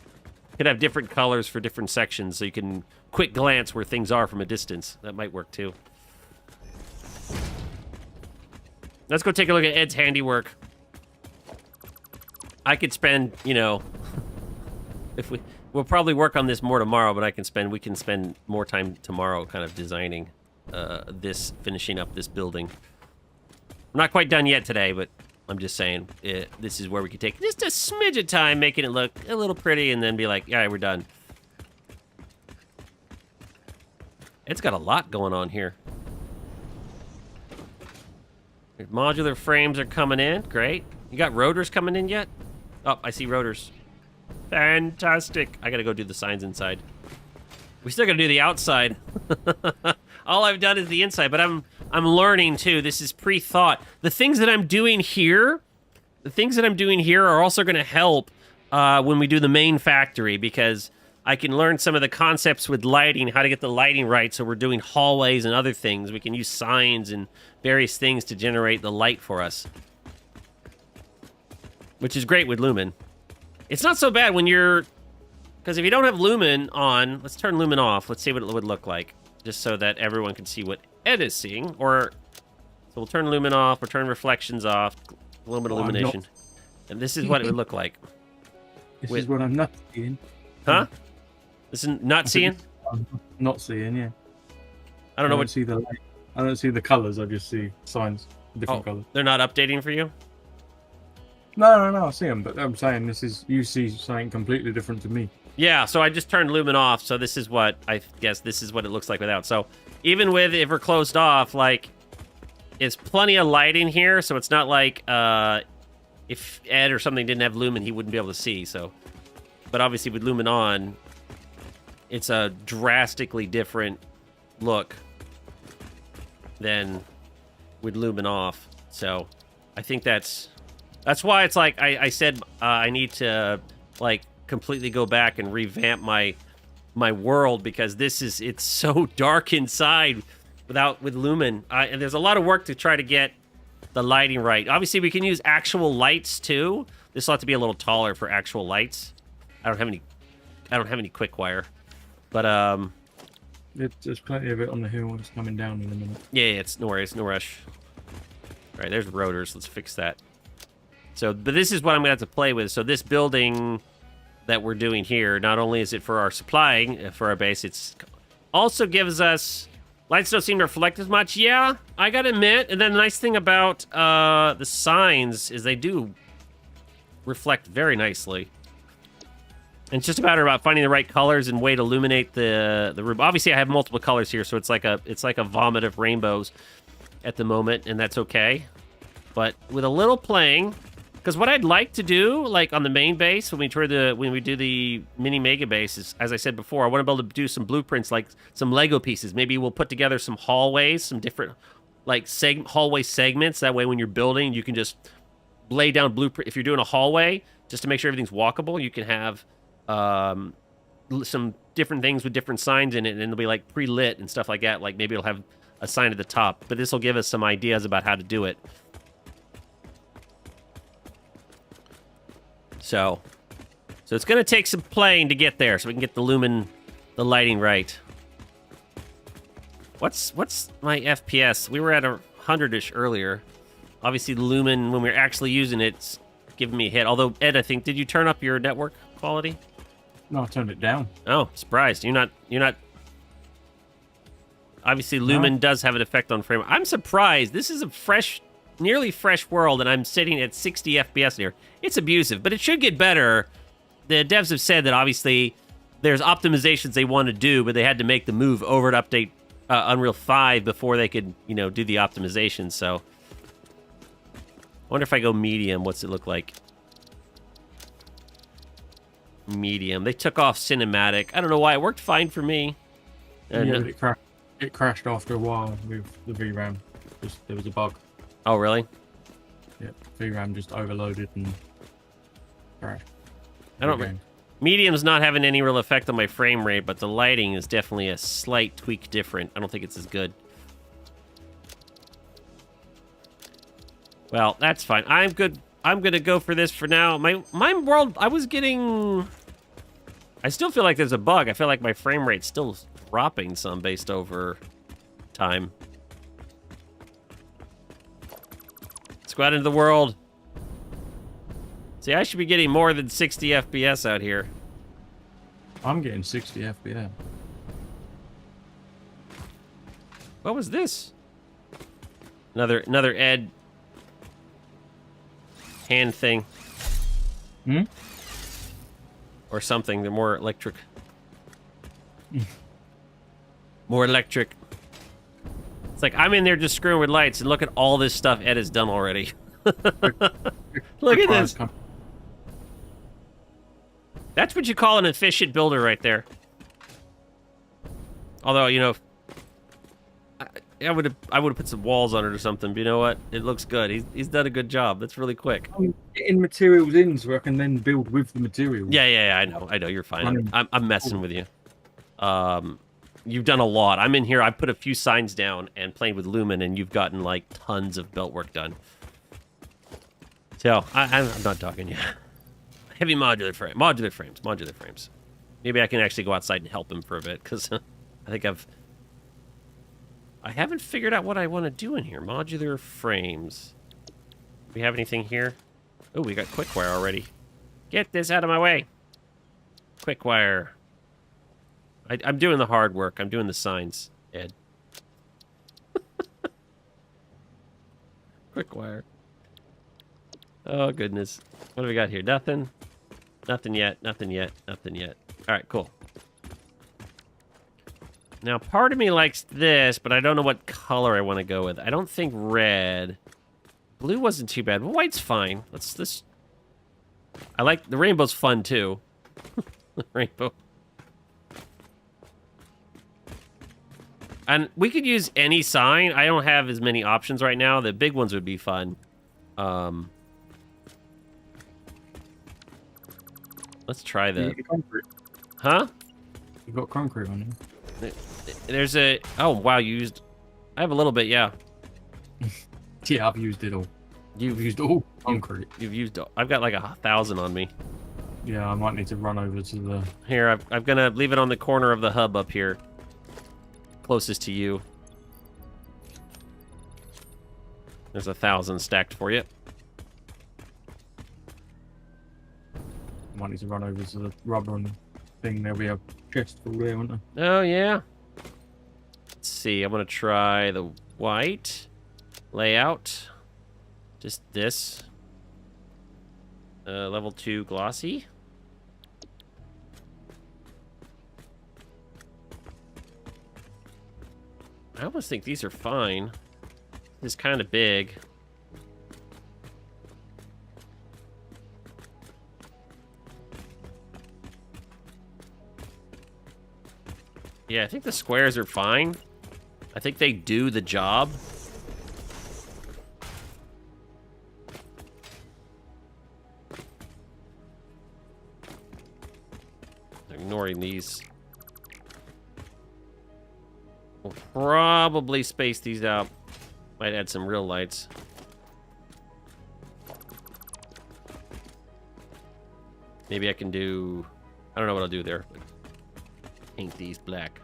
Could have different colors for different sections so you can quick glance where things are from a distance. That might work too. Let's go take a look at Ed's handiwork. I could spend, you know, if we'll probably work on this more tomorrow, but we can spend more time tomorrow kind of designing finishing up this building. I'm not quite done yet today, but I'm just saying this is where we could take just a smidge of time making it look a little pretty and then be like, all right, we're done. It's got a lot going on here. Modular frames are coming in. Great. You got rotors coming in yet? Oh, I see rotors. Fantastic. I gotta go do the signs inside. We still gotta do the outside. All I've done is the inside, but I'm learning too. This is pre-thought. The things that I'm doing here are also gonna help when we do the main factory, because I can learn some of the concepts with lighting, how to get the lighting right. So we're doing hallways and other things. We can use signs and various things to generate the light for us, which is great with Lumen. It's not so bad when you're, because if you don't have Lumen on, let's turn Lumen off. Let's see what it would look like, just so that everyone can see what Ed is seeing. Or, so we'll turn Lumen off, we'll turn reflections off, a little bit of illumination. And this is what it would look like. This is what I'm not seeing. Huh? This is not seeing? I'm not seeing, yeah. I don't know what. See the light. I don't see the colors. I just see signs, different colors. They're not updating for you? No, I see them, but I'm saying you see something completely different to me. Yeah, so I just turned Lumen off, so this is what, I guess this is what it looks like without. So even with, if we're closed off, like, it's plenty of light in here, so it's not like, if Ed or something didn't have Lumen, he wouldn't be able to see, so. But obviously with Lumen on, it's a drastically different look than with Lumen off. So I think that's why it's like I said I need to like completely go back and revamp my world, because it's so dark inside with Lumen. And there's a lot of work to try to get the lighting right. Obviously we can use actual lights too. This will have to be a little taller for actual lights. I don't have any quick wire. But there's plenty of it on the hill. It's coming down in a minute. Yeah, it's no worries, no rush. All right, there's rotors. Let's fix that. So, but this is what I'm gonna have to play with. So this building that we're doing here, not only is it for our supplying for our base, it's also gives us lights. Don't seem to reflect as much. Yeah, I gotta admit. And then the nice thing about the signs is they do reflect very nicely. And it's just about finding the right colors and way to illuminate the room. Obviously, I have multiple colors here, so it's like a vomit of rainbows at the moment, and that's okay. But with a little playing, because what I'd like to do, like on the main base, when we do the mini mega base, is, as I said before, I want to be able to do some blueprints, like some Lego pieces. Maybe we'll put together some hallways, some different like hallway segments. That way, when you're building, you can just lay down blueprint. If you're doing a hallway, just to make sure everything's walkable, you can have some different things with different signs in it, and they'll be like pre-lit and stuff like that. Like maybe it'll have a sign at the top, but this will give us some ideas about how to do it. So it's gonna take some playing to get there, so we can get the lighting right. What's my FPS? We were at 100-ish earlier. Obviously, the Lumen, when we're actually using it, it's giving me a hit. Although, Ed, I think, did you turn up your network quality? No, I turned it down. Oh, surprised. You're not. Obviously, Lumen does have an effect on frame. I'm surprised. This is a nearly fresh world, and I'm sitting at 60 FPS here. It's abusive, but it should get better. The devs have said that obviously there's optimizations they want to do, but they had to make the move over to update Unreal 5 before they could, do the optimization. So wonder if I go medium, what's it look like? Medium. They took off cinematic. I don't know why. It worked fine for me. And Yeah, but it crashed after a while with the VRAM. There was a bug. oh, really? Yeah, VRAM just overloaded and crashed. I don't... Again. Medium's not having any real effect on my frame rate, but the lighting is definitely a slight tweak different. I don't think it's as good. Well, that's fine. I'm good. I'm gonna go for this for now. My world, I was getting... I still feel like there's a bug. I feel like my frame rate's still dropping some based over time. Let's go out into the world. See, I should be getting more than 60 FPS out here. I'm getting 60 FPS. What was this? Another Ed hand thing. Hmm? Or something. They're more electric. More electric. It's like I'm in there just screwing with lights, and look at all this stuff Ed has done already. Look at this. That's what you call an efficient builder right there. Although, you know, I would have put some walls on it or something, but you know what? It looks good. He's done a good job. That's really quick. I'm getting materials in so I can then build with the materials. Yeah, I know. You're fine. I'm messing with you. You've done a lot. I'm in here. I put a few signs down and playing with Lumen, and you've gotten like tons of belt work done. So I'm not talking yet. Heavy modular frames. Maybe I can actually go outside and help him for a bit, because I think I haven't figured out what I want to do in here. Modular frames. Do we have anything here? Oh, we got quick wire already. Get this out of my way. Quick wire. I'm doing the hard work. I'm doing the signs, Ed. Quick wire. Oh, goodness. What do we got here? Nothing. Nothing yet. All right, cool. Now, part of me likes this, but I don't know what color I want to go with. I don't think red. Blue wasn't too bad. Well, white's fine. Let's... I like... The rainbow's fun, too. The rainbow. And we could use any sign. I don't have as many options right now. The big ones would be fun. Let's try the... Huh? You've got concrete on you. There's a... Oh, wow, you used... I have a little bit, yeah. Yeah, I've used it all. You've used all concrete. You've used... I've got like 1,000 on me. Yeah, I might need to run over to the... Here, I'm gonna leave it on the corner of the hub up here. Closest to you. There's 1,000 stacked for you. Might need to run over to the rubber and thing. There'll be a chest full there, won't there? Oh, yeah. Let's see. I'm going to try the white layout. Just this. Level 2 glossy. I almost think these are fine. This is kind of big. Yeah, I think the squares are fine. I think they do the job. Ignoring these. We'll probably space these out. Might add some real lights. Maybe I can do... I don't know what I'll do there. But paint these black.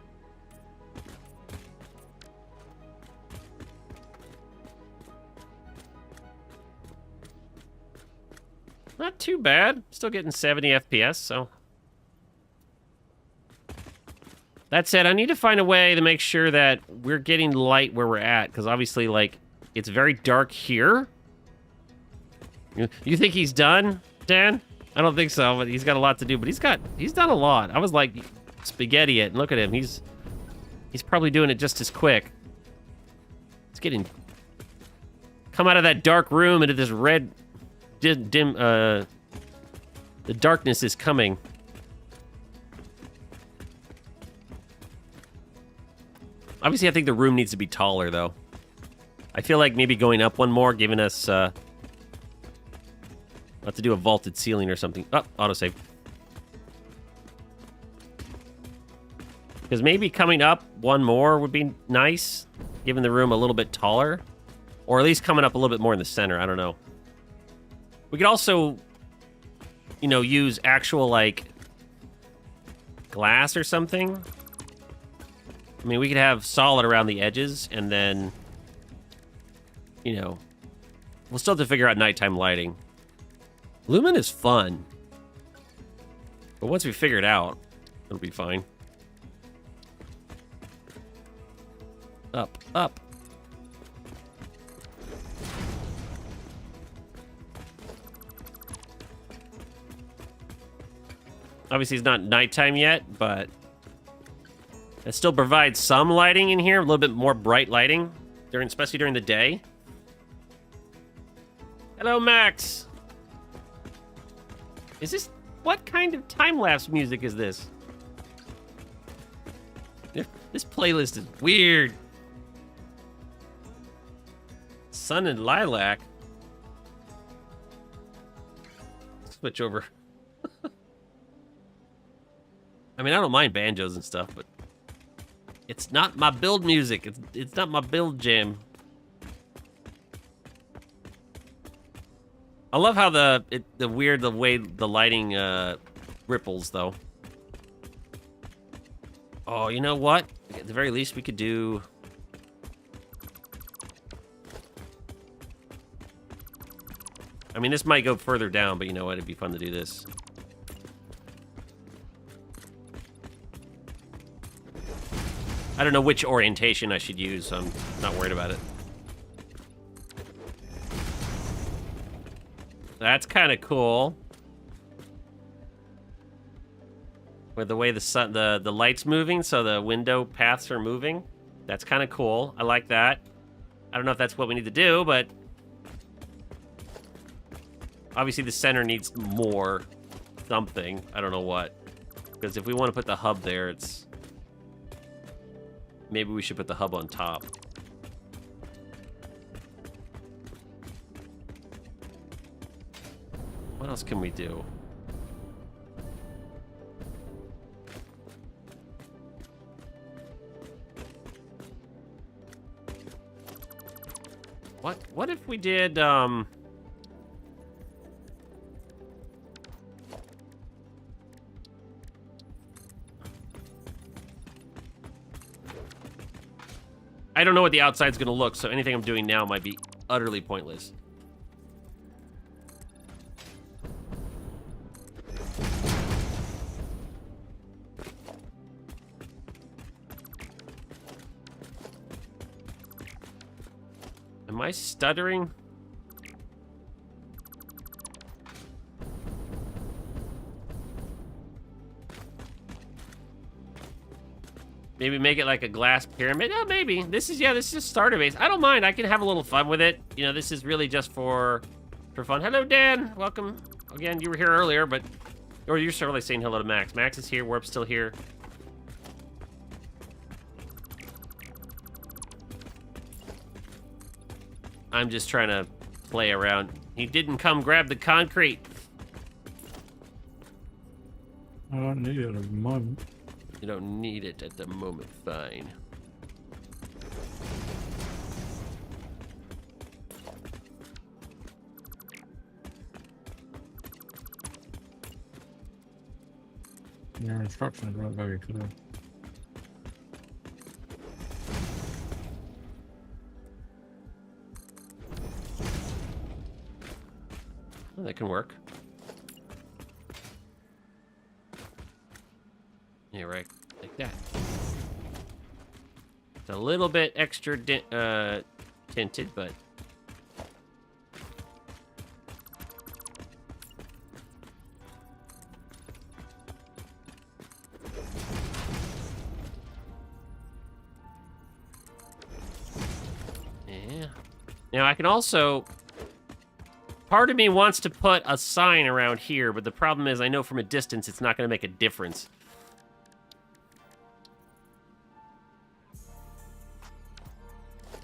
Not too bad. Still getting 70 FPS, so... That said, I need to find a way to make sure that we're getting light where we're at, because obviously, like, it's very dark here. You think he's done, Dan? I don't think so, but he's got a lot to do. But he's done a lot. I was like, spaghetti it, and look at him. He's probably doing it just as quick. It's getting come out of that dark room into this red dim the darkness is coming. Obviously, I think the room needs to be taller, though. I feel like maybe going up one more, giving us, I'll have to do a vaulted ceiling or something. Oh, autosave. Because maybe coming up one more would be nice, giving the room a little bit taller. Or at least coming up a little bit more in the center, I don't know. We could also, you know, use actual, like, glass or something. I mean, we could have solid around the edges, and then, you know, we'll still have to figure out nighttime lighting. Lumen is fun. But once we figure it out, it'll be fine. Up, up. Obviously, it's not nighttime yet, but it still provides some lighting in here, a little bit more bright lighting, especially during the day. Hello, Max. Is this... What kind of time-lapse music is this? This playlist is weird. Sun and Lilac. Switch over. I mean, I don't mind banjos and stuff, but it's not my build music. It's not my build jam. I love how the way the lighting ripples though. Oh, you know what? At the very least, we could do. I mean, this might go further down, but you know what? It'd be fun to do this. I don't know which orientation I should use, so I'm not worried about it. That's kind of cool. With the way the light's moving, so the window paths are moving. That's kind of cool. I like that. I don't know if that's what we need to do, but obviously the center needs more something. I don't know what. Because if we want to put the hub there, it's... Maybe we should put the hub on top. What else can we do? What if we did, I don't know what the outside's gonna look, so anything I'm doing now might be utterly pointless. Am I stuttering? Maybe make it like a glass pyramid? Oh, maybe. This is just starter base. I don't mind. I can have a little fun with it. You know, this is really just for fun. Hello, Dan. Welcome. Again, you were here earlier, but... Or you're certainly saying hello to Max. Max is here. Warp's still here. I'm just trying to play around. He didn't come grab the concrete. I don't need it at the moment. You don't need it at the moment, fine. Your instructions weren't very clear. Well, that can work. Yeah, right. Like that. It's a little bit extra tinted, but... Yeah. Now, I can also... Part of me wants to put a sign around here, but the problem is I know from a distance it's not going to make a difference.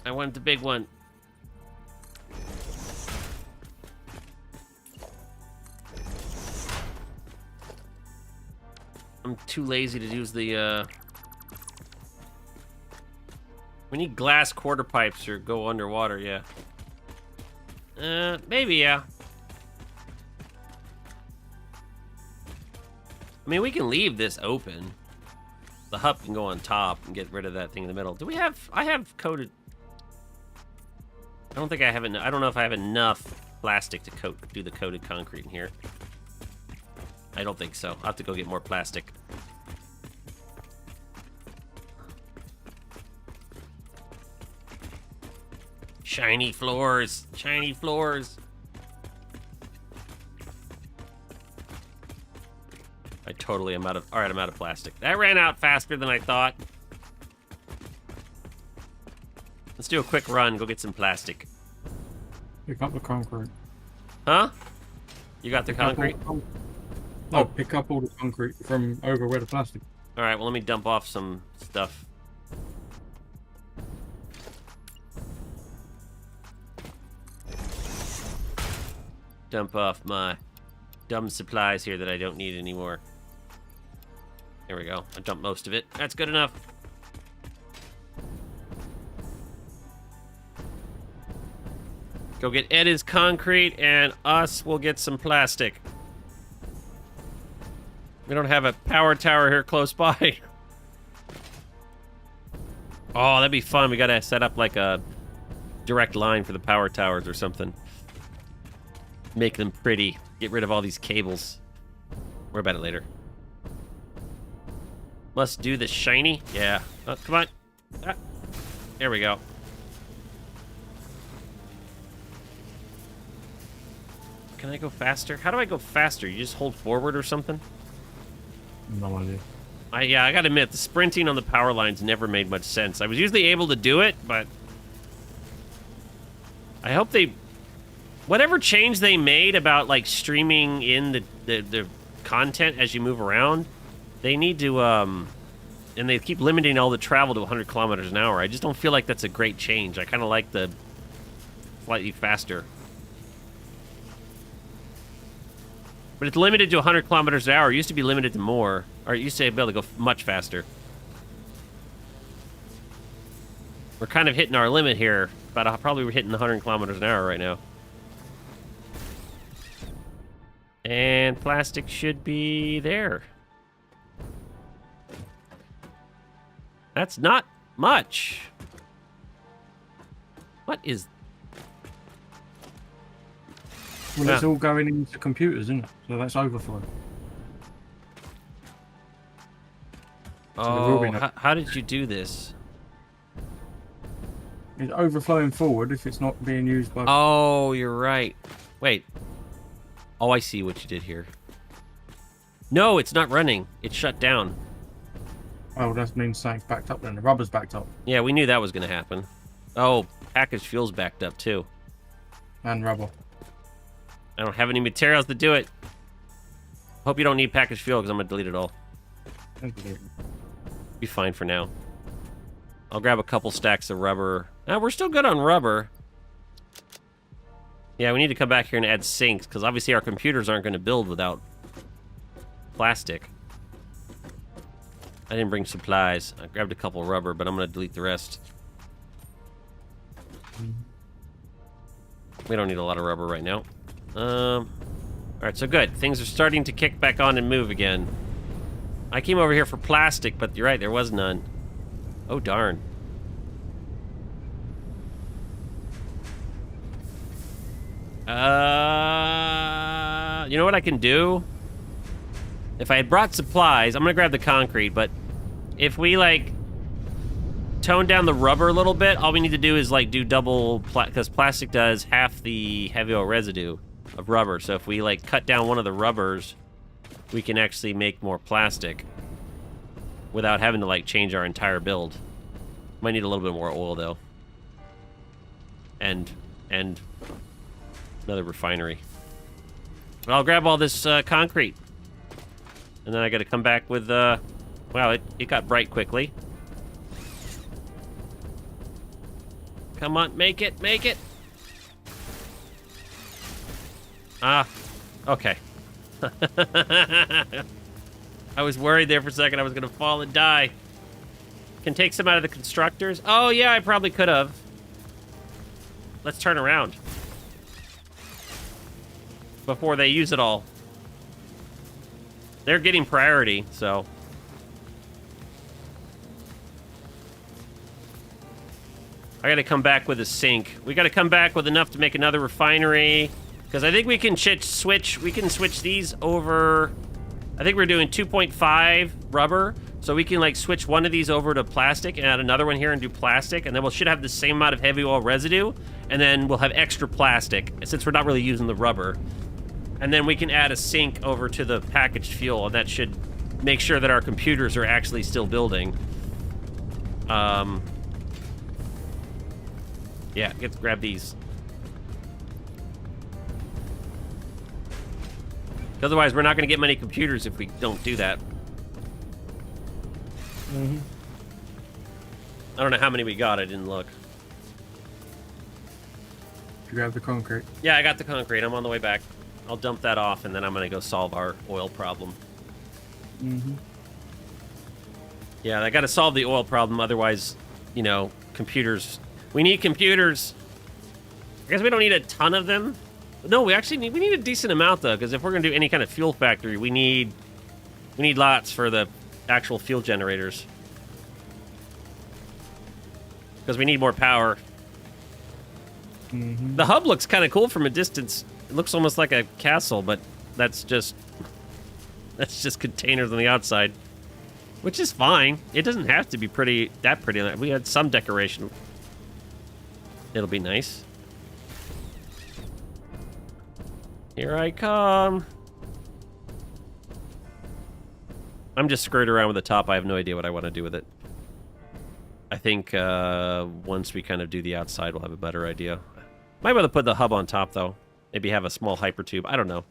I want the big one. I'm too lazy to use the, We need glass quarter pipes or go underwater, yeah. Maybe, yeah. I mean, we can leave this open. The hub can go on top and get rid of that thing in the middle. Do we have... I have coated... I don't think I have... I don't know if I have enough plastic to do the coated concrete in here. I don't think so. I'll have to go get more plastic. Shiny floors. Shiny floors. I totally am out of... Alright, I'm out of plastic. That ran out faster than I thought. Let's do a quick run. Go get some plastic. Pick up the concrete. Huh? You got the concrete? No, pick up all the concrete from over where the plastic. Alright, well, let me dump off some stuff. Dump off my dumb supplies here that I don't need anymore. There we go. I dumped most of it. That's good enough. Go get Ed his concrete, and us will get some plastic. We don't have a power tower here close by. Oh, that'd be fun. We gotta set up like a direct line for the power towers or something. Make them pretty. Get rid of all these cables. Worry about it later. Must do the shiny. Yeah. Oh, come on. Ah. There we go. Can I go faster? How do I go faster? You just hold forward or something? No idea. Yeah, I gotta admit, the sprinting on the power lines never made much sense. I was usually able to do it, but... I hope they... Whatever change they made about, like, streaming in the content as you move around, they need to, and they keep limiting all the travel to 100 kilometers an hour. I just don't feel like that's a great change. I kind of like the slightly faster. But it's limited to 100 kilometers an hour. It used to be limited to more. Or it used to be able to go much faster. We're kind of hitting our limit here. Probably we're hitting 100 kilometers an hour right now. And plastic should be there. That's not much. What is... Well, it's all going into computers, isn't it? So that's overflow. Oh, how did you do this? It's overflowing forward if it's not being used by... Oh, you're right. Wait. Oh, I see what you did here. No, it's not running. It's shut down. Oh, that means something's backed up then. The rubber's backed up. Yeah, we knew that was going to happen. Oh, packaged fuel's backed up too. And rubber. I don't have any materials to do it. Hope you don't need packaged fuel because I'm going to delete it all. Be fine for now. I'll grab a couple stacks of rubber. We're still good on rubber. Yeah, we need to come back here and add sinks because obviously our computers aren't going to build without plastic. I didn't bring supplies. I grabbed a couple rubber, but I'm going to delete the rest. We don't need a lot of rubber right now. Alright, so good. Things are starting to kick back on and move again. I came over here for plastic, but you're right, there was none. Oh, darn. You know what I can do? If I had brought supplies, I'm gonna grab the concrete, but if we, like, tone down the rubber a little bit, all we need to do is, like, do double, because plastic does half the heavy oil residue of rubber, so if we, like, cut down one of the rubbers, we can actually make more plastic without having to, like, change our entire build. Might need a little bit more oil, though. And and another refinery. But I'll grab all this concrete. And then I got to come back with, wow, it got bright quickly. Come on, make it, make it. Ah, okay. I was worried there for a second I was going to fall and die. Can take some out of the constructors. Oh, yeah, I probably could have. Let's turn around. Before they use it all. They're getting priority, so. I gotta come back with a sink. We gotta come back with enough to make another refinery. Because I think we can switch these over. I think we're doing 2.5 rubber. So we can like switch one of these over to plastic and add another one here and do plastic. And then we should have the same amount of heavy oil residue. And then we'll have extra plastic since we're not really using the rubber. And then we can add a sink over to the packaged fuel. And that should make sure that our computers are actually still building. Yeah, grab these. Otherwise, we're not going to get many computers if we don't do that. Mm-hmm. I don't know how many we got. I didn't look. You grab the concrete. Yeah, I got the concrete. I'm on the way back. I'll dump that off, and then I'm going to go solve our oil problem. Mm-hmm. Yeah, I got to solve the oil problem. Otherwise, you know, computers. We need computers. I guess we don't need a ton of them. No, we need a decent amount, though, because if we're going to do any kind of fuel factory, we need lots for the actual fuel generators. Because we need more power. Mm-hmm. The hub looks kind of cool from a distance. It looks almost like a castle, but that's just containers on the outside, which is fine. It doesn't have to be that pretty. We had some decoration. It'll be nice. Here I come. I'm just screwed around with the top. I have no idea what I want to do with it. I think once we kind of do the outside, we'll have a better idea. Might be able to put the hub on top, though. Maybe have a small hypertube. I don't know.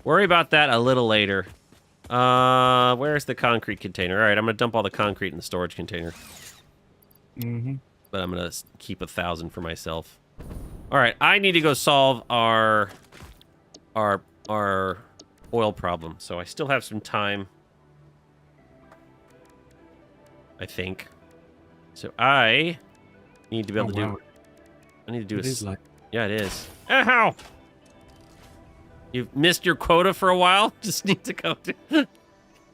Worry about that a little later. Where's the concrete container? All right, I'm going to dump all the concrete in the storage container. Mm-hmm. But I'm going to keep 1,000 for myself. All right, I need to go solve our oil problem. So I still have some time, I think. So I need to be able to do. I need to do It is like. Yeah, it is. Ow! You've missed your quota for a while. Just need to go. Now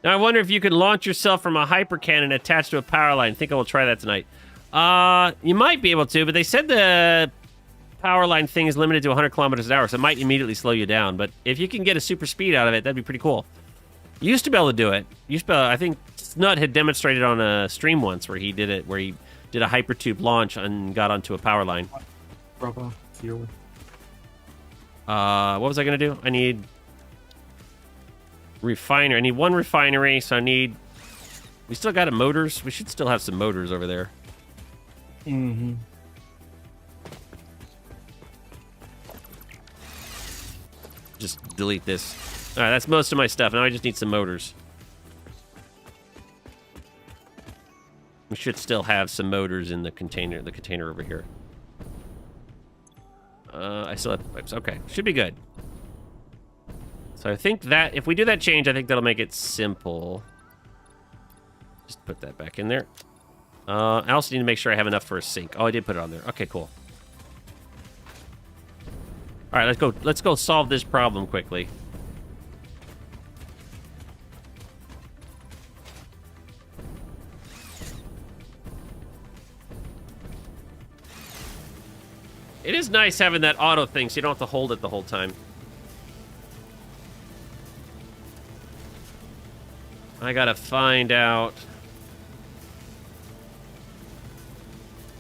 I wonder if you could launch yourself from a hyper cannon attached to a power line. I think I will try that tonight. You might be able to, but they said the power line thing is limited to 100 kilometers an hour, so it might immediately slow you down. But if you can get a super speed out of it, that'd be pretty cool. You used to be able to do it. I think Snut had demonstrated on a stream once where he did it, where he did a hypertube launch and got onto a power line. Rubber, fuel. What was I gonna do? I need refinery. I need one refinery, so I need. We still got motors. We should still have some motors over there. Mm-hmm. Just delete this. All right, that's most of my stuff. Now I just need some motors. We should still have some motors in the container over here. I still have the pipes. Okay, should be good. So I think that if we do that change, I think that'll make it simple. Just put that back in there. I also need to make sure I have enough for a sink. Oh, I did put it on there. Okay, cool. All right, let's go solve this problem quickly. It is nice having that auto thing so you don't have to hold it the whole time. I gotta find out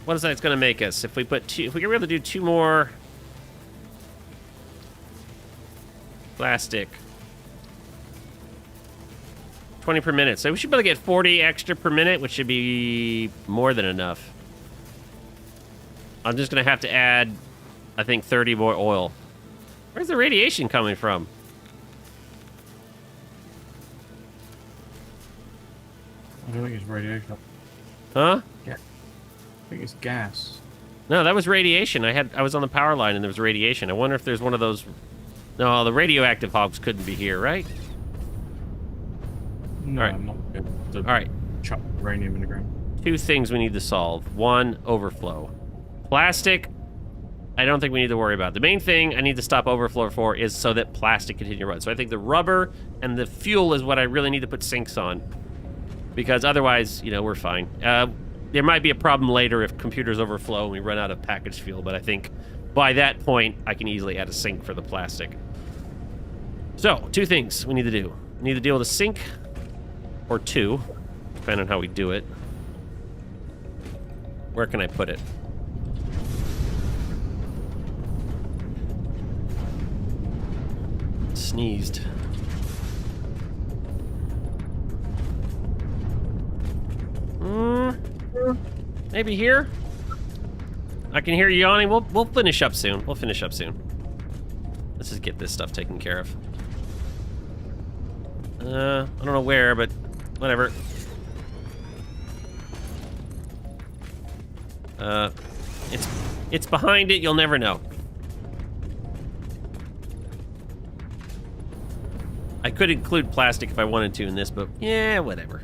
what is that it's gonna make us if we put two. If we can really do 2 more plastic. 20 per minute. So we should be able to get 40 extra per minute, which should be more than enough. I'm just gonna have to add, I think, 30 more oil. Where's the radiation coming from? I don't think it's radiation. Huh? I think it's gas. No, that was radiation. I was on the power line and there was radiation. I wonder if there's one of those. No, the radioactive hogs couldn't be here, right? No, All right. I'm not going to All right. chuck uranium in the ground. 2 things we need to solve. 1, overflow. Plastic, I don't think we need to worry about. The main thing I need to stop overflow for is so that plastic can continue to run. So I think the rubber and the fuel is what I really need to put sinks on. Because otherwise, you know, we're fine. There might be a problem later if computers overflow and we run out of packaged fuel, but I think by that point, I can easily add a sink for the plastic. So, 2 things we need to do. We need to deal with a sink, or 2, depending on how we do it. Where can I put it? Sneezed. Maybe here? I can hear you yawning. We'll finish up soon. We'll finish up soon. Let's just get this stuff taken care of. I don't know where, but whatever. It's behind it. You'll never know. I could include plastic if I wanted to in this, but yeah, whatever.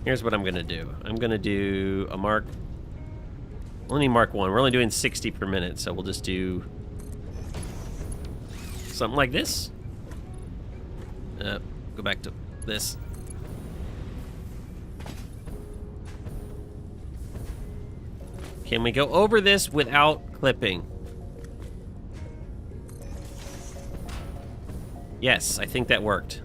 Here's what I'm gonna do. I'm gonna do a mark. Only mark 1. We're only doing 60 per minute, so we'll just do something like this. Go back to this. Can we go over this without clipping? Yes, I think that worked.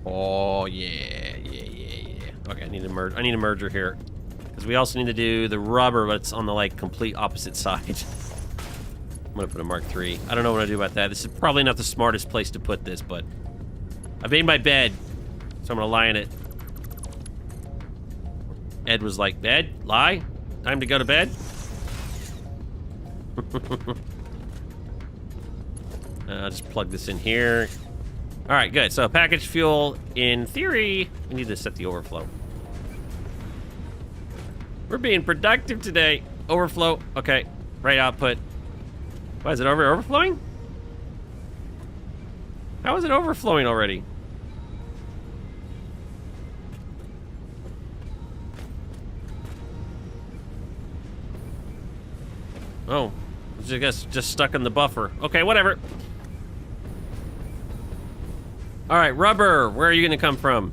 Oh, yeah. Okay, I need a merger here. Because we also need to do the rubber, but it's on the, like, complete opposite side. I'm gonna put a Mark III. I don't know what to do about that. This is probably not the smartest place to put this, but I made my bed, so I'm gonna lie in it. Ed was like, bed? Lie? Time to go to bed? I'll just plug this in here. All right, good. So packaged fuel, in theory, we need to set the overflow. We're being productive today. Overflow, okay. Right output. Why, is it overflowing? How is it overflowing already? Oh, I guess just stuck in the buffer. Okay, whatever. All right, rubber, where are you gonna come from?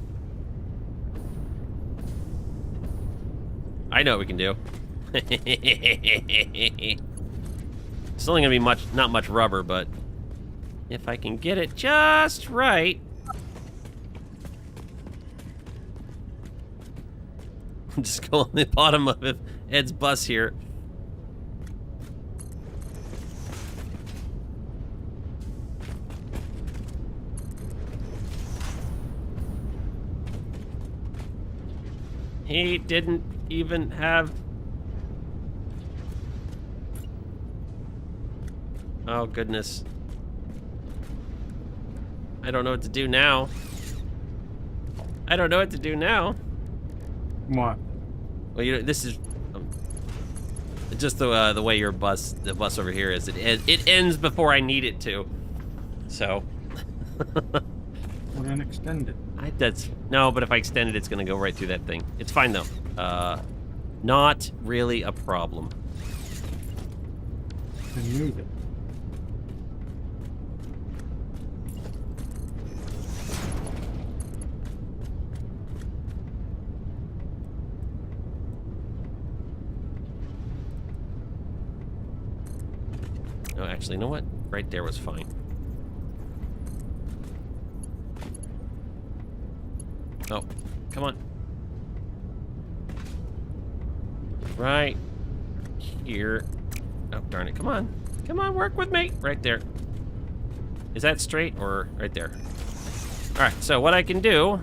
I know what we can do. It's only gonna be not much rubber, but if I can get it just right. I'm just going to the bottom of Ed's bus here. He didn't even have... Oh, goodness. I don't know what to do now. I don't know what to do now. What? Well, you know, this is just the way the bus over here is. It ends before I need it to. So. Well, then extend it. No, but if I extend it, it's gonna go right through that thing. It's fine though. Not really a problem. Then move it. No, actually, you know what? Right there was fine. Oh, come on. Right here. Oh, darn it. Come on. Come on, work with me. Right there. Is that straight or right there? All right, so what I can do,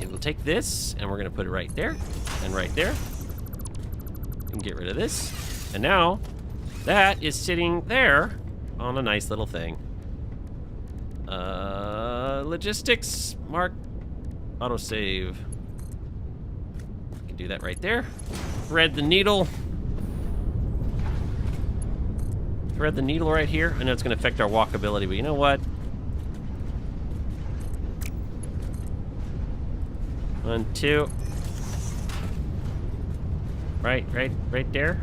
it will take this, and we're gonna put it right there, and right there. And get rid of this. And now, that is sitting there on a nice little thing. Logistics, mark, autosave. Can do that right there. Thread the needle. Thread the needle right here. I know it's gonna affect our walkability, but you know what? 1, 2. Right there.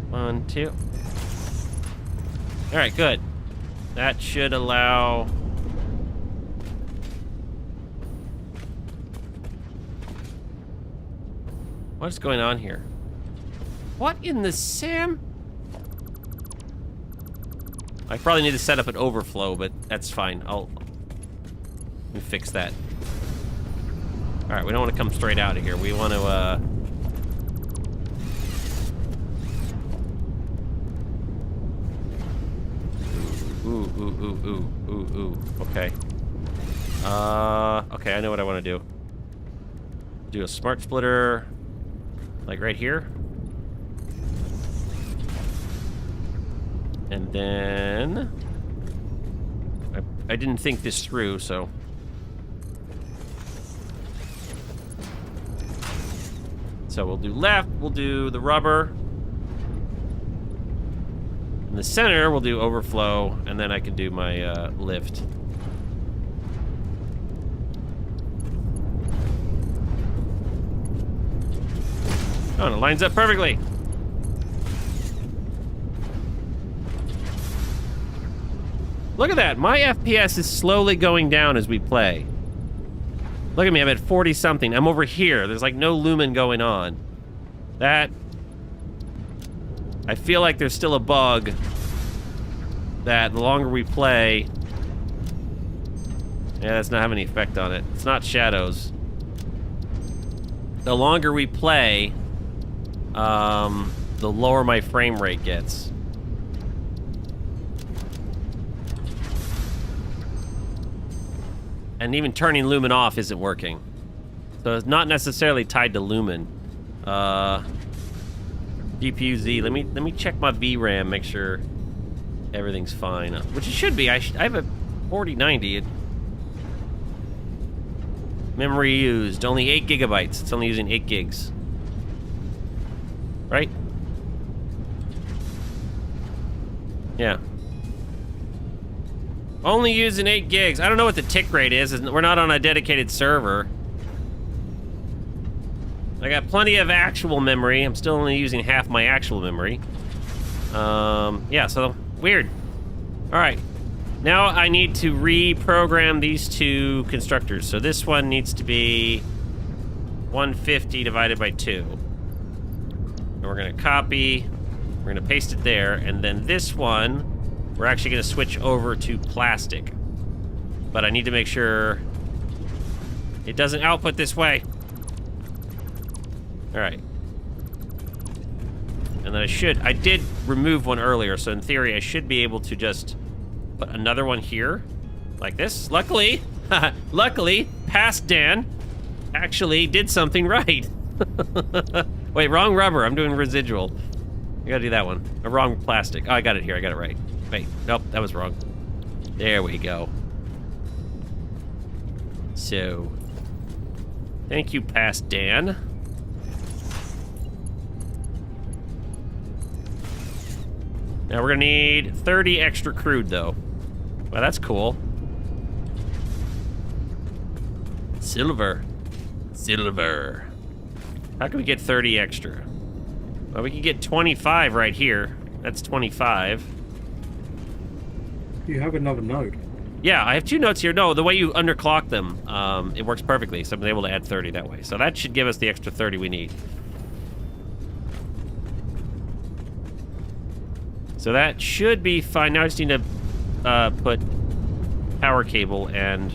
1, 2. All right, good. That should allow. What's going on here? What in the Sam? I probably need to set up an overflow, but that's fine. Let me fix that. All right, we don't want to come straight out of here. We want to, Ooh. Okay. Okay, I know what I want to do. Do a smart splitter, like right here. And then... I didn't think this through, so... So we'll do left, we'll do the rubber. In the center, we'll do overflow, and then I can do my lift. Oh, and it lines up perfectly. Look at that. My FPS is slowly going down as we play. Look at me, I'm at 40 something. I'm over here. There's like no lumen going on. That... I feel like there's still a bug that the longer we play... Yeah, that's not having any effect on it. It's not shadows. The longer we play, the lower my frame rate gets. And even turning Lumen off isn't working. So it's not necessarily tied to Lumen. GPU Z, let me check my VRAM, make sure everything's fine. Which it should be. I have a 4090. Memory used, only 8 gigabytes. It's only using 8 gigs. Right? Yeah. Only using 8 gigs. I don't know what the tick rate is. We're not on a dedicated server. I got plenty of actual memory. I'm still only using half my actual memory. Yeah, so weird. All right. Now I need to reprogram these two constructors. So this one needs to be 150 divided by 2. And we're gonna copy. We're gonna paste it there. And then this one, we're actually gonna switch over to plastic. But I need to make sure it doesn't output this way. All right. And then I did remove one earlier, so in theory I should be able to just put another one here, like this. Luckily, past Dan actually did something right. Wait, wrong rubber, I'm doing residual. I gotta do that one. Wrong plastic. Oh, I got it here, I got it right. Wait, nope, that was wrong. There we go. So, thank you, past Dan. Now we're gonna need 30 extra crude, though. Well, that's cool. Silver. Silver. How can we get 30 extra? Well, we can get 25 right here. That's 25. You have another node. Yeah, I have 2 notes here. No, the way you underclock them, it works perfectly. So I'm able to add 30 that way. So that should give us the extra 30 we need. So that should be fine. Now I just need to put power cable and...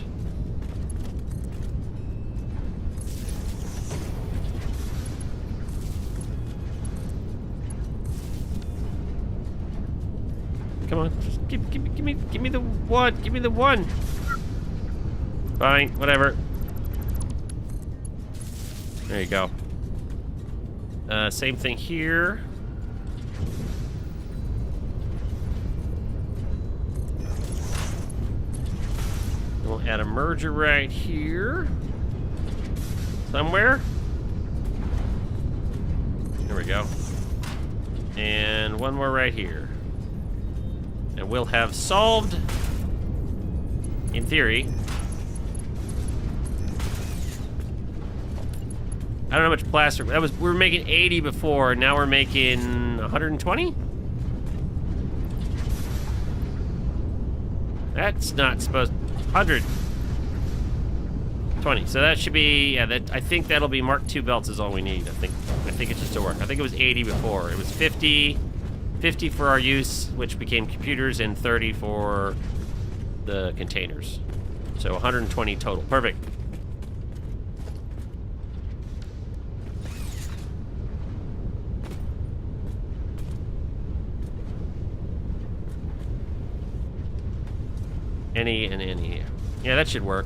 Come on. Just give me the one. Give me the one. Fine. Whatever. There you go. Same thing here. We'll add a merger right here. Somewhere. There we go. And one more right here. And we'll have solved, in theory. I don't know how much plaster. We were making 80 before, now we're making 120? That's not supposed 120. So that should be, yeah, I think that'll be Mark II belts is all we need. I think it's just to work. I think it was 80 before. It was 50 for our use, which became computers, and 30 for the containers. So 120 total. Perfect. Any and any. Yeah, that should work.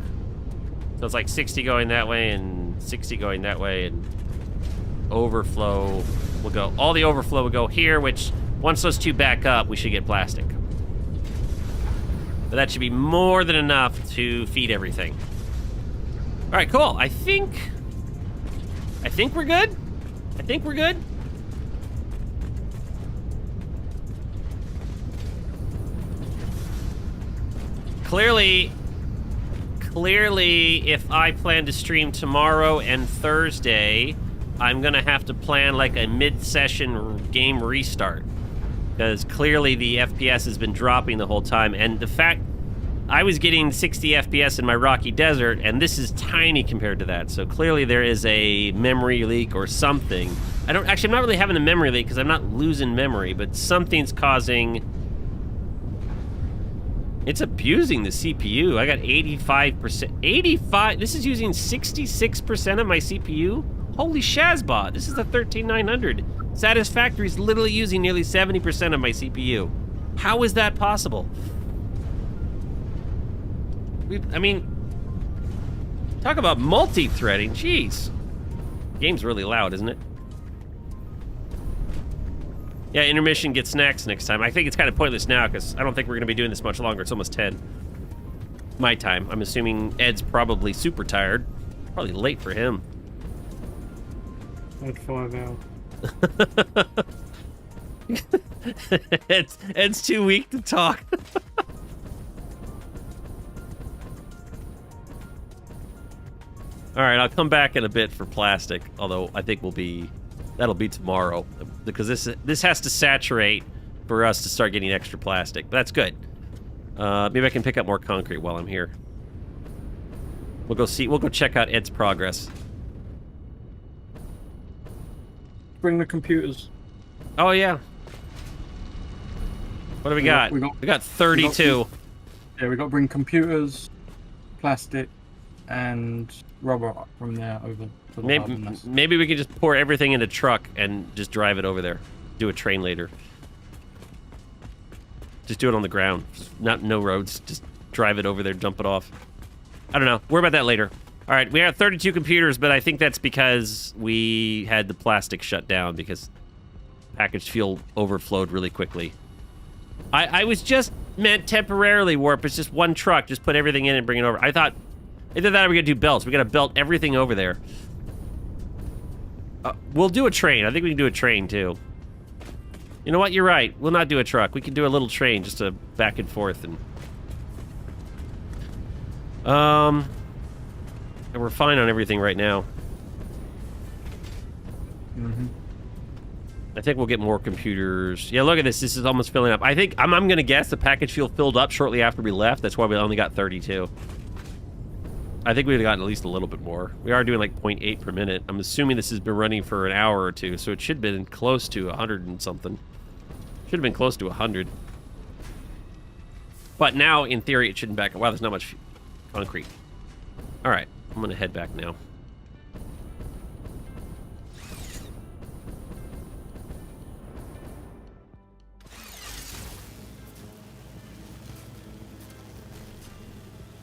So it's like 60 going that way and 60 going that way, and overflow will go. All the overflow will go here, which once those two back up, we should get plastic. But that should be more than enough to feed everything. All right, cool. I think we're good. I think we're good. Clearly, if I plan to stream tomorrow and Thursday, I'm gonna have to plan like a mid-session game restart, because clearly the FPS has been dropping the whole time, and the fact I was getting 60 FPS in my Rocky Desert, and this is tiny compared to that, so clearly there is a memory leak or something. I'm not really having a memory leak because I'm not losing memory, but something's causing... It's abusing the CPU. I got 85%. 85? This is using 66% of my CPU? Holy Shazbot. This is the 13900. Satisfactory is literally using nearly 70% of my CPU. How is that possible? I mean, talk about multi-threading. Jeez. Game's really loud, isn't it? Yeah, intermission, get snacks next time. I think it's kind of pointless now because I don't think we're going to be doing this much longer. It's almost 10. My time. I'm assuming Ed's probably super tired. Probably late for him. I had 5 hours. Ed's too weak to talk. All right, I'll come back in a bit for plastic, although I think that'll be tomorrow, because this has to saturate for us to start getting extra plastic. But that's good. Maybe I can pick up more concrete while I'm here. We'll go check out Ed's progress. Bring the computers. Oh yeah. What do we got? We got 32. Yeah, we got to bring computers, plastic, and rubber from there over to the maybe we can just pour everything in a truck and just drive it over there. Do a train later. Just do it on the ground. No roads. Just drive it over there, dump it off. I don't know. Worry about that later. All right, we have 32 computers, but I think that's because we had the plastic shut down because packaged fuel overflowed really quickly. I was just meant temporarily, Warp. It's just one truck. Just put everything in and bring it over. I thought either that or we're going to do belts. We got to belt everything over there. We'll do a train. I think we can do a train, too. You know what? You're right. We'll not do a truck. We can do a little train just to back and forth. And we're fine on everything right now. Mm-hmm. I think we'll get more computers. Yeah, look at this. This is almost filling up. I think, I'm going to guess the package fuel filled up shortly after we left. That's why we only got 32. I think we would have gotten at least a little bit more. We are doing like 0.8 per minute. I'm assuming this has been running for an hour or two, so it should have been close to 100 and something. Should have been close to 100. But now, in theory, it shouldn't back up. Wow, there's not much concrete. All right, I'm going to head back now.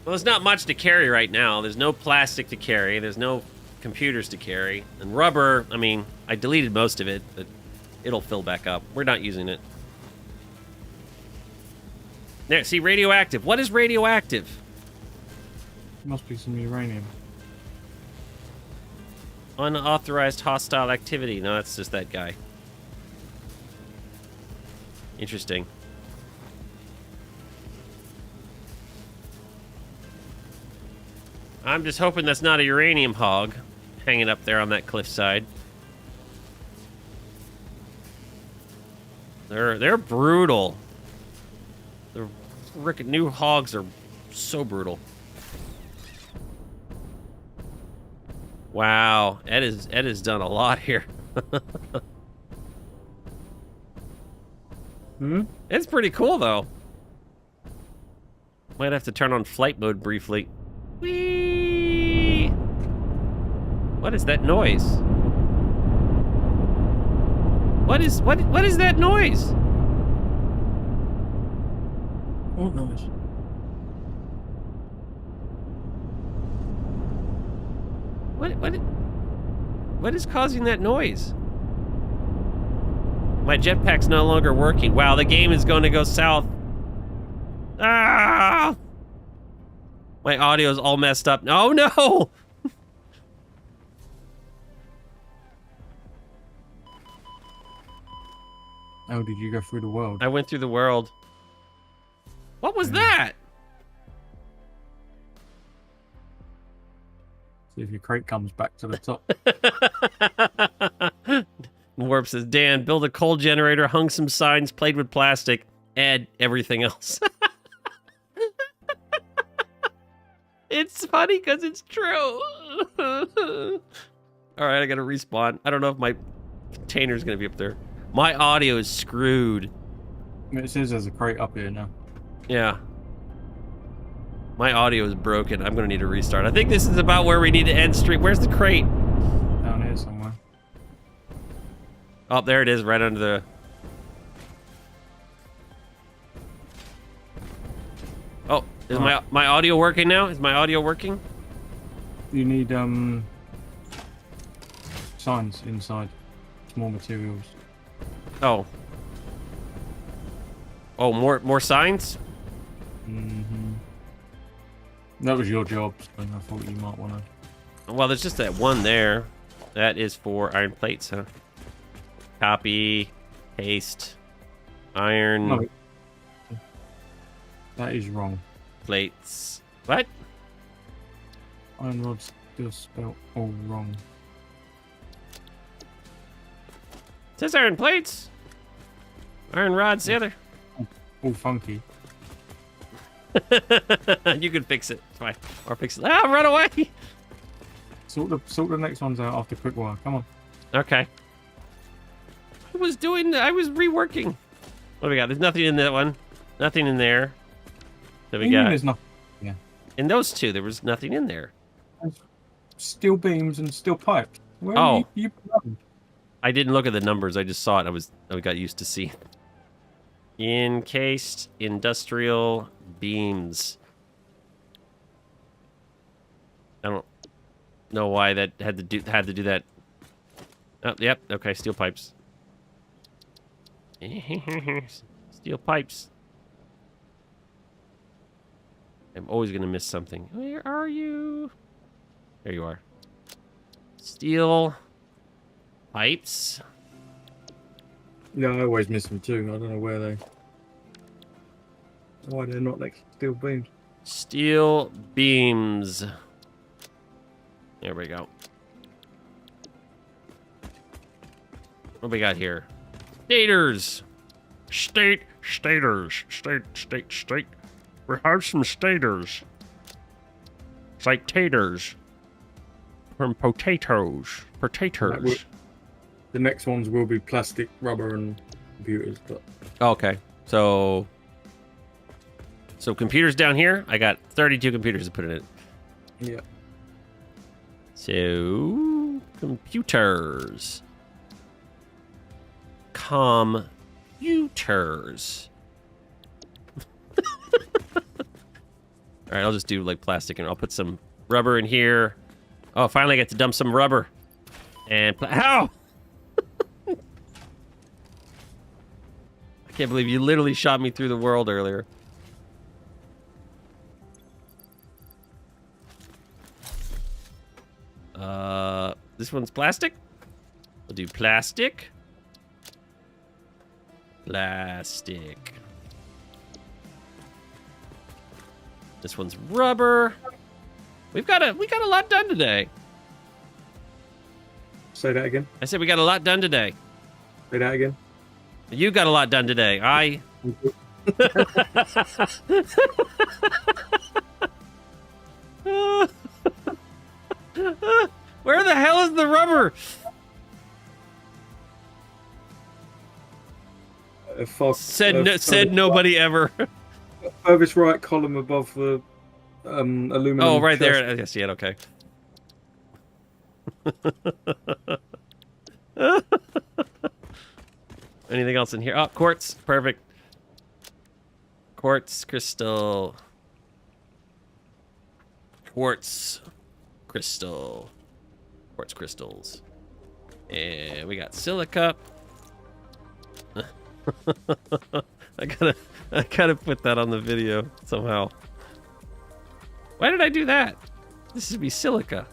Well, there's not much to carry right now. There's no plastic to carry. There's no computers to carry. And rubber, I mean, I deleted most of it, but it'll fill back up. We're not using it. There, see, radioactive. What is radioactive? Must be some uranium. Unauthorized hostile activity. No, that's just that guy. Interesting. I'm just hoping that's not a uranium hog hanging up there on that cliffside. They're brutal. The frickin' new hogs are so brutal. Wow, Ed has done a lot here. It's pretty cool though. Might have to turn on flight mode briefly. Whee! What is that noise? What is that noise? What noise? What is causing that noise? My jetpack's no longer working. Wow, the game is going to go south. Ah! My audio's all messed up. Oh no! How did you go through the world? I went through the world. What was that? See if your crate comes back to the top. Warp says, Dan, build a coal generator, hung some signs, played with plastic, add everything else. It's funny because it's true. All right, I gotta respawn. I don't know if my container's gonna be up there. My audio is screwed. It says there's a crate up here now. Yeah. My audio is broken. I'm gonna need to restart. I think this is about where we need to end stream. Where's the crate? Down here somewhere. Oh, there it is, right under the... Oh, is my audio working now? Is my audio working? You need signs inside. More materials. Oh. Oh, more signs? Mm-hmm. That was your job, so I thought you might want to. Well, there's just that one there. That is for iron plates, huh? Copy, paste, iron No. That is wrong. plates. What? Iron rod's still spelled all wrong. It says iron plates. Iron rod's the other. All funky. You can fix it. It's fine. Or fix it. Ah, run away! Sort the next ones out after quick wire. Come on. Okay. I was reworking. What do we got? There's nothing in that one. Nothing in there. So we got... There's nothing. Yeah. In those two, there was nothing in there. Steel beams and steel pipes. Where Oh. are you I didn't look at the numbers. I just saw it. I got used to seeing. Encased industrial beams. I don't know why that had to do that. Oh, yep. Okay, steel pipes. Steel pipes. I'm always gonna miss something. Where are you? There you are. Steel pipes. Yeah, I always miss them too. I don't know why they're not like steel beams. Steel beams. There we go. What we got here? Stators. State. We have some stators. It's like taters. From potatoes. Potatoes. The next ones will be plastic, rubber, and computers. But Okay. So computers down here. I got 32 computers to put in it. yeah, So computers. Computers. All right, I'll just do like plastic, and I'll put some rubber in here. Oh, finally I get to dump some rubber. And ow! I can't believe you literally shot me through the world earlier. This one's plastic. We'll do plastic. Plastic. This one's rubber. We got a lot done today. Say that again. I said we got a lot done today. Say that again. You got a lot done today. Where the hell is the rubber? Said nobody ever. Furthest right column above the aluminum. Oh, right chest. there. I see it. Okay. Anything else in here? Oh, quartz. Perfect. Quartz crystal. Quartz crystal. Quartz crystals. And we got silica. I gotta put that on the video somehow. Why did I do that? This should be silica.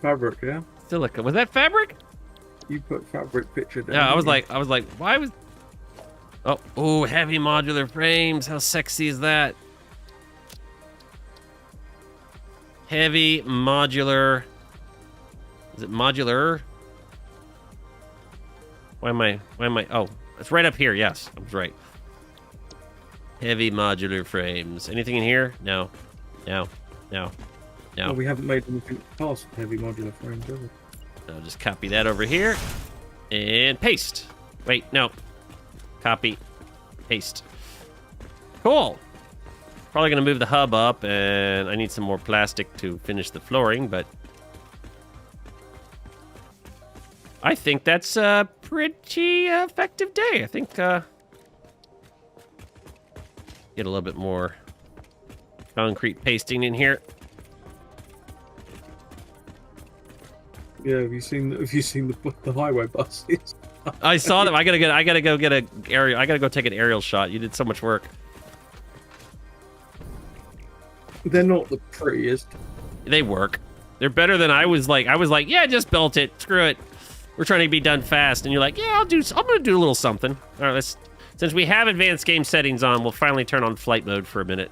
Fabric, yeah. Silica. Was that fabric? You put fabric picture down. Yeah, I was like, why was? Oh, heavy modular frames. How sexy is that? Heavy modular. Is it modular? Why am I? Oh, it's right up here. Yes, I was right. Heavy modular frames. Anything in here? No. Well, we haven't made anything past heavy modular frames, have we? I'll just copy that over here and paste. Wait, no. Copy, paste. Cool. Probably gonna move the hub up, and I need some more plastic to finish the flooring, but I think that's a pretty effective day. I think get a little bit more concrete pasting in here. Yeah, have you seen the highway buses? I saw them. I gotta go get a aerial. I gotta go take an aerial shot. You did so much work. They're not the prettiest. They work. They're better than I was like, yeah, just built it. Screw it. We're trying to be done fast, and you're like, yeah, I'm gonna do a little something. All right, since we have advanced game settings on, we'll finally turn on flight mode for a minute.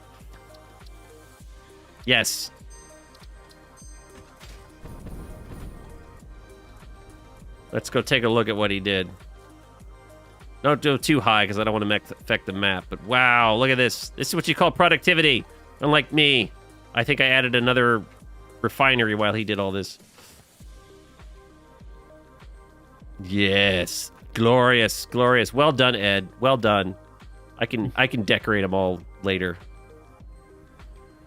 Yes. Let's go take a look at what he did. Don't go too high, because I don't want to affect the map. But wow, look at this. This is what you call productivity. Unlike me. I think I added another refinery while he did all this. Yes. Glorious. Glorious. Well done, Ed. Well done. I can decorate them all later.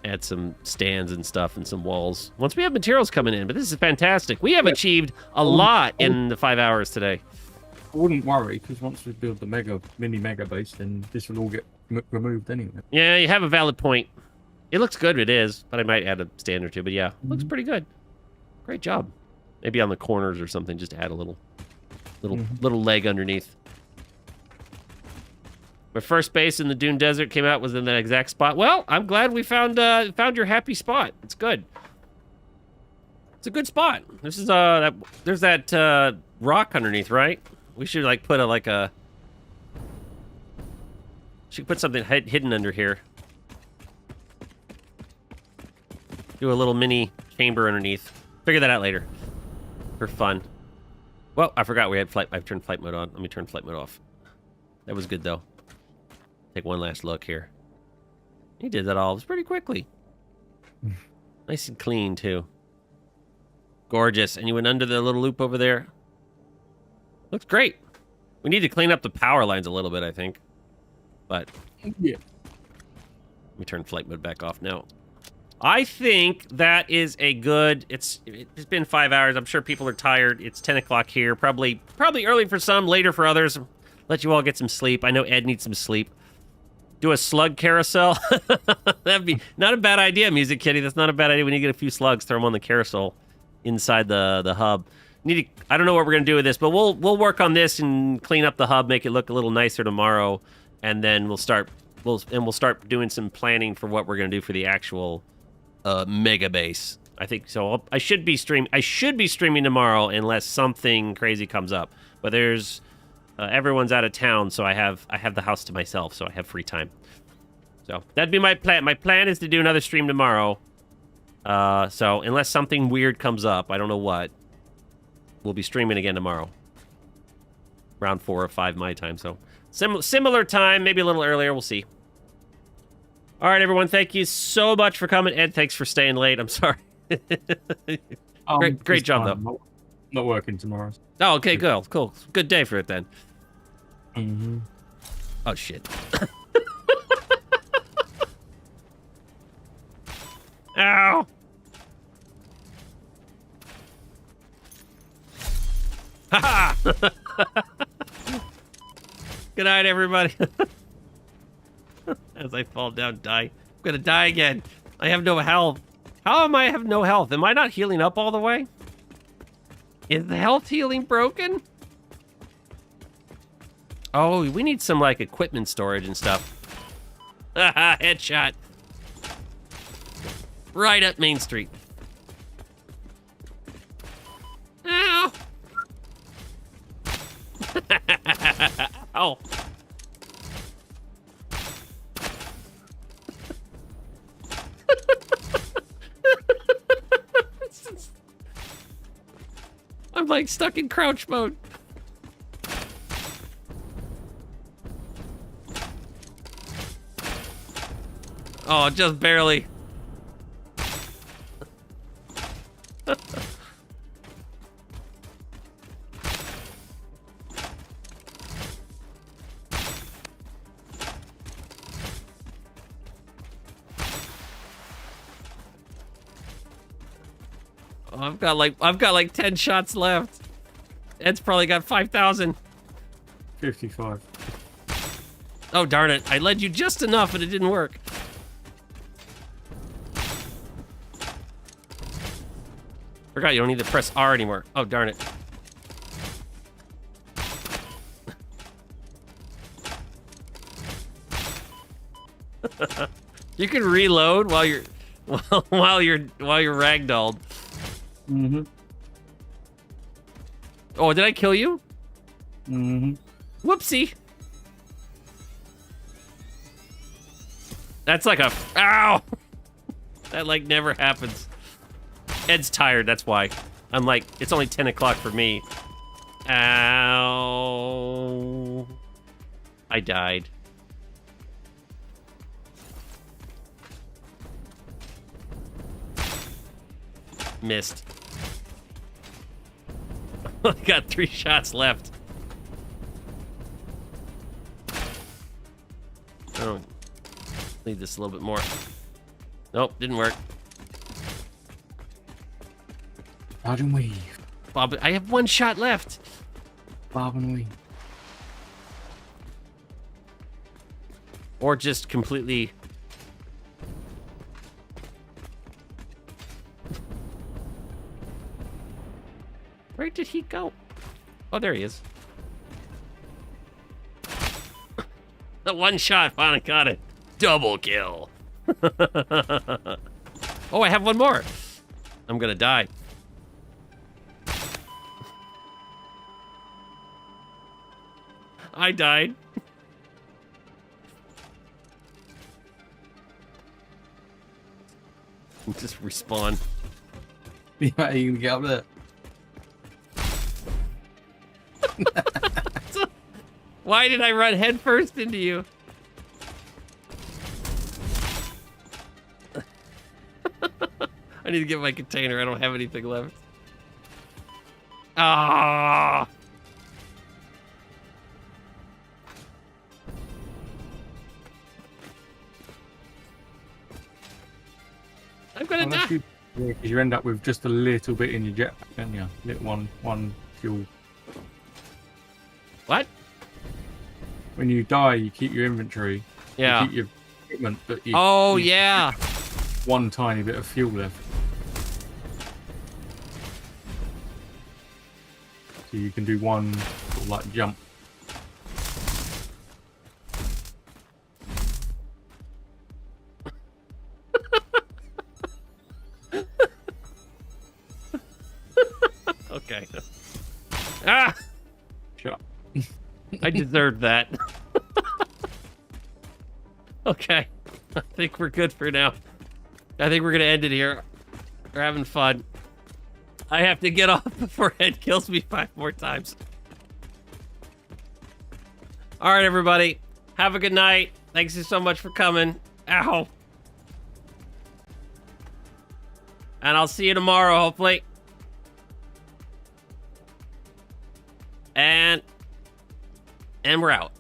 Add some stands and stuff and some walls once we have materials coming in. But this is fantastic. We have achieved a lot in the 5 hours today. I wouldn't worry, because once we build the mini mega base, then this will all get removed anyway. Yeah, you have a valid point. It looks good, it is, but I might add a stand or two. But yeah, looks pretty good. Great job. Maybe on the corners or something, just to add a little leg underneath. My first base in the Dune Desert came out was in that exact spot. Well, I'm glad we found your happy spot. It's good. It's a good spot. This is there's that rock underneath, right? We should like put should put something hidden under here. Do a little mini chamber underneath. Figure that out later. For fun. Well, I forgot we had flight. I've turned flight mode on. Let me turn flight mode off. That was good though. Take one last look here. He did that all. It was pretty quickly. Nice and clean too. Gorgeous. And you went under the little loop over there. Looks great. We need to clean up the power lines a little bit, I think. But yeah. Let me turn flight mode back off now. I think that is a good. It's been 5 hours. I'm sure people are tired. It's 10 o'clock here. Probably early for some, later for others. Let you all get some sleep. I know Ed needs some sleep. Do a slug carousel. That'd be not a bad idea, Music Kitty. That's not a bad idea. When you get a few slugs, throw them on the carousel inside the hub. I don't know what we're gonna do with this, but we'll work on this and clean up the hub, make it look a little nicer tomorrow, and then we'll start doing some planning for what we're gonna do for the actual mega base. I think so. I should be streaming tomorrow unless something crazy comes up. But there's everyone's out of town, so I have the house to myself, so I have free time. So that'd be my plan. My plan is to do another stream tomorrow. So unless something weird comes up, I don't know what, we'll be streaming again tomorrow. Around 4 or 5 my time, so similar time, maybe a little earlier. We'll see. All right, everyone. Thank you so much for coming. Ed, thanks for staying late. I'm sorry. Great job, though. Not working tomorrow. Oh, okay, cool. Good day for it then. Mm-hmm. Oh shit. Ow. Ha ha. Good night, everybody. As I fall down, die. I'm gonna die again. I have no health. How am I have no health? Am I not healing up all the way? Is the health healing broken? Oh, we need some, like, equipment storage and stuff. Haha, headshot. Right up Main Street. Ow. Ow. I'm like stuck in crouch mode. Oh, just barely. I've got like 10 shots left. Ed's probably got 5,000. 55. Oh darn it! I led you just enough, and it didn't work. Forgot you don't need to press R anymore. Oh darn it! You can reload while you're ragdolled. Mm-hmm. Oh, did I kill you? Mm-hmm. Whoopsie. That's like a... Ow! That, like, never happens. Ed's tired, that's why. I'm like, it's only 10 o'clock for me. Ow. I died. Missed. I got 3 shots left. Oh, need this a little bit more. Nope, didn't work. Bob and weave. Bob, I have 1 shot left. Bob and weave. Or just completely... Where did he go? Oh, there he is. The 1 shot finally got it. Double kill. Oh, I have 1 more. I'm gonna die. I died. Just respawn. Yeah, you can get up there. Why did I run headfirst into you? I need to get my container. I don't have anything left. Ah! I'm gonna die. Yeah, because you end up with just a little bit in your jetpack, don't you? One fuel. What? When you die, you keep your inventory, Yeah. You keep your equipment, but you, Oh, you yeah. one tiny bit of fuel left. So you can do one sort of like jump. Okay. Ah! Shut up. I deserved that. Okay. I think we're good for now. I think we're going to end it here. We're having fun. I have to get off before Ed kills me 5 more times. All right, everybody. Have a good night. Thanks so much for coming. Ow. And I'll see you tomorrow, hopefully. And we're out.